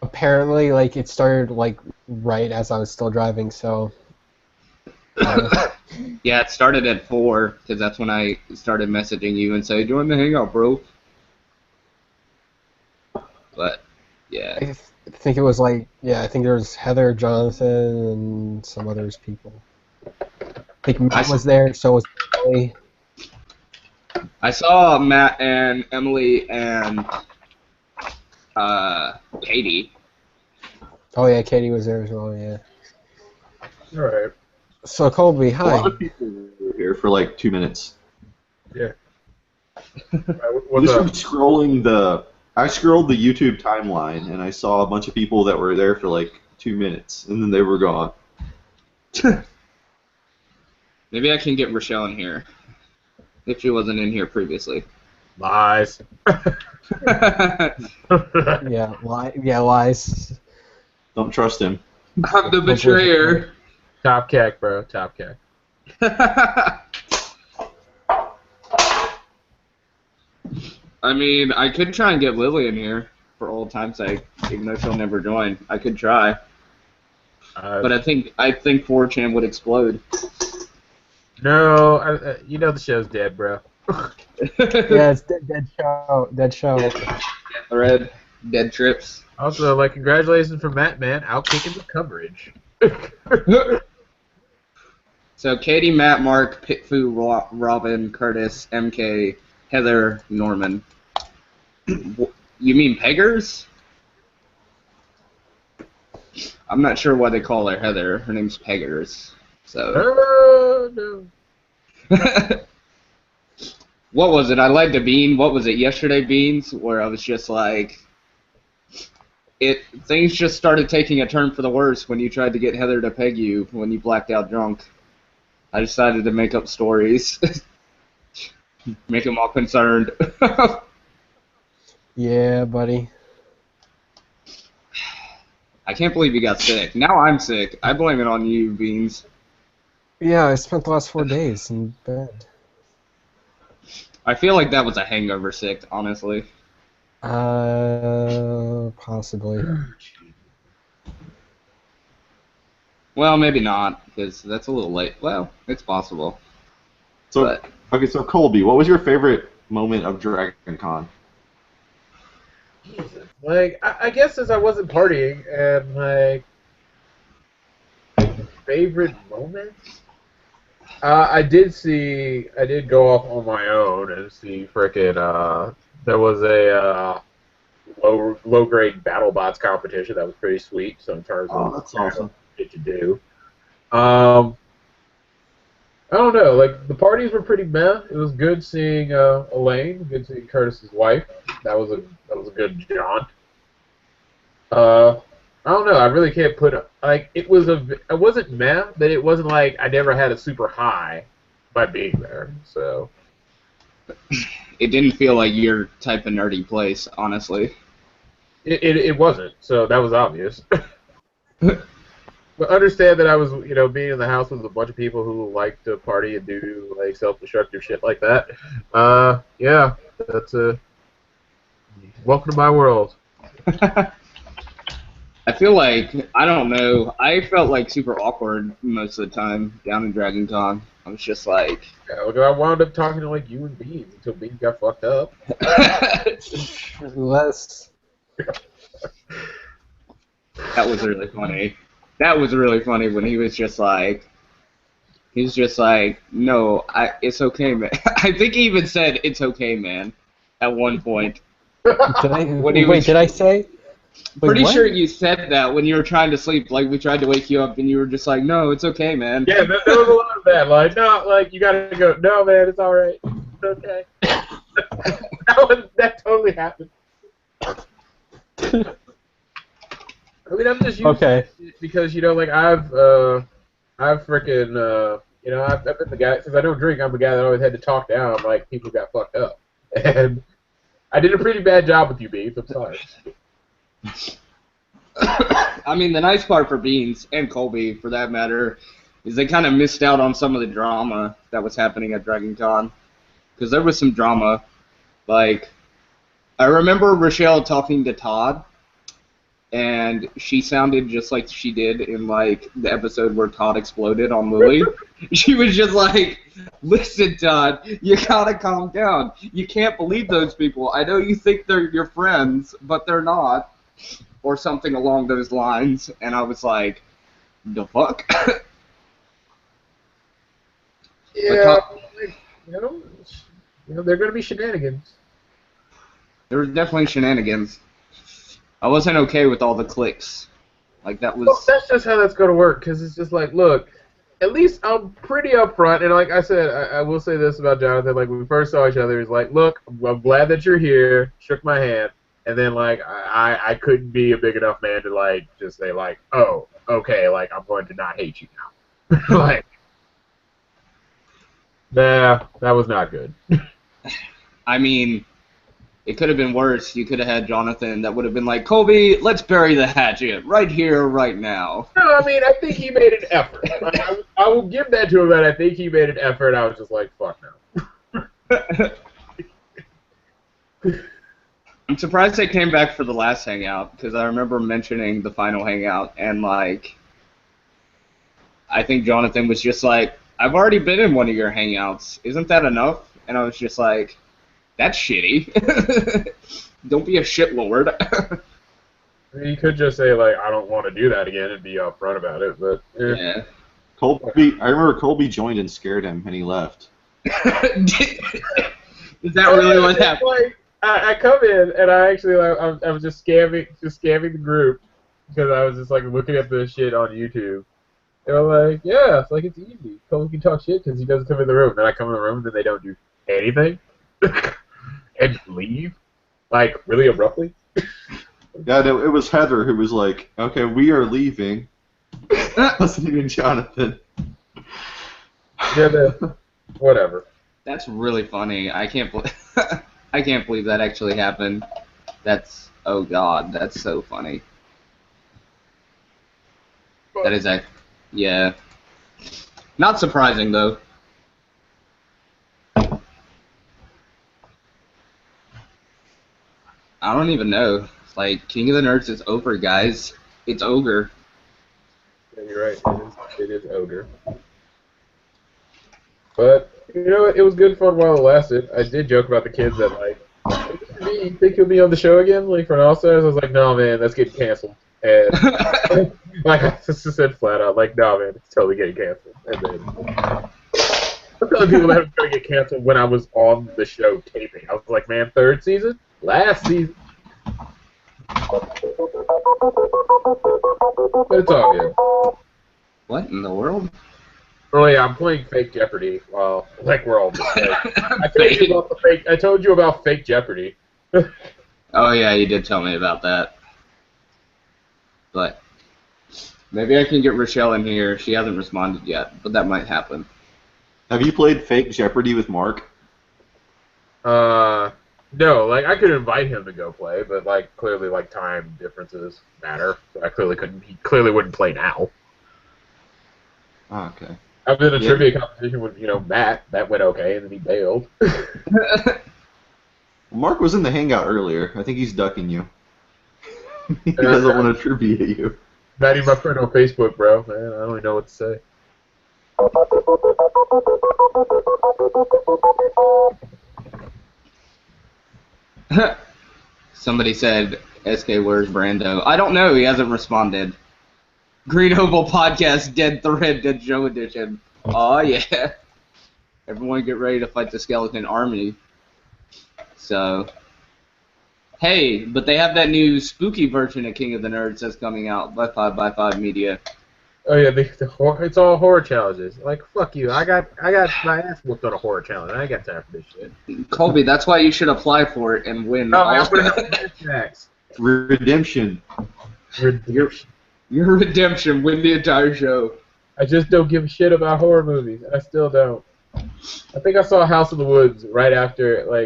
Speaker 15: Apparently, like, it started like right as I was still driving, so.
Speaker 19: Yeah, it started at 4 because that's when I started messaging you and say, "Join the Hangout, bro." But yeah.
Speaker 15: I think it was like, yeah, I think there was Heather, Jonathan, and some others people. I think Matt was there, so was Emily.
Speaker 19: I saw Matt and Emily and Katie.
Speaker 15: Oh yeah, Katie was there as well, yeah.
Speaker 17: Alright.
Speaker 15: So Colby, hi.
Speaker 18: A lot of people were here for like 2 minutes.
Speaker 17: Yeah.
Speaker 18: Just from scrolling I scrolled the YouTube timeline and I saw a bunch of people that were there for like 2 minutes and then they were gone.
Speaker 19: Maybe I can get Rochelle in here if she wasn't in here previously.
Speaker 17: Lies.
Speaker 15: Yeah, lies.
Speaker 18: Don't trust him.
Speaker 19: I'm the betrayer.
Speaker 17: Top cack, bro. Top cack.
Speaker 19: I mean, I could try and get Lily in here for old time's sake, even though she'll never join. I could try. But I think 4chan would explode.
Speaker 17: No, you know the show's dead, bro.
Speaker 15: Yeah, it's dead show. Dead show.
Speaker 19: Red, dead trips.
Speaker 17: Also, like, congratulations for Matt, man, outkicking the coverage.
Speaker 19: So, Katie, Matt, Mark, Pitfu, Robin, Curtis, MK, Heather, Norman. You mean Peggers? I'm not sure why they call her Heather. Her name's Peggers. So.
Speaker 17: No.
Speaker 19: What was it? I lied to Bean. What was it? Yesterday, Beans, where I was just like, things just started taking a turn for the worse when you tried to get Heather to peg you when you blacked out drunk. I decided to make up stories. Make him all concerned.
Speaker 15: Yeah, buddy.
Speaker 19: I can't believe you got sick. Now I'm sick. I blame it on you, Beans.
Speaker 15: Yeah, I spent the last 4 days in bed.
Speaker 19: I feel like that was a hangover sick, honestly.
Speaker 15: Possibly.
Speaker 19: Well, maybe not, because that's a little late. Well, it's possible.
Speaker 18: So, okay, so Colby, what was your favorite moment of Dragon Con?
Speaker 17: Like, I guess since I wasn't partying, and like, favorite moments? I did go off on my own and see frickin', there was a low grade BattleBots competition that was pretty sweet. So in terms of
Speaker 18: that's awesome.
Speaker 17: What you do, I don't know. Like the parties were pretty meh. It was good seeing Elaine, good seeing Curtis's wife. That was a good jaunt. I don't know. I really can't put like it wasn't meh, but it wasn't like I never had a super high by being there. So
Speaker 19: it didn't feel like your type of nerdy place, honestly.
Speaker 17: It wasn't. So that was obvious. But understand that I was, being in the house with a bunch of people who like to party and do like self-destructive shit like that. Yeah, that's welcome to my world.
Speaker 19: I feel like, I don't know, I felt like super awkward most of the time down in Dragon Con. I was just like...
Speaker 17: Yeah, look, I wound up talking to like you and Beans until Beans got fucked up.
Speaker 15: Less.
Speaker 19: That was really funny. That was really funny when he was just like, no, it's okay, man. I think he even said, it's okay, man, at one point.
Speaker 15: Did I say?
Speaker 19: Pretty sure you said that when you were trying to sleep. Like, we tried to wake you up, and you were just like, no, it's okay, man.
Speaker 17: Yeah, there was a lot of that. Like, no, like, you gotta go, no, man, it's alright. It's okay. that totally happened. I mean, I'm just used to it because, like, I've freaking, I've been the guy, since I don't drink, I'm the guy that always had to talk down, like, people got fucked up. And I did a pretty bad job with you, Beans, I'm sorry.
Speaker 19: I mean, the nice part for Beans, and Colby, for that matter, is they kind of missed out on some of the drama that was happening at Dragon Con. Because there was some drama. Like, I remember Rochelle talking to Todd, and she sounded just like she did in, like, the episode where Todd exploded on Lily. She was just like, listen, Todd, you gotta calm down. You can't believe those people. I know you think they're your friends, but they're not. Or something along those lines. And I was like, the fuck?
Speaker 17: Yeah, they're gonna be shenanigans.
Speaker 19: There was definitely shenanigans. I wasn't okay with all the clicks. Like, that was...
Speaker 17: Well, that's just how that's going to work, because it's just like, look, at least I'm pretty upfront, and like I said, I will say this about Jonathan, like, when we first saw each other, he's like, look, I'm glad that you're here, shook my hand, and then, like, I couldn't be a big enough man to, like, just say, like, oh, okay, like, I'm going to not hate you now. Like, nah, that was not good.
Speaker 19: I mean... It could have been worse. You could have had Jonathan that would have been like, Colby, let's bury the hatchet right here, right now.
Speaker 17: No, I mean, I think he made an effort. Like, I will give that to him, that I think he made an effort. I was just like, fuck no.
Speaker 19: I'm surprised they came back for the last hangout, because I remember mentioning the final hangout, and, like, I think Jonathan was just like, I've already been in one of your hangouts. Isn't that enough? And I was just like... That's shitty. Don't be a shitlord.
Speaker 17: I mean, you could just say, like, I don't want to do that again and be upfront about it, but...
Speaker 19: Yeah.
Speaker 18: Colby, I remember Colby joined and scared him, and he left.
Speaker 19: Is that really what happened?
Speaker 17: Like, I come in, and I actually, like, I was just scamming the group, because I was just, like, looking at the shit on YouTube. And I'm like, yeah, it's like, it's easy. Colby can talk shit because he doesn't come in the room. Then I come in the room, and then they don't do anything. And leave, like, really abruptly.
Speaker 18: Yeah, no, it was Heather who was like, okay, we are leaving. It wasn't even Jonathan.
Speaker 17: Yeah, whatever.
Speaker 19: That's really funny. I can't I can't believe that actually happened. That's, oh god, that's so funny. That is yeah. Not surprising though. I don't even know. It's like King of the Nerds is over, guys. It's ogre.
Speaker 17: Yeah, you're right. It is ogre. But you know what? It was good fun while it lasted. I did joke about the kids that like, you think he'll be on the show again, like for an All Stars? I was like, no, man, that's getting canceled. And like I just said flat out, like, no, man, it's totally getting canceled. And then I'm telling people that it was going to get canceled when I was on the show taping. I was like, man, 3rd season, last season. But it's all good.
Speaker 19: What in the world?
Speaker 17: Oh yeah, I'm playing fake Jeopardy. Well, like we're all just like, I told you about fake Jeopardy.
Speaker 19: Oh yeah, you did tell me about that. But maybe I can get Rochelle in here. She hasn't responded yet, but that might happen.
Speaker 18: Have you played fake Jeopardy with Mark?
Speaker 17: No, like I could invite him to go play, but like clearly like time differences matter. So I clearly couldn't. He clearly wouldn't play now.
Speaker 18: Oh, okay.
Speaker 17: I've been in a trivia competition with Matt. That went okay, and then he bailed.
Speaker 18: Mark was in the Hangout earlier. I think he's ducking you. He doesn't want to trivia you.
Speaker 17: Matt's my friend on Facebook, bro. Man, I don't even know what to say.
Speaker 19: Somebody said, SK, where's Brando? I don't know, he hasn't responded. Green Oval Podcast, Dead Thread, Dead Show Edition. Oh yeah. Everyone get ready to fight the Skeleton Army. So, hey, but they have that new spooky version of King of the Nerds that's coming out by 5x5 Media.
Speaker 17: Oh yeah, it's all horror challenges. Like fuck you, I got my ass whooped on a horror challenge. I ain't got time for this shit.
Speaker 19: Colby, that's why you should apply for it and win.
Speaker 17: Redemption.
Speaker 19: Your redemption, win the entire show.
Speaker 17: I just don't give a shit about horror movies. I still don't. I think I saw House of the Woods right after I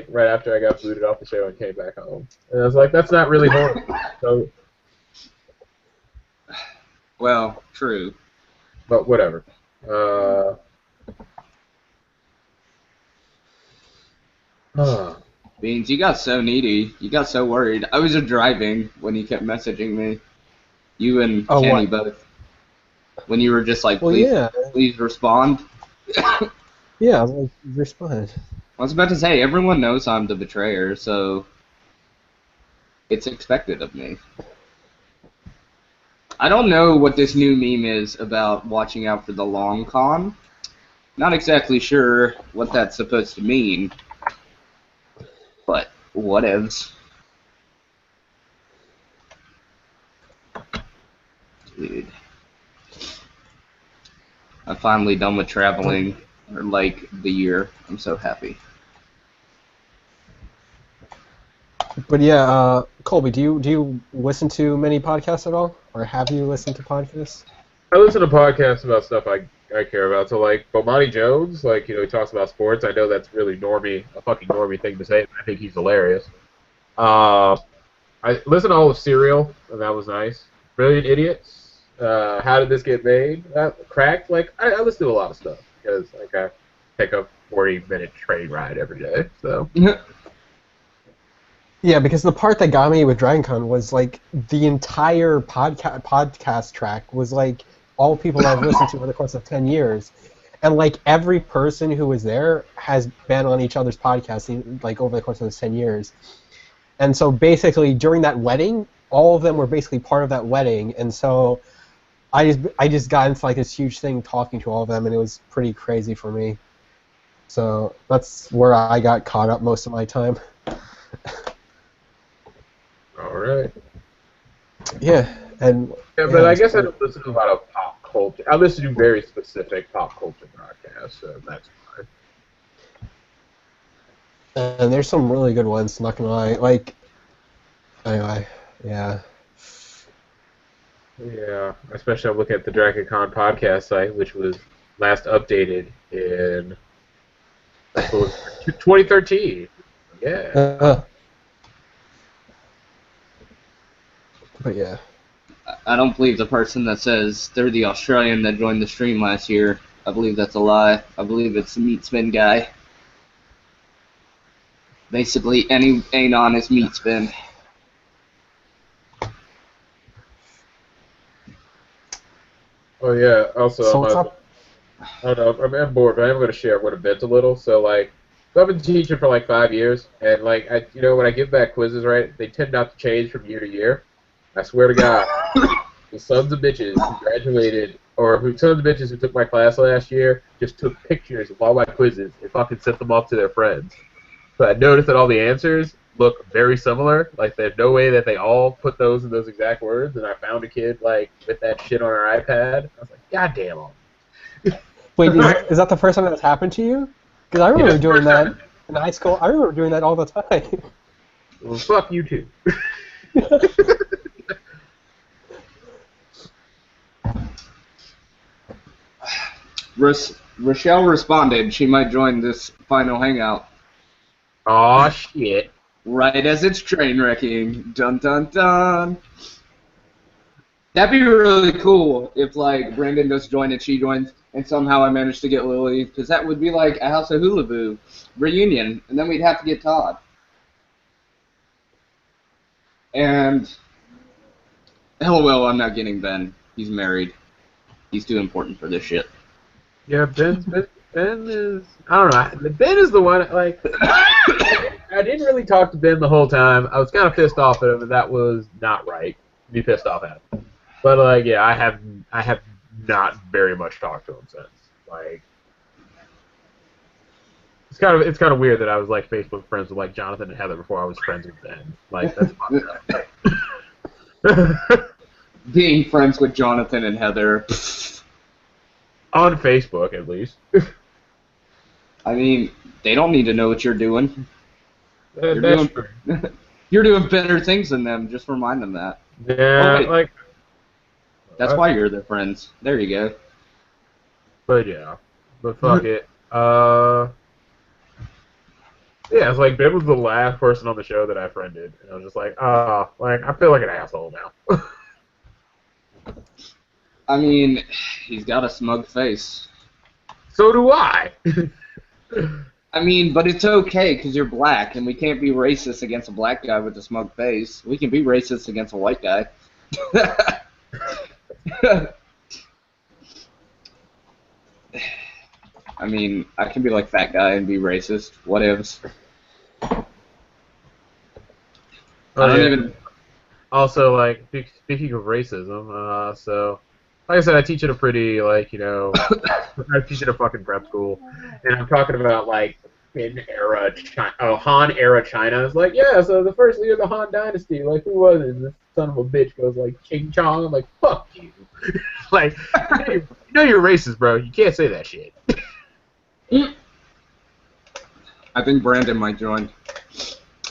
Speaker 17: got booted off the show and came back home. And I was like, that's not really horror. So,
Speaker 19: well, true.
Speaker 17: But whatever.
Speaker 19: Beans, you got so needy. You got so worried. I was just driving when you kept messaging me. You and Kenny both. When you were just like, please respond.
Speaker 15: Yeah, like, respond.
Speaker 19: I was about to say, everyone knows I'm the betrayer, so it's expected of me. I don't know what this new meme is about watching out for the long con. Not exactly sure what that's supposed to mean, but whatevs. Dude. I'm finally done with traveling for like the year. I'm so happy.
Speaker 15: But yeah, Colby, do you listen to many podcasts at all, or have you listened to podcasts?
Speaker 17: I listen to podcasts about stuff I care about. So like Bomani Jones, like he talks about sports. I know that's really a fucking normie thing to say. I think he's hilarious. I listened to all of Serial, and that was nice. Brilliant Idiots. How Did This Get Made? Cracked. Like I listen to a lot of stuff because like I take a 40-minute train ride every day. So.
Speaker 15: Yeah, because the part that got me with DragonCon was like the entire podcast track was like all people I've listened to over the course of 10 years. And like every person who was there has been on each other's podcasts like over the course of those 10 years. And so basically during that wedding, all of them were basically part of that wedding. And so I just got into like this huge thing talking to all of them, and it was pretty crazy for me. So that's where I got caught up most of my time.
Speaker 17: All right.
Speaker 15: Yeah, and
Speaker 17: but I guess I don't listen to a lot of pop culture. I listen to very specific pop culture broadcasts, so that's fine.
Speaker 15: And there's some really good ones, not gonna lie. Like, anyway, yeah.
Speaker 17: Yeah, especially I'm looking at the DragonCon podcast site, which was last updated in So it's 2013. Yeah.
Speaker 15: But yeah.
Speaker 19: I don't believe the person that says they're the Australian that joined the stream last year. I believe that's a lie. I believe it's the meat spin guy. Basically, any anon is meat spin.
Speaker 17: Oh yeah. Also,
Speaker 15: So what's up?
Speaker 17: I don't know. I'm bored, but I'm going to share what a bit a little. So like, I've been teaching for like 5 years, and like, when I give back quizzes, right, they tend not to change from year to year. I swear to God, the sons of bitches who graduated, or sons of bitches who took my class last year, just took pictures of all my quizzes and fucking sent them off to their friends. So I noticed that all the answers look very similar. Like, there's no way that they all put those in those exact words. And I found a kid like with that shit on her iPad. I was like, God damn them.
Speaker 15: Wait, is that the first time that's happened to you? Because I remember doing that in high school. I remember doing that all the time.
Speaker 17: Well, fuck you too.
Speaker 19: Rochelle responded she might join this final hangout.
Speaker 17: Aw, shit.
Speaker 19: Right as it's train wrecking. Dun dun dun. That'd be really cool if, like, Brandon just joined and she joins, and somehow I managed to get Lily, because that would be like a House of Hula Boo reunion, and then we'd have to get Todd. And, LOL, I'm not getting Ben. He's married. He's too important for this shit.
Speaker 17: Yeah, Ben is... I don't know. Ben is the one, like... I didn't really talk to Ben the whole time. I was kind of pissed off at him, and that was not right to be pissed off at him. But, like, yeah, I have not very much talked to him since. Like... It's kind of weird that I was, like, Facebook friends with, like, Jonathan and Heather before I was friends with Ben. Like, that's fucked up.
Speaker 19: Being friends with Jonathan and Heather...
Speaker 17: On Facebook, at least.
Speaker 19: I mean, they don't need to know what you're doing.
Speaker 17: You're
Speaker 19: doing better things than them. Just remind them that.
Speaker 17: Yeah, like...
Speaker 19: That's why you're their friends. There you go.
Speaker 17: But yeah. But fuck it. Yeah, it's like, Ben was the last person on the show that I friended. And I was just like, like, I feel like an asshole now.
Speaker 19: I mean, he's got a smug face.
Speaker 17: So do I.
Speaker 19: I mean, but it's okay because you're black, and we can't be racist against a black guy with a smug face. We can be racist against a white guy. I mean, I can be like fat guy and be racist. Whatevs.
Speaker 17: I don't even. Also, like, speaking of racism, so. Like I said, I teach at a pretty, like, I teach at a fucking prep school, and I'm talking about, like, Han-era China. It's like, yeah, so the first leader of the Han Dynasty, like, who was it? And this son of a bitch goes, like, Ching Chong. I'm like, fuck you. Like, you know you're racist, bro. You can't say that shit.
Speaker 19: I think Brandon might join.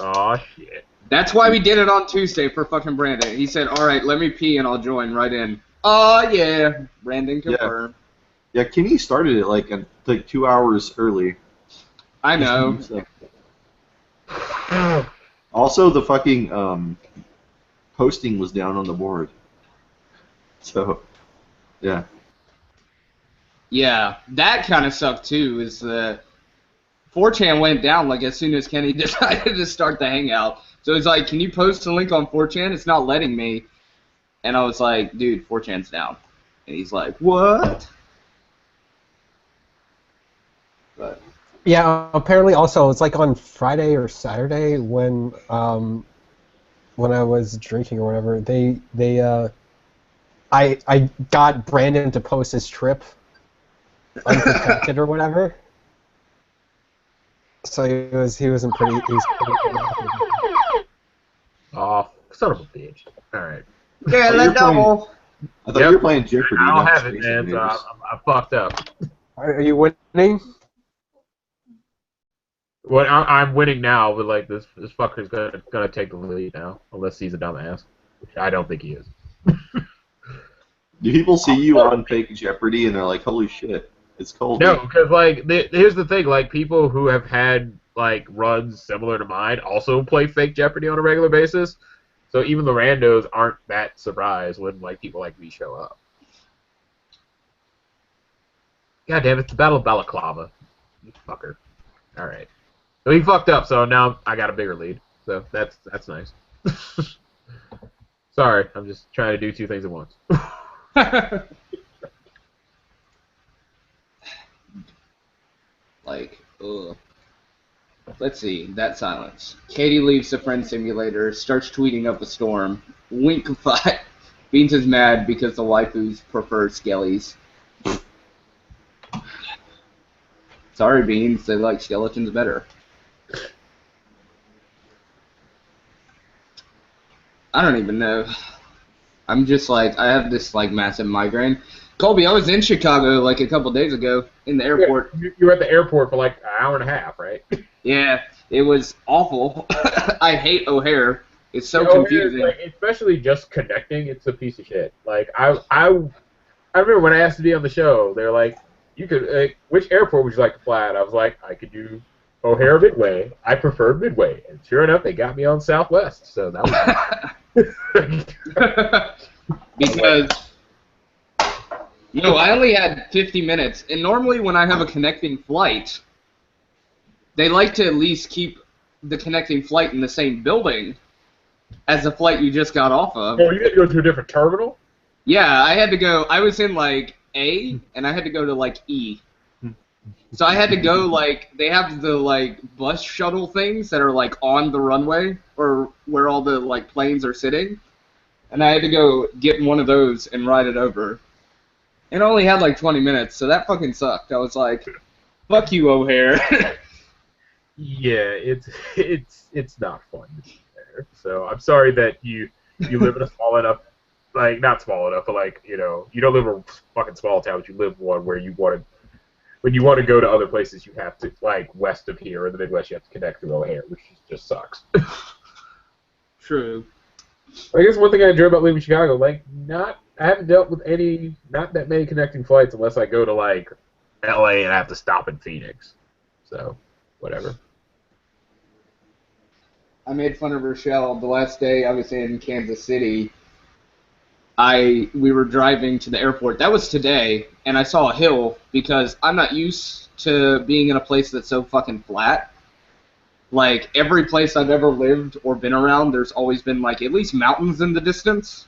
Speaker 17: Aw, shit.
Speaker 19: That's why we did it on Tuesday for fucking Brandon. He said, alright, let me pee and I'll join right in. Yeah. Brandon confirmed.
Speaker 18: Yeah, Kenny started it like 2 hours early.
Speaker 19: I know.
Speaker 18: Also, the fucking posting was down on the board. So, yeah.
Speaker 19: Yeah, that kind of sucked too. Is 4chan went down like as soon as Kenny decided to start the hangout. So it's like, can you post a link on 4chan? It's not letting me. And I was like, dude, 4chan's down. And he's like, what? But
Speaker 15: yeah, apparently also it's like on Friday or Saturday when I was drinking or whatever, I got Brandon to post his trip unprotected or whatever. So he was pretty.
Speaker 17: Oh, son of a bitch! All right.
Speaker 19: Yeah, let double.
Speaker 18: I thought you were playing Jeopardy.
Speaker 17: I don't have it, man. So I fucked up.
Speaker 15: Are you winning?
Speaker 17: Well, I'm winning now, but like this fucker's gonna take the lead now, unless he's a dumbass, which I don't think he is.
Speaker 18: Do people see you on fake Jeopardy and they're like, "Holy shit"? It's cold.
Speaker 17: No, because like here's the thing: like people who have had like runs similar to mine also play fake Jeopardy on a regular basis. So even the randos aren't that surprised when like people like me show up. God damn it! It's the Battle of Balaclava. You fucker. All right. So he fucked up. So now I got a bigger lead. So that's nice. Sorry, I'm just trying to do two things at once.
Speaker 19: Like, ugh. Let's see, that silence. Katie leaves the friend simulator, starts tweeting up a storm. Winkify. Beans is mad because the waifus prefer skellies. Sorry, Beans, they like skeletons better. I don't even know. I'm just like, I have this like massive migraine. Colby, I was in Chicago like a couple days ago in the airport.
Speaker 17: Yeah, you were at the airport for like an hour and a half, right?
Speaker 19: Yeah, it was awful. I hate O'Hare. It's so confusing.
Speaker 17: Like, especially just connecting, it's a piece of shit. Like I remember when I asked to be on the show, they were like, "You could which airport would you like to fly at?" I was like, "I could do O'Hare Midway. I prefer Midway." And sure enough, they got me on Southwest. So that was
Speaker 19: because I only had 50 minutes, and normally when I have a connecting flight, they like to at least keep the connecting flight in the same building as the flight you just got off of.
Speaker 17: Oh, you had to go to a different terminal?
Speaker 19: Yeah, I had to go. I was in like A, and I had to go to like E. So I had to go like, they have the like bus shuttle things that are like on the runway or where all the like planes are sitting, and I had to go get one of those and ride it over. It only had like 20 minutes, so that fucking sucked. I was like, fuck you, O'Hare.
Speaker 17: Yeah, it's not fun to be there. So I'm sorry that you live in a small enough, like not small enough, but like you don't live in a fucking small town, but you live in one where when you want to go to other places, you have to like west of here in the Midwest, you have to connect through O'Hare, which just sucks.
Speaker 19: True.
Speaker 17: I guess one thing I enjoy about leaving Chicago, like I haven't dealt with not that many connecting flights unless I go to like LA and I have to stop in Phoenix. So whatever.
Speaker 19: I made fun of Rochelle the last day I was in Kansas City. We were driving to the airport. That was today, and I saw a hill because I'm not used to being in a place that's so fucking flat. Like, every place I've ever lived or been around, there's always been, like, at least mountains in the distance.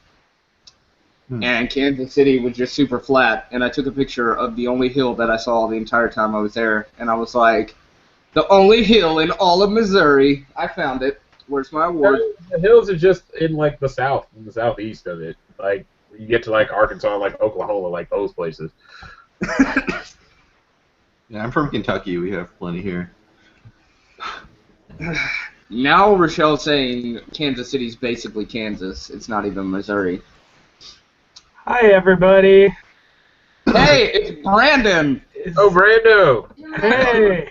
Speaker 19: And Kansas City was just super flat, and I took a picture of the only hill that I saw the entire time I was there, and I was like, the only hill in all of Missouri. I found it. Where's my award?
Speaker 17: The hills are just in like the southeast of it. Like you get to like Arkansas, like Oklahoma, like those places.
Speaker 18: Yeah, I'm from Kentucky. We have plenty here.
Speaker 19: Now Rochelle's saying Kansas City's basically Kansas. It's not even Missouri.
Speaker 11: Hi, everybody.
Speaker 19: Hey, it's Brandon.
Speaker 17: Oh, Brando.
Speaker 11: Hey.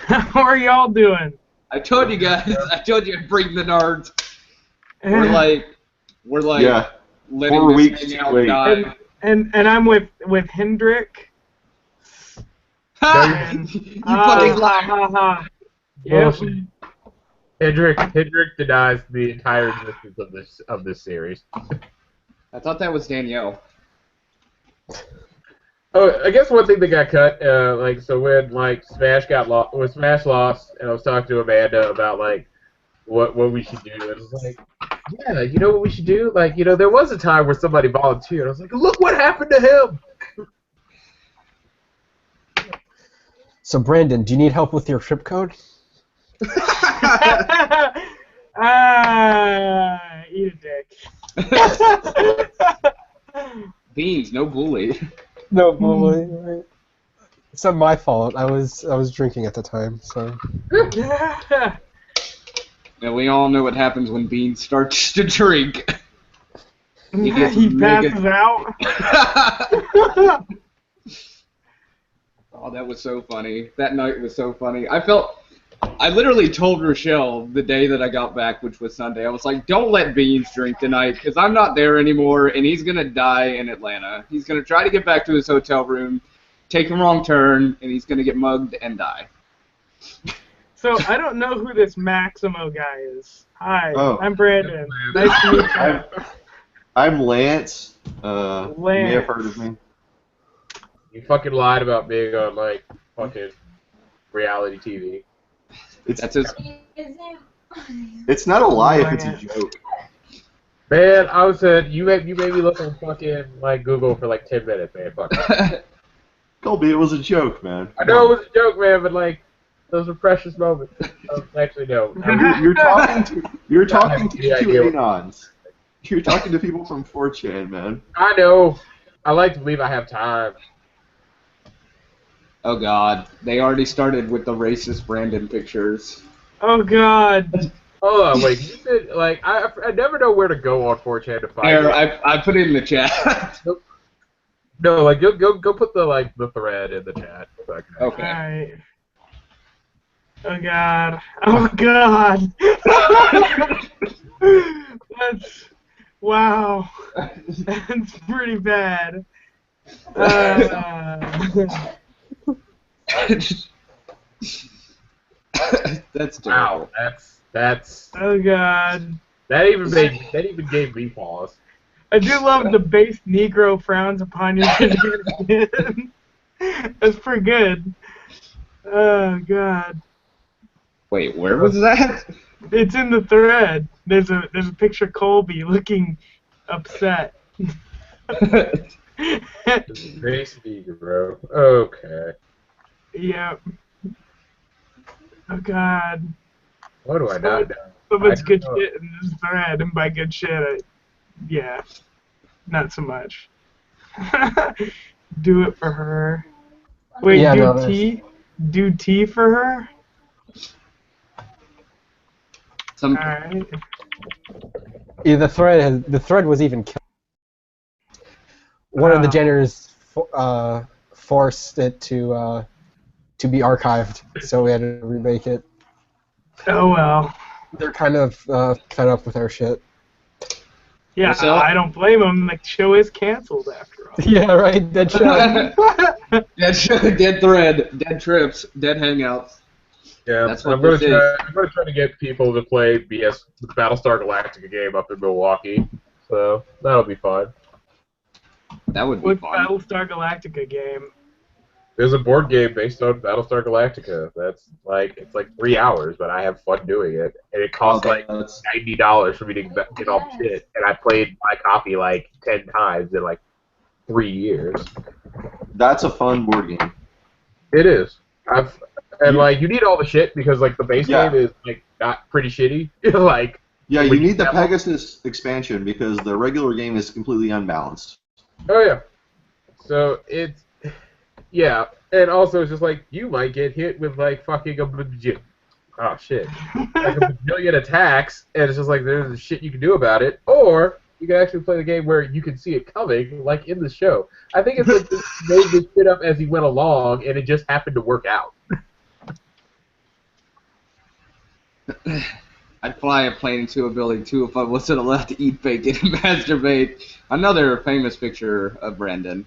Speaker 11: How are y'all doing?
Speaker 19: I told you guys. I told you I'd bring the nerds. We're like
Speaker 18: yeah.
Speaker 19: letting
Speaker 18: 4
Speaker 19: this
Speaker 18: weeks
Speaker 19: hang
Speaker 18: too
Speaker 19: out
Speaker 18: late.
Speaker 19: die.
Speaker 11: And I'm with Hendrik.
Speaker 19: You fucking liar.
Speaker 11: Yep.
Speaker 17: Hendrik denies the entire existence of this series.
Speaker 19: I thought that was Danielle.
Speaker 17: Oh, I guess one thing that got cut, so when like Smash lost, and I was talking to Amanda about like what we should do, and I was like, yeah, you know what we should do? Like, there was a time where somebody volunteered. I was like, look what happened to him.
Speaker 15: So Brandon, do you need help with your trip code?
Speaker 11: Eat a dick.
Speaker 19: Beans, no bully.
Speaker 15: No bully. Right. It's not my fault. I was drinking at the time, so.
Speaker 19: And we all know what happens when Beans starts to drink.
Speaker 11: He passes out.
Speaker 19: Oh, that was so funny. That night was so funny. I literally told Rochelle the day that I got back, which was Sunday, I was like, don't let Beans drink tonight, because I'm not there anymore, and he's going to die in Atlanta. He's going to try to get back to his hotel room, take a wrong turn, and he's gonna get mugged and die.
Speaker 20: So I don't know who this Maximo guy is. Hi,
Speaker 18: Oh.
Speaker 20: I'm Brandon. Nice to meet you.
Speaker 18: I'm Lance.
Speaker 20: Lance.
Speaker 18: You may have heard of me.
Speaker 17: You fucking lied about being on like fucking reality TV.
Speaker 19: That's his.
Speaker 18: It's not a lie if it's a joke.
Speaker 17: Man, I was said you made me look on fucking like Google for like 10 minutes, man. Fuck.
Speaker 18: Colby, it was a joke, man.
Speaker 17: I know it was a joke, man, but like those were precious moments. Actually, no.
Speaker 18: You're talking to anons. You're talking to people from 4chan, man.
Speaker 17: I know. I like to believe I have time.
Speaker 19: Oh God, they already started with the racist Brandon pictures.
Speaker 20: Oh God.
Speaker 17: Hold on, wait. You said like I never know where to go on 4chan to find
Speaker 19: Here,
Speaker 17: it.
Speaker 19: I put it in the chat.
Speaker 17: No, like go put the thread in the chat.
Speaker 19: Okay.
Speaker 20: Alright. Oh God. Oh God. That's wow. That's pretty bad.
Speaker 19: That's terrible.
Speaker 17: Wow, that's.
Speaker 20: Oh God.
Speaker 17: That even gave me pause.
Speaker 20: I do love the base Negro frowns upon your skin. That's pretty good. Oh God.
Speaker 19: Wait, where was that?
Speaker 20: It's in the thread. There's a picture of Colby looking upset.
Speaker 17: Base Negro. Okay.
Speaker 20: Yep. Oh God.
Speaker 17: What do I not know?
Speaker 20: So much good shit in this thread, and by good shit, yeah, not so much. Do it for her. Wait,
Speaker 15: Yeah,
Speaker 20: do
Speaker 15: no,
Speaker 20: tea? Do tea for her? Alright.
Speaker 15: Yeah, the thread was even killed. One of the Jenners forced it to be archived, so we had to remake it.
Speaker 20: Oh well.
Speaker 15: They're kind of fed up with our shit.
Speaker 20: Yeah,
Speaker 15: So-
Speaker 20: I don't blame them. The show is canceled after all.
Speaker 15: Yeah, right. Dead show.
Speaker 19: Dead show, dead thread, dead trips, dead hangouts.
Speaker 17: Yeah,
Speaker 19: That's what
Speaker 17: I'm gonna
Speaker 19: this
Speaker 17: try to get people to play the Battlestar Galactica game up in Milwaukee. So that'll be fun.
Speaker 19: That would be
Speaker 20: What
Speaker 19: fun.
Speaker 20: Battlestar Galactica game?
Speaker 17: There's a board game based on Battlestar Galactica. That's like it's like 3 hours, but I have fun doing it, and it costs like $90 for me to get all the shit. And I played my copy like 10 times in like 3 years.
Speaker 18: That's a fun board game.
Speaker 17: It is. Like you need all the shit because like the base game is like not pretty shitty. Like
Speaker 18: Yeah,
Speaker 17: when
Speaker 18: you need the
Speaker 17: have-
Speaker 18: Pegasus expansion because the regular game is completely unbalanced.
Speaker 17: Oh yeah. So it's yeah, and also it's just like you might get hit with like fucking like a bajillion attacks, and it's just like there's shit you can do about it, or you can actually play the game where you can see it coming, like in the show. I think it's like they made this shit up as he went along, and it just happened to work out.
Speaker 19: I'd fly a plane into a building too if I wasn't allowed to eat bacon and masturbate. Another famous picture of Brandon.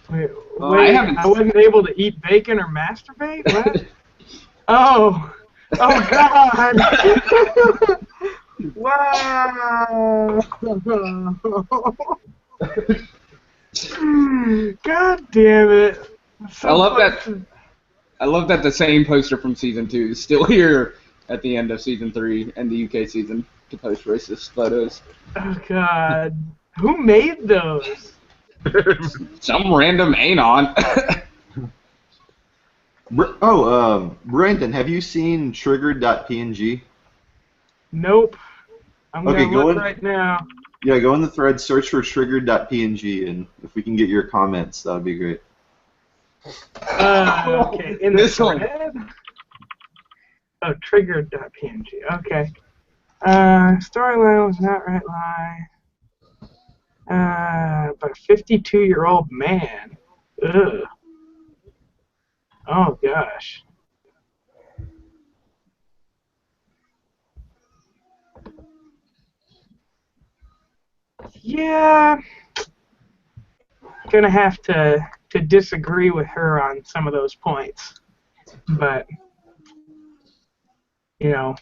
Speaker 20: Wait,
Speaker 19: I
Speaker 20: I wasn't able to eat bacon or masturbate? What? Oh God! Wow! God damn it!
Speaker 19: I love that the same poster from season 2 is still here at the end of season 3 and the UK season to post racist photos.
Speaker 20: Oh God! Who made those?
Speaker 19: Some random anon.
Speaker 18: Brandon, have you seen triggered.png?
Speaker 20: Nope. I'm
Speaker 18: Okay,
Speaker 20: gonna look right now.
Speaker 18: Yeah, go in the thread, search for triggered.png, and if we can get your comments, that would be great.
Speaker 20: Okay, in the thread. Oh, triggered.png. Okay. Storyline was not right lie. But a 52-year-old man. Ugh. Oh gosh. Yeah. Gonna have to disagree with her on some of those points, but you know,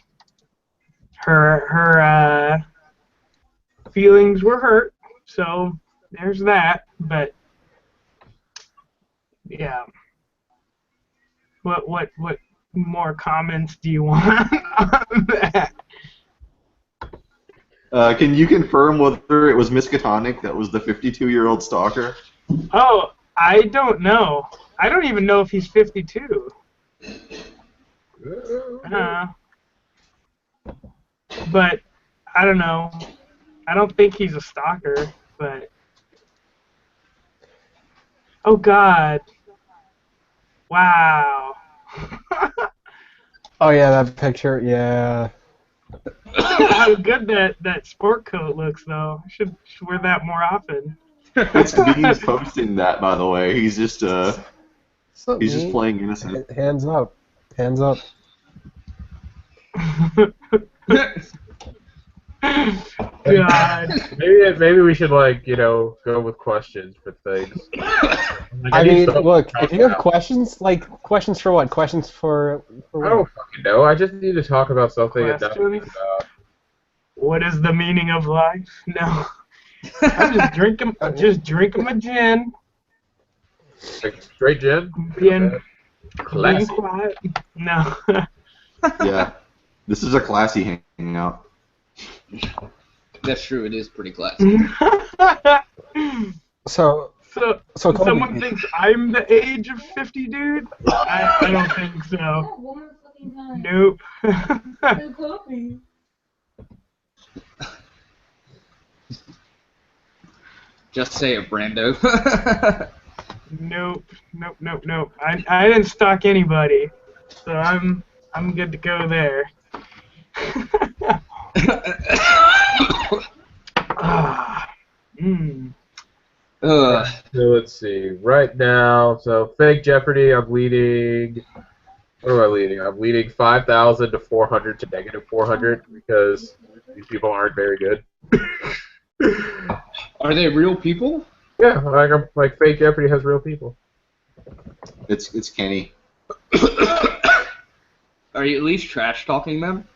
Speaker 20: her feelings were hurt, so there's that. But yeah, what more comments do you want on that?
Speaker 18: Can you confirm whether it was Miskatonic that was the 52-year-old stalker?
Speaker 20: Oh, I don't know. I don't even know if he's 52. But I don't know. I don't think he's a stalker, but oh God. Wow.
Speaker 15: Oh yeah, that picture, yeah.
Speaker 20: How good that sport coat looks, though. I should wear that more often.
Speaker 18: It's Beans posting that, by the way. He's just he's just playing innocent.
Speaker 15: Hands up, hands up.
Speaker 20: God.
Speaker 17: Maybe we should go with questions for things.
Speaker 15: I mean, look, if you have questions, questions for what? Questions for what?
Speaker 17: I don't fucking know. I just need to talk about something.
Speaker 20: What is the meaning of life? No. I'm just drinking my gin.
Speaker 17: Like straight gin?
Speaker 20: Being
Speaker 17: classy.
Speaker 20: quiet. No.
Speaker 18: Yeah. This is a classy hangout.
Speaker 19: That's true. It is pretty classy.
Speaker 15: So
Speaker 20: someone thinks I'm the age of 50, dude? I don't think so. Nope.
Speaker 19: Just say it, Brando.
Speaker 20: Nope. I didn't stalk anybody, so I'm good to go there.
Speaker 17: So let's see. Right now, so fake Jeopardy, I'm leading. What am I leading? I'm leading 5,000 to 400 to negative 400 because these people aren't very good.
Speaker 19: Are they real people?
Speaker 17: Yeah, like fake Jeopardy has real people.
Speaker 18: It's Kenny.
Speaker 19: Are you at least trash talking them?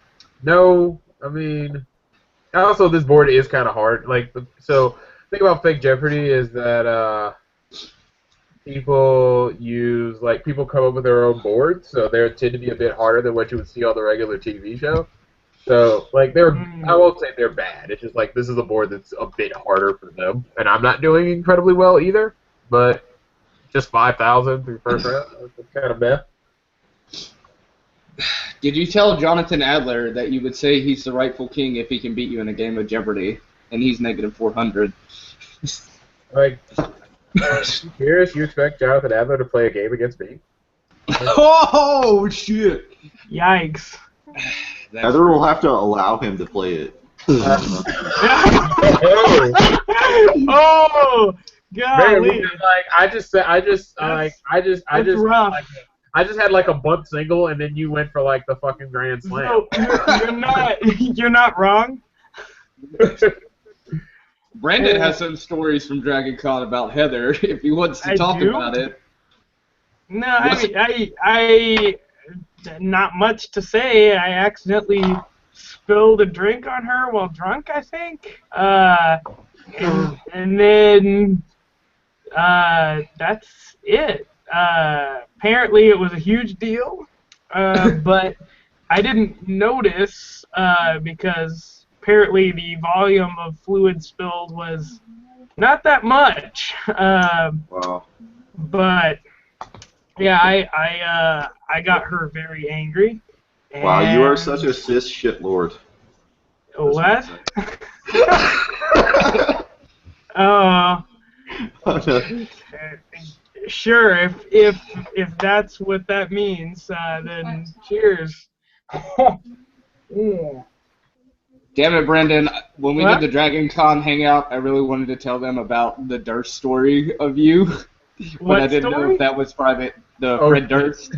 Speaker 17: No, I mean, also this board is kind of hard. So the thing about fake Jeopardy is that people people come up with their own boards, so they tend to be a bit harder than what you would see on the regular TV show. So I won't say they're bad. It's just this is a board that's a bit harder for them, and I'm not doing incredibly well either. But just 5,000 through first round, that's kind of bad.
Speaker 19: Did you tell Jonathan Adler that you would say he's the rightful king if he can beat you in a game of Jeopardy, and he's negative 400?
Speaker 17: Serious? You expect Jonathan Adler to play a game against me?
Speaker 19: Oh shit!
Speaker 20: Yikes!
Speaker 18: Heather will have to allow him to play it.
Speaker 20: Oh, golly!
Speaker 17: Man, I just had a bunt single, and then you went for the fucking grand slam.
Speaker 20: No, you're not wrong.
Speaker 19: Brandon has some stories from Dragon Con about Heather, if he wants to talk about it.
Speaker 20: No, I not much to say. I accidentally spilled a drink on her while drunk, I think. And then that's it. Apparently it was a huge deal, but I didn't notice because apparently the volume of fluid spilled was not that much.
Speaker 18: Wow.
Speaker 20: But yeah, I got her very angry.
Speaker 18: Wow, you are such a cis shitlord.
Speaker 20: What? Sure, if that's what that means, then cheers. Yeah.
Speaker 19: Damn it, Brendan. When we did the Dragon Con hangout, I really wanted to tell them about the Durst story of you. But I didn't know if that was private. Fred Durst.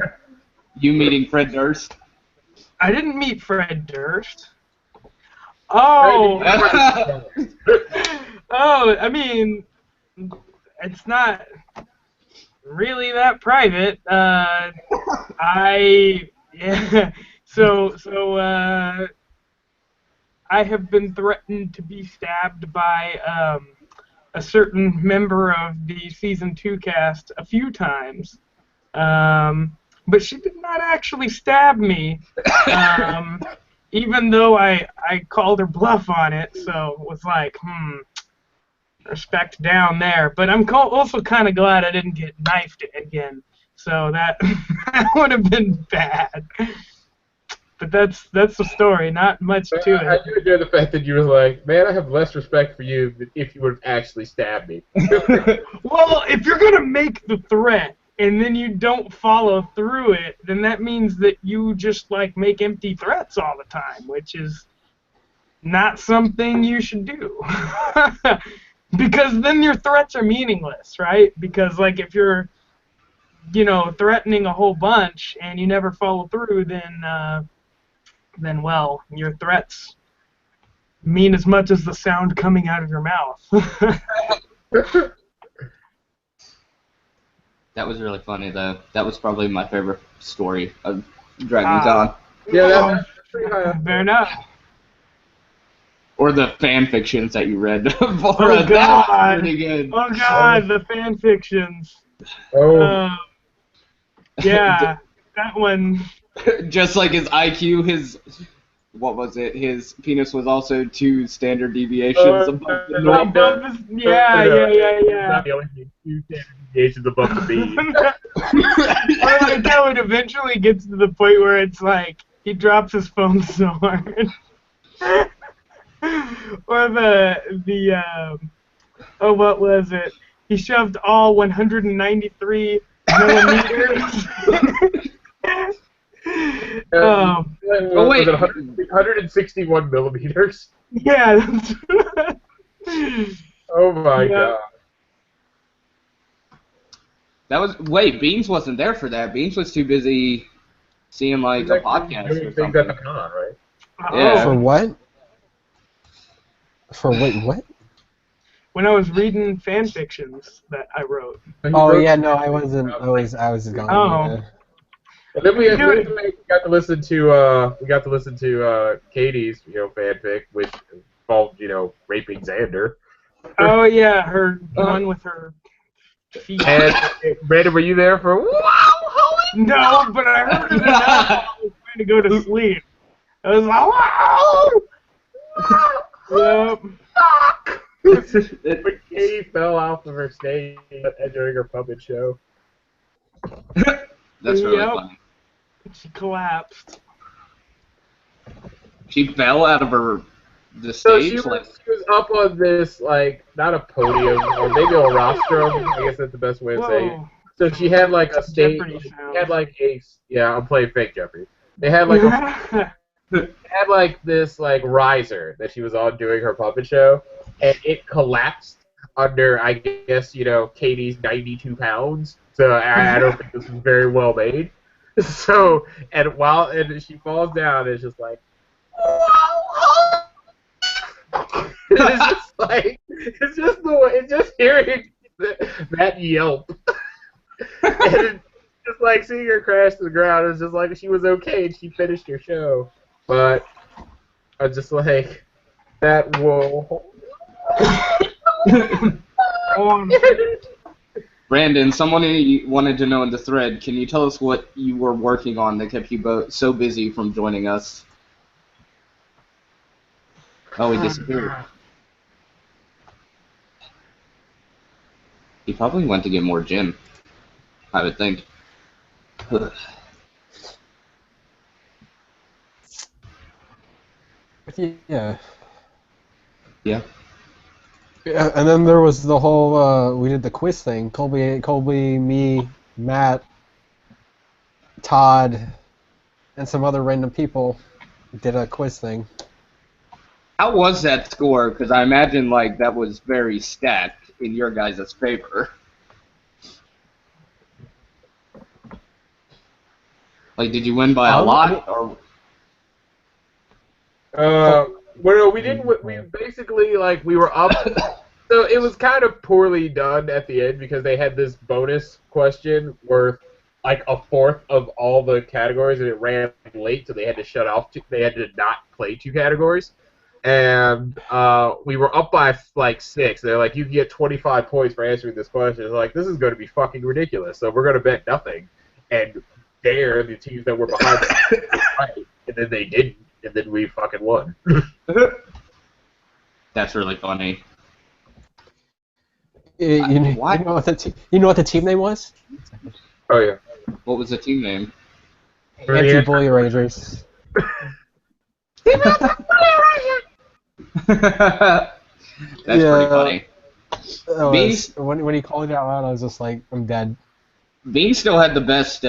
Speaker 19: You meeting Fred Durst.
Speaker 20: I didn't meet Fred Durst. Oh! Oh, I mean, it's not... really that private. I have been threatened to be stabbed by a certain member of the season 2 cast a few times, but she did not actually stab me, even though I called her bluff on it. So it was like, respect down there. But I'm also kind of glad I didn't get knifed again. So that that would have been bad. But that's the story. Not much to it.
Speaker 17: I do enjoy the fact that you were like, man, I have less respect for you than if you would have actually stabbed me.
Speaker 20: Well, if you're gonna make the threat and then you don't follow through it, then that means that you just like make empty threats all the time, which is not something you should do. Because then your threats are meaningless, right? Because like if you're, threatening a whole bunch and you never follow through, then well, your threats mean as much as the sound coming out of your mouth.
Speaker 21: That was really funny, though. That was probably my favorite story of Dragon Con.
Speaker 17: Yeah, that's pretty high up.
Speaker 20: Fair enough.
Speaker 21: Or the fan fictions that you read before.
Speaker 20: Oh
Speaker 21: That
Speaker 20: God!
Speaker 21: was pretty good.
Speaker 20: Oh God, the fan fictions.
Speaker 17: Oh.
Speaker 20: Yeah, that one.
Speaker 21: Just like his IQ, what was it? His penis was also 2 standard deviations above the norm.
Speaker 20: Yeah.
Speaker 17: Not the only thing, 2 standard deviations above the beam.
Speaker 20: I like how it eventually gets to the point where it's like he drops his phone so hard. Or what was it? He shoved all 193 millimeters.
Speaker 17: Oh wait, 161 millimeters.
Speaker 20: Yeah.
Speaker 17: Oh my God.
Speaker 21: That was Beans wasn't there for that. Beans was too busy seeing like a podcast or something.
Speaker 17: Things at the con, right?
Speaker 21: Yeah.
Speaker 15: For what? For what?
Speaker 20: When I was reading fan fictions that I wrote.
Speaker 15: Oh yeah, no, I wasn't. I was gone.
Speaker 20: Oh.
Speaker 15: Yeah.
Speaker 17: And then we got to listen to Katie's fanfic, which involved raping Xander.
Speaker 20: Oh yeah, her one with her feet.
Speaker 17: And Brandon, were you there for?
Speaker 20: No, but I heard it enough. I was trying to go to sleep. I was like, wow. Yep.
Speaker 17: When Katie fell off of her stage during her puppet show.
Speaker 21: That's really funny.
Speaker 20: She collapsed.
Speaker 21: She fell out of the
Speaker 17: So
Speaker 21: stage?
Speaker 17: she was up on this, not a podium, or maybe a rostrum, I guess that's the best way to say it. So she had, a stage, I'm playing fake Jeopardy. They had, this, riser that she was on doing her puppet show, and it collapsed under, I guess, Katie's 92 pounds, so I don't think this was very well made. So, and she falls down, and it's just like, it's just hearing that yelp. And it's just seeing her crash to the ground, it's just like she was okay and she finished her show. But I was just like, that whoa.
Speaker 21: Brandon, someone wanted to know in the thread, can you tell us what you were working on that kept you both so busy from joining us? Oh, he disappeared. He probably went to get more gym, I would think.
Speaker 15: Yeah.
Speaker 21: Yeah.
Speaker 15: Yeah, and then there was the whole, we did the quiz thing. Colby, me, Matt, Todd, and some other random people did a quiz thing.
Speaker 21: How was that score? Because I imagine, that was very stacked in your guys' favor. Did you win by a lot, or...?
Speaker 17: Well, we didn't. We basically we were up. So it was kind of poorly done at the end because they had this bonus question worth like a fourth of all the categories, and it ran late, so they had to shut off. They had to not play 2 categories, and we were up by like 6. They're like, you can get 25 points for answering this question. It's like, this is going to be fucking ridiculous. So we're going to bet nothing, and dare the teams that were behind us, right, and then they didn't, and then we fucking won.
Speaker 21: That's really funny.
Speaker 15: You know what the team name was?
Speaker 17: Oh yeah.
Speaker 21: What was the team name?
Speaker 15: Anti-Bully Rangers.
Speaker 21: That's pretty funny. Beans,
Speaker 15: when he called it out loud, I was just like, I'm dead.
Speaker 21: Bean still had the best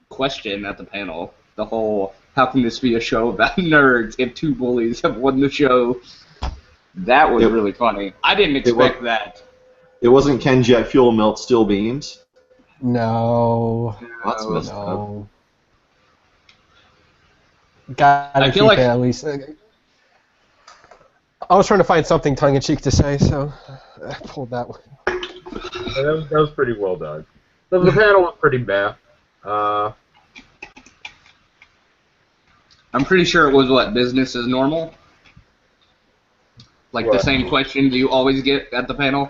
Speaker 21: question at the panel. The whole, how can this be a show about nerds if 2 bullies have won the show? That was really funny. I didn't expect that.
Speaker 18: It wasn't Can Jet Fuel Melt Steel Beams?
Speaker 15: No.
Speaker 18: That's messed up.
Speaker 15: Gotta keep it at least. I was trying to find something tongue-in-cheek to say, so I pulled that one.
Speaker 17: Yeah, that was pretty well done. The panel was pretty bad.
Speaker 21: I'm pretty sure it was what, business as normal? Like the same questions you always get at the panel?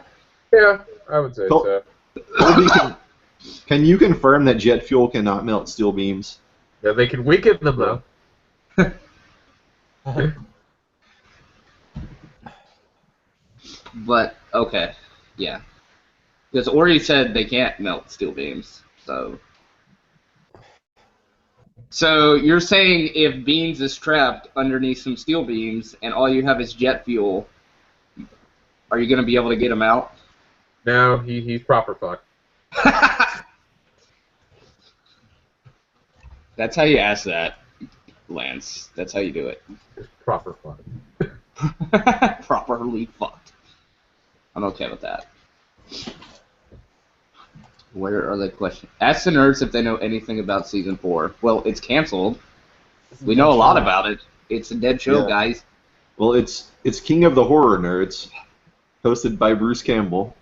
Speaker 17: Yeah, I would say so.
Speaker 18: Can you confirm that jet fuel cannot melt steel beams?
Speaker 17: Yeah, they can weaken them though.
Speaker 21: But, okay, yeah. Because Ori said they can't melt steel beams, so... So, you're saying if Beans is trapped underneath some steel beams and all you have is jet fuel, are you going to be able to get him out?
Speaker 17: No, he's proper fucked.
Speaker 21: That's how you ask that, Lance. That's how you do it.
Speaker 17: It's proper fucked.
Speaker 21: Properly fucked. I'm okay with that. Where are the questions? Ask the nerds if they know anything about Season 4. Well, it's canceled. We know a lot about it. It's a dead show, guys.
Speaker 18: Well, it's King of the Horror Nerds, hosted by Bruce Campbell.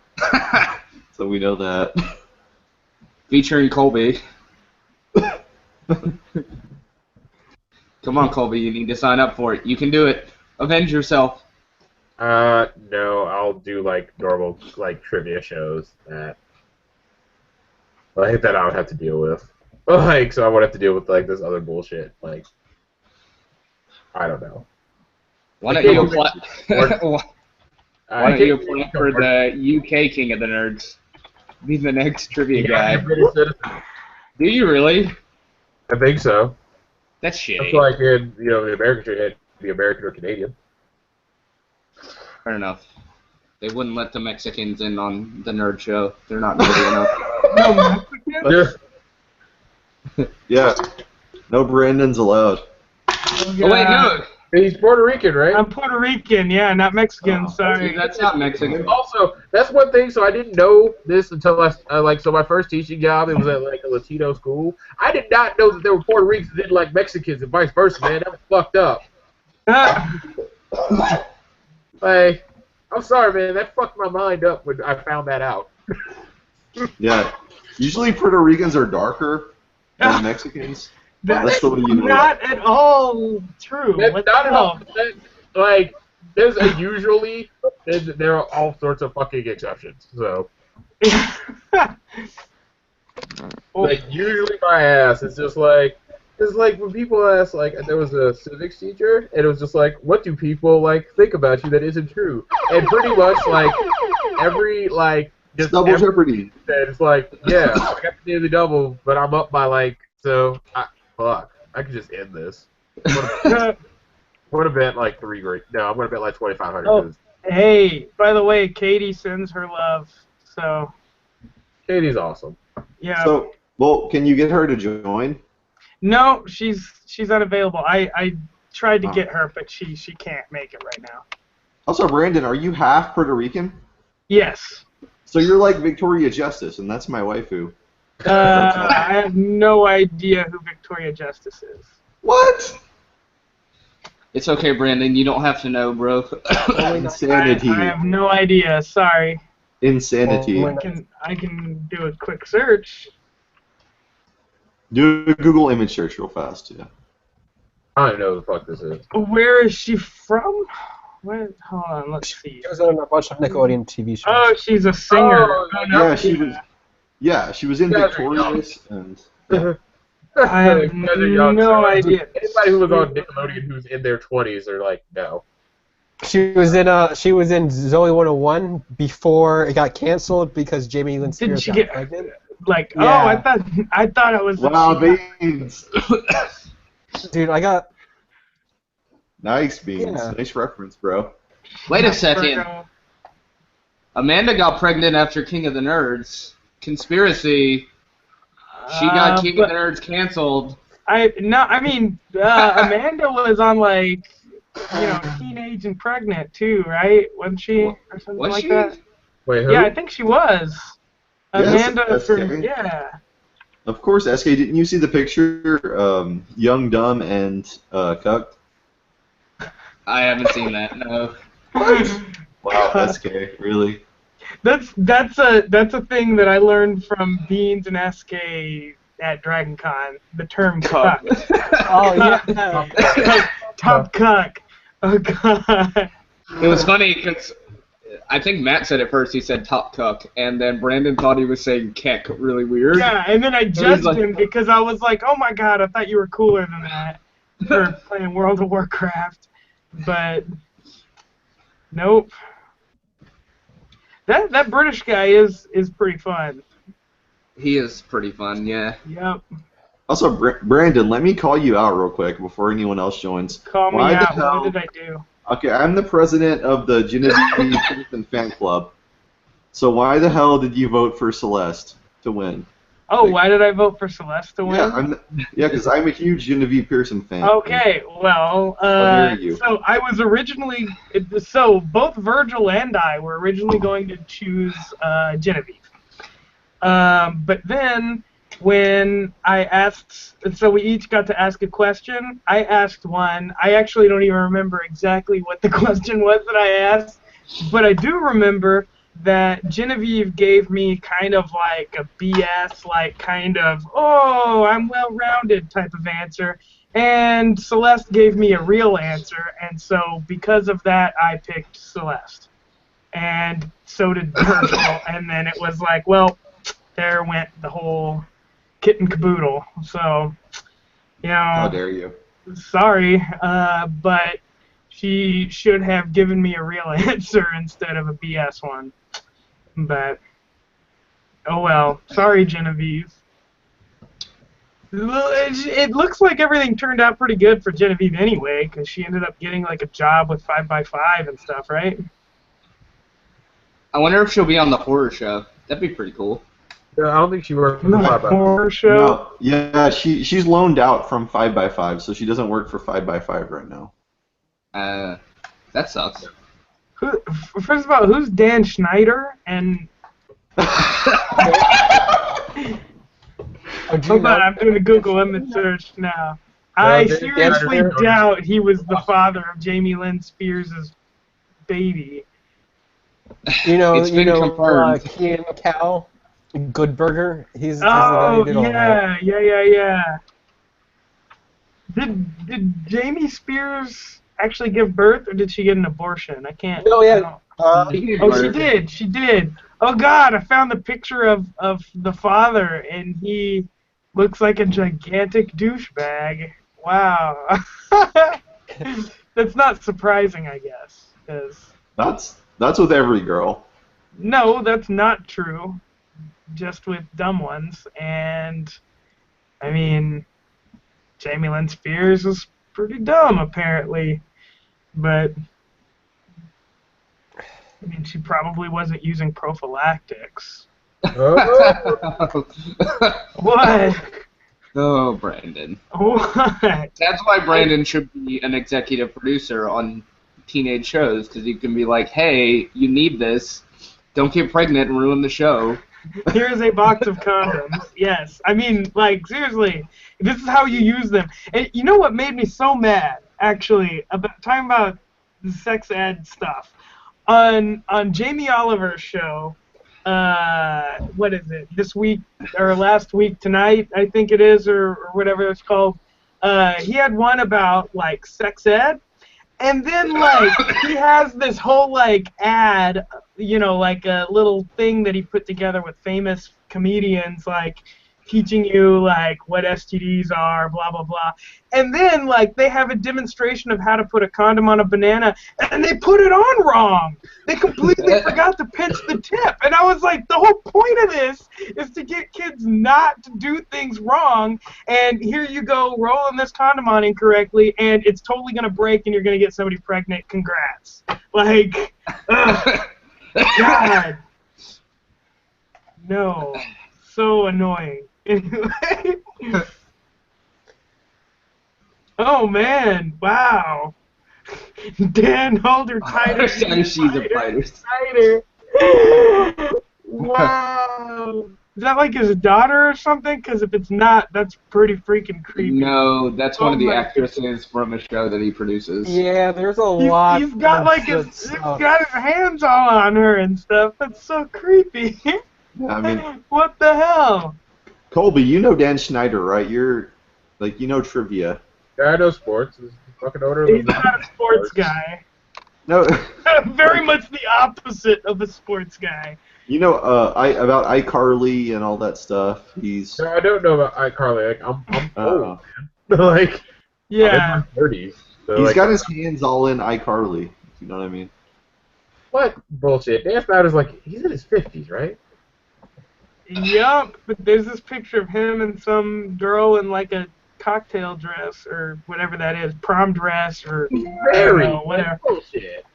Speaker 18: So we know that.
Speaker 21: Featuring Colby. Come on, Colby, you need to sign up for it. You can do it. Avenge yourself.
Speaker 17: No, I'll do like normal like trivia shows that I think that I would have to deal with. Like, so I would have to deal with like this other bullshit. Like, I don't know.
Speaker 21: Why don't you apply? Why don't you apply for the UK King of the Nerds? Be the next trivia guy. Do you really?
Speaker 17: I think so.
Speaker 21: That's shitty.
Speaker 17: That's like in the American should have to be American or Canadian.
Speaker 21: Fair enough. They wouldn't let the Mexicans in on the nerd show. They're not nerdy enough.
Speaker 17: No Mexicans?
Speaker 18: Yeah. No Brandons allowed.
Speaker 21: Oh, wait, no.
Speaker 17: He's Puerto Rican, right?
Speaker 20: I'm Puerto Rican, yeah, not Mexican. Sorry.
Speaker 21: See, that's not Mexican.
Speaker 17: Also, that's one thing. So I didn't know this until so my first teaching job, it was at like a Latino school. I did not know that there were Puerto Ricans that didn't like Mexicans and vice versa, man. That was fucked up. Like, I'm sorry, man. That fucked my mind up when I found that out.
Speaker 18: Yeah. Usually Puerto Ricans are darker than Mexicans. That's the way you know.
Speaker 20: Not at all true.
Speaker 17: That's not at all. Like, there's a usually, there are all sorts of fucking exceptions. So, like, usually my ass is just like, it's like when people ask, like, there was a civics teacher, and it was just like, what do people, like, think about you that isn't true? And pretty much, like, every, like, just
Speaker 18: double jeopardy.
Speaker 17: It's like, yeah, I got to do the double, but I'm up by, like, fuck, I could just end this. I'm gonna bet like 3 great. No, I'm gonna bet like 2,500.
Speaker 20: Oh, hey, by the way, Katie sends her love. So.
Speaker 17: Katie's awesome.
Speaker 20: Yeah.
Speaker 18: So, well, can you get her to join?
Speaker 20: No, she's unavailable. I tried to get her, but she can't make it right now.
Speaker 18: Also, Brandon, are you half Puerto Rican?
Speaker 20: Yes.
Speaker 18: So you're like Victoria Justice, and that's my waifu.
Speaker 20: I have no idea who Victoria Justice is.
Speaker 18: What?
Speaker 19: It's okay, Brandon. You don't have to know, bro.
Speaker 18: Insanity.
Speaker 20: I have no idea. Sorry.
Speaker 18: Insanity.
Speaker 20: I can do a quick search.
Speaker 18: Do a Google image search real fast, yeah.
Speaker 17: I don't know who the fuck this is.
Speaker 20: Where is she from? Hold on, let's see.
Speaker 15: She was on a bunch of Nickelodeon TV shows.
Speaker 20: Oh, she's a singer.
Speaker 17: Oh,
Speaker 18: yeah, she was. Yeah, she was in Victorious and. Yeah.
Speaker 20: I have no idea.
Speaker 17: Anybody who was on Nickelodeon who's in their 20s are like, no.
Speaker 15: She was in Zoe 101 before it got canceled because Jamie Lynn Spears got pregnant.
Speaker 20: Like,
Speaker 15: Yeah.
Speaker 20: oh, I thought it was.
Speaker 18: Wow, Beans.
Speaker 15: Dude, I got.
Speaker 18: Nice, Beans.
Speaker 15: Yeah.
Speaker 18: Nice reference, bro.
Speaker 19: Wait a second. Amanda got pregnant after King of the Nerds. Conspiracy. She got King of the Nerds canceled.
Speaker 20: Amanda was on like, Teenage and Pregnant too, right? Wasn't she or something
Speaker 19: Was
Speaker 20: like
Speaker 19: she?
Speaker 20: that?
Speaker 17: Wait, who?
Speaker 20: Yeah, I think she was.
Speaker 18: Yes,
Speaker 20: Amanda from
Speaker 18: SK.
Speaker 20: yeah.
Speaker 18: Of course, SK. Didn't you see the picture? Young, dumb, and cucked.
Speaker 19: I haven't seen that. No.
Speaker 18: Wow, SK. Really?
Speaker 20: That's a thing that I learned from Beans and SK at Dragon Con. The term cuck.
Speaker 15: Oh yeah.
Speaker 20: Top cuck. Oh god.
Speaker 19: It was funny because I think Matt said it first. He said top cuck, and then Brandon thought he was saying keck really weird.
Speaker 20: Yeah, and then I judged him because I was like, oh my god, I thought you were cooler than that for playing World of Warcraft. But nope. That British guy is pretty fun.
Speaker 19: He is pretty fun, yeah.
Speaker 20: Yep.
Speaker 18: Also, Brandon, let me call you out real quick before anyone else joins.
Speaker 20: Call me
Speaker 18: Why the
Speaker 20: out.
Speaker 18: hell-
Speaker 20: What did I do?
Speaker 18: Okay, I'm the president of the Genevieve Pearson fan club. So why the hell did you vote for Celeste to win?
Speaker 20: Oh, why did I vote for Celeste to win?
Speaker 18: Yeah, because I'm a huge Genevieve Pearson fan.
Speaker 20: Okay, well,
Speaker 18: How dare you.
Speaker 20: so I was originally, so both Virgil and I were originally going to choose Genevieve. But then when I asked, so we each got to ask a question, I asked one. I actually don't even remember exactly what the question was that I asked, but I do remember that Genevieve gave me kind of like a BS, like kind of, oh, I'm well-rounded type of answer, and Celeste gave me a real answer, and so because of that, I picked Celeste. And so did Virgil, and then it was like, well, there went the whole kit and caboodle. So,
Speaker 18: How dare you.
Speaker 20: Sorry, but she should have given me a real answer instead of a BS one. But, oh well. Sorry, Genevieve. It looks like everything turned out pretty good for Genevieve anyway, because she ended up getting like a job with 5x5 and stuff, right?
Speaker 19: I wonder if she'll be on the horror show. That'd be pretty cool.
Speaker 17: Yeah, I don't think she works for
Speaker 20: The
Speaker 17: 5x5.
Speaker 20: horror show?
Speaker 18: No, yeah, she's loaned out from 5x5, so she doesn't work for 5x5 right now.
Speaker 19: That sucks.
Speaker 20: First of all, who's Dan Schneider? And hold on, I'm doing a Google image search now. I seriously doubt he was the father of Jamie Lynn Spears' baby.
Speaker 19: It's been confirmed.
Speaker 15: Kean Cal, Good Burger. He's the
Speaker 20: Oh,
Speaker 15: guy who did all that.
Speaker 20: yeah. Did Jamie Spears actually give birth, or did she get an abortion? I can't.
Speaker 15: No, yeah.
Speaker 20: She did. Oh God, I found the picture of the father, and he looks like a gigantic douchebag. Wow. That's not surprising, I guess, 'cause
Speaker 18: That's with every girl.
Speaker 20: no, that's not true. Just with dumb ones, and I mean, Jamie Lynn Spears is pretty dumb apparently, but I mean, she probably wasn't using prophylactics. What?
Speaker 19: Oh, Brandon.
Speaker 20: What?
Speaker 19: That's why Brandon should be an executive producer on teenage shows, because you can be like, hey, you need this. Don't get pregnant and ruin the show.
Speaker 20: Here's a box of condoms. Yes. I mean, like, seriously, this is how you use them. And you know what made me so mad? actually, talking about the sex ed stuff. On Jamie Oliver's show, what is it? This week or last week tonight, I think it is, or whatever it's called. He had one about like sex ed, and then like he has this whole like ad, you know, like a little thing that he put together with famous comedians, like teaching you like what STDs are, blah blah blah, and then like they have a demonstration of how to put a condom on a banana, and they put it on wrong. They completely forgot to pinch the tip, and I was like, the whole point of this is to get kids not to do things wrong, and here you go rolling this condom on incorrectly, and it's totally gonna break, and you're gonna get somebody pregnant. Congrats. Like, God, no, so annoying. Oh man! Wow. Dan, hold her tighter.
Speaker 19: She's a fighter.
Speaker 20: Tighter. Wow. Is that like his daughter or something? Because if it's not, that's pretty freaking creepy.
Speaker 19: No, that's one of the actresses from a show that he produces.
Speaker 15: Yeah, there's a lot.
Speaker 20: He's got like he's got his hands all on her and stuff. That's so creepy.
Speaker 18: Yeah, I mean,
Speaker 20: what the hell?
Speaker 18: Colby, you know Dan Schneider, right? You're like, you know trivia.
Speaker 17: Yeah, I know sports. He's fucking older.
Speaker 20: He's not a sports guy.
Speaker 18: No.
Speaker 20: Very much the opposite of a sports guy.
Speaker 18: You know, about iCarly and all that stuff. He's.
Speaker 17: No, I don't know about iCarly. Like, I'm old, man. Like,
Speaker 20: yeah.
Speaker 17: I'm in my 30s. So
Speaker 18: He's
Speaker 17: like,
Speaker 18: got his hands all in iCarly. If you know what I mean.
Speaker 17: What bullshit? Dan Snyder's like, he's in his 50s, right?
Speaker 20: Yup, but there's this picture of him and some girl in like a cocktail dress or whatever that is, prom dress or whatever.
Speaker 17: Bullshit.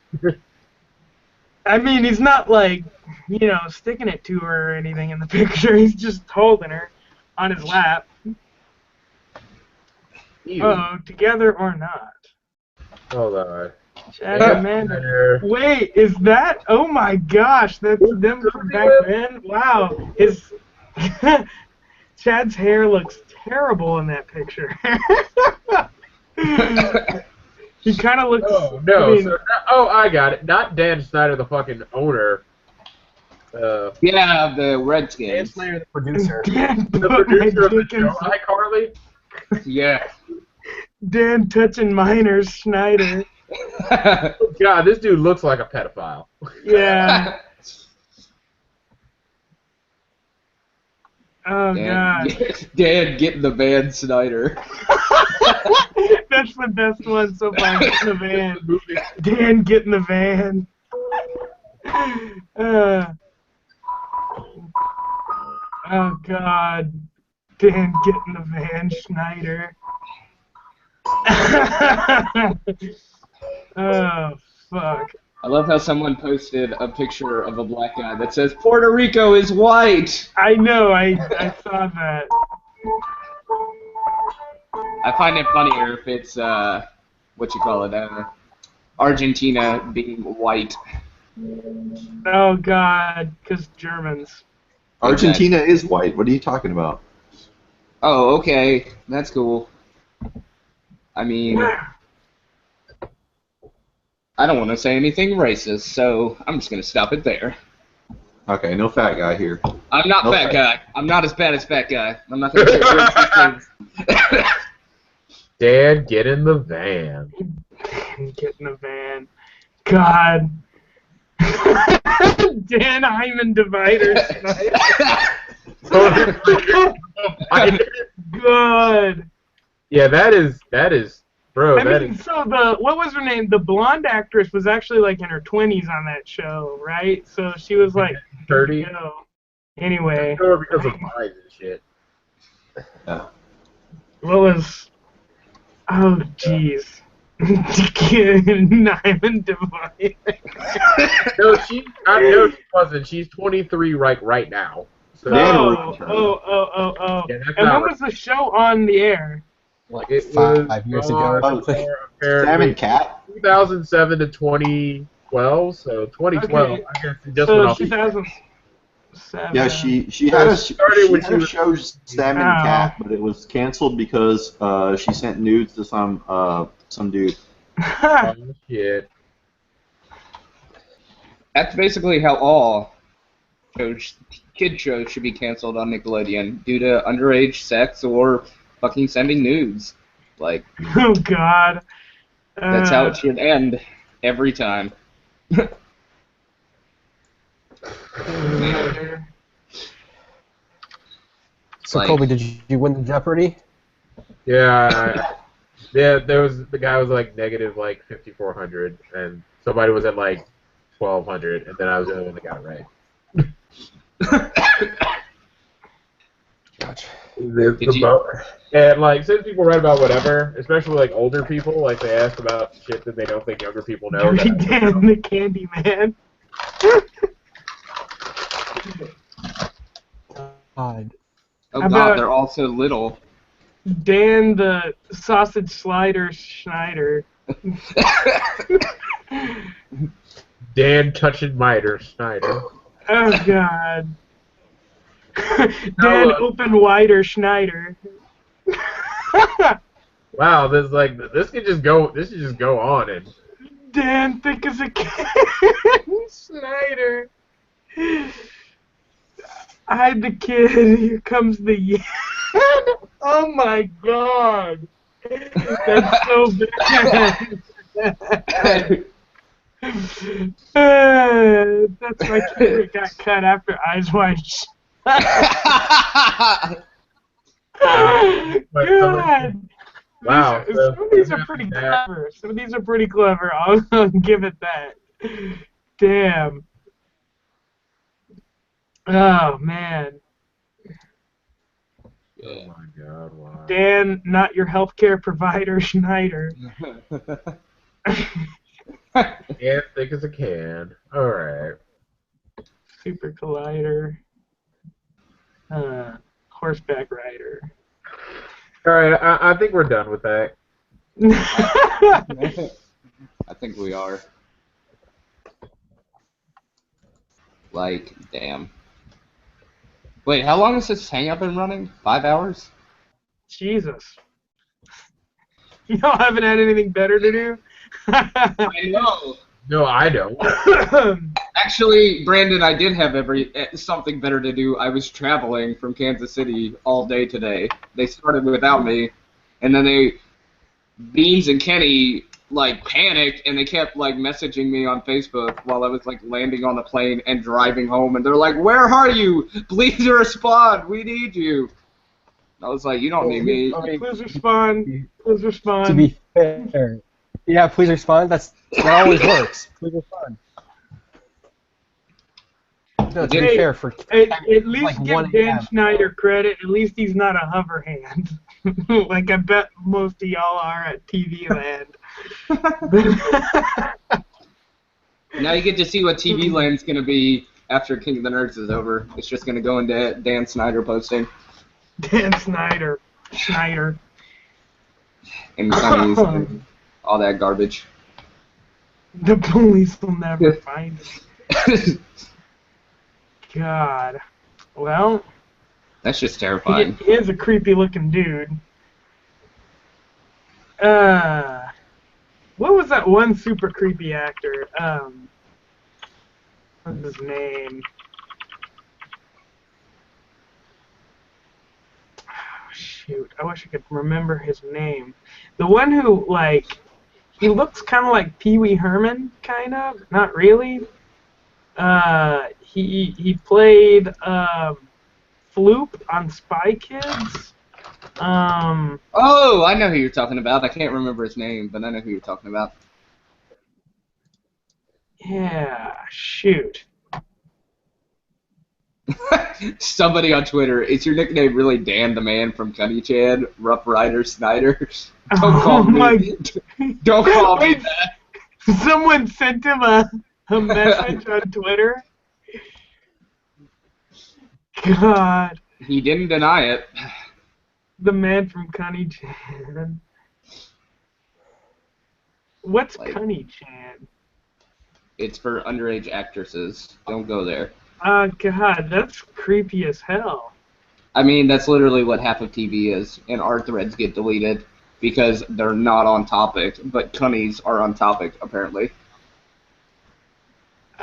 Speaker 20: I mean, he's not like, you know, sticking it to her or anything in the picture. He's just holding her on his lap. Oh, together or not?
Speaker 17: Hold on.
Speaker 20: Chad and Amanda. Wait, is that? Oh my gosh, that's them from back then. Wow, his Chad's hair looks terrible in that picture. He kind of looks.
Speaker 17: Oh no!
Speaker 20: I mean,
Speaker 17: I got it. Not Dan Snyder, the fucking owner.
Speaker 19: Yeah, the Redskins.
Speaker 17: Dan Snyder, the producer.
Speaker 20: the
Speaker 17: producer of the show iCarly.
Speaker 19: Yeah.
Speaker 20: Dan touching minors, Schneider.
Speaker 17: God, this dude looks like a pedophile.
Speaker 20: Yeah. Oh, God.
Speaker 19: Dan getting the van, Snyder.
Speaker 20: That's the best one so far. Get in the van. Dan, get in the van. Oh, God. Dan, get in the van, Schneider. Oh, fuck.
Speaker 19: I love how someone posted a picture of a black guy that says, Puerto Rico is white!
Speaker 20: I know, I saw that.
Speaker 19: I find it funnier if it's, Argentina being white.
Speaker 20: Oh, God, because Germans.
Speaker 18: Argentina is white. What are you talking about?
Speaker 19: Oh, okay. That's cool. I mean, I don't want to say anything racist, so I'm just going to stop it there.
Speaker 18: Okay, no fat guy here.
Speaker 19: I'm not fat guy. I'm not as bad as fat guy. I'm not going to say racist things.
Speaker 17: Dan, get in the van.
Speaker 20: Get in the van. God. Dan Hyman divider. Good.
Speaker 17: Yeah, that is, bro.
Speaker 20: I mean, so what was her name? The blonde actress was actually like in her 20s on that show, right? So she was like
Speaker 17: 30.
Speaker 20: Anyway.
Speaker 17: Because of eyes and shit.
Speaker 18: Yeah.
Speaker 20: What was? Oh, jeez. Nyman Divine.
Speaker 17: No, I know she wasn't. She's 23 right now. So
Speaker 20: Oh.
Speaker 17: Yeah,
Speaker 20: and when was the show on the air?
Speaker 17: Like it was
Speaker 15: 5 years ago or something.
Speaker 18: Sam and Cat?
Speaker 17: 2007 to 2012, so 2012.
Speaker 20: Okay.
Speaker 17: I guess it just
Speaker 20: So
Speaker 17: went off.
Speaker 20: 2007.
Speaker 18: Yeah, she had a show Sam and Cat, but it was canceled because she sent nudes to some Some dude.
Speaker 17: Oh, shit.
Speaker 19: That's basically how all kid shows should be canceled on Nickelodeon due to underage sex or fucking sending nudes. Like,
Speaker 20: Oh God.
Speaker 19: that's how it should end every time.
Speaker 15: So Colby, did you win the Jeopardy?
Speaker 17: Yeah, there was the guy was like negative like 5,400, and somebody was at like 1,200, and then I was the only one that got it right.
Speaker 15: Gotcha.
Speaker 17: And like, since people write about whatever, especially like older people, like they ask about shit that they don't think younger people know.
Speaker 20: Dirty Dan the Candy Man.
Speaker 15: God.
Speaker 19: Oh
Speaker 20: How
Speaker 19: God,
Speaker 20: about-
Speaker 19: they're all so little.
Speaker 20: Dan the Sausage Slider Schneider.
Speaker 17: Dan touching miter Snyder.
Speaker 20: Oh God. Dan Open Wider Schneider.
Speaker 17: Wow, this could just go. This should just go on and.
Speaker 20: Dan thick as a can. Snyder. Hide the kid. Here comes the yen. Oh my God. That's so bad. That's my kid that got cut after Eyes Wide Shut. God.
Speaker 17: Wow.
Speaker 20: Some of these are pretty clever. Some of these are pretty clever. I'll give it that. Damn. Oh, man.
Speaker 17: Oh my God! Wow.
Speaker 20: Dan, not your healthcare provider, Schneider.
Speaker 17: Yeah, thick as a can. All right.
Speaker 20: Super Collider. Horseback Rider.
Speaker 17: All right, I think we're done with that.
Speaker 19: I think we are. Like, damn. Wait, how long has this Hangout been running? 5 hours?
Speaker 20: Jesus. Y'all haven't had anything better to do?
Speaker 19: I know.
Speaker 17: No, I don't.
Speaker 19: Actually, Brandon, I did have something better to do. I was traveling from Kansas City all day today. They started without me, and then Beans and Kenny like panicked, and they kept like messaging me on Facebook while I was like landing on the plane and driving home, and they're like, "Where are you? Please respond. We need you." I was like, "You don't need me."
Speaker 20: Please respond. Please respond.
Speaker 15: To be fair, yeah, please respond. That always works. Please respond. No, to be fair, for
Speaker 20: at least
Speaker 15: like
Speaker 20: give
Speaker 15: 1
Speaker 20: Dan
Speaker 15: a.m.
Speaker 20: Schneider credit. At least he's not a hover hand. Like I bet most of y'all are at TV Land.
Speaker 19: Now you get to see what TV Land's gonna be after King of the Nerds is over. It's just gonna go into Dan Snyder posting.
Speaker 20: Dan Schneider.
Speaker 19: And Sonny's and all that garbage.
Speaker 20: The police will never find it. God. Well.
Speaker 19: That's just terrifying.
Speaker 20: He is a creepy looking dude. What was that one super creepy actor? What's his name? Oh, shoot, I wish I could remember his name. The one who, like, he looks kind of like Pee Wee Herman, kind of. Not really. He played Floop on Spy Kids.
Speaker 19: Oh, I know who you're talking about. I can't remember his name, but I know who you're talking about.
Speaker 20: Yeah, shoot.
Speaker 19: Somebody on Twitter, is your nickname really Dan the Man from Cunny Chan, Rough Rider Snyder? Don't call me. Don't call me that.
Speaker 20: Someone sent him a message on Twitter. God.
Speaker 19: He didn't deny it.
Speaker 20: The man from Cunny Chan. What's Cunny Chan?
Speaker 19: It's for underage actresses. Don't go there.
Speaker 20: God, that's creepy as hell.
Speaker 19: I mean, that's literally what half of TV is, and our threads get deleted. because they're not on topic, but cunnies are on topic apparently.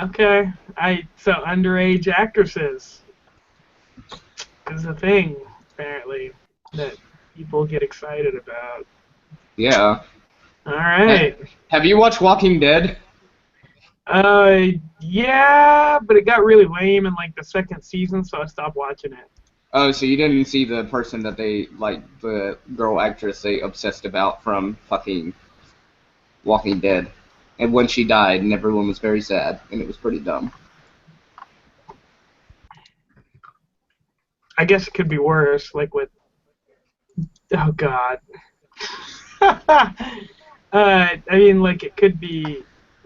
Speaker 20: Okay, so underage actresses is a thing apparently that people get excited about.
Speaker 19: Yeah.
Speaker 20: All right.
Speaker 19: Have you watched Walking Dead?
Speaker 20: Yeah, but it got really lame in like the second season, so I stopped watching it.
Speaker 19: Oh, so you didn't see the person that they, like, the girl actress they obsessed about from fucking Walking Dead. And when she died, and everyone was very sad, and it was pretty dumb.
Speaker 20: I guess it could be worse, like with... Oh, God. I mean, like, it could be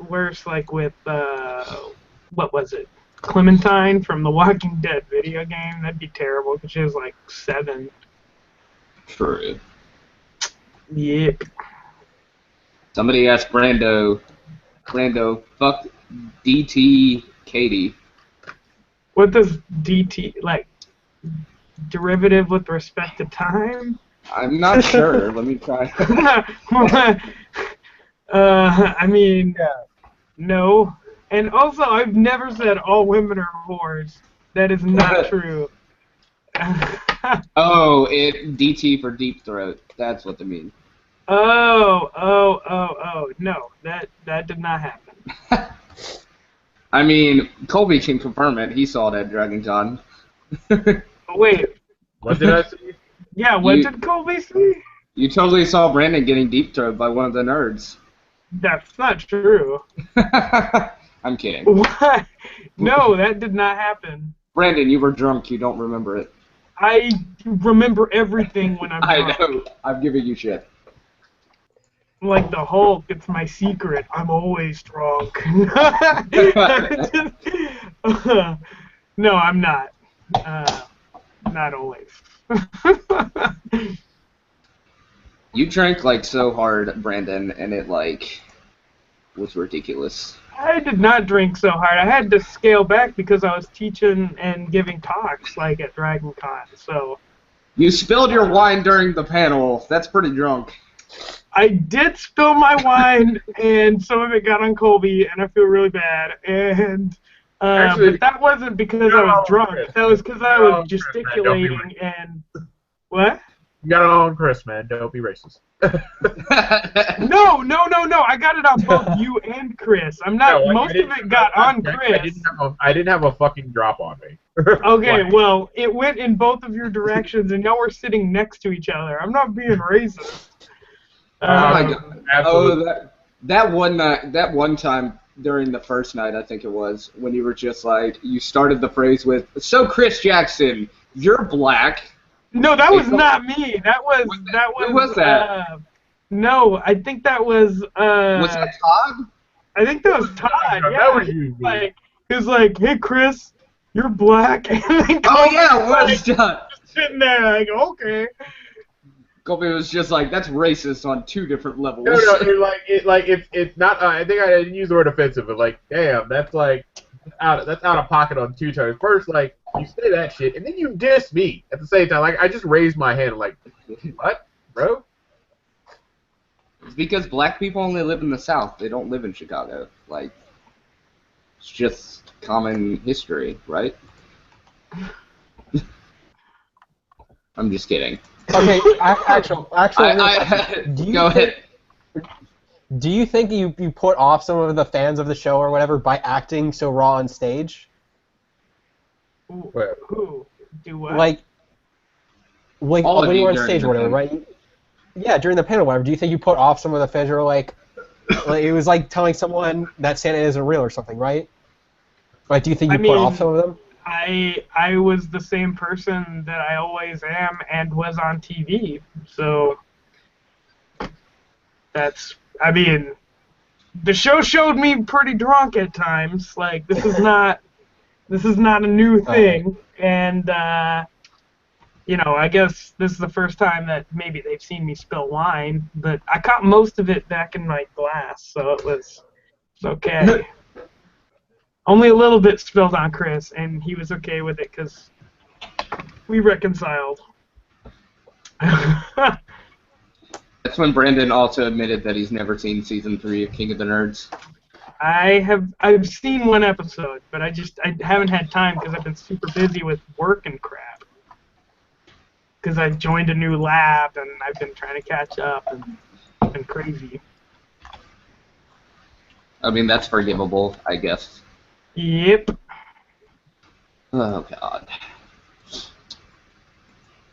Speaker 20: worse, like with, what was it? Clementine from the Walking Dead video game. That'd be terrible, because she was, like, 7.
Speaker 19: True.
Speaker 20: Yep.
Speaker 19: Somebody asked Brando, fuck DT Katie.
Speaker 20: What does DT, like, derivative with respect to time?
Speaker 19: I'm not sure. Let me try.
Speaker 20: I mean, no. And also, I've never said all women are whores. That is not true.
Speaker 19: Oh, DT for deep throat. That's what they mean.
Speaker 20: Oh. No, that did not happen.
Speaker 19: I mean, Colby can confirm it. He saw that Dragon John.
Speaker 20: Wait.
Speaker 17: What did I see?
Speaker 20: Yeah, what did Colby see?
Speaker 19: You totally saw Brandon getting deep throat by one of the nerds.
Speaker 20: That's not true.
Speaker 19: I'm kidding.
Speaker 20: What? No, that did not happen.
Speaker 19: Brandon, you were drunk. You don't remember it.
Speaker 20: I remember everything when I'm drunk.
Speaker 19: I know. I'm giving you shit.
Speaker 20: Like the Hulk, it's my secret. I'm always drunk. No, I'm not. Not always.
Speaker 19: You drank like so hard, Brandon, and it like was ridiculous.
Speaker 20: I did not drink so hard. I had to scale back because I was teaching and giving talks like at Dragon Con. So
Speaker 19: you spilled your wine during the panel. That's pretty drunk.
Speaker 20: I did spill my wine, and some of it got on Colby, and I feel really bad. And
Speaker 17: Actually,
Speaker 20: but that wasn't because I was drunk. That was because I was gesticulating and what?
Speaker 17: You got it all on Chris, man. Don't be racist.
Speaker 20: No. I got it on both you and Chris. I'm not.
Speaker 17: No,
Speaker 20: most of it got on Chris.
Speaker 17: I didn't have a fucking drop on me.
Speaker 20: Okay, well, it went in both of your directions, and y'all were sitting next to each other. I'm not being racist.
Speaker 19: Oh my god! Absolutely. Oh, that one night, that one time during the first night, I think it was, when you were just like, you started the phrase with, "So Chris Jackson, you're black."
Speaker 20: No, that was not me. That was.
Speaker 19: Who was that?
Speaker 20: No, I think that was.
Speaker 19: Was that Todd?
Speaker 20: I think that was Todd. Yeah,
Speaker 17: that was you.
Speaker 20: Like, he was like, "Hey, Chris, you're black." And then
Speaker 19: oh yeah, it was Todd.
Speaker 20: Sitting there, like, okay.
Speaker 19: Colby was just like, "That's racist on two different levels."
Speaker 17: No, it's not. I think I didn't use the word offensive, but like, damn, that's like out of pocket on two terms. First, like, you say that shit, and then you diss me at the same time. Like, I just raised my hand, like, what, bro?
Speaker 19: It's because black people only live in the South. They don't live in Chicago. Like, it's just common history, right? I'm just kidding.
Speaker 15: Okay, actually,
Speaker 19: go ahead.
Speaker 15: Do you think you put off some of the fans of the show or whatever by acting so raw on stage?
Speaker 20: Who? Do what?
Speaker 15: Like when you were on stage or whatever, right? Yeah, during the panel or whatever. Do you think you put off some of the fans or like it was like telling someone that Santa isn't real or something, right? Like, do you think you put off some of them?
Speaker 20: I was the same person that I always am and was on TV, so that's, I mean, the show showed me pretty drunk at times. Like, this is not a new thing, and you know, I guess this is the first time that maybe they've seen me spill wine, but I caught most of it back in my glass, so it's okay. Only a little bit spilled on Chris, and he was okay with it because we reconciled.
Speaker 19: That's when Brandon also admitted that he's never seen season 3 of King of the Nerds.
Speaker 20: I've seen one episode, but I haven't had time because I've been super busy with work and crap. Because I joined a new lab and I've been trying to catch up and been crazy.
Speaker 19: I mean, that's forgivable, I guess.
Speaker 20: Yep.
Speaker 19: Oh, God.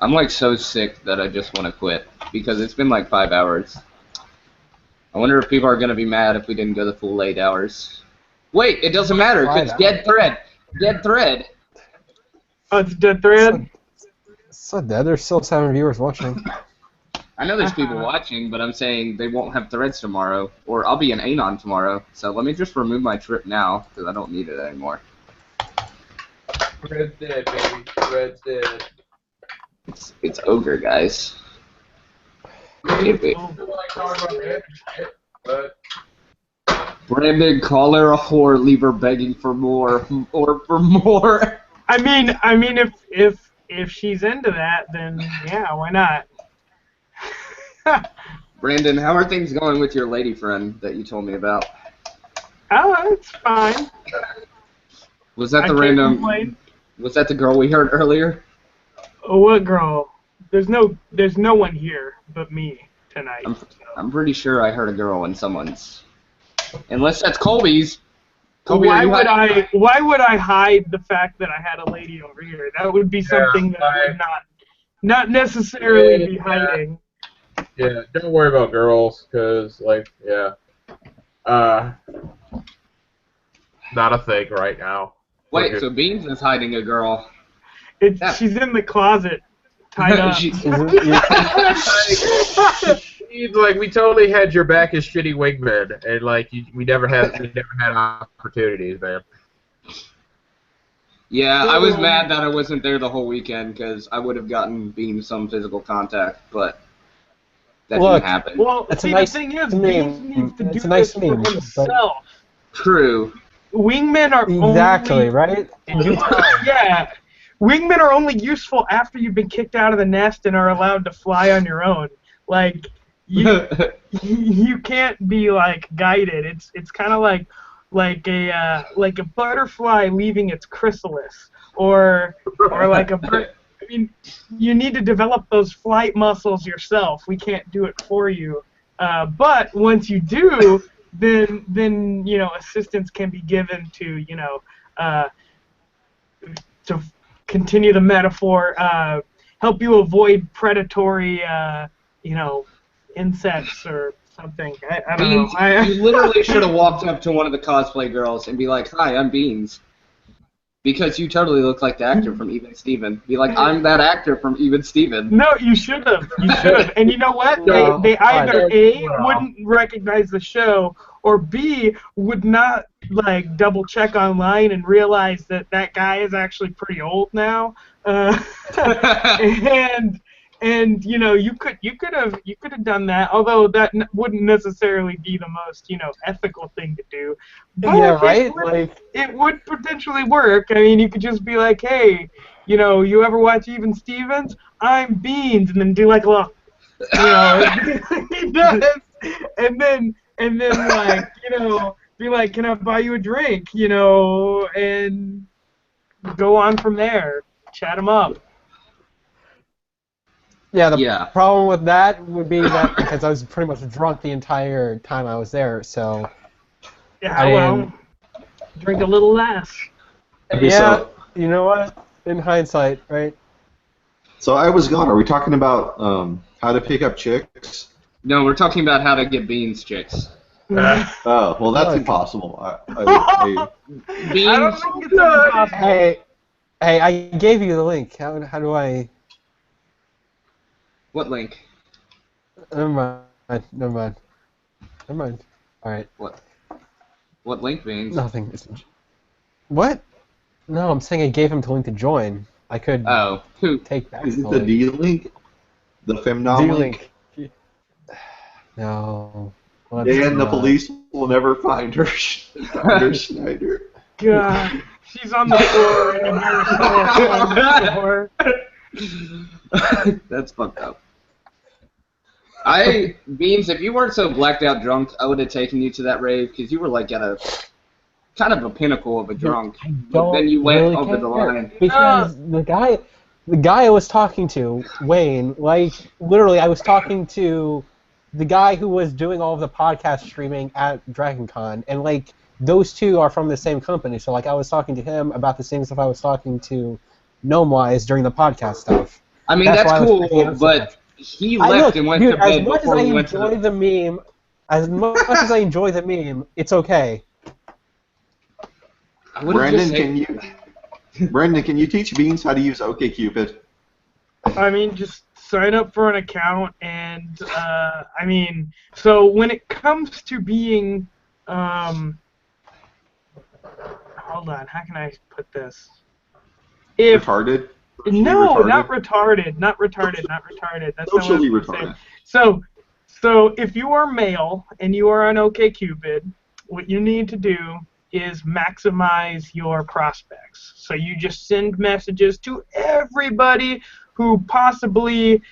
Speaker 19: I'm like so sick that I just want to quit because it's been like 5 hours. I wonder if people are going to be mad if we didn't go the full 8 hours. Wait, it doesn't matter because dead thread. Dead thread.
Speaker 20: Oh, it's dead thread?
Speaker 15: It's not dead. There's still 7 viewers watching.
Speaker 19: I know there's people watching, but I'm saying they won't have threads tomorrow, or I'll be in Anon tomorrow. So let me just remove my trip now because I don't need it anymore.
Speaker 17: Thread's dead, baby. Thread's dead.
Speaker 19: It's ogre, guys. Brandon, call her a whore, leave her begging for more, or for more.
Speaker 20: I mean, if she's into that, then yeah, why not?
Speaker 19: Brandon, how are things going with your lady friend that you told me about?
Speaker 20: Oh, it's fine.
Speaker 19: Was that the random? Was that the girl we heard earlier?
Speaker 20: Oh, what girl? There's no one here but me tonight.
Speaker 19: I'm pretty sure I heard a girl in someone's. Unless that's Colby's. Colby,
Speaker 20: why would I hide the fact that I had a lady over here? That would be something that would not necessarily be hiding.
Speaker 17: Yeah, don't worry about girls, cause like, yeah, not a thing right now.
Speaker 19: Wait, so Beans is hiding a girl.
Speaker 20: She's in the closet, tied up.
Speaker 17: Like, we totally had your back as shitty wingmen, and like we never had opportunities, man.
Speaker 19: Yeah, I was mad that I wasn't there the whole weekend because I would have gotten Beans some physical contact, but that didn't happen.
Speaker 20: Well, see, the thing is, Beans needs to do this for himself.
Speaker 19: True.
Speaker 20: Wingmen are
Speaker 15: exactly
Speaker 20: only,
Speaker 15: right.
Speaker 20: Yeah, wingmen are only useful after you've been kicked out of the nest and are allowed to fly on your own. Like you can't be like guided. It's kind of like a butterfly leaving its chrysalis, or like a bird. I mean, you need to develop those flight muscles yourself. We can't do it for you. But once you do, then you know, assistance can be given to, you know, to continue the metaphor, help you avoid predatory, you know, insects or something. I don't know.
Speaker 19: You literally should have walked up to one of the cosplay girls and be like, "Hi, I'm Beans." Because you totally look like the actor from Even Steven. Be like, I'm that actor from Even Steven.
Speaker 20: No, you should have. You should have. And you know what? They either A, wouldn't recognize the show, or B, would not like double check online and realize that that guy is actually pretty old now. And you know, you could have done that, although that wouldn't necessarily be the most, you know, ethical thing to do. But
Speaker 15: yeah, right.
Speaker 20: It would potentially work. I mean, you could just be like, hey, you know, you ever watch Even Stevens? I'm Beans, and then do like a little, you know, he does, and then like, you know, be like, can I buy you a drink? You know, and go on from there. Chat him up.
Speaker 15: Yeah, the problem with that would be that because I was pretty much drunk the entire time I was there, so...
Speaker 20: Yeah, well, drink a little less.
Speaker 15: Yeah, you know what? In hindsight, right?
Speaker 18: So I was gone. Are we talking about how to pick up chicks?
Speaker 19: No, we're talking about how to get Beans chicks.
Speaker 18: Oh, well, that's impossible.
Speaker 19: Beans?
Speaker 20: I don't think it's impossible.
Speaker 15: Hey, I gave you the link. How do I...
Speaker 19: What link?
Speaker 15: Never mind. Alright.
Speaker 19: What link, Beans?
Speaker 15: Nothing. What? No, I'm saying I gave him the link to join. I could take back
Speaker 18: Is it the D link? The Femnom link?
Speaker 15: No.
Speaker 18: And the police will never find her. Schneider.
Speaker 20: God, she's on the floor in a
Speaker 19: That's fucked up. Beans, if you weren't so blacked out drunk, I would have taken you to that rave because you were like at a kind of a pinnacle of a drunk. But then you went
Speaker 15: really
Speaker 19: over the
Speaker 15: care,
Speaker 19: line.
Speaker 15: because the guy I was talking to, Wayne, like literally, I was talking to the guy who was doing all of the podcast streaming at DragonCon, and like those two are from the same company. So like I was talking to him about the same stuff I was talking to Gnomewise during the podcast stuff.
Speaker 19: I mean, that's cool, but he left and went to bed before we went to
Speaker 15: the meme. As much as I enjoy the meme, it's okay.
Speaker 18: Brandon, can you teach Beans how to use OkCupid?
Speaker 20: I mean, just sign up for an account, and I mean, so when it comes to being, hold on, how can I put this?
Speaker 18: Retarded?
Speaker 20: No, not retarded. That's
Speaker 18: Socially
Speaker 20: not what I'm
Speaker 18: retarded.
Speaker 20: saying. So if you are male and you are on OkCupid, what you need to do is maximize your prospects. So you just send messages to everybody who possibly,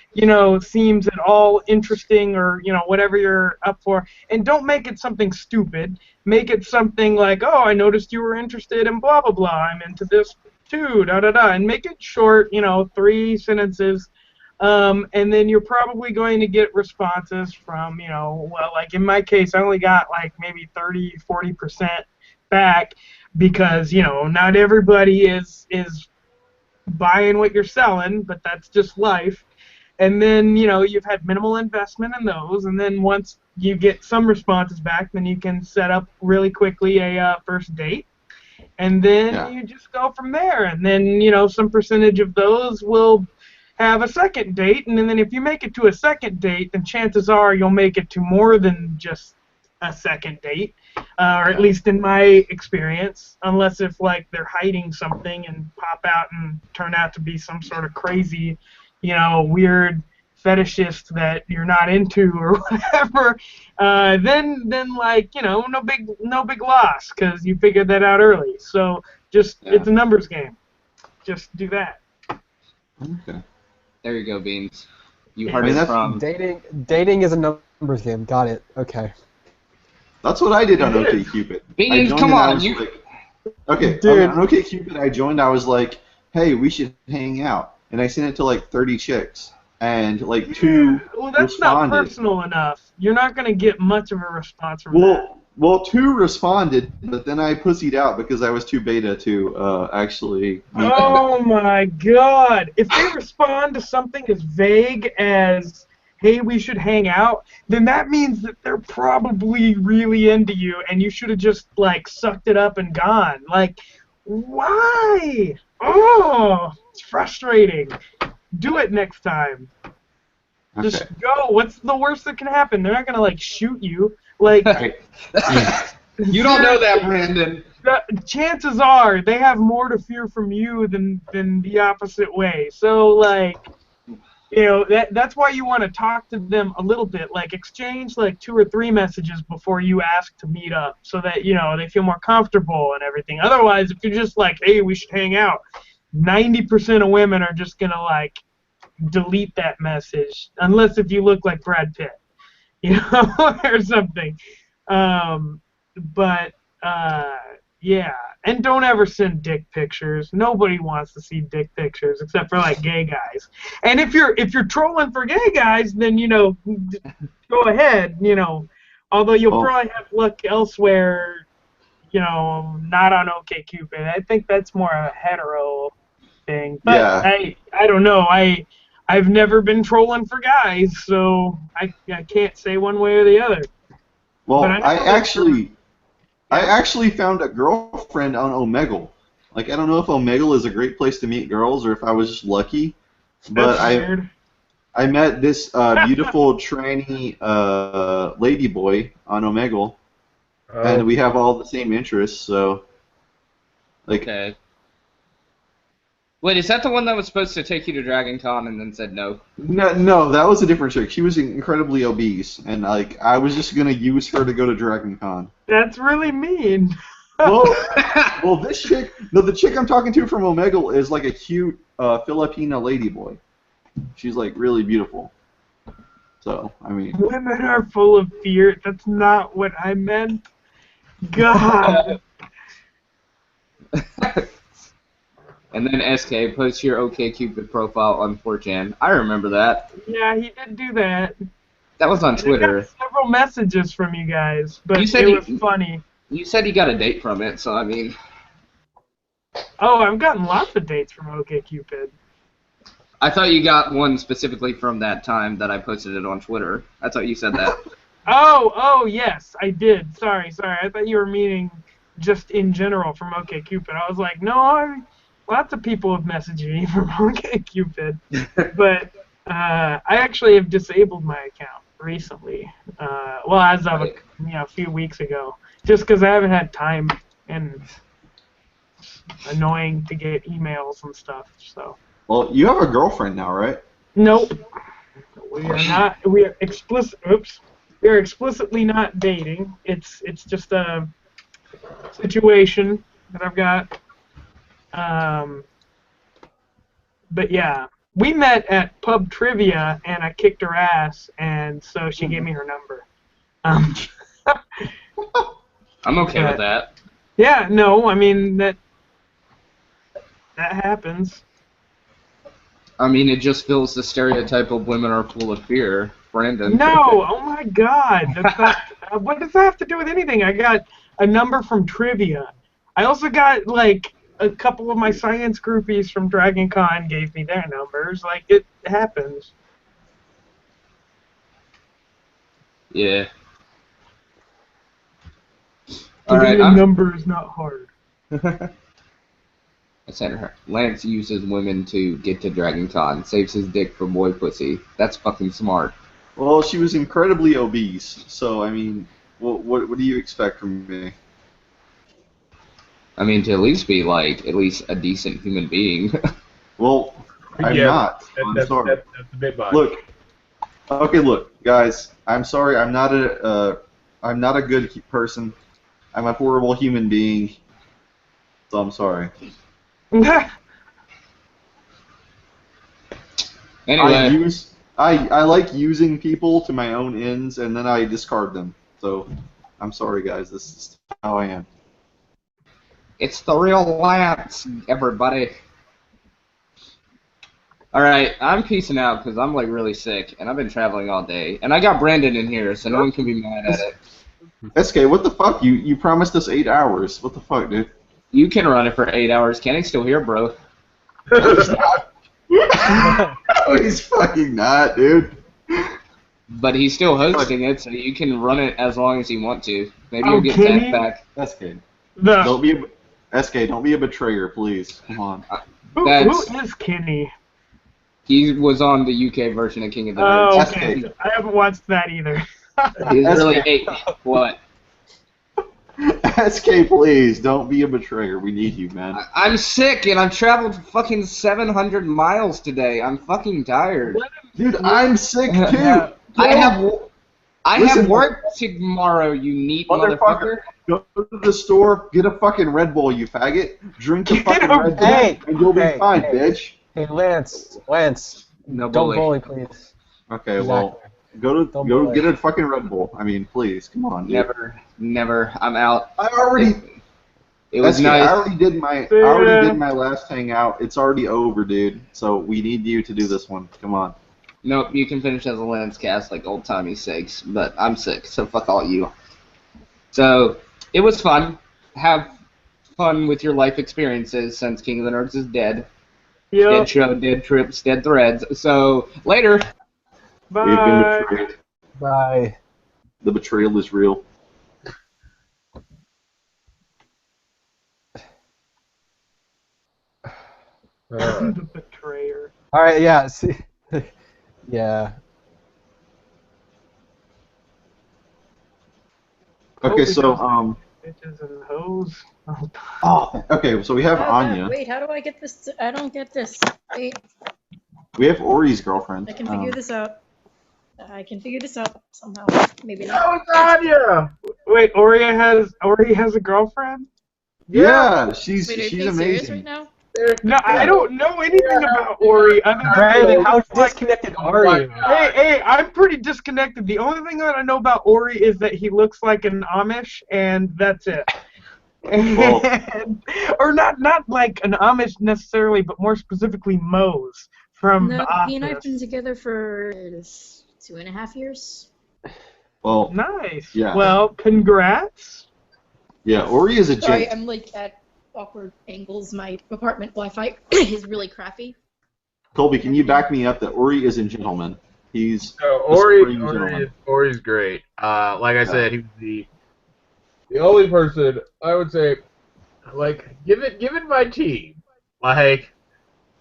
Speaker 20: seems at all interesting, or, whatever you're up for. And don't make it something stupid. Make it something like, oh, I noticed you were interested in blah, blah, blah. I'm into this too, da-da-da. And make it short, 3 sentences. And then you're probably going to get responses from, well, like in my case, I only got like maybe 30-40% back because, not everybody is buying what you're selling, but that's just life. And then, you've had minimal investment in those, and then once you get some responses back, then you can set up really quickly a first date. And then you just go from there, and then, some percentage of those will have a second date, and then if you make it to a second date, then chances are you'll make it to more than just a second date, or at least in my experience, unless if like they're hiding something and pop out and turn out to be some sort of crazy, weird fetishist that you're not into or whatever. Then like no big loss because you figured that out early. So just it's a numbers game. Just do that.
Speaker 18: Okay.
Speaker 19: There you go, Beans. You heard it from
Speaker 15: dating is a numbers game. Got it. Okay.
Speaker 18: That's what I did on OkCupid.
Speaker 19: Beans, come on,
Speaker 18: okay,
Speaker 15: dude.
Speaker 18: On OkCupid, I joined. I was like, "Hey, we should hang out," and I sent it to like 30 chicks, and like 2
Speaker 20: Well, that's
Speaker 18: responded.
Speaker 20: not personal enough. You're not going to get much of a response from that.
Speaker 18: Well, 2 responded, but then I pussied out because I was too beta to actually meet them.
Speaker 20: Oh my God! If they respond to something as vague as "Hey, we should hang out," then that means that they're probably really into you, and you should have just like sucked it up and gone. Like, why? Oh, it's frustrating. Do it next time.
Speaker 18: Okay.
Speaker 20: Just go. What's the worst that can happen? They're not gonna like shoot you. Like,
Speaker 19: you don't know that, Brandon.
Speaker 20: Chances are they have more to fear from you than the opposite way. So like, that's why you want to talk to them a little bit. Like exchange like 2 or 3 messages before you ask to meet up, so that they feel more comfortable and everything. Otherwise, if you're just like, "Hey, we should hang out," 90% of women are just gonna like delete that message, unless if you look like Brad Pitt, or something. Yeah, and don't ever send dick pictures. Nobody wants to see dick pictures except for like gay guys. And if you're trolling for gay guys, then go ahead. Although you'll probably have luck elsewhere. Not on OkCupid. I think that's more a hetero thing. But I don't know. I've never been trolling for guys, so I can't say one way or the other.
Speaker 18: Well, I actually found a girlfriend on Omegle. Like, I don't know if Omegle is a great place to meet girls or if I was just lucky, but I met this beautiful tranny ladyboy on Omegle, and we have all the same interests. So, like.
Speaker 19: Okay. Wait, is that the one that was supposed to take you to DragonCon and then said no?
Speaker 18: No, that was a different chick. She was incredibly obese, and like I was just gonna use her to go to DragonCon.
Speaker 20: That's really mean.
Speaker 18: Well, this chick, the chick I'm talking to from Omegle is like a cute Filipina ladyboy. She's like really beautiful. So, I mean.
Speaker 20: Women are full of fear. That's not what I meant. God.
Speaker 19: And then SK posts your OkCupid profile on 4chan. I remember that.
Speaker 20: Yeah, he did do that.
Speaker 19: That was on Twitter.
Speaker 20: I got several messages from you guys, but
Speaker 19: You said
Speaker 20: it was funny.
Speaker 19: You said you got a date from it, so I mean.
Speaker 20: Oh, I've gotten lots of dates from OkCupid.
Speaker 19: I thought you got one specifically from that time that I posted it on Twitter. I thought you said that.
Speaker 20: Oh, yes, I did. Sorry. I thought you were meaning just in general from OkCupid. I was like, no, lots of people have messaged me from OkCupid, but I actually have disabled my account recently. Well, as of a few weeks ago, just because I haven't had time and annoying to get emails and stuff. So.
Speaker 18: Well, you have a girlfriend now, right?
Speaker 20: Nope. We are not. We are explicit. Oops. We are explicitly not dating. It's just a situation that I've got. But yeah, we met at pub trivia, and I kicked her ass, and so she gave me her number.
Speaker 19: I'm okay with that.
Speaker 20: Yeah. No. I mean that happens.
Speaker 19: I mean, it just fills the stereotype of women are full of fear, Brandon.
Speaker 20: No, oh my God, that's not, what does that have to do with anything? I got a number from trivia. I also got, like, a couple of my science groupies from Dragon Con gave me their numbers. Like, it happens.
Speaker 19: Yeah.
Speaker 20: Giving a number is not hard.
Speaker 19: I sent her. Lance uses women to get to Dragon Con, saves his dick for boy pussy. That's fucking smart.
Speaker 18: Well, she was incredibly obese, so I mean, what do you expect from me?
Speaker 19: I mean, to at least be like at least a decent human being.
Speaker 18: Well, I'm not. I'm sorry.
Speaker 17: That's the big body.
Speaker 18: Look. Okay, look, guys. I'm sorry. I'm not a good person. I'm a horrible human being. So I'm sorry.
Speaker 19: Anyway.
Speaker 18: I like using people to my own ends, and then I discard them. So, I'm sorry, guys. This is how I am.
Speaker 19: It's the real Lance, everybody. Alright, I'm peacing out because I'm like really sick, and I've been traveling all day. And I got Brandon in here, so no one can be mad at it.
Speaker 18: SK, what the fuck? You promised us 8 hours. What the fuck, dude?
Speaker 19: You can run it for 8 hours. Kenny's still here, bro.
Speaker 18: No, he's not. No, he's fucking not, dude.
Speaker 19: But he's still hosting it, so you can run it as long as you want to. Maybe you'll get that back.
Speaker 18: SK. Don't be a betrayer, please. Come on.
Speaker 20: Who is Kenny?
Speaker 19: He was on the UK version of King of the
Speaker 20: Nerds.
Speaker 19: Oh,
Speaker 20: okay. I haven't watched that either.
Speaker 19: He's really eight. What?
Speaker 18: SK, please, don't be a betrayer. We need you, man.
Speaker 19: I'm sick, and I've traveled fucking 700 miles today. I'm fucking tired.
Speaker 18: Dude, I'm sick, too.
Speaker 19: I have work tomorrow, you neat motherfucker.
Speaker 18: Go to the store, get a fucking Red Bull, you faggot. Drink a fucking Red Bull, and you'll be fine, bitch.
Speaker 15: Hey, Lance,
Speaker 19: no
Speaker 15: don't bully, please.
Speaker 18: Okay, well, go get a fucking Red Bull. I mean, please, come on, dude.
Speaker 19: Never. I'm out.
Speaker 18: I already.
Speaker 19: It was nice.
Speaker 18: I already did my last hangout. It's already over, dude. So we need you to do this one. Come on.
Speaker 19: Nope, you can finish as a Lance cast like old timey sakes, but I'm sick, so fuck all you. So it was fun. Have fun with your life experiences since King of the Nerds is dead.
Speaker 20: Yep.
Speaker 19: Dead show, dead trips, dead threads. So later.
Speaker 20: Bye.
Speaker 18: We've been betrayed.
Speaker 15: Bye.
Speaker 18: The betrayal is real.
Speaker 20: The betrayer.
Speaker 15: All right, yeah. See, yeah.
Speaker 18: Okay, so
Speaker 20: Bitches and hoes.
Speaker 18: Oh, okay. So we have Anya.
Speaker 7: Wait, how do I get this? I don't get this. Wait.
Speaker 18: We have Ori's girlfriend.
Speaker 7: I can figure this out. I can figure this out somehow. Maybe not.
Speaker 20: Oh, Anya! Wait, Ori has a girlfriend?
Speaker 18: Yeah, she's
Speaker 7: Wait, are you
Speaker 18: she's
Speaker 7: being serious
Speaker 18: amazing.
Speaker 7: right now?
Speaker 20: No, I don't know anything about Ori other than
Speaker 15: Brandon, how disconnected are you?
Speaker 20: Hey, I'm pretty disconnected. The only thing that I know about Ori is that he looks like an Amish, and that's it. Or not like an Amish necessarily, but more specifically Mose from
Speaker 7: No,
Speaker 20: The Office.
Speaker 7: he and I have been together for 2.5 years.
Speaker 18: Well,
Speaker 20: nice.
Speaker 18: Yeah.
Speaker 20: Well, congrats.
Speaker 18: Yeah, Ori is a
Speaker 7: Sorry,
Speaker 18: gent.
Speaker 7: I'm like at awkward angles. My apartment Wi-Fi is really crappy.
Speaker 18: Colby, can you back me up that Ori is a gentleman? He's
Speaker 17: So
Speaker 18: a supreme
Speaker 17: Ori's
Speaker 18: gentleman.
Speaker 17: great. Like I said, he was the only person I would say, like, given my team, like,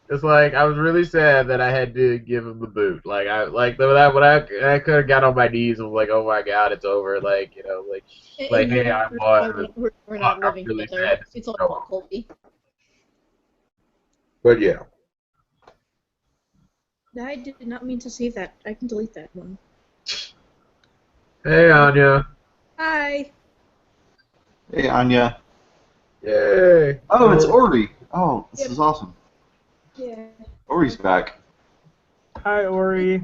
Speaker 17: it's like I was really sad that I had to give him the boot. Like when I could have got on my knees and was like, oh my god, it's over. Like, you know, like hey, I won.
Speaker 7: We're not living
Speaker 17: really
Speaker 7: together.
Speaker 17: sad to
Speaker 7: It's all
Speaker 17: go
Speaker 7: about Colby.
Speaker 17: But yeah.
Speaker 7: I did not mean to save that. I can delete that one.
Speaker 17: Hey, Anya.
Speaker 7: Hi.
Speaker 18: Hey, Anya.
Speaker 17: Yay.
Speaker 18: Oh, it's Ori. Oh, this is awesome.
Speaker 7: Yeah.
Speaker 18: Ori's back.
Speaker 20: Hi, Ori.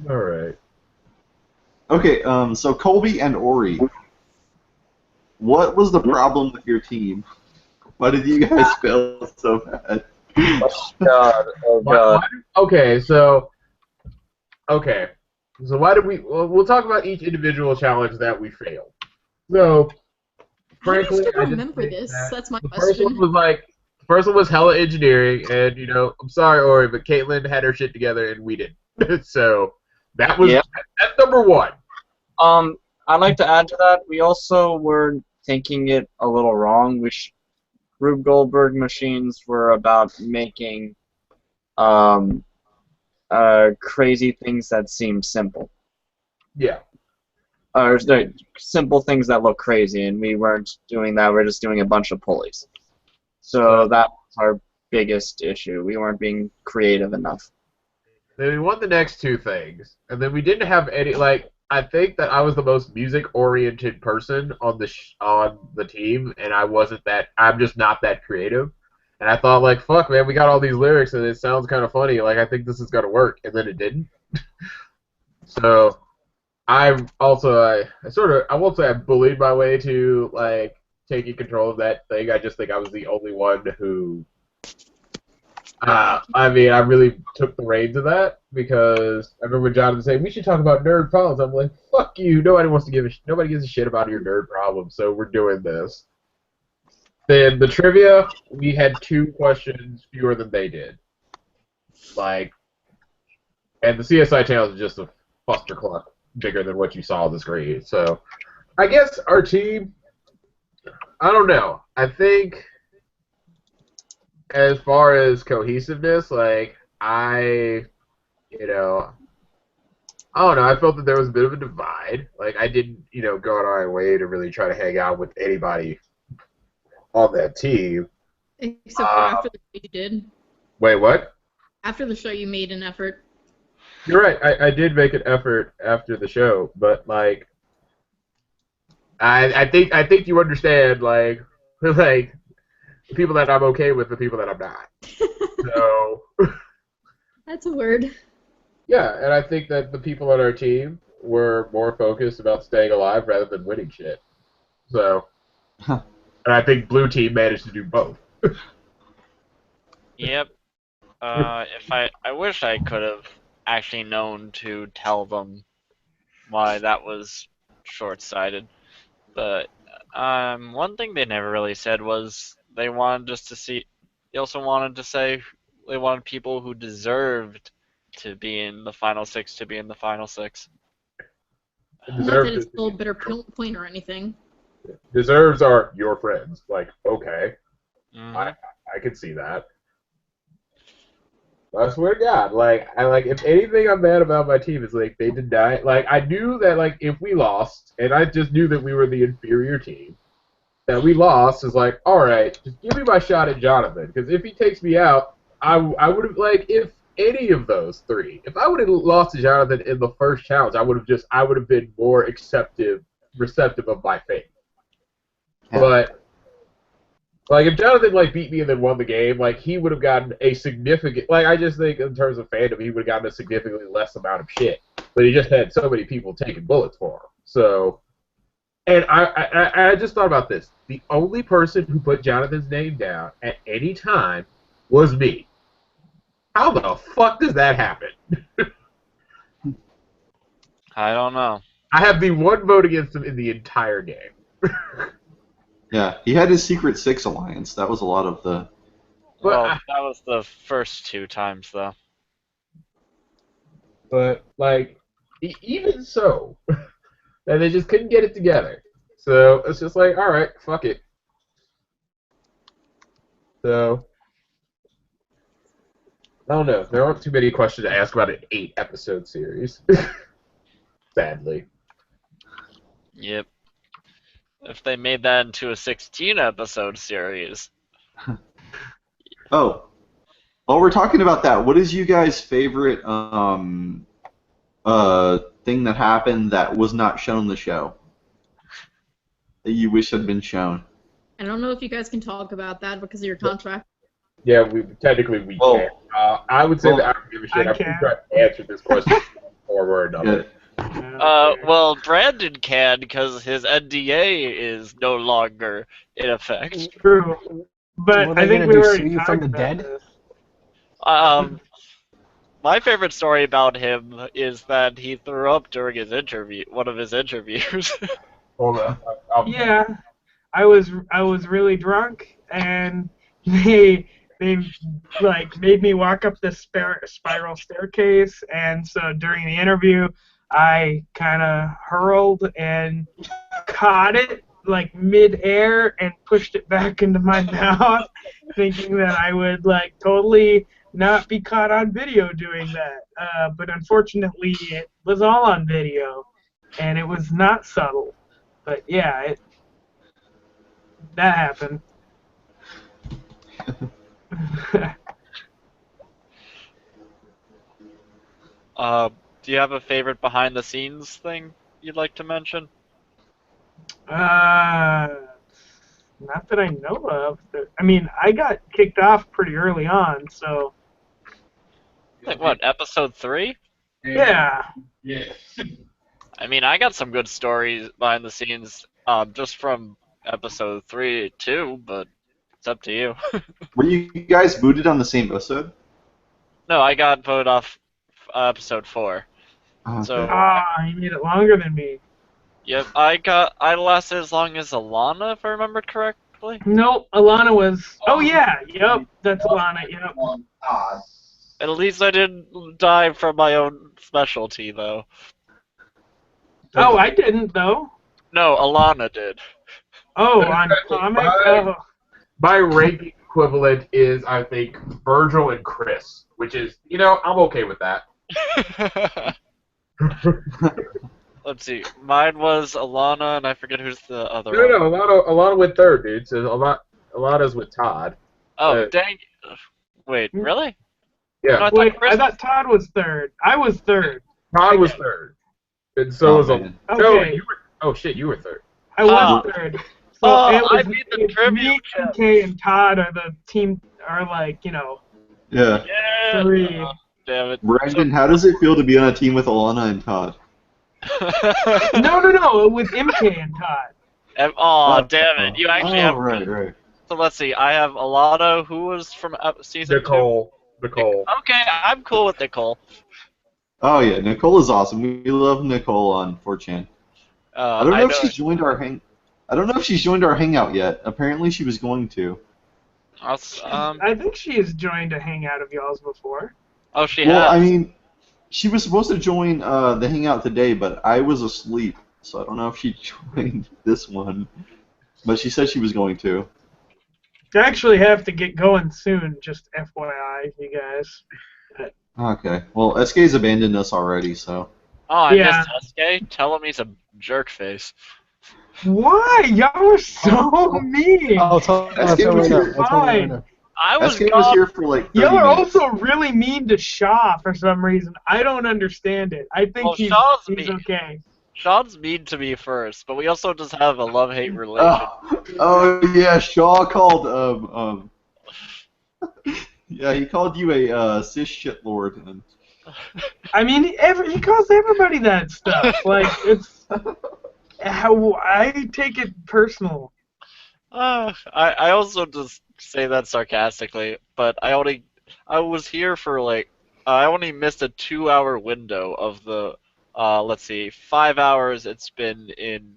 Speaker 17: All right.
Speaker 18: Okay, so Colby and Ori, what was the problem with your team? Why did you guys fail so bad?
Speaker 17: Oh god. Okay, so why did we? Well, we'll talk about each individual challenge that we failed. So, frankly,
Speaker 7: How do you still
Speaker 17: I just
Speaker 7: remember
Speaker 17: think
Speaker 7: this?
Speaker 17: that
Speaker 7: That's my
Speaker 17: the first
Speaker 7: question.
Speaker 17: one was the first one was hella engineering, and you know, I'm sorry, Ori, but Caitlin had her shit together and we didn't. So that was that's number one.
Speaker 5: I'd like to add to that. We also were thinking it a little wrong. Rube Goldberg machines were about making crazy things that seem simple.
Speaker 17: Yeah.
Speaker 5: Or simple things that look crazy, and we weren't doing that. We're just doing a bunch of pulleys. So that was our biggest issue. We weren't being creative enough.
Speaker 17: Then we won the next two things, and then we didn't have any I think that I was the most music-oriented person on the team, and I'm just not that creative. And I thought, like, fuck, man, we got all these lyrics, and it sounds kind of funny. Like, I think this is gonna work, and then it didn't. So, I won't say I bullied my way to, like, taking control of that thing. I just think I was the only one who I really took the reins of that, because I remember Jonathan saying we should talk about nerd problems. I'm like, fuck you. Nobody gives a shit about your nerd problems. So we're doing this. Then the trivia, we had 2 questions fewer than they did. And the CSI challenge is just a clustercluck bigger than what you saw on the screen. So I guess our team, I don't know. I think, as far as cohesiveness, I don't know, I felt that there was a bit of a divide. Like, I didn't, go out of my way to really try to hang out with anybody on that team.
Speaker 7: Except for after the show you did.
Speaker 17: Wait, what?
Speaker 7: After the show you made an effort.
Speaker 17: You're right, I did make an effort after the show, but, I think you understand, the people that I'm okay with, the people that I'm not. So.
Speaker 7: That's a word.
Speaker 17: Yeah, and I think that the people on our team were more focused about staying alive rather than winning shit. So. And I think Blue Team managed to do both.
Speaker 13: Yep. I wish I could have actually known to tell them why that was short-sighted. But one thing they never really said was they wanted us to see. They also wanted to say they wanted people who deserved to be in the final 6 to be in the final 6.
Speaker 7: Not that it's still a better point or anything.
Speaker 17: Deserves are your friends. Okay.
Speaker 13: Mm-hmm.
Speaker 17: I can see that. I swear to God, if anything I'm mad about my team is, they deny, I knew that, if we lost, and I just knew that we were the inferior team, that we lost is alright, just give me my shot at Jonathan, because if he takes me out, I would have, if any of those 3, if I would have lost to Jonathan in the first challenge, I would have been more receptive of my fate. But like if Jonathan like beat me and then won the game, like he would have gotten a significant. Like I just think in terms of fandom, he would have gotten a significantly less amount of shit. But he just had so many people taking bullets for him. So, and I just thought about this. The only person who put Jonathan's name down at any time was me. How the fuck does that happen?
Speaker 13: I don't know.
Speaker 17: I have the one vote against him in the entire game.
Speaker 18: Yeah, he had his Secret Six alliance. That was a lot of the.
Speaker 13: Well, that was the first 2 times, though.
Speaker 17: But like, even so, that they just couldn't get it together. So it's just like, all right, fuck it. So I don't know. There aren't too many questions to ask about an 8-episode series. Sadly.
Speaker 13: Yep. If they made that into a 16-episode series.
Speaker 18: Oh. While we're talking about that, what is you guys' favorite thing that happened that was not shown in the show? That you wish had been shown?
Speaker 7: I don't know if you guys can talk about that because of your contract.
Speaker 17: Yeah, we can. I would say that I don't give a shit. I'm trying to answer this question one way or another.
Speaker 13: Well, Brandon can because his NDA is no longer in effect.
Speaker 20: True, but
Speaker 15: What
Speaker 20: I
Speaker 15: are they
Speaker 20: think
Speaker 15: gonna
Speaker 20: we
Speaker 15: do,
Speaker 20: already
Speaker 15: sue you
Speaker 20: talked
Speaker 15: from the
Speaker 20: about
Speaker 15: dead?
Speaker 20: this.
Speaker 13: My favorite story about him is that he threw up during his interview, one of his interviews.
Speaker 17: Hold on.
Speaker 20: Yeah, I was really drunk, and they like made me walk up the spiral staircase, and so during the interview, I kind of hurled and caught it like mid-air and pushed it back into my mouth, thinking that I would like totally not be caught on video doing that. But unfortunately, it was all on video, and it was not subtle. But yeah, that happened.
Speaker 13: Do you have a favorite behind-the-scenes thing you'd like to mention?
Speaker 20: Not that I know of. I mean, I got kicked off pretty early on, so.
Speaker 13: Like what, episode 3?
Speaker 20: Yeah.
Speaker 13: Yeah. I mean, I got some good stories behind the scenes, just from episode 3 too, but it's up to you.
Speaker 18: Were you guys booted on the same episode?
Speaker 13: No, I got voted off episode 4.
Speaker 18: Okay.
Speaker 13: So.
Speaker 20: You made it longer than me.
Speaker 13: Yep, I lasted as long as Alana, if I remember correctly.
Speaker 20: No, Alana was. Oh yeah, yep, that's Alana. Yep.
Speaker 13: At least I didn't die from my own specialty, though.
Speaker 20: Oh, I didn't though.
Speaker 13: No, Alana did.
Speaker 20: Oh, on comic. Oh.
Speaker 17: My ranking equivalent is, I think, Virgil and Chris, which is, I'm okay with that.
Speaker 13: Let's see. Mine was Alana, and I forget who's the other one.
Speaker 17: No, Alana went third, dude. So Alana's with Todd.
Speaker 13: Oh, dang. Wait, really?
Speaker 17: Yeah.
Speaker 20: No, I thought Todd was third. I was third.
Speaker 17: Todd was third. And so was Alana.
Speaker 20: Okay.
Speaker 17: No, you were third.
Speaker 20: I was third. So it was,
Speaker 13: I beat the trivia.
Speaker 20: Me, TK, and Todd are the team, are like,
Speaker 18: Yeah.
Speaker 20: three.
Speaker 13: Oh, damn it.
Speaker 18: Brandon, how does it feel to be on a team with Alana and Todd?
Speaker 20: No, with MK and Todd.
Speaker 13: Damn it. You actually have...
Speaker 18: Right.
Speaker 13: So let's see. I have Alana, who was from season 2.
Speaker 17: Nicole.
Speaker 13: Okay, I'm cool with Nicole.
Speaker 18: Oh yeah, Nicole is awesome. We love Nicole on 4chan. I don't know if she's joined our hangout yet. Apparently she was going to.
Speaker 20: I think she has joined a hangout of y'all's before.
Speaker 13: Oh, she has?
Speaker 18: Well, I mean, she was supposed to join the hangout today, but I was asleep, so I don't know if she joined this one. But she said she was going to.
Speaker 20: I actually have to get going soon, just FYI, you guys.
Speaker 18: Okay. Well, SK's abandoned us already, so.
Speaker 13: Oh, I missed SK? Tell him he's a jerk face.
Speaker 20: Why? Y'all are so mean.
Speaker 15: I'll tell him right now.
Speaker 20: I was
Speaker 18: here for like 30
Speaker 20: Y'all are
Speaker 18: minutes.
Speaker 20: also really mean to Shaw for some reason. I don't understand it. I think he's okay.
Speaker 13: Sean's mean to me first, but we also just have a love-hate relation.
Speaker 18: Oh yeah, Shaw called yeah, he called you a cis shitlord. And...
Speaker 20: I mean, he calls everybody that stuff. Like, it's how I take it personal.
Speaker 13: I also just say that sarcastically, but I was here for like I only missed a 2-hour window of the let's see, 5 hours it's been in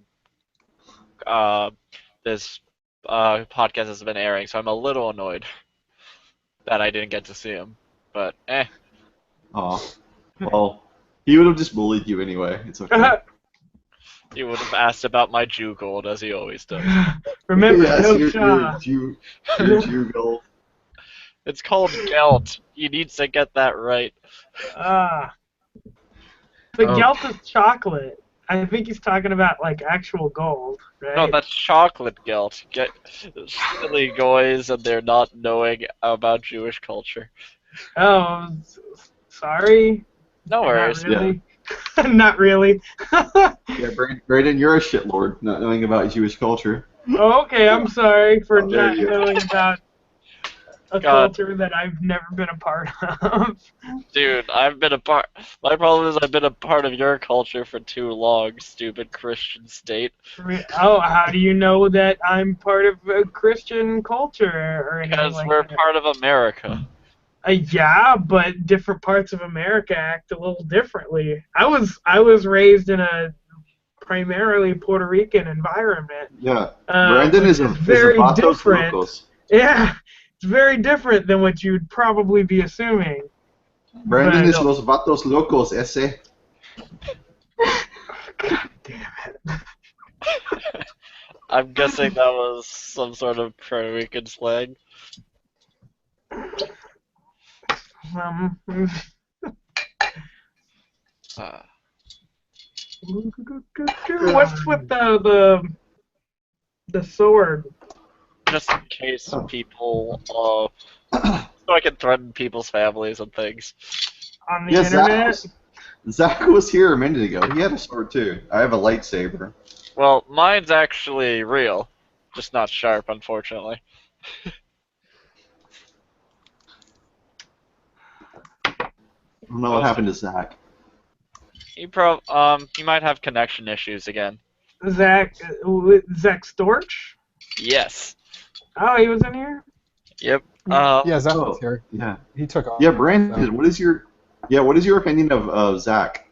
Speaker 13: this podcast has been airing, so I'm a little annoyed that I didn't get to see him. But
Speaker 18: Aw. Well, he would have just bullied you anyway. It's okay.
Speaker 13: He would have asked about my Jew gold as he always does.
Speaker 20: Remember,
Speaker 18: yes,
Speaker 20: no
Speaker 18: your Jew gold.
Speaker 13: It's called gelt. You need to get that right.
Speaker 20: The gelt is chocolate. I think he's talking about like actual gold, right?
Speaker 13: No, that's chocolate gelt. Get silly guys, and they're not knowing about Jewish culture.
Speaker 20: Oh, sorry.
Speaker 13: No worries.
Speaker 20: Not really. Not really.
Speaker 18: Yeah, Brandon, you're a shitlord, not knowing about Jewish culture.
Speaker 20: Okay, I'm sorry for
Speaker 18: How dare
Speaker 20: not
Speaker 18: you.
Speaker 20: knowing about a culture that I've never been a part of.
Speaker 13: Dude, I've been a part. My problem is I've been a part of your culture for too long, stupid Christian state.
Speaker 20: Oh, how do you know that I'm part of a Christian culture or anything
Speaker 13: Because
Speaker 20: like
Speaker 13: we're
Speaker 20: that?
Speaker 13: part of America.
Speaker 20: Yeah, but different parts of America act a little differently. I was raised in a primarily Puerto Rican environment.
Speaker 18: Yeah, Brandon is a
Speaker 20: very
Speaker 18: Vatos
Speaker 20: different.
Speaker 18: Locos.
Speaker 20: Yeah, it's very different than what you'd probably be assuming.
Speaker 18: Brandon is los Vatos Locos, ese.
Speaker 20: God damn it.
Speaker 13: I'm guessing that was some sort of Puerto Rican slang.
Speaker 20: What's with the sword?
Speaker 13: Just in case people, so I can threaten people's families and things.
Speaker 20: On the internet?
Speaker 18: Zach was here a minute ago. He had a sword too. I have a lightsaber.
Speaker 13: Well, mine's actually real, just not sharp, unfortunately.
Speaker 18: I don't know what happened to Zach.
Speaker 13: He might have connection issues again.
Speaker 20: Zach Storch?
Speaker 13: Yes.
Speaker 20: Oh, he was in here?
Speaker 13: Yep.
Speaker 15: Yeah, Zach was here.
Speaker 18: Yeah.
Speaker 15: He took off.
Speaker 18: Yeah, Brandon,
Speaker 15: so.
Speaker 18: what is your opinion of Zach?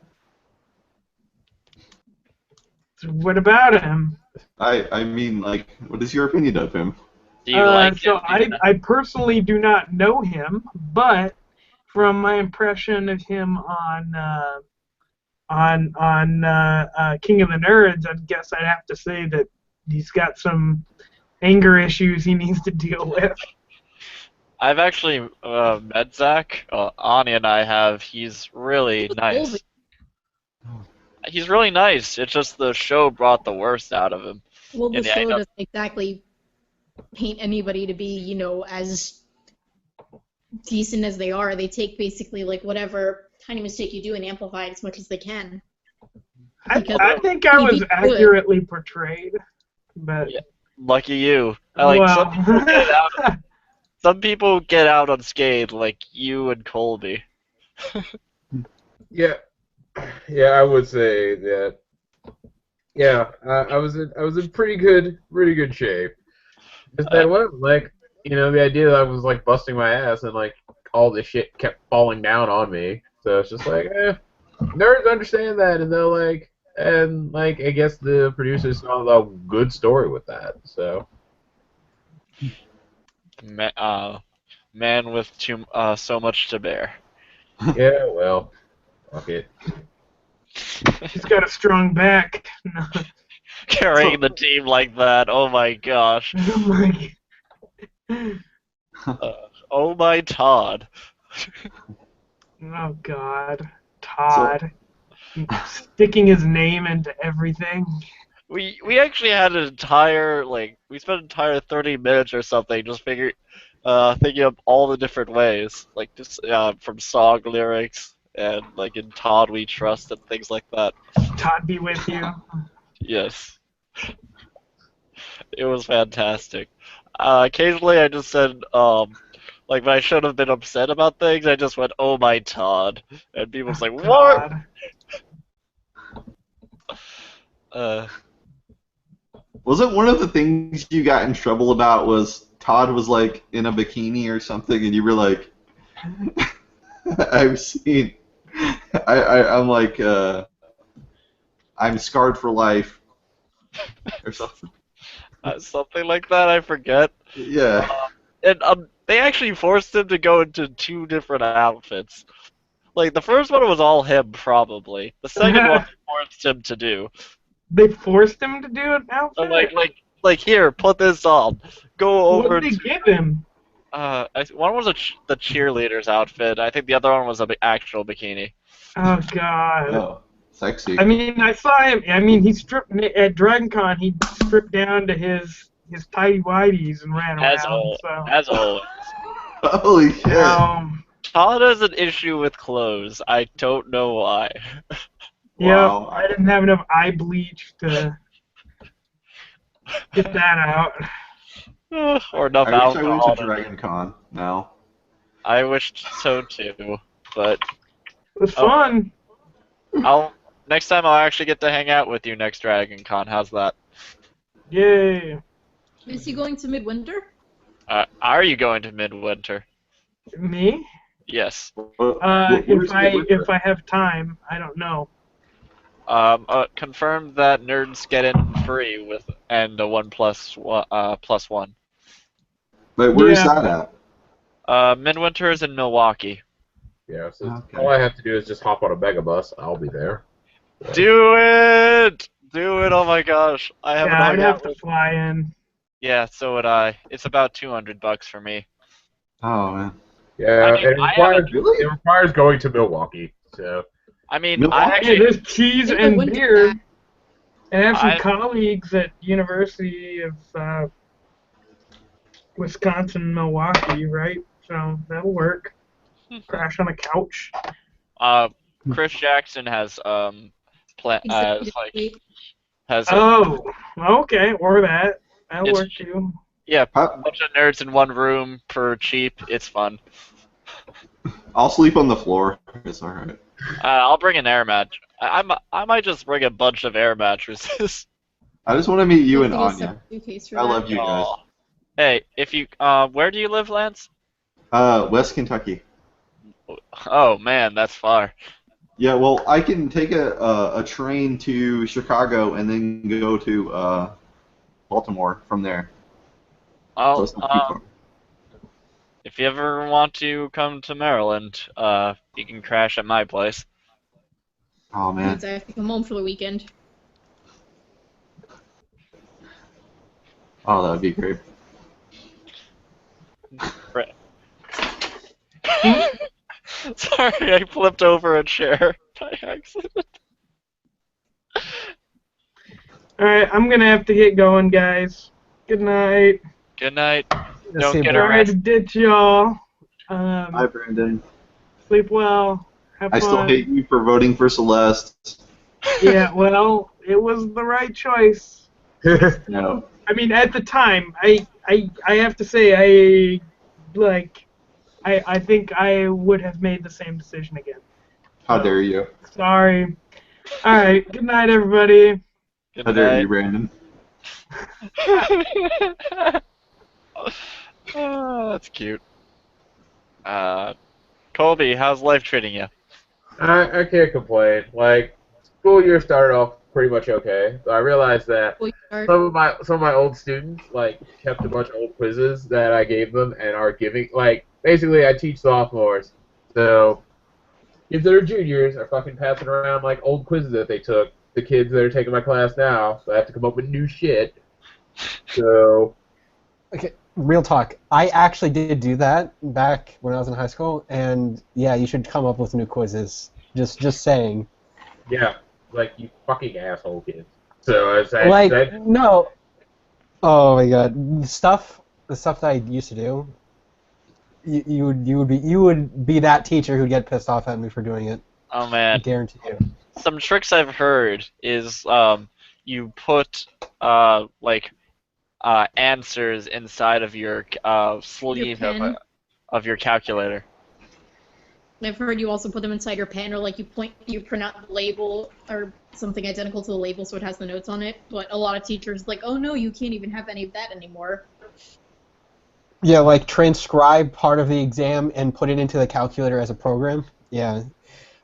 Speaker 20: What about him?
Speaker 18: I mean, like, what is your opinion of him?
Speaker 13: Do you like
Speaker 20: so
Speaker 13: him?
Speaker 20: I personally do not know him, but from my impression of him on King of the Nerds, I guess I'd have to say that he's got some anger issues he needs to deal with.
Speaker 13: I've actually met Zach. Ani and I have. He's really nice. He's really nice. It's just the show brought the worst out of him.
Speaker 7: Well, the show doesn't exactly paint anybody to be, you know, as decent as they are. They take basically like whatever tiny mistake you do and amplify it as much as they can.
Speaker 20: I think I was accurately portrayed, but
Speaker 13: yeah, lucky you. Some people get out unscathed, like you and Colby.
Speaker 17: Yeah, I would say that. Yeah, I was in pretty good shape. Just that one, like, you know, the idea that I was like busting my ass and like all this shit kept falling down on me. So it's just like, nerds understand that, and they're like, and like I guess the producers saw a good story with that. So.
Speaker 13: Man with so much to bear.
Speaker 17: Yeah, well, fuck it.
Speaker 20: He's got a strong back.
Speaker 13: Carrying the team like that, oh my gosh. Oh my Todd.
Speaker 20: Oh God, Todd. Sticking his name into everything.
Speaker 13: We actually had an entire, we spent an entire 30 minutes or something just thinking of all the different ways, like just from song lyrics and like in Todd We Trust and things like that.
Speaker 20: Todd be with you.
Speaker 13: Yes. It was fantastic. Occasionally I just said, like when I should have been upset about things, I just went, "Oh my Todd," and people was like, "What?"
Speaker 18: Wasn't one of the things you got in trouble about was Todd was like in a bikini or something, and you were like, "I've seen." I'm like, I'm scarred for life, or something.
Speaker 13: Something like that, I forget.
Speaker 18: Yeah.
Speaker 13: And they actually forced him to go into 2 different outfits. Like, the first one was all him, probably. The second one they forced him to do.
Speaker 20: They forced him to do an outfit?
Speaker 13: Like here, put this on. Go over
Speaker 20: What did they give him?
Speaker 13: one was the cheerleader's outfit. I think the other one was an actual bikini.
Speaker 20: Oh, God.
Speaker 18: Oh, sexy.
Speaker 20: I mean, I saw him. I mean, he stripped at DragonCon. He stripped down to his tighty whities and ran around.
Speaker 13: As always.
Speaker 18: Holy shit.
Speaker 13: Todd has an issue with clothes. I don't know why.
Speaker 20: Yeah, I didn't have enough eye bleach to get that out.
Speaker 13: Or enough
Speaker 18: I wish
Speaker 13: alcohol.
Speaker 18: I went to Dragon Con now.
Speaker 13: I wished so too, but
Speaker 20: it was fun.
Speaker 13: Next time I'll actually get to hang out with you next Dragon Con. How's that?
Speaker 20: Yay!
Speaker 7: Is he going to Midwinter?
Speaker 13: Are you going to Midwinter?
Speaker 20: Me?
Speaker 13: Yes.
Speaker 20: If I have time, I don't know.
Speaker 13: Confirm that nerds get in free and a 1+1.
Speaker 18: But where's that
Speaker 13: at? Midwinter is in Milwaukee.
Speaker 17: Yeah, so all I have to do is just hop on a megabus. I'll be there.
Speaker 13: Do it! Do it! Oh my gosh, I haven't.
Speaker 20: Yeah, I'd have to fly in.
Speaker 13: Yeah, so would I. It's about $200 for me.
Speaker 18: Oh man.
Speaker 17: Yeah, it requires going to Milwaukee. So.
Speaker 13: I mean,
Speaker 20: there's cheese and beer. And I have some colleagues at University of Wisconsin, Milwaukee, right? So that'll work. Crash on a couch.
Speaker 13: Chris Jackson has
Speaker 20: Oh, okay, or that. That'll work too.
Speaker 13: Yeah, a bunch of nerds in one room for cheap. It's fun.
Speaker 18: I'll sleep on the floor. It's alright.
Speaker 13: I'll bring an air mattress. I might just bring a bunch of air mattresses.
Speaker 18: I just want to meet you and Anya. I love you guys.
Speaker 13: Hey, if you where do you live, Lance?
Speaker 18: West Kentucky.
Speaker 13: Oh man, that's far.
Speaker 18: Yeah, well, I can take a train to Chicago and then go to Baltimore from there.
Speaker 13: Oh, if you ever want to come to Maryland, you can crash at my place.
Speaker 18: Oh man.
Speaker 7: I have to come home for the weekend.
Speaker 18: Oh, that would be great.
Speaker 13: Sorry, I flipped over a chair by accident.
Speaker 20: Alright, I'm gonna have to get going, guys. Good night.
Speaker 13: Good night.
Speaker 20: Don't get sorry to ditch y'all.
Speaker 18: Hi, Brandon.
Speaker 20: Sleep well. Have fun.
Speaker 18: I still hate you for voting for Celeste.
Speaker 20: Yeah, well, it was the right choice.
Speaker 18: No.
Speaker 20: I mean, at the time, I have to say, I think I would have made the same decision again.
Speaker 18: How dare you?
Speaker 20: Sorry. All right. Good night, everybody.
Speaker 18: How dare you, Brandon?
Speaker 13: Oh, that's cute. Colby, how's life treating you?
Speaker 17: I can't complain. Like, school year started off pretty much okay. So I realized that some of my old students kept a bunch of old quizzes that I gave them and are giving basically I teach sophomores, so kids that are juniors are fucking passing around old quizzes that they took. The kids that are taking my class now, so I have to come up with new shit. So.
Speaker 15: Okay, real talk. I actually did do that back when I was in high school, and yeah, you should come up with new quizzes. Just saying.
Speaker 17: Yeah, you fucking asshole kids. So I said.
Speaker 15: No. Oh my god, the stuff that I used to do. you would be that teacher who'd get pissed off at me for doing it.
Speaker 13: Oh man.
Speaker 15: I guarantee you.
Speaker 13: Some tricks I've heard is you put answers inside of your sleeve
Speaker 7: pen.
Speaker 13: of your calculator.
Speaker 7: I've heard you also put them inside your pen, or like you print out the label or something identical to the label so it has the notes on it. But a lot of teachers like, oh no, you can't even have any of that anymore.
Speaker 15: Yeah, like transcribe part of the exam and put it into the calculator as a program. Yeah,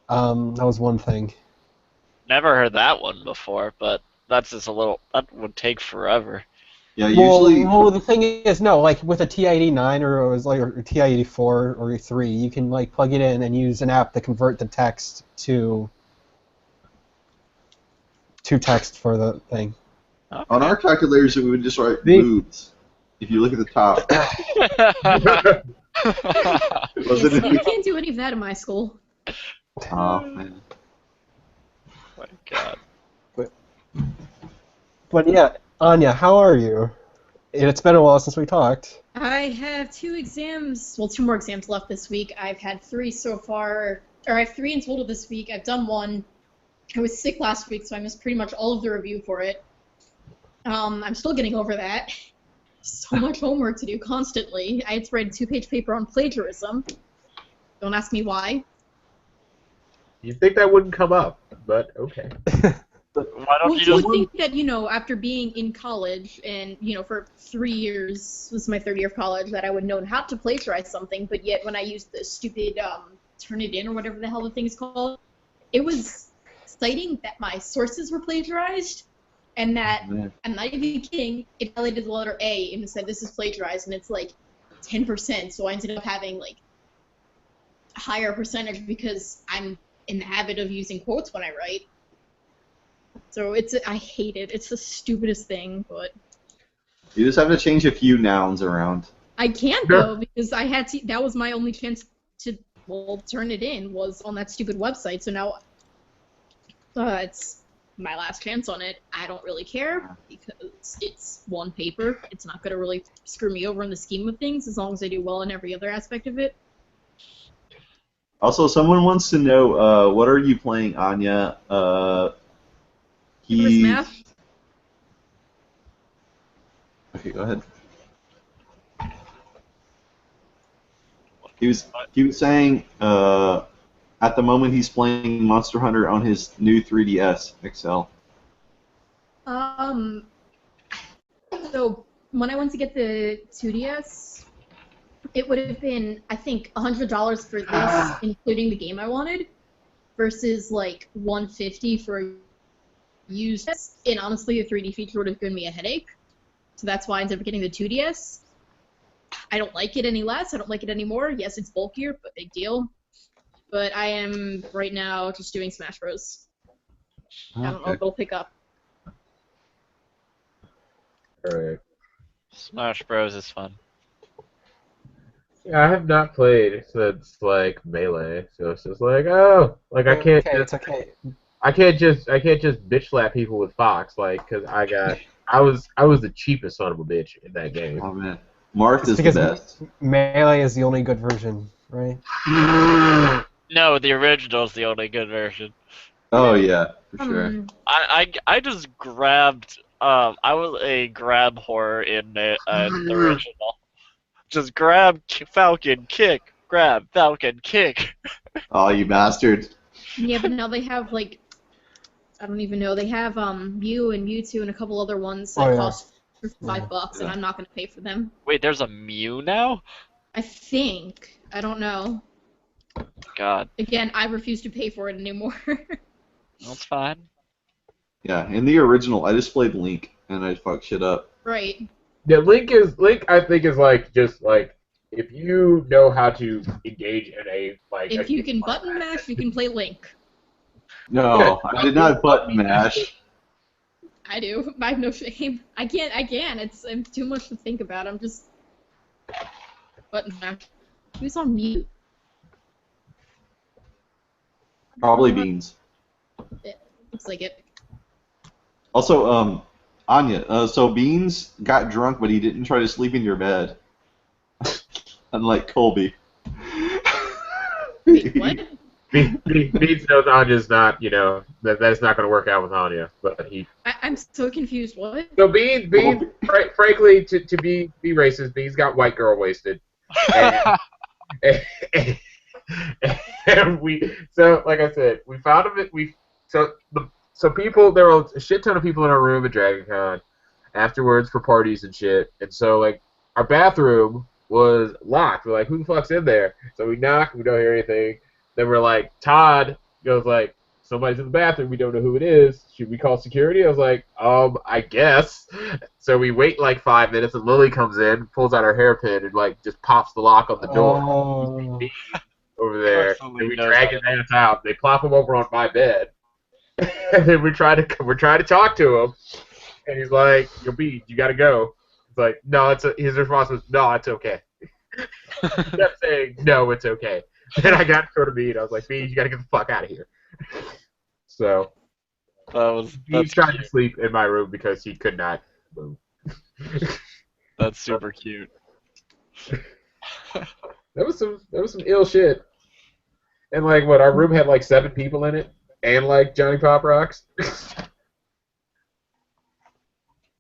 Speaker 15: that was one thing.
Speaker 13: Never heard that one before, but that's just that would take forever.
Speaker 18: Yeah, usually.
Speaker 15: Well, the thing is, no, like with a TI-89 or it was like or TI-84 or 3, you can like plug it in and use an app to convert the text to text for the thing.
Speaker 18: Okay. On our calculators, we would just write boobs. If you look at the top.
Speaker 7: You can't do any of that in my school.
Speaker 18: Oh man.
Speaker 13: Oh my God.
Speaker 15: But yeah, Anya, how are you? It's been a while since we talked.
Speaker 7: I have 2 more exams left this week. I've had 3 so far, or I have 3 in total this week. I've done 1. I was sick last week, so I missed pretty much all of the review for it. I'm still getting over that. So much homework to do constantly. I had to write a 2-page paper on plagiarism. Don't ask me why.
Speaker 17: You'd think that wouldn't come up, but okay.
Speaker 13: Why don't
Speaker 7: you would think that, after being in college and, for 3 years, this is my 3rd year of college, that I would know how to plagiarize something, but yet when I used the stupid Turnitin or whatever the hell the thing's called, it was citing that my sources were plagiarized, and that, I'm not even kidding, it highlighted the letter A and it said this is plagiarized, and it's like 10%, so I ended up having like a higher percentage because I'm in the habit of using quotes when I write. So I hate it. It's the stupidest thing, but
Speaker 18: you just have to change a few nouns around.
Speaker 7: I can't though, because I had to. That was my only chance to turn it in was on that stupid website. So now it's my last chance on it. I don't really care because it's one paper. It's not gonna really screw me over in the scheme of things as long as I do well in every other aspect of it.
Speaker 18: Also, someone wants to know what are you playing, Anya?
Speaker 7: Math?
Speaker 18: Okay, go ahead. He was saying at the moment he's playing Monster Hunter on his new 3DS XL.
Speaker 7: So when I went to get the 2DS, it would have been, I think, $100 for this, including the game I wanted, versus like $150 for used. And honestly, the 3D feature would have given me a headache, so that's why I ended up getting the 2DS. I don't like it any less. I don't like it anymore. Yes, it's bulkier, but big deal. But I am right now just doing Smash Bros. Okay. I don't know if it'll pick up.
Speaker 17: Alright.
Speaker 13: Smash Bros is fun.
Speaker 17: Yeah, I have not played since like Melee, so it's just like, oh, like I can't.
Speaker 15: Okay, it's okay.
Speaker 17: I can't just bitch slap people with Fox, like, cause I was the cheapest son of a bitch in that game.
Speaker 18: Oh man, Marth is the best.
Speaker 15: Melee is the only good version, right?
Speaker 13: No, the original is the only good version.
Speaker 18: Oh yeah, for sure.
Speaker 13: I just grabbed. I was a grab whore in the original. Just grab, Falcon, kick, grab, Falcon, kick.
Speaker 18: Oh, you bastard.
Speaker 7: Yeah, but now they have, like, I don't even know, they have Mew and Mewtwo and a couple other ones that cost for $5, and I'm not going to pay for them.
Speaker 13: Wait, there's a Mew now?
Speaker 7: I think. I don't know.
Speaker 13: God.
Speaker 7: Again, I refuse to pay for it anymore.
Speaker 13: That's fine.
Speaker 18: Yeah, in the original, I just played Link, and I fucked shit up.
Speaker 7: Right.
Speaker 17: Yeah, Link I think is like just like if you know how to engage in a like.
Speaker 7: If you can button mash, you can play Link.
Speaker 18: No, I did not button mash.
Speaker 7: I do. I have no shame. I can't. It's too much to think about. I'm just button mash. Who's on mute?
Speaker 18: Probably Beans.
Speaker 7: It looks like it.
Speaker 18: Also, Anya, so Beans got drunk, but he didn't try to sleep in your bed. unlike Colby.
Speaker 7: Wait, what?
Speaker 17: Beans knows Anya's not, that's not going to work out with Anya, but he.
Speaker 7: I'm so confused. What?
Speaker 17: So Beans, frankly, to be racist, Beans got white girl wasted, and, and so like I said, we found him. So people, there were a shit ton of people in our room at Dragon Con afterwards for parties and shit, and so like our bathroom was locked. We're like, who the fuck's in there? So we knock, we don't hear anything. Then we're like, Todd goes like, somebody's in the bathroom, we don't know who it is. Should we call security? I was like, I guess. So we wait like 5 minutes, and Lily comes in, pulls out her hairpin, and like just pops the lock on the door. Over there, and we drag his ass out. They plop him over on my bed, and then we're trying to talk to him, and he's like, "Yo, B, you gotta go." It's like, no, his response was, "No, it's okay." He kept saying, "No, it's okay." Then I got sort of mean. I was like, "B, you gotta get the fuck out of here." So he's trying to sleep in my room because he could not move.
Speaker 13: That's super cute.
Speaker 17: That was some ill shit. And like what, our room had like 7 people in it, and like Johnny Pop Rocks.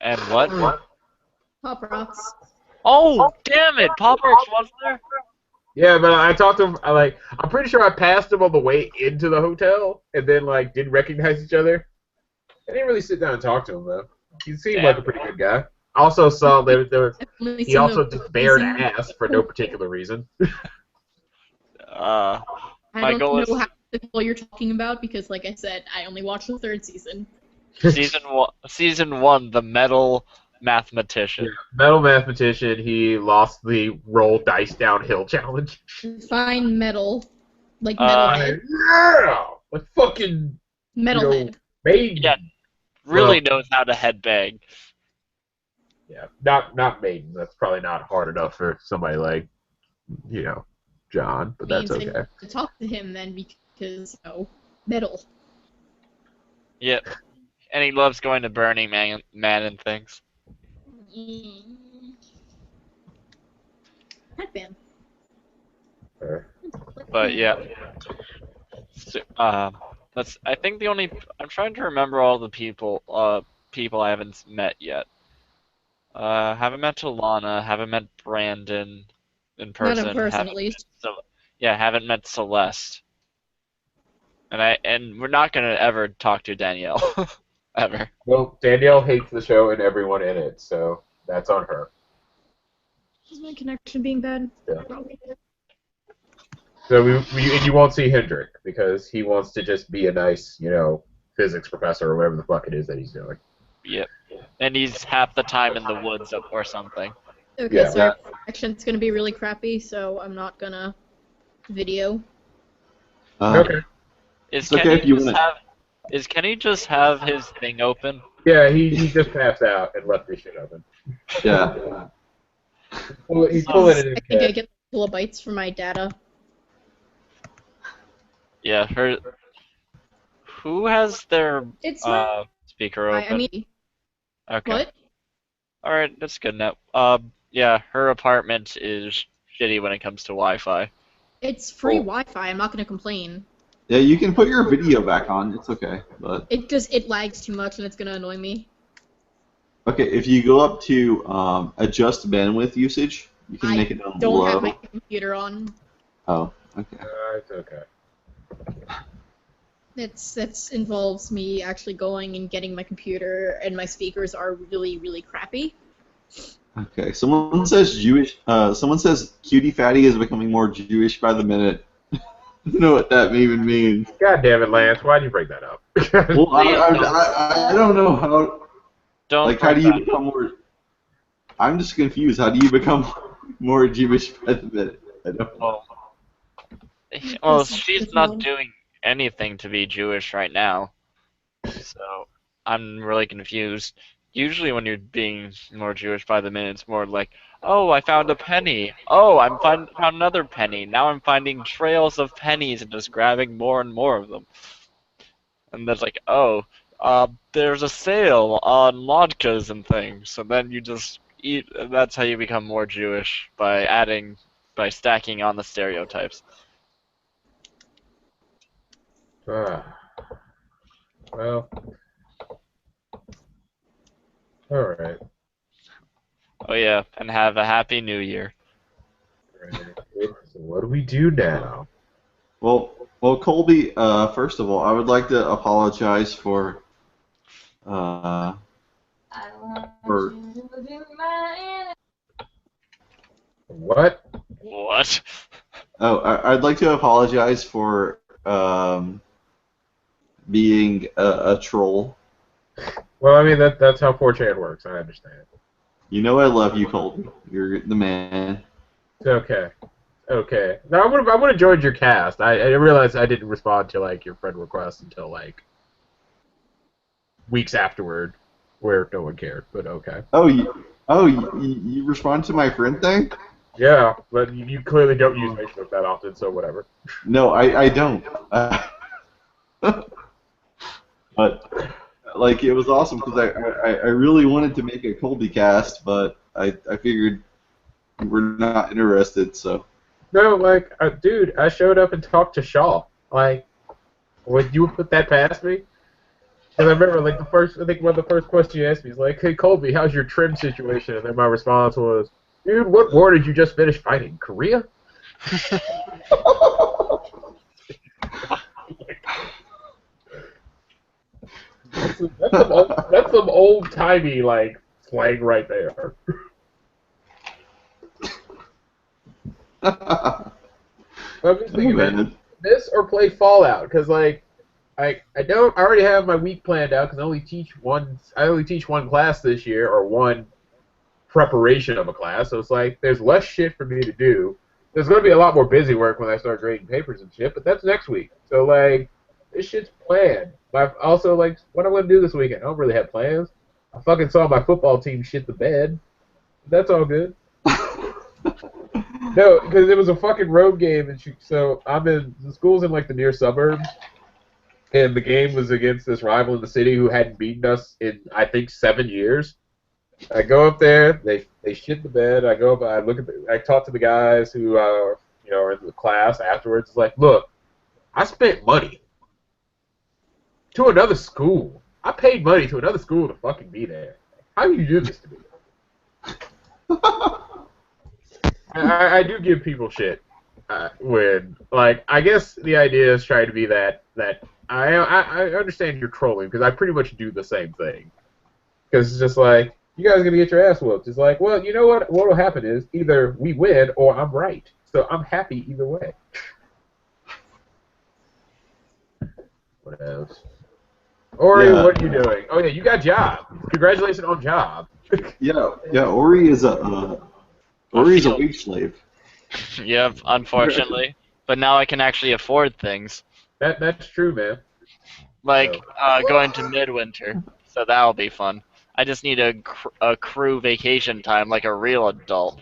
Speaker 13: And what?
Speaker 7: Pop Rocks.
Speaker 13: Oh, damn it! Pop Rocks was there?
Speaker 17: Yeah, but I talked to him. I'm pretty sure I passed him on the way into the hotel, and then like didn't recognize each other. I didn't really sit down and talk to him though. He seemed like a pretty good guy. Also saw he also just bared ass for no particular reason.
Speaker 7: I don't know how the people you're talking about because, like I said, I only watched the 3rd season.
Speaker 13: Season 1, the metal mathematician.
Speaker 17: Yeah, metal mathematician. He lost the roll dice downhill challenge.
Speaker 7: Fine metal, like metalhead.
Speaker 17: Yeah, like fucking
Speaker 7: metalhead.
Speaker 17: Maiden.
Speaker 13: Yeah, really knows how to headbang.
Speaker 17: Yeah, not Maiden. That's probably not hard enough for somebody like, John, but that's okay.
Speaker 7: To talk to him then because, metal.
Speaker 13: Yep. And he loves going to Burning Man and things.
Speaker 7: Headband.
Speaker 13: But yeah. So, I think I'm trying to remember all the people I haven't met yet. Haven't met Talana, haven't met Brandon in person.
Speaker 7: Not in person, at least.
Speaker 13: Haven't met Celeste. And we're not gonna ever talk to Danielle. Ever.
Speaker 17: Well, Danielle hates the show and everyone in it, so that's on her.
Speaker 7: Is my connection being bad?
Speaker 17: Yeah. So you won't see Hendrik because he wants to just be a nice, physics professor or whatever the fuck it is that he's doing.
Speaker 13: Yep. And he's half the time in the woods or something.
Speaker 7: Okay,
Speaker 17: yeah.
Speaker 7: so our connection's gonna be really crappy, so I'm not gonna video.
Speaker 17: Okay.
Speaker 13: Is Kenny just have his thing open?
Speaker 17: Yeah, he just passed out and left this shit open.
Speaker 18: Yeah.
Speaker 17: He's pulling it in.
Speaker 7: I think I get kilobytes for my data.
Speaker 13: Yeah, who has their speaker open?
Speaker 7: I mean.
Speaker 13: Okay.
Speaker 7: What?
Speaker 13: Alright, that's good now. Yeah, her apartment is shitty when it comes to Wi-Fi.
Speaker 7: It's free Wi-Fi, I'm not gonna complain.
Speaker 18: Yeah, you can put your video back on. It's okay, but
Speaker 7: it lags too much and it's gonna annoy me.
Speaker 18: Okay, if you go up to adjust bandwidth usage, you can make it down
Speaker 7: don't
Speaker 18: low.
Speaker 7: have my computer on.
Speaker 18: Oh, okay.
Speaker 17: It's okay.
Speaker 7: That involves me actually going and getting my computer, and my speakers are really, really crappy.
Speaker 18: Okay, someone says someone says Cutie Fatty is becoming more Jewish by the minute. I don't know what that even means.
Speaker 17: God damn it, Lance! Why'd you bring that up?
Speaker 18: Well, I don't know how. How do you become more? I'm just confused. How do you become more Jewish by the minute? I don't know.
Speaker 13: Well, she's not doing anything to be Jewish right now, so I'm really confused. Usually when you're being more Jewish by the minute, it's more like, oh, I found a penny. Oh, found another penny. Now I'm finding trails of pennies and just grabbing more and more of them. And that's like, oh, there's a sale on latkes and things. So then you just eat, and that's how you become more Jewish, by adding by stacking on the stereotypes.
Speaker 17: Well, alright.
Speaker 13: Oh yeah, and have a happy new year.
Speaker 17: So what do we do now?
Speaker 18: Well, Colby. First of all, I would like to apologize for.
Speaker 17: What?
Speaker 13: What?
Speaker 18: Oh, I'd like to apologize for being a troll.
Speaker 17: Well, I mean that's how 4chan works. I understand.
Speaker 18: You know I love you, Colby. You're the man.
Speaker 17: It's okay. Okay. Now I would have joined your cast. I realized I didn't respond to like your friend request until like weeks afterward, where no one cared. But okay.
Speaker 18: Oh, you respond to my friend thing?
Speaker 17: Yeah, but you clearly don't use Facebook that often, so whatever.
Speaker 18: No, I don't. But like it was awesome because I really wanted to make a Colby cast, but I figured we're not interested, so.
Speaker 17: No, like, dude, I showed up and talked to Shaw. Like, would you put that past me? Because I remember, like, I think one of the first questions you asked me is like, hey, Colby, how's your trim situation? And then my response was, dude, what war did you just finish fighting? Korea? That's some old-timey, like, slang right there. I'm just thinking this or play Fallout, because like I already have my week planned out because I only teach one class this year, or one preparation of a class, so it's like there's less shit for me to do. There's gonna be a lot more busy work when I start grading papers and shit, but that's next week. So like this shit's planned. Also like what I'm gonna do this weekend, I don't really have plans. I fucking saw my football team shit the bed. That's all good. No, because it was a fucking road game, and so the school's in like the near suburbs, and the game was against this rival in the city who hadn't beaten us in I think 7 years. I go up there, they shit the bed. I go up, I talk to the guys who are in the class afterwards. It's like, look, I spent money to another school. I paid money to another school to fucking be there. How do you do this to me? I do give people shit when, like, I guess the idea is trying to be that I understand you're trolling because I pretty much do the same thing. Because it's just like, you guys are going to get your ass whooped. It's like, well, you know what? What will happen is either we win or I'm right. So I'm happy either way. What else? Ori, what are you doing? Oh, yeah, you got job. Congratulations on job.
Speaker 18: Yeah, Ori is Ori's a wage slave.
Speaker 13: Yep, unfortunately. But now I can actually afford things.
Speaker 17: That's true, man.
Speaker 13: Like going to midwinter, so that'll be fun. I just need a crew vacation time like a real adult.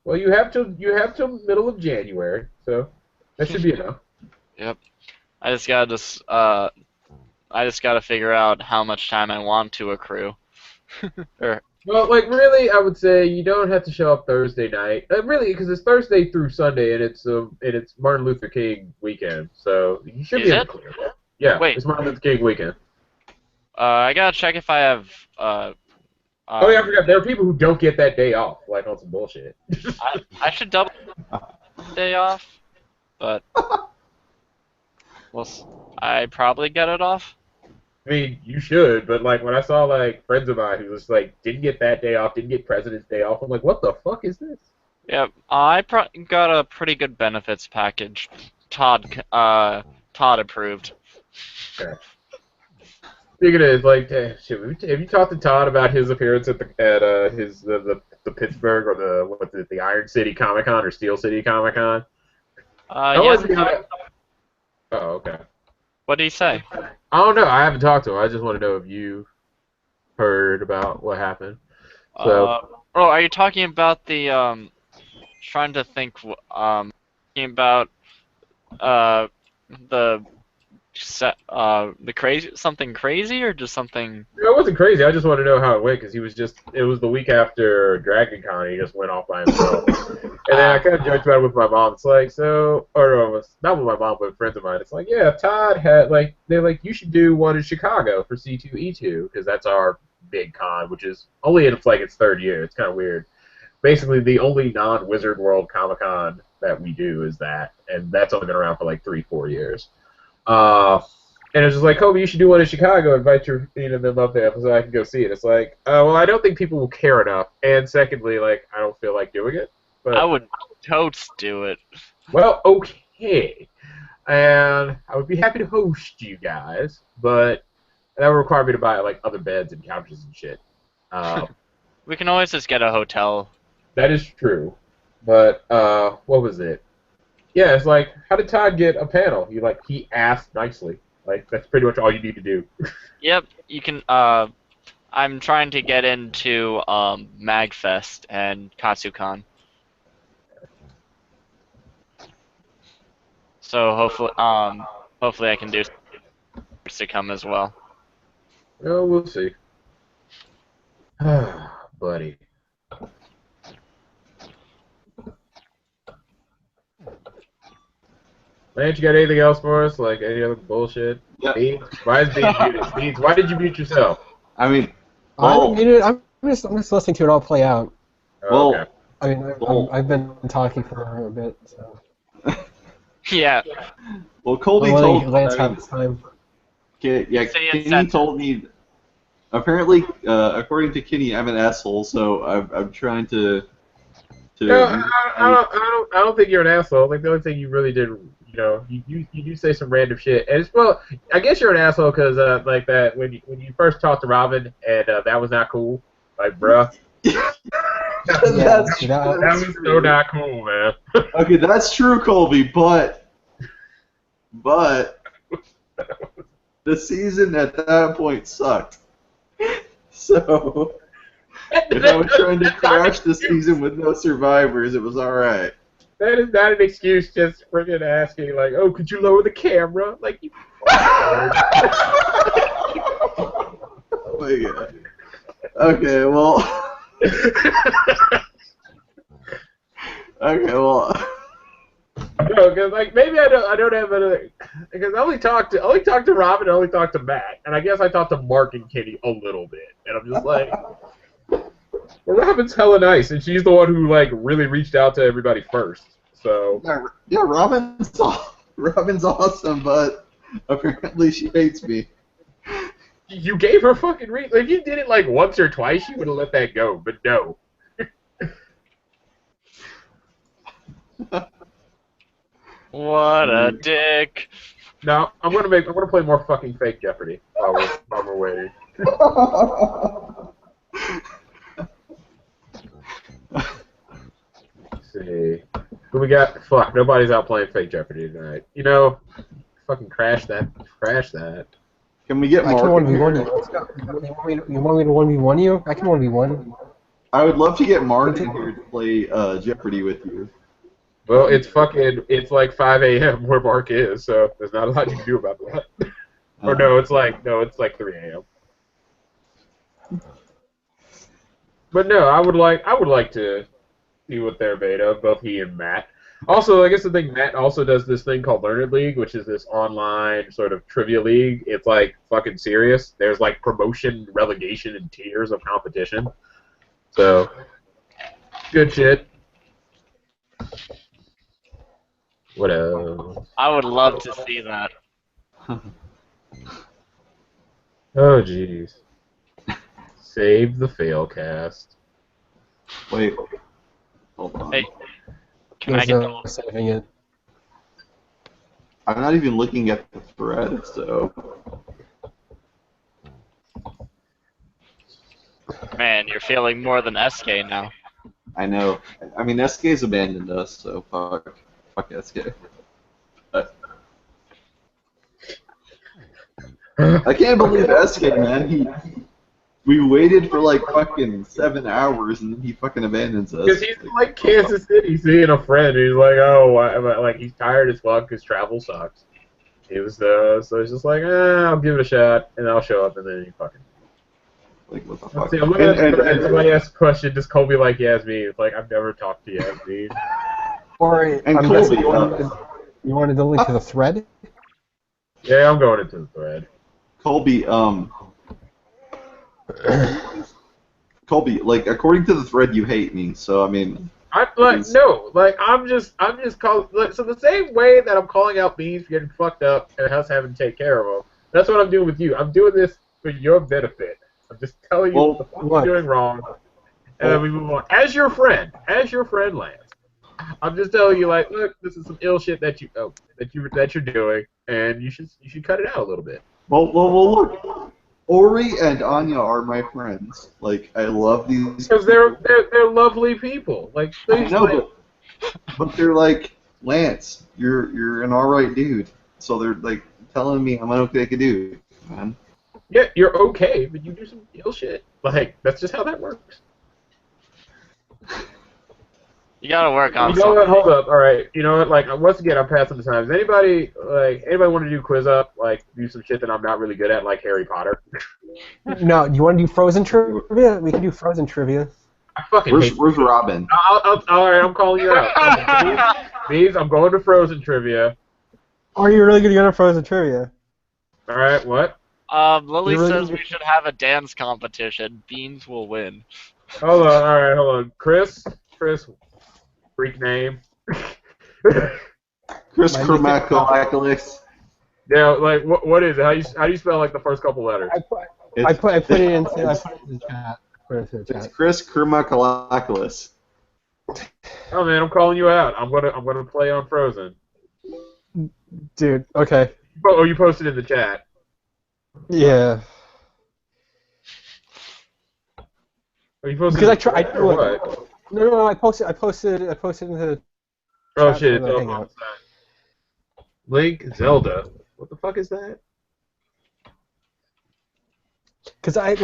Speaker 17: Well, you have till middle of January, so that should be enough.
Speaker 13: Yep. I just gotta figure out how much time I want to accrue.
Speaker 17: Well, like, really, I would say you don't have to show up Thursday night. Really, because it's Thursday through Sunday, and it's Martin Luther King weekend, so you should be able to clear it. Yeah,
Speaker 13: wait.
Speaker 17: It's Martin Luther King weekend.
Speaker 13: I gotta check if I have.
Speaker 17: Oh yeah, I forgot. There are people who don't get that day off, like on some bullshit.
Speaker 13: I should double day off, but I probably get it off.
Speaker 17: I mean, you should, but like when I saw like friends of mine who was like didn't get that day off, didn't get President's Day off, I'm like, what the fuck is this?
Speaker 13: Yeah, I got a pretty good benefits package. Todd approved.
Speaker 17: Okay. Speaking of, like, shit, have you talked to Todd about his appearance at the Pittsburgh or the Iron City Comic Con or Steel City Comic Con?
Speaker 13: Yeah.
Speaker 17: Oh, okay.
Speaker 13: What did he say?
Speaker 17: I don't know. I haven't talked to him. I just want to know if you heard about what happened. So.
Speaker 13: Are you talking about the trying to think talking about the the crazy something crazy or just something?
Speaker 17: It wasn't crazy. I just want to know how it went because it was the week after Dragon Con. He just went off by himself, and then I kind of joked about it with my mom. It's like not with my mom, but with friends of mine. It's like, yeah, Todd had they're like, you should do one in Chicago for C2E2 because that's our big con, which is only in its third year. It's kind of weird. Basically, the only non-Wizard World Comic Con that we do is that, and that's only been around for 3-4 years. And it's just like, Kobe, you should do one in Chicago. Invite them up there so I can go see it. It's like, well, I don't think people will care enough. And secondly, I don't feel like doing it. But
Speaker 13: I would totes do it.
Speaker 17: Well, okay. And I would be happy to host you guys, but that would require me to buy other beds and couches and shit.
Speaker 13: We can always just get a hotel.
Speaker 17: That is true. But what was it? Yeah, it's like, how did Todd get a panel? He asked nicely. That's pretty much all you need to do.
Speaker 13: Yep, you can. I'm trying to get into MagFest and Katsucon. So hopefully I can do to come as well.
Speaker 17: Well, we'll see. Buddy. Lance, you got anything else for us? Any other bullshit?
Speaker 18: Yeah.
Speaker 17: Beans? Why is Beans muted? Beans, why did you mute yourself?
Speaker 18: I mean,
Speaker 15: I'm just listening to it all play out.
Speaker 17: Oh, okay.
Speaker 15: I mean, I've been talking for a bit, so.
Speaker 13: Yeah.
Speaker 18: Well, Colby
Speaker 15: I'll
Speaker 18: told
Speaker 15: Lance have his time.
Speaker 18: Kenny told me. Apparently, according to Kenny, I'm an asshole, so I'm trying to.
Speaker 17: No, I don't think you're an asshole. The only thing you really did, you do say some random shit, and I guess you're an asshole because that when you first talked to Robin and that was not cool, bruh. That was so not cool, man.
Speaker 18: Okay, that's true, Colby, but the season at that point sucked. So. If I was trying to crash the season with no survivors, it was alright.
Speaker 17: That is not an excuse just friggin' asking, oh, could you lower the camera? You
Speaker 18: Oh my god. Okay, well...
Speaker 17: No, because maybe I don't have another... Because I only talked to Robin and I only talked to Matt, and I guess I talked to Mark and Kitty a little bit, and I'm just like... Well, Robin's hella nice, and she's the one who really reached out to everybody first. So
Speaker 18: yeah, Robin's awesome, but apparently she hates me.
Speaker 17: You gave her fucking reason. If you did it once or twice, she would have let that go. But no.
Speaker 13: What a dick.
Speaker 17: No, I'm gonna play more fucking fake Jeopardy while we're waiting. Let's see. Who we got? Fuck, nobody's out playing fake Jeopardy tonight. Fucking crash that.
Speaker 18: Can we get
Speaker 15: Mark? I can 1v1 you. Let's go. You want me to 1v1 you? I can 1v1.
Speaker 18: I would love to get Mark in here to play Jeopardy with you.
Speaker 17: Well, it's 5 a.m. where Mark is, so there's not a lot you can do about that. Or no, it's 3 a.m. But no, I would like to see what they're made of, both he and Matt. Also, I guess the thing, Matt also does this thing called Learned League, which is this online sort of trivia league. It's fucking serious. There's promotion, relegation, and tiers of competition. So, good shit. What else?
Speaker 13: I would love to see that.
Speaker 17: Oh, jeez. Save the failcast.
Speaker 18: Wait. Hold on.
Speaker 13: Hey, can I get
Speaker 15: saving it?
Speaker 18: I'm not even looking at the thread, so...
Speaker 13: Man, you're feeling more than SK now.
Speaker 18: I know. I mean, SK's abandoned us, so fuck. Fuck SK. I can't believe SK, man. We waited for fucking 7 hours and then he fucking abandons us.
Speaker 17: Because he's in Kansas City seeing a friend. He's oh, he's tired as fuck because travel sucks. It was so it's just like, I'll give it a shot, and I'll show up, and then you fucking.
Speaker 18: Like, what the
Speaker 17: Let's
Speaker 18: fuck?
Speaker 17: see, I'm looking at somebody asked a question. Does Colby like Yasmin? It's like I've never talked to Yasmin.
Speaker 15: Or
Speaker 18: And
Speaker 15: I'm
Speaker 18: Colby,
Speaker 15: guessing you wanted to link to the thread?
Speaker 17: Yeah, I'm going into the thread.
Speaker 18: Colby, Colby, like according to the thread, you hate me. So I mean,
Speaker 17: I'm just calling. So the same way that I'm calling out Beans for getting fucked up and us having to take care of them, that's what I'm doing with you. I'm doing this for your benefit. I'm just telling you what the fuck you're doing wrong, and then we move on. As your friend, Lance, I'm just telling you, like, look, this is some ill shit that you're doing, and you should cut it out a little bit.
Speaker 18: Well, look. Ori and Anya are my friends. Like, I love these.
Speaker 17: Because they're lovely people. Like,
Speaker 18: I know, but they're like, Lance, you're an alright dude. So they're like telling me I'm an okay dude, man.
Speaker 17: Yeah, you're okay, but you do some ill shit. Like, that's just how that works.
Speaker 13: You gotta work on
Speaker 17: something. You know what? Hold up. All right. You know what? Like, once again, I'm passing the time. Does anybody want to do quiz up? Like, do some shit that I'm not really good at, like Harry Potter?
Speaker 15: No, you want to do Frozen trivia? We can do Frozen trivia.
Speaker 17: I fucking
Speaker 18: Where's Robin?
Speaker 17: All right, I'm calling you out. Bees, I'm going to Frozen trivia.
Speaker 15: Are you really gonna go to Frozen trivia?
Speaker 17: All right. What?
Speaker 13: Lily says we should have a dance competition. Beans will win.
Speaker 17: Hold on. All right. Hold on. Chris. Freak name.
Speaker 18: Chris Chromacoacalis.
Speaker 17: Yeah, like what is it? How do you spell like the first couple letters?
Speaker 15: I put it into the chat.
Speaker 18: It's Chris Chromacoacalis.
Speaker 17: Oh man, I'm calling you out. I'm gonna play on Frozen.
Speaker 15: Dude, okay.
Speaker 17: Oh, you posted in the chat.
Speaker 15: Yeah.
Speaker 17: Are you posted?
Speaker 15: Because I tried.
Speaker 17: What?
Speaker 15: No, I posted into the.
Speaker 17: Oh
Speaker 15: chat
Speaker 17: shit!
Speaker 15: for the Hangout.
Speaker 17: Link Zelda. What the fuck is that?
Speaker 15: Because I've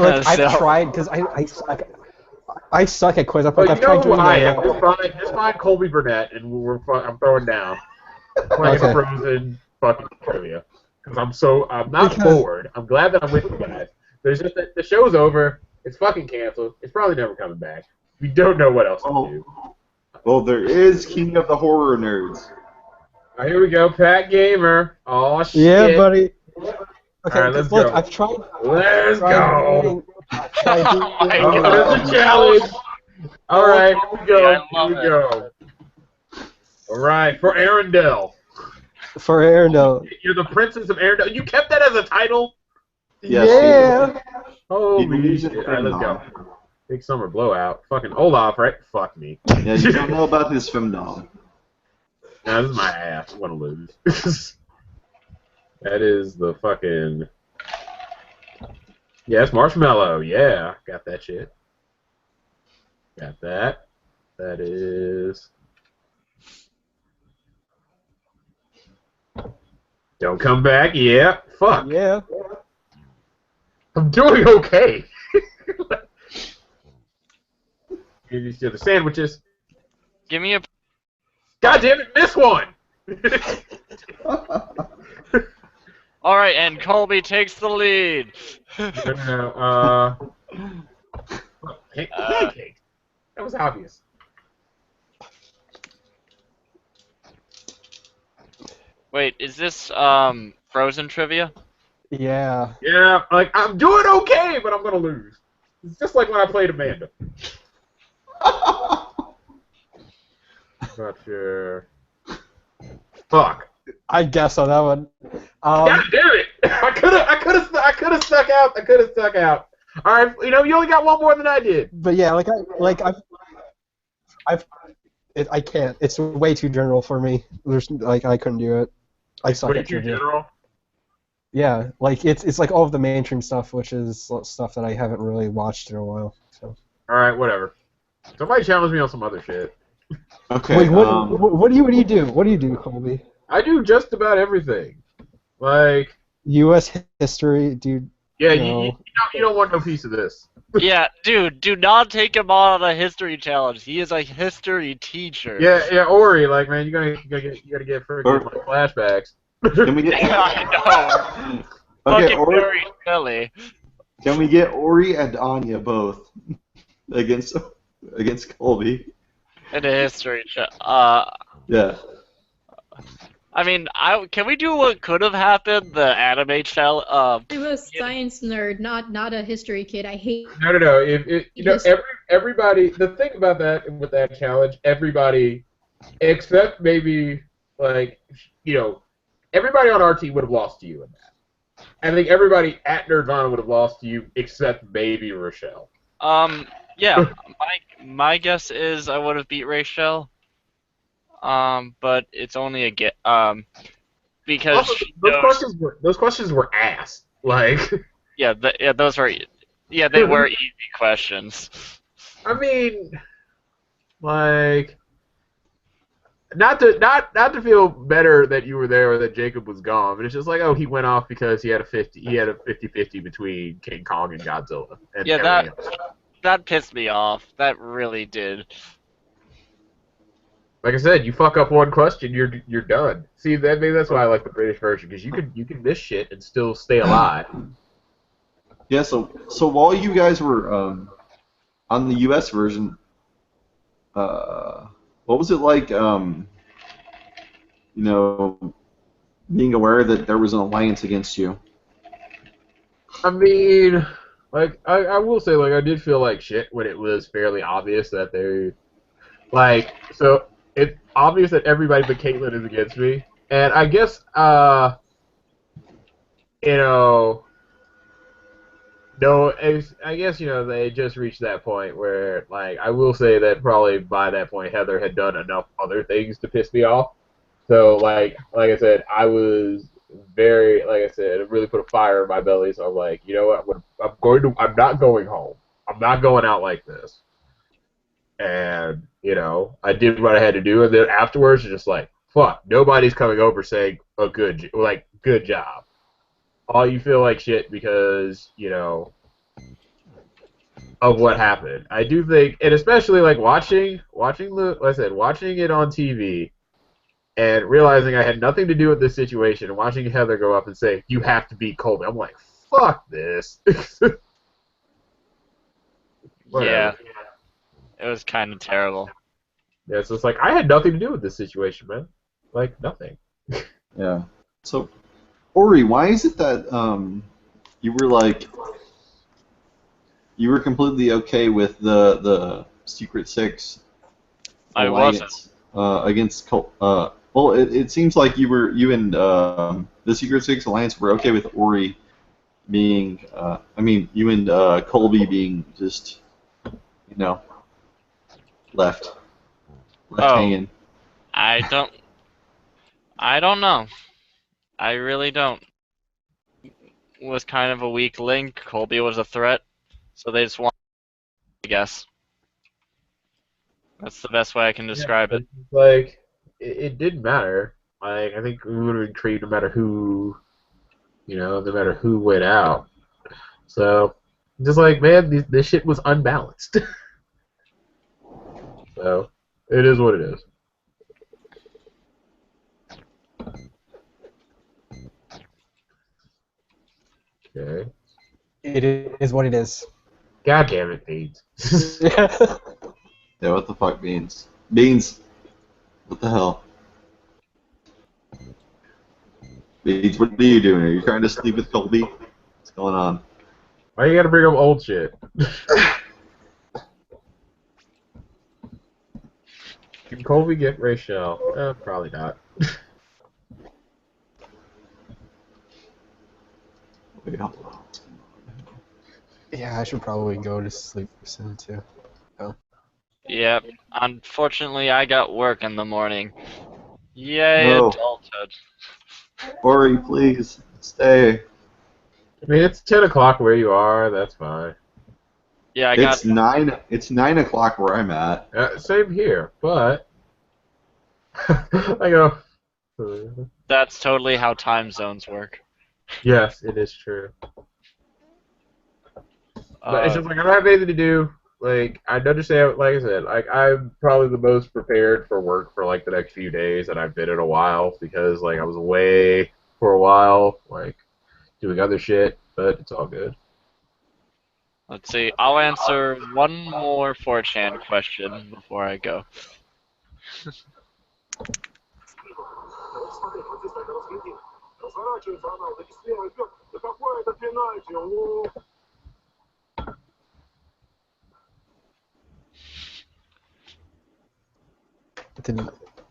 Speaker 15: tried. Because I suck at quiz. I've tried
Speaker 17: who
Speaker 15: doing
Speaker 17: I am. Just find Colby Burnett, and I'm throwing down. Playing Frozen fucking trivia. Because I'm not bored. I'm glad that I'm with you guys. There's just that the show's over. It's fucking canceled. It's probably never coming back. We don't know what else to do.
Speaker 18: Well, there is King of the Horror Nerds.
Speaker 17: All right, here we go, Pat Gamer. Oh shit.
Speaker 15: Yeah, buddy. Okay,
Speaker 17: all right, let's
Speaker 15: look,
Speaker 17: go.
Speaker 15: I've tried.
Speaker 17: Let's go.
Speaker 15: Oh,
Speaker 17: there's a challenge. All right, here we go. Here we go. All right, for Arendelle.
Speaker 15: For Arendelle.
Speaker 17: You're the Princess of Arendelle. You kept that as a title?
Speaker 18: Yes,
Speaker 15: yeah.
Speaker 17: Holy shit. All right, let's go. Big Summer Blowout. Fucking Olaf, right? Fuck me.
Speaker 18: Yeah, you don't know about his femdom.
Speaker 17: No, this is my ass. I'm gonna lose. That is the fucking... Yeah, it's Marshmallow. Yeah, got that shit. Got that. That is... Don't come back. Yeah. Fuck.
Speaker 15: Yeah.
Speaker 17: I'm doing okay. You see the sandwiches.
Speaker 13: Give me a...
Speaker 17: God damn it, miss one!
Speaker 13: Alright, and Colby takes the lead.
Speaker 17: No. Pancake. That was obvious.
Speaker 13: Wait, is this Frozen trivia?
Speaker 15: Yeah.
Speaker 17: Yeah, like I'm doing okay, but I'm gonna lose. It's just like when I played Amanda. Not sure. Fuck.
Speaker 15: I guess on that one.
Speaker 17: God damn it! I could have stuck out. All right, you only got one more than I did.
Speaker 15: But yeah, I can't. It's way too general for me. I couldn't do it. I suck
Speaker 17: Way
Speaker 15: at
Speaker 17: too
Speaker 15: trivia.
Speaker 17: general.
Speaker 15: Yeah, it's like all of the mainstream stuff, which is stuff that I haven't really watched in a while. So.
Speaker 17: All right, whatever. Somebody challenge me on some other shit.
Speaker 18: Okay.
Speaker 15: Wait, what do you do? What do you do, Colby?
Speaker 17: I do just about everything. Like
Speaker 15: U.S. history, dude.
Speaker 17: Yeah, you don't want no piece of this.
Speaker 13: Yeah, dude, do not take him on a history challenge. He is a history teacher.
Speaker 17: Yeah, Ori, like man, you gotta get freaking flashbacks.
Speaker 18: Can we get?
Speaker 13: I know.
Speaker 18: Okay,
Speaker 13: Fucking Ori Shelley.
Speaker 18: Can we get Ori and Anya both against Colby?
Speaker 13: In a history show.
Speaker 18: Yeah.
Speaker 13: I mean, can we do what could have happened? The anime shell.
Speaker 7: I'm a science nerd, not a history kid. I hate.
Speaker 17: No. Everybody. The thing about that with that challenge, everybody, except maybe everybody on our team would have lost to you in that. I think everybody at Nerdvana would have lost to you except maybe Rochelle.
Speaker 13: Yeah. my guess is I would have beat Rachel. But it's only a get. Because
Speaker 17: also, those questions were ass. Like.
Speaker 13: those were. Yeah, they were easy questions.
Speaker 17: I mean, like, not to feel better that you were there or that Jacob was gone, but it's just like, oh, he went off because he had a 50-50 between King Kong and Godzilla. And
Speaker 13: that pissed me off. That really did.
Speaker 17: Like I said, you fuck up one question, you're done. See, maybe that's why I like the British version, because you can miss shit and still stay alive.
Speaker 18: Yeah. So while you guys were on the U.S. version, what was it like? Being aware that there was an alliance against you.
Speaker 17: I mean, like I will say, like I did feel like shit when it was fairly obvious that they, like, so. It's obvious that everybody but Caitlin is against me, and I guess, they just reached that point where, like, I will say that probably by that point Heather had done enough other things to piss me off. So, like I said, I was very, like I said, it really put a fire in my belly. So I'm like, you know what? I'm not going home. I'm not going out like this. And, I did what I had to do, and then afterwards, it's just like, fuck, nobody's coming over saying good job. All you feel like shit because, of what happened. I do think, and especially like watching it on TV, and realizing I had nothing to do with this situation, and watching Heather go up and say, you have to beat Colby. I'm like, fuck this.
Speaker 13: Yeah. It was kind of terrible.
Speaker 17: Yeah, so it's like, I had nothing to do with this situation, man. Like, nothing.
Speaker 18: Yeah. So, Ori, why is it that you were completely okay with the Secret Six alliance against well, it seems like you and the Secret Six alliance were okay with Ori being you and Colby being just left hanging.
Speaker 13: I don't know. I really don't. It was kind of a weak link. Colby was a threat, so they just want. I guess that's the best way I can describe it.
Speaker 17: Like, it didn't matter. Like, I think we would have been treated no matter who, no matter who went out. So, just like, man, this shit was unbalanced. So, it is what it is. Okay.
Speaker 15: It is what it is.
Speaker 17: God damn it, Beans.
Speaker 18: Yeah, what the fuck, Beans? Beans! What the hell? Beans, what are you doing? Are you trying to sleep with Colby? What's going on?
Speaker 17: Why you gotta bring up old shit? Can Colby get Rachel? Probably not.
Speaker 15: Yeah, I should probably go to sleep soon too. Oh.
Speaker 13: Yep. Unfortunately, I got work in the morning. Yay,
Speaker 18: No.
Speaker 13: adulthood.
Speaker 18: Ori, please stay.
Speaker 17: I mean, it's 10 o'clock where you are. That's fine.
Speaker 13: Yeah,
Speaker 18: It's 9 o'clock where I'm at.
Speaker 17: Same here, but I go.
Speaker 13: That's totally how time zones work.
Speaker 17: Yes, it is true. But it's just like I don't have anything to do. like I understand. Like I said, like I'm probably the most prepared for work for like the next few days that I've been in a while because like I was away for a while, like doing other shit. But it's all good.
Speaker 13: Let's see. I'll answer one more 4chan question before I go.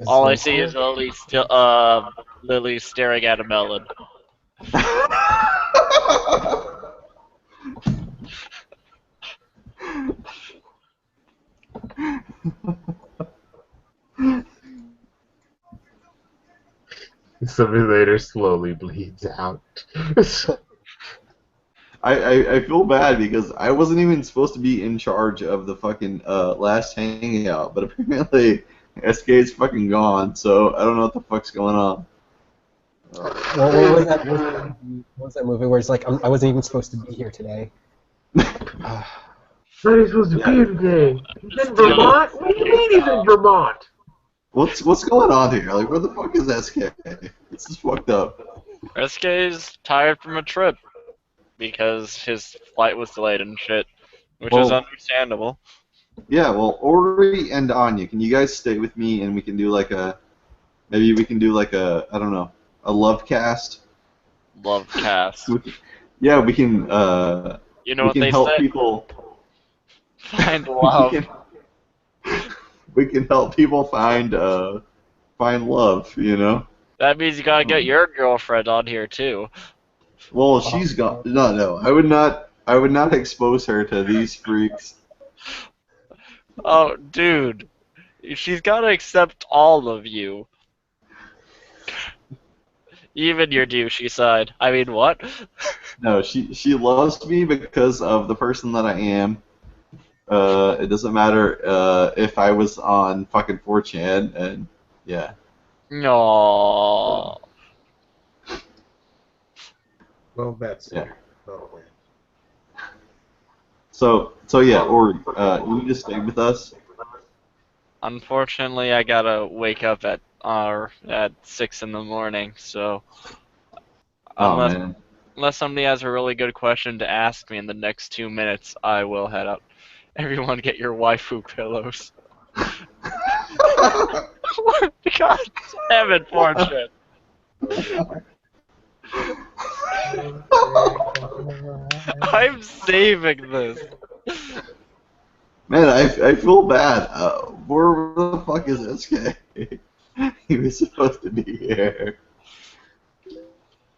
Speaker 13: All I see is Lily staring at a melon.
Speaker 17: Simulator slowly bleeds out.
Speaker 18: I feel bad because I wasn't even supposed to be in charge of the fucking last hangout, but apparently SK is fucking gone, so I don't know what the fuck's going on.
Speaker 15: What was that movie where it's like, I wasn't even supposed to be here today?
Speaker 17: Not even supposed to be here today. He's in Vermont? What do you mean he's in Vermont?
Speaker 18: What's going on here? Like, where the fuck is SK? This is fucked up.
Speaker 13: SK's tired from a trip because his flight was delayed and shit, which is understandable.
Speaker 18: Yeah, well, Ori and Anya, can you guys stay with me and we can do like a, maybe we can do like a, I don't know, a love cast?
Speaker 13: Love cast.
Speaker 18: Yeah, we can,
Speaker 13: you know
Speaker 18: we
Speaker 13: what
Speaker 18: can
Speaker 13: they
Speaker 18: help
Speaker 13: say?
Speaker 18: people.
Speaker 13: Find love.
Speaker 18: We can help people find love, you know?
Speaker 13: That means you gotta get your girlfriend on here too.
Speaker 18: Well, she's gone. No, I would not expose her to these freaks.
Speaker 13: Oh, dude. She's gotta accept all of you. Even your douchey side. I mean, what?
Speaker 18: No, she loves me because of the person that I am. It doesn't matter if I was on fucking 4chan, and yeah.
Speaker 13: No.
Speaker 17: Well, that's
Speaker 18: yeah.
Speaker 17: Oh,
Speaker 18: So yeah, Ori, you just stay with us.
Speaker 13: Unfortunately, I gotta wake up at 6 in the morning, so unless somebody has a really good question to ask me in the next 2 minutes, I will head out. Everyone get your waifu pillows. God damn it, Fortune. I'm saving this.
Speaker 18: Man, I feel bad. Where the fuck is SK? He was supposed to be here.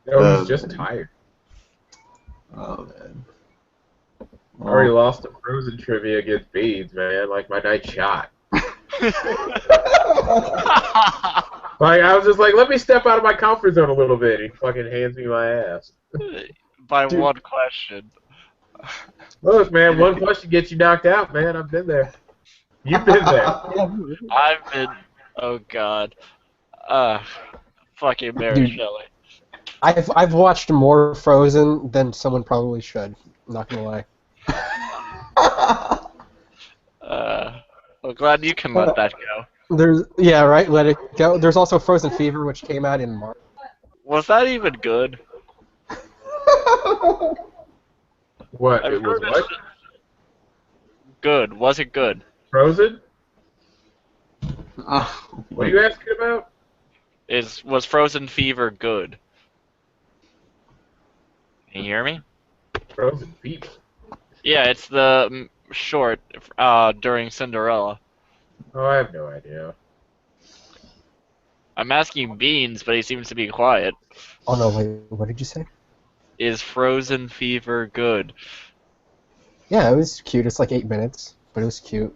Speaker 17: No, he's just tired.
Speaker 18: Oh, man.
Speaker 17: I already lost a Frozen trivia against Beans, man. Like, my night shot. Like, I was just like, let me step out of my comfort zone a little bit. He fucking hands me my ass.
Speaker 13: By one question.
Speaker 17: Look, man, one question gets you knocked out, man. I've been there. You've been there.
Speaker 13: I've been... Oh, God. Fucking Mary Shelley.
Speaker 15: I've watched more Frozen than someone probably should. I'm not gonna lie.
Speaker 13: Well, glad you can let that go.
Speaker 15: Right, let it go. There's also Frozen Fever, which came out in March.
Speaker 13: Was that even good?
Speaker 17: What? It was what?
Speaker 13: Good. Was it good?
Speaker 17: Frozen? What are you asking about?
Speaker 13: Was Frozen Fever good? Can you hear me?
Speaker 17: Frozen Fever?
Speaker 13: Yeah, it's the short during Cinderella.
Speaker 17: Oh, I have no idea.
Speaker 13: I'm asking Beans, but he seems to be quiet.
Speaker 15: Oh no, wait, what did you say?
Speaker 13: Is Frozen Fever good?
Speaker 15: Yeah, it was cute. It's like 8 minutes, but it was cute.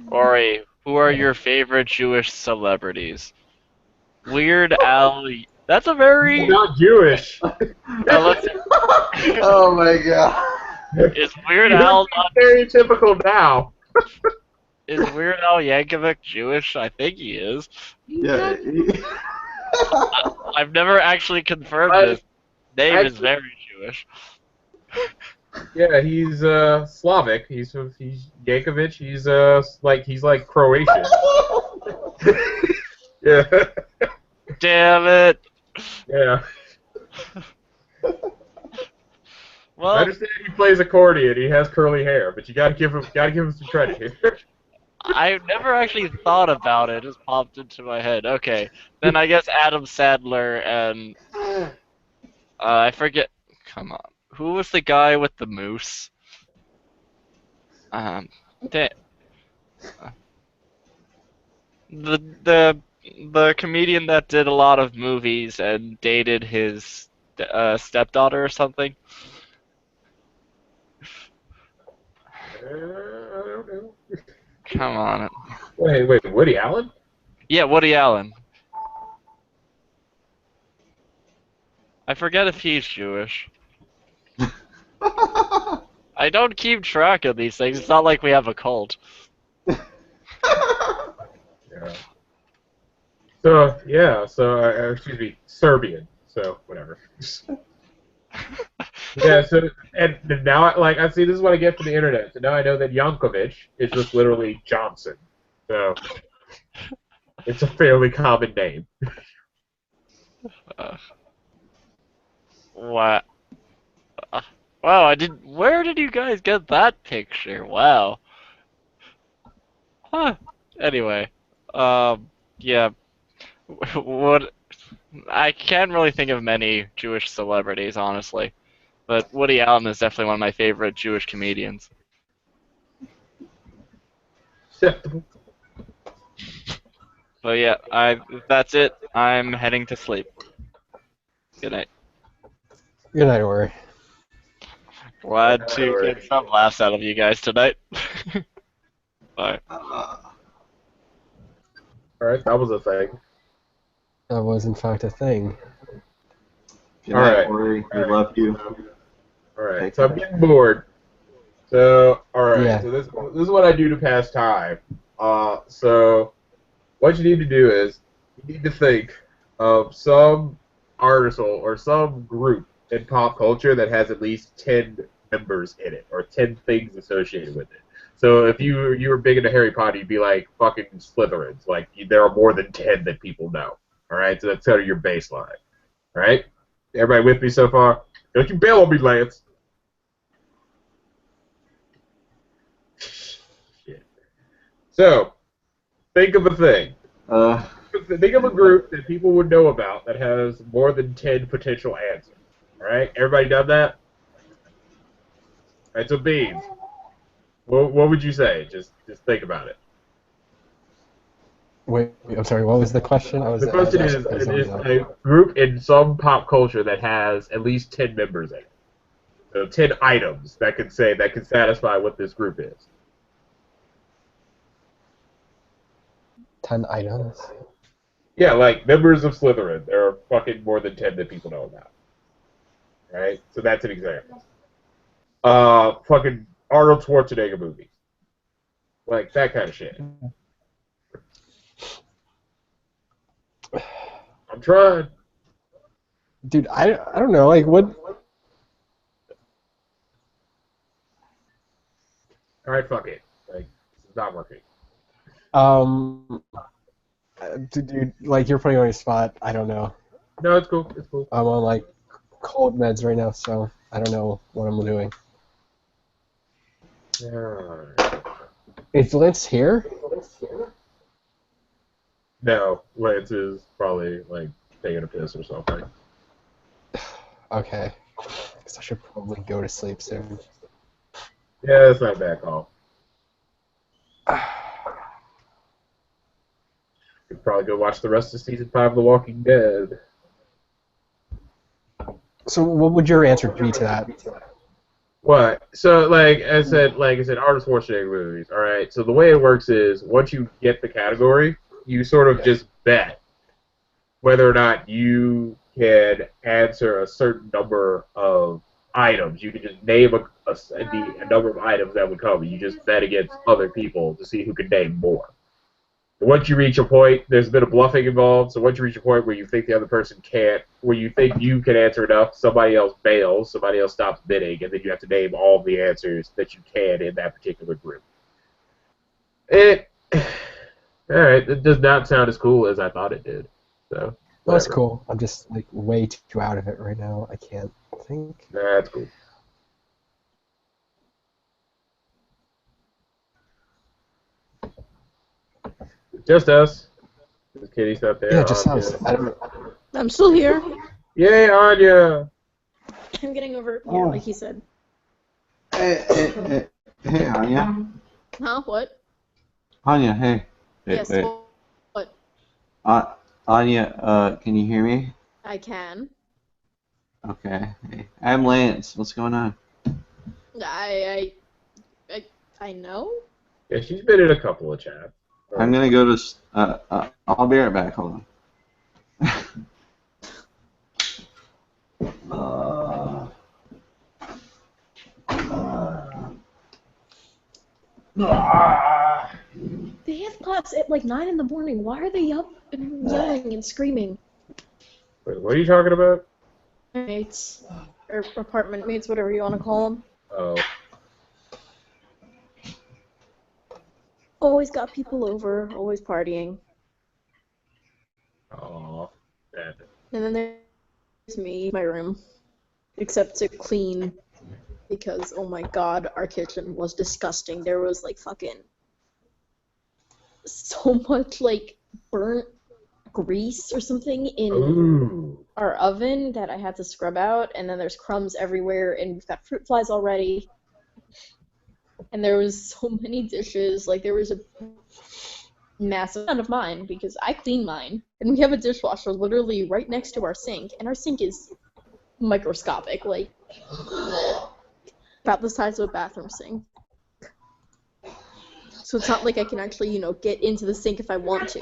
Speaker 13: Ori, who are your favorite Jewish celebrities? Weird Al. That's a very...
Speaker 17: Not Jewish.
Speaker 18: Oh my god.
Speaker 13: Is Weird Al not...
Speaker 17: stereotypical now?
Speaker 13: Is Weird Al Yankovic Jewish? I think he is.
Speaker 18: Yeah.
Speaker 13: I've never actually confirmed this. Name is very Jewish.
Speaker 17: Yeah, he's Slavic. He's Yankovic. He's like Croatian. Yeah.
Speaker 13: Damn it.
Speaker 17: Yeah.
Speaker 13: Well,
Speaker 17: I understand he plays accordion. He has curly hair, but you gotta give him some credit here.
Speaker 13: I never actually thought about it. It just popped into my head. Okay, then I guess Adam Sandler and I forget. Come on, who was the guy with the moose? Da- the comedian that did a lot of movies and dated his stepdaughter or something.
Speaker 17: I don't know.
Speaker 13: Come on.
Speaker 17: Wait, Woody Allen?
Speaker 13: Yeah, Woody Allen. I forget if he's Jewish. I don't keep track of these things. It's not like we have a cult.
Speaker 17: Yeah. So excuse me, Serbian. So whatever. Yeah. So and now, like, I see this is what I get from the internet. So now I know that Yankovic is just literally Johnson. So it's a fairly common name.
Speaker 13: What? Wow, I did. Where did you guys get that picture? Wow. Huh. Anyway, yeah. What? I can't really think of many Jewish celebrities, honestly, but Woody Allen is definitely one of my favorite Jewish comedians.
Speaker 17: Acceptable.
Speaker 13: But yeah, that's it. I'm heading to sleep. Good night.
Speaker 15: Good night, Ori.
Speaker 13: Glad to get some laughs out of you guys tonight. Bye.
Speaker 17: Alright, that was a thing.
Speaker 15: That was, in fact, a thing.
Speaker 18: Good night, Ori. We love you.
Speaker 17: Alright, so I'm getting bored. So, alright,
Speaker 15: Yeah.
Speaker 17: so this is what I do to pass time. So, what you need to do is, you need to think of some article or some group in pop culture that has at least 10 members in it, or 10 things associated with it. So if you were big into Harry Potter, you'd be like fucking Slytherins. Like, there are more than 10 that people know. Alright, so that's kind of your baseline. Alright? Everybody with me so far? Don't you bail on me, Lance. Shit. So, think of a thing. Think of a group that people would know about that has more than 10 potential answers. Alright? Everybody done that? Alright, so Beans. What would you say? Just think about it.
Speaker 15: Wait, I'm sorry, what was the question?
Speaker 17: The question is a group in some pop culture that has at least 10 members in it. So 10 items that can satisfy what this group is.
Speaker 15: 10 items?
Speaker 17: Yeah, like members of Slytherin. There are fucking more than 10 that people know about. Right? So that's an example. Fucking Arnold Schwarzenegger movies. Like, that kind of shit. I'm trying.
Speaker 15: Dude, I don't know, like, what...
Speaker 17: Alright, fuck it. Like, it's not working.
Speaker 15: Dude, like, you're putting me on your spot. I don't know.
Speaker 17: No, it's cool. It's cool.
Speaker 15: I'm on, like, cold meds right now, so I don't know what I'm doing. Is Lance here?
Speaker 17: No, Lance is probably, like, taking a piss or something.
Speaker 15: Okay. Guess I should probably go to sleep soon.
Speaker 17: Yeah, that's not a bad call. Could probably go watch the rest of season 5 of The Walking Dead.
Speaker 15: So what would your answer be to that?
Speaker 17: What? So, like I said, Arnold Schwarzenegger movies. All right. So the way it works is, once you get the category, you sort of just bet whether or not you can answer a certain number of items. You can just name a number of items that would come. You just bet against other people to see who can name more. Once you reach a point, there's a bit of bluffing involved. So once you reach a point where you think the other person can't, where you think you can answer enough, somebody else bails, somebody else stops bidding, and then you have to name all the answers that you can in that particular group. All right, it does not sound as cool as I thought it did. So
Speaker 15: that's cool. I'm just like way too out of it right now. I can't think.
Speaker 17: That's cool. Just us. Kitty's not there.
Speaker 15: Yeah, just us.
Speaker 7: I'm still here.
Speaker 17: Yay, Anya!
Speaker 7: I'm getting over here, like he said.
Speaker 18: Hey, Anya.
Speaker 7: Huh? What?
Speaker 18: Anya, hey.
Speaker 7: Yes.
Speaker 18: Hey.
Speaker 7: What?
Speaker 18: Anya, can you hear me?
Speaker 7: I can.
Speaker 18: Okay. Hey. I'm Lance. What's going on?
Speaker 7: I know.
Speaker 17: Yeah, she's been in a couple of chats.
Speaker 18: I'm gonna go to. I'll be right back. Hold on.
Speaker 7: They have class at like 9 in the morning. Why are they up and yelling and screaming?
Speaker 17: Wait, what are you talking about?
Speaker 7: Mates, or apartment mates, whatever you want to call them.
Speaker 17: Oh.
Speaker 7: Always got people over, always partying.
Speaker 17: Oh, man.
Speaker 7: And then there's me, my room, except to clean, because oh my god, our kitchen was disgusting. There was like fucking so much like burnt grease or something in our oven that I had to scrub out, and then there's crumbs everywhere, and we've got fruit flies already. And there was so many dishes, like there was a massive amount of mine, because I clean mine. And we have a dishwasher literally right next to our sink, and our sink is microscopic, like about the size of a bathroom sink. So it's not like I can actually, you know, get into the sink if I want to.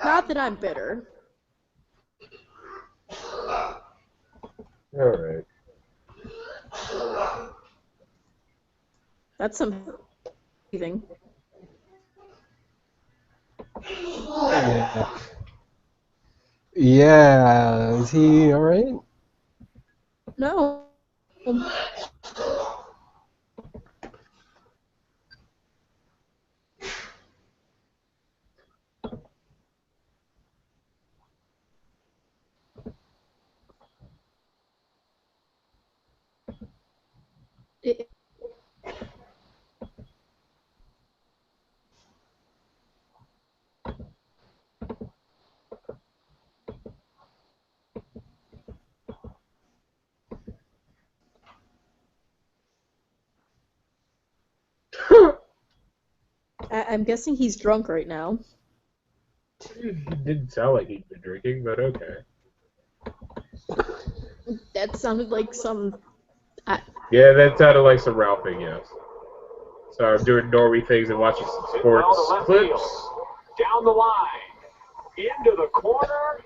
Speaker 7: Not that I'm bitter.
Speaker 17: Alright.
Speaker 7: That's some breathing.
Speaker 15: Yeah. Yeah. Is he alright?
Speaker 7: No. I'm guessing he's drunk right now.
Speaker 17: It didn't sound like he'd been drinking, but okay.
Speaker 7: That sounded like some...
Speaker 17: Yeah, that sounded like some ralphing, yes. So I'm doing Norway things and watching some sports clips.
Speaker 12: Down the line, into the corner, and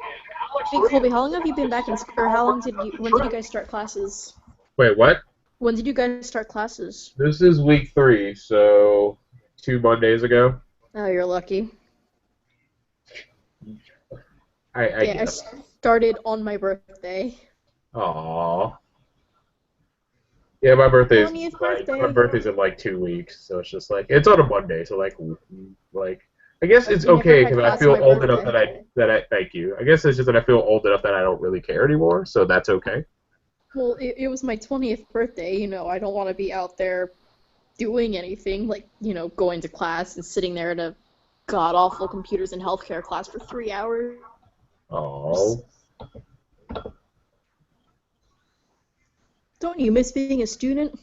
Speaker 12: Alex.
Speaker 7: Hey Colby, how long have you been back in school? Or how long when did you guys start classes?
Speaker 17: Wait, what?
Speaker 7: When did you guys start classes?
Speaker 17: This is week 3, so 2 Mondays ago.
Speaker 7: Oh, you're lucky.
Speaker 17: I
Speaker 7: started on my birthday.
Speaker 17: Aww. Yeah, my birthday's
Speaker 7: 20th
Speaker 17: like
Speaker 7: birthday.
Speaker 17: my birthday's in like 2 weeks, so it's just like it's on a Monday, so like I guess it's okay because I feel old enough that I thank you. I guess it's just that I feel old enough that I don't really care anymore, so that's okay.
Speaker 7: Well, it was my 20th birthday, you know, I don't want to be out there doing anything, like, you know, going to class and sitting there in a god-awful computers and healthcare class for 3 hours.
Speaker 17: Oh.
Speaker 7: Don't you miss being a student?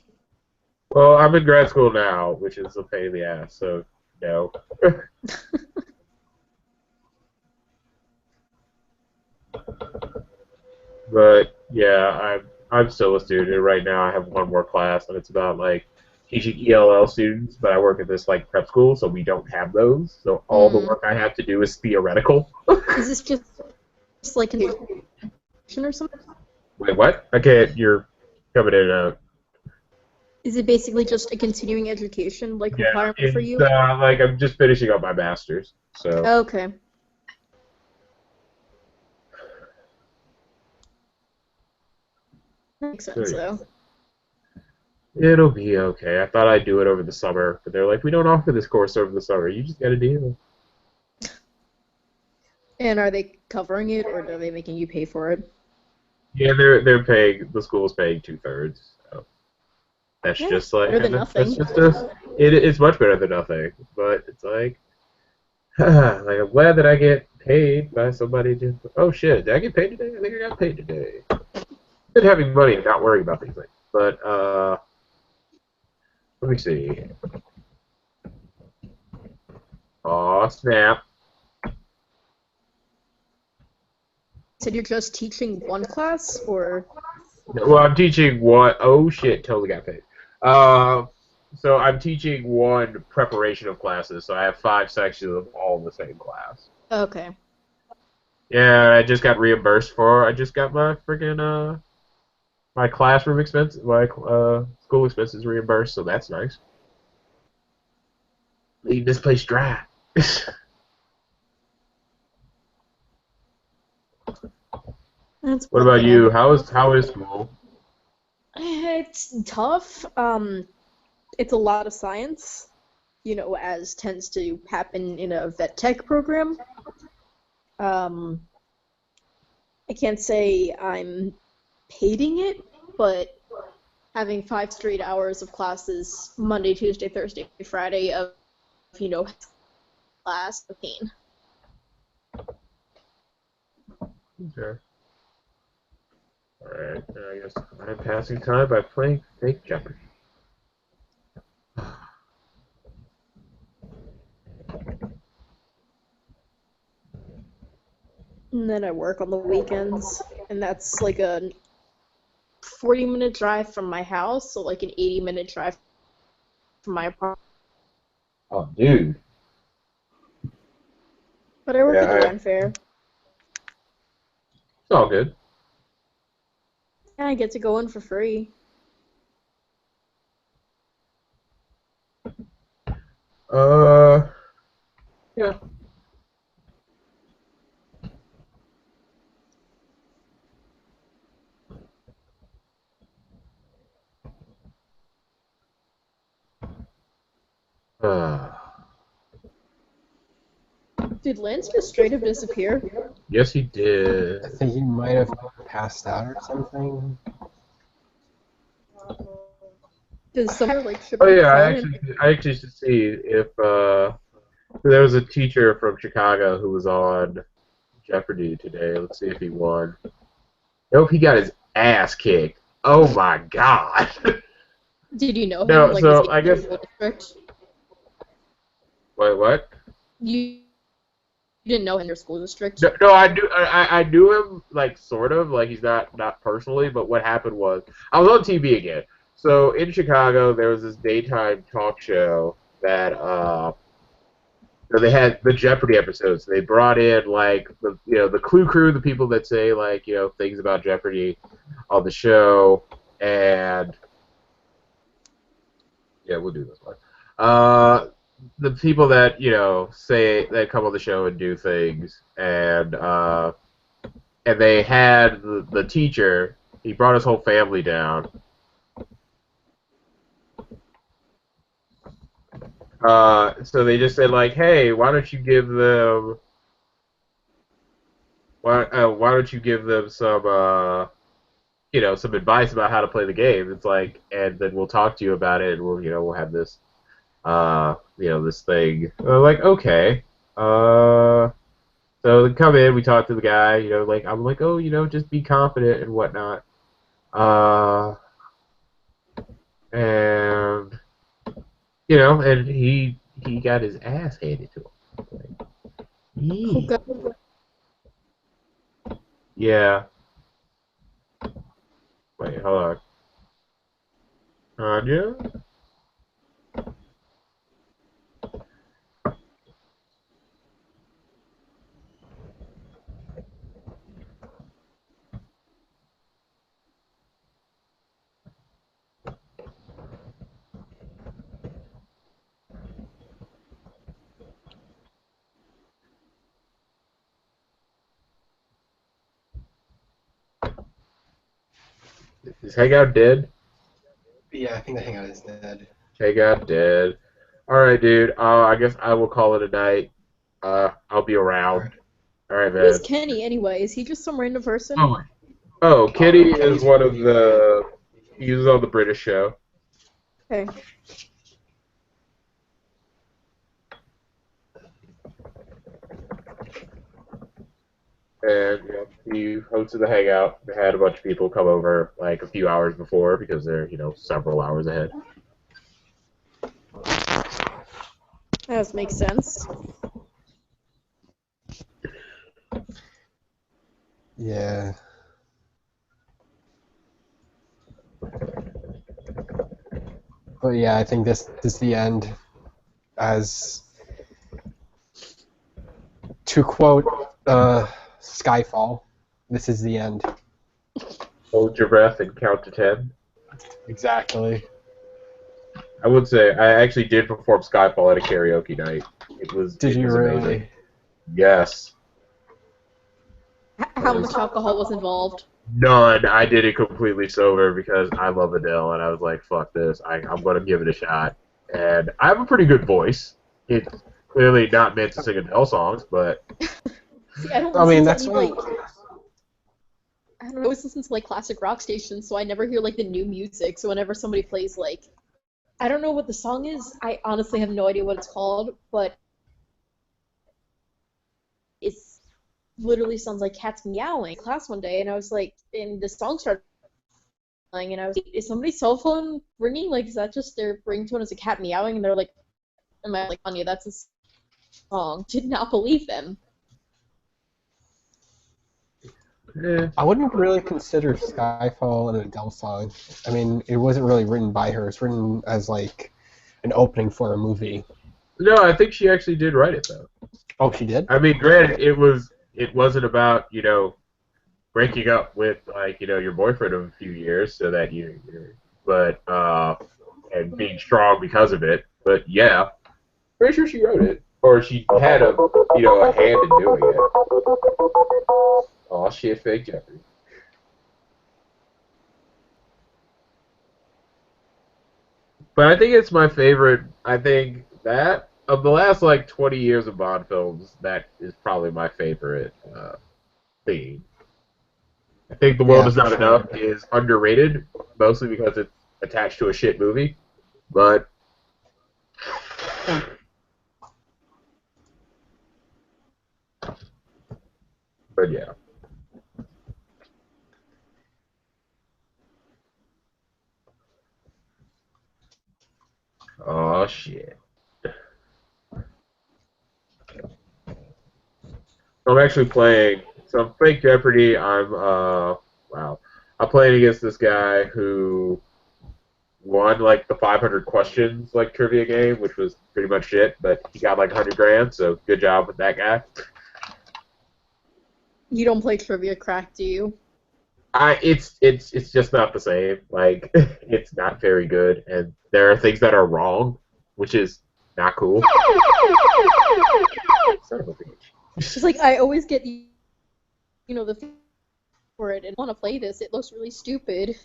Speaker 17: Well, I'm in grad school now, which is a pain in the ass, so no. But yeah, I'm still a student. Right now I have one more class, and it's about like teaching ELL students, but I work at this like prep school, so we don't have those. So all the work I have to do is theoretical.
Speaker 7: Is this just like an or something?
Speaker 17: Wait, what? I can't. You're coming in and out.
Speaker 7: Is it basically just a continuing education requirement for you?
Speaker 17: Like I'm just finishing up my master's. So.
Speaker 7: Okay. Makes sense, though.
Speaker 17: It'll be okay. I thought I'd do it over the summer, but they're like, we don't offer this course over the summer. You just got to deal.
Speaker 7: And are they covering it, or are they making you pay for it?
Speaker 17: Yeah, they're paying. The school's paying 2/3. So that's just like
Speaker 7: better than nothing.
Speaker 17: That's just it's much better than nothing. But it's like, like I'm glad that I get paid by somebody. Oh shit, did I get paid today? I think I got paid today. Good having money and not worrying about these things. But let me see. Aw, snap.
Speaker 7: So you're just teaching one class, or?
Speaker 17: Well, I'm teaching one. Oh shit, totally got paid. So I'm teaching one preparation of classes. So I have 5 sections of all in the same class.
Speaker 7: Okay.
Speaker 17: Yeah, I just got reimbursed for. I just got my freaking my classroom expense, my school expenses reimbursed. So that's nice. Leave this place dry. What about you? How is school?
Speaker 7: It's tough. It's a lot of science, as tends to happen in a vet tech program. I can't say I'm hating it, but having 5 straight hours of classes, Monday, Tuesday, Thursday, Friday, of, class, a pain.
Speaker 17: Okay. Alright, I guess I'm passing time by playing fake Jeopardy.
Speaker 7: And then I work on the weekends, and that's like a 40-minute drive from my house, so like an 80-minute drive from my apartment.
Speaker 17: Oh, dude.
Speaker 7: But I work at the Ren Fair.
Speaker 17: It's all good.
Speaker 7: And I get to go in for free.
Speaker 17: Yeah.
Speaker 7: Did Lance just straight up disappear?
Speaker 17: Yes, he did.
Speaker 15: I think he might have passed out or something.
Speaker 7: Does someone
Speaker 17: Oh yeah, I actually should see if there was a teacher from Chicago who was on Jeopardy today. Let's see if he won. Nope, he got his ass kicked. Oh my god.
Speaker 7: Did you know him?
Speaker 17: No,
Speaker 7: was
Speaker 17: so
Speaker 7: he
Speaker 17: I
Speaker 7: in your
Speaker 17: guess.
Speaker 7: school district?
Speaker 17: Wait, what?
Speaker 7: You didn't know him in your school district?
Speaker 17: No, I knew him, like, sort of, like, he's not personally, but what happened was, I was on TV again. So, in Chicago, there was this daytime talk show that, they had the Jeopardy episodes. They brought in, like, the Clue Crew, the people that say, like, things about Jeopardy on the show, and, yeah, we'll do this one. The people that say that come on the show and do things, and they had the teacher. He brought his whole family down. So they just said like, hey, why don't you give them some some advice about how to play the game? It's like, and then we'll talk to you about it, and we'll have this. This thing. Like, okay. So they come in, we talk to the guy, like, I'm like, oh, just be confident and whatnot. And, and he got his ass handed to him. Like, yeah. Wait, hold on. Anya? Is Hangout dead?
Speaker 15: Yeah, I think the Hangout is dead.
Speaker 17: Hangout dead. All right, dude. I guess I will call it a night. I'll be around. All right, man.
Speaker 4: Who's Kenny anyway? Is he just some random person?
Speaker 17: Oh, Kitty is one of the. He was on the British show.
Speaker 4: Okay.
Speaker 17: And he hosted the Hangout. They had a bunch of people come over like a few hours before because they're several hours ahead.
Speaker 4: That does make sense.
Speaker 15: Yeah. But yeah, I think this is the end. As to quote Skyfall, this is the end.
Speaker 17: Hold your breath and count to 10.
Speaker 15: Exactly.
Speaker 17: I would say I actually did perform Skyfall at a karaoke night. It was.
Speaker 15: Did you
Speaker 17: amazing.
Speaker 15: really?
Speaker 17: Yes.
Speaker 4: How much alcohol was involved?
Speaker 17: None. I did it completely sober because I love Adele, and I was like, "Fuck this! I'm going to give it a shot." And I have a pretty good voice. It's clearly not meant to sing Adele songs, but.
Speaker 4: See, I don't.
Speaker 15: I mean,
Speaker 4: that's
Speaker 15: that's
Speaker 4: like. I don't know. I always listen to like classic rock stations, so I never hear like the new music. So whenever somebody plays like, I don't know what the song is. I honestly have no idea what it's called, but it's literally sounds like cats meowing in class one day, and I was like, and the song started playing, and I was like, is somebody's cell phone ringing? Like, is that just their ringtone is a cat meowing? And they're like, am I like, Anya, that's a song. Did not believe them.
Speaker 17: Yeah.
Speaker 15: I wouldn't really consider Skyfall an Adele song. I mean, it wasn't really written by her. It's written as like an opening for a movie.
Speaker 17: No, I think she actually did write it though.
Speaker 15: Oh, she did?
Speaker 17: I mean, granted, it wasn't about breaking up with your boyfriend of a few years so that and being strong because of it. But yeah, pretty sure she wrote it, or she had a hand in doing it. Oh shit, fake Jeffrey. But I think it's my favorite. I think that of the last 20 years of Bond films, that is probably my favorite theme. I think The World Is Not Enough is underrated, mostly because it's attached to a shit movie. But yeah. Oh shit. I'm actually playing some fake Jeopardy. I'm playing against this guy who won the 500 questions trivia game, which was pretty much it, but he got 100 grand, so good job with that guy.
Speaker 4: You don't play Trivia Crack, do you?
Speaker 17: It's just not the same. It's not very good, and there are things that are wrong, which is not cool. Son of a bitch.
Speaker 4: It's like I always get the thing for it and want to play this. It looks really stupid.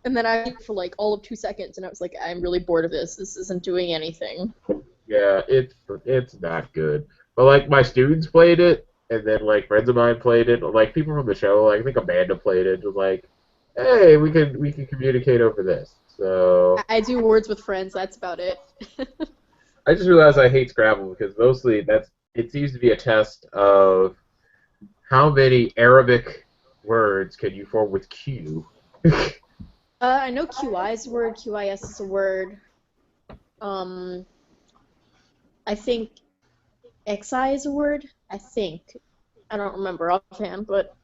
Speaker 4: And then I for all of 2 seconds, and I was like, I'm really bored of this. This isn't doing anything.
Speaker 17: Yeah, it's not good. But my students played it, and then friends of mine played it. People from the show, I think Amanda played it. Was hey, we can communicate over this. So
Speaker 4: I do words with friends. That's about it.
Speaker 17: I just realized I hate Scrabble because mostly it seems to be a test of how many Arabic words can you form with Q.
Speaker 4: I know QI is a word, QIS is a word. I think XI is a word. I think. I don't remember offhand, but.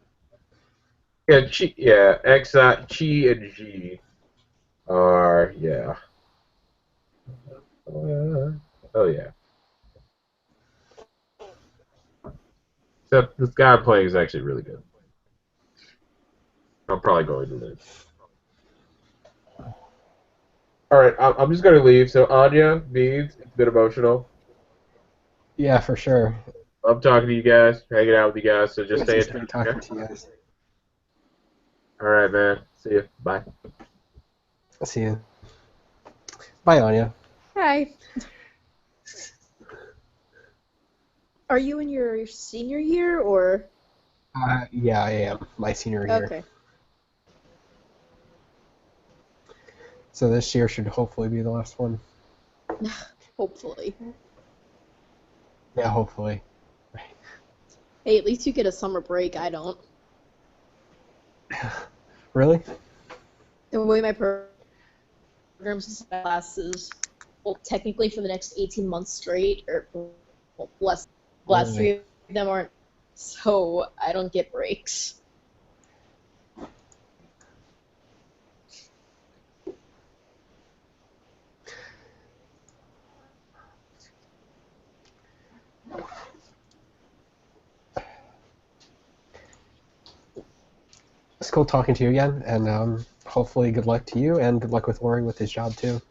Speaker 17: Yeah, XI, Chi, and G are, yeah. Oh, yeah. Except this guy I'm playing is actually really good. I'm probably going to lose. Alright, I'm just going to leave. So, Anya, Beans, it's been emotional.
Speaker 15: Yeah, for sure.
Speaker 17: I'm talking to you guys, hanging out with you guys, so just stay in touch.
Speaker 15: Talking to you guys.
Speaker 17: All right, man. See you. Bye.
Speaker 15: See you. Bye, Anya.
Speaker 4: Hi. Are you in your senior year or?
Speaker 15: Yeah, I am. My senior year.
Speaker 4: Okay.
Speaker 15: So this year should hopefully be the last one.
Speaker 4: Hopefully.
Speaker 15: Yeah, hopefully.
Speaker 4: Hey, at least you get a summer break. I don't.
Speaker 15: Really?
Speaker 4: The way my programs classes, well, technically for the next 18 months straight, or well, last
Speaker 15: Really?
Speaker 4: 3 of them aren't, so I don't get breaks.
Speaker 15: It's cool talking to you again, and hopefully good luck to you, and good luck with Rory with his job too.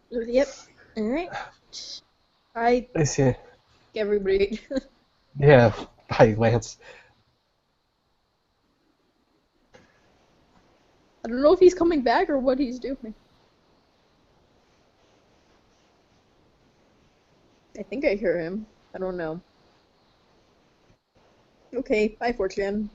Speaker 4: Yep. All right. I
Speaker 15: see.
Speaker 4: Everybody.
Speaker 15: Yeah. Bye, Lance.
Speaker 4: I don't know if he's coming back or what he's doing. I think I hear him. I don't know. Okay, bye, Fortune.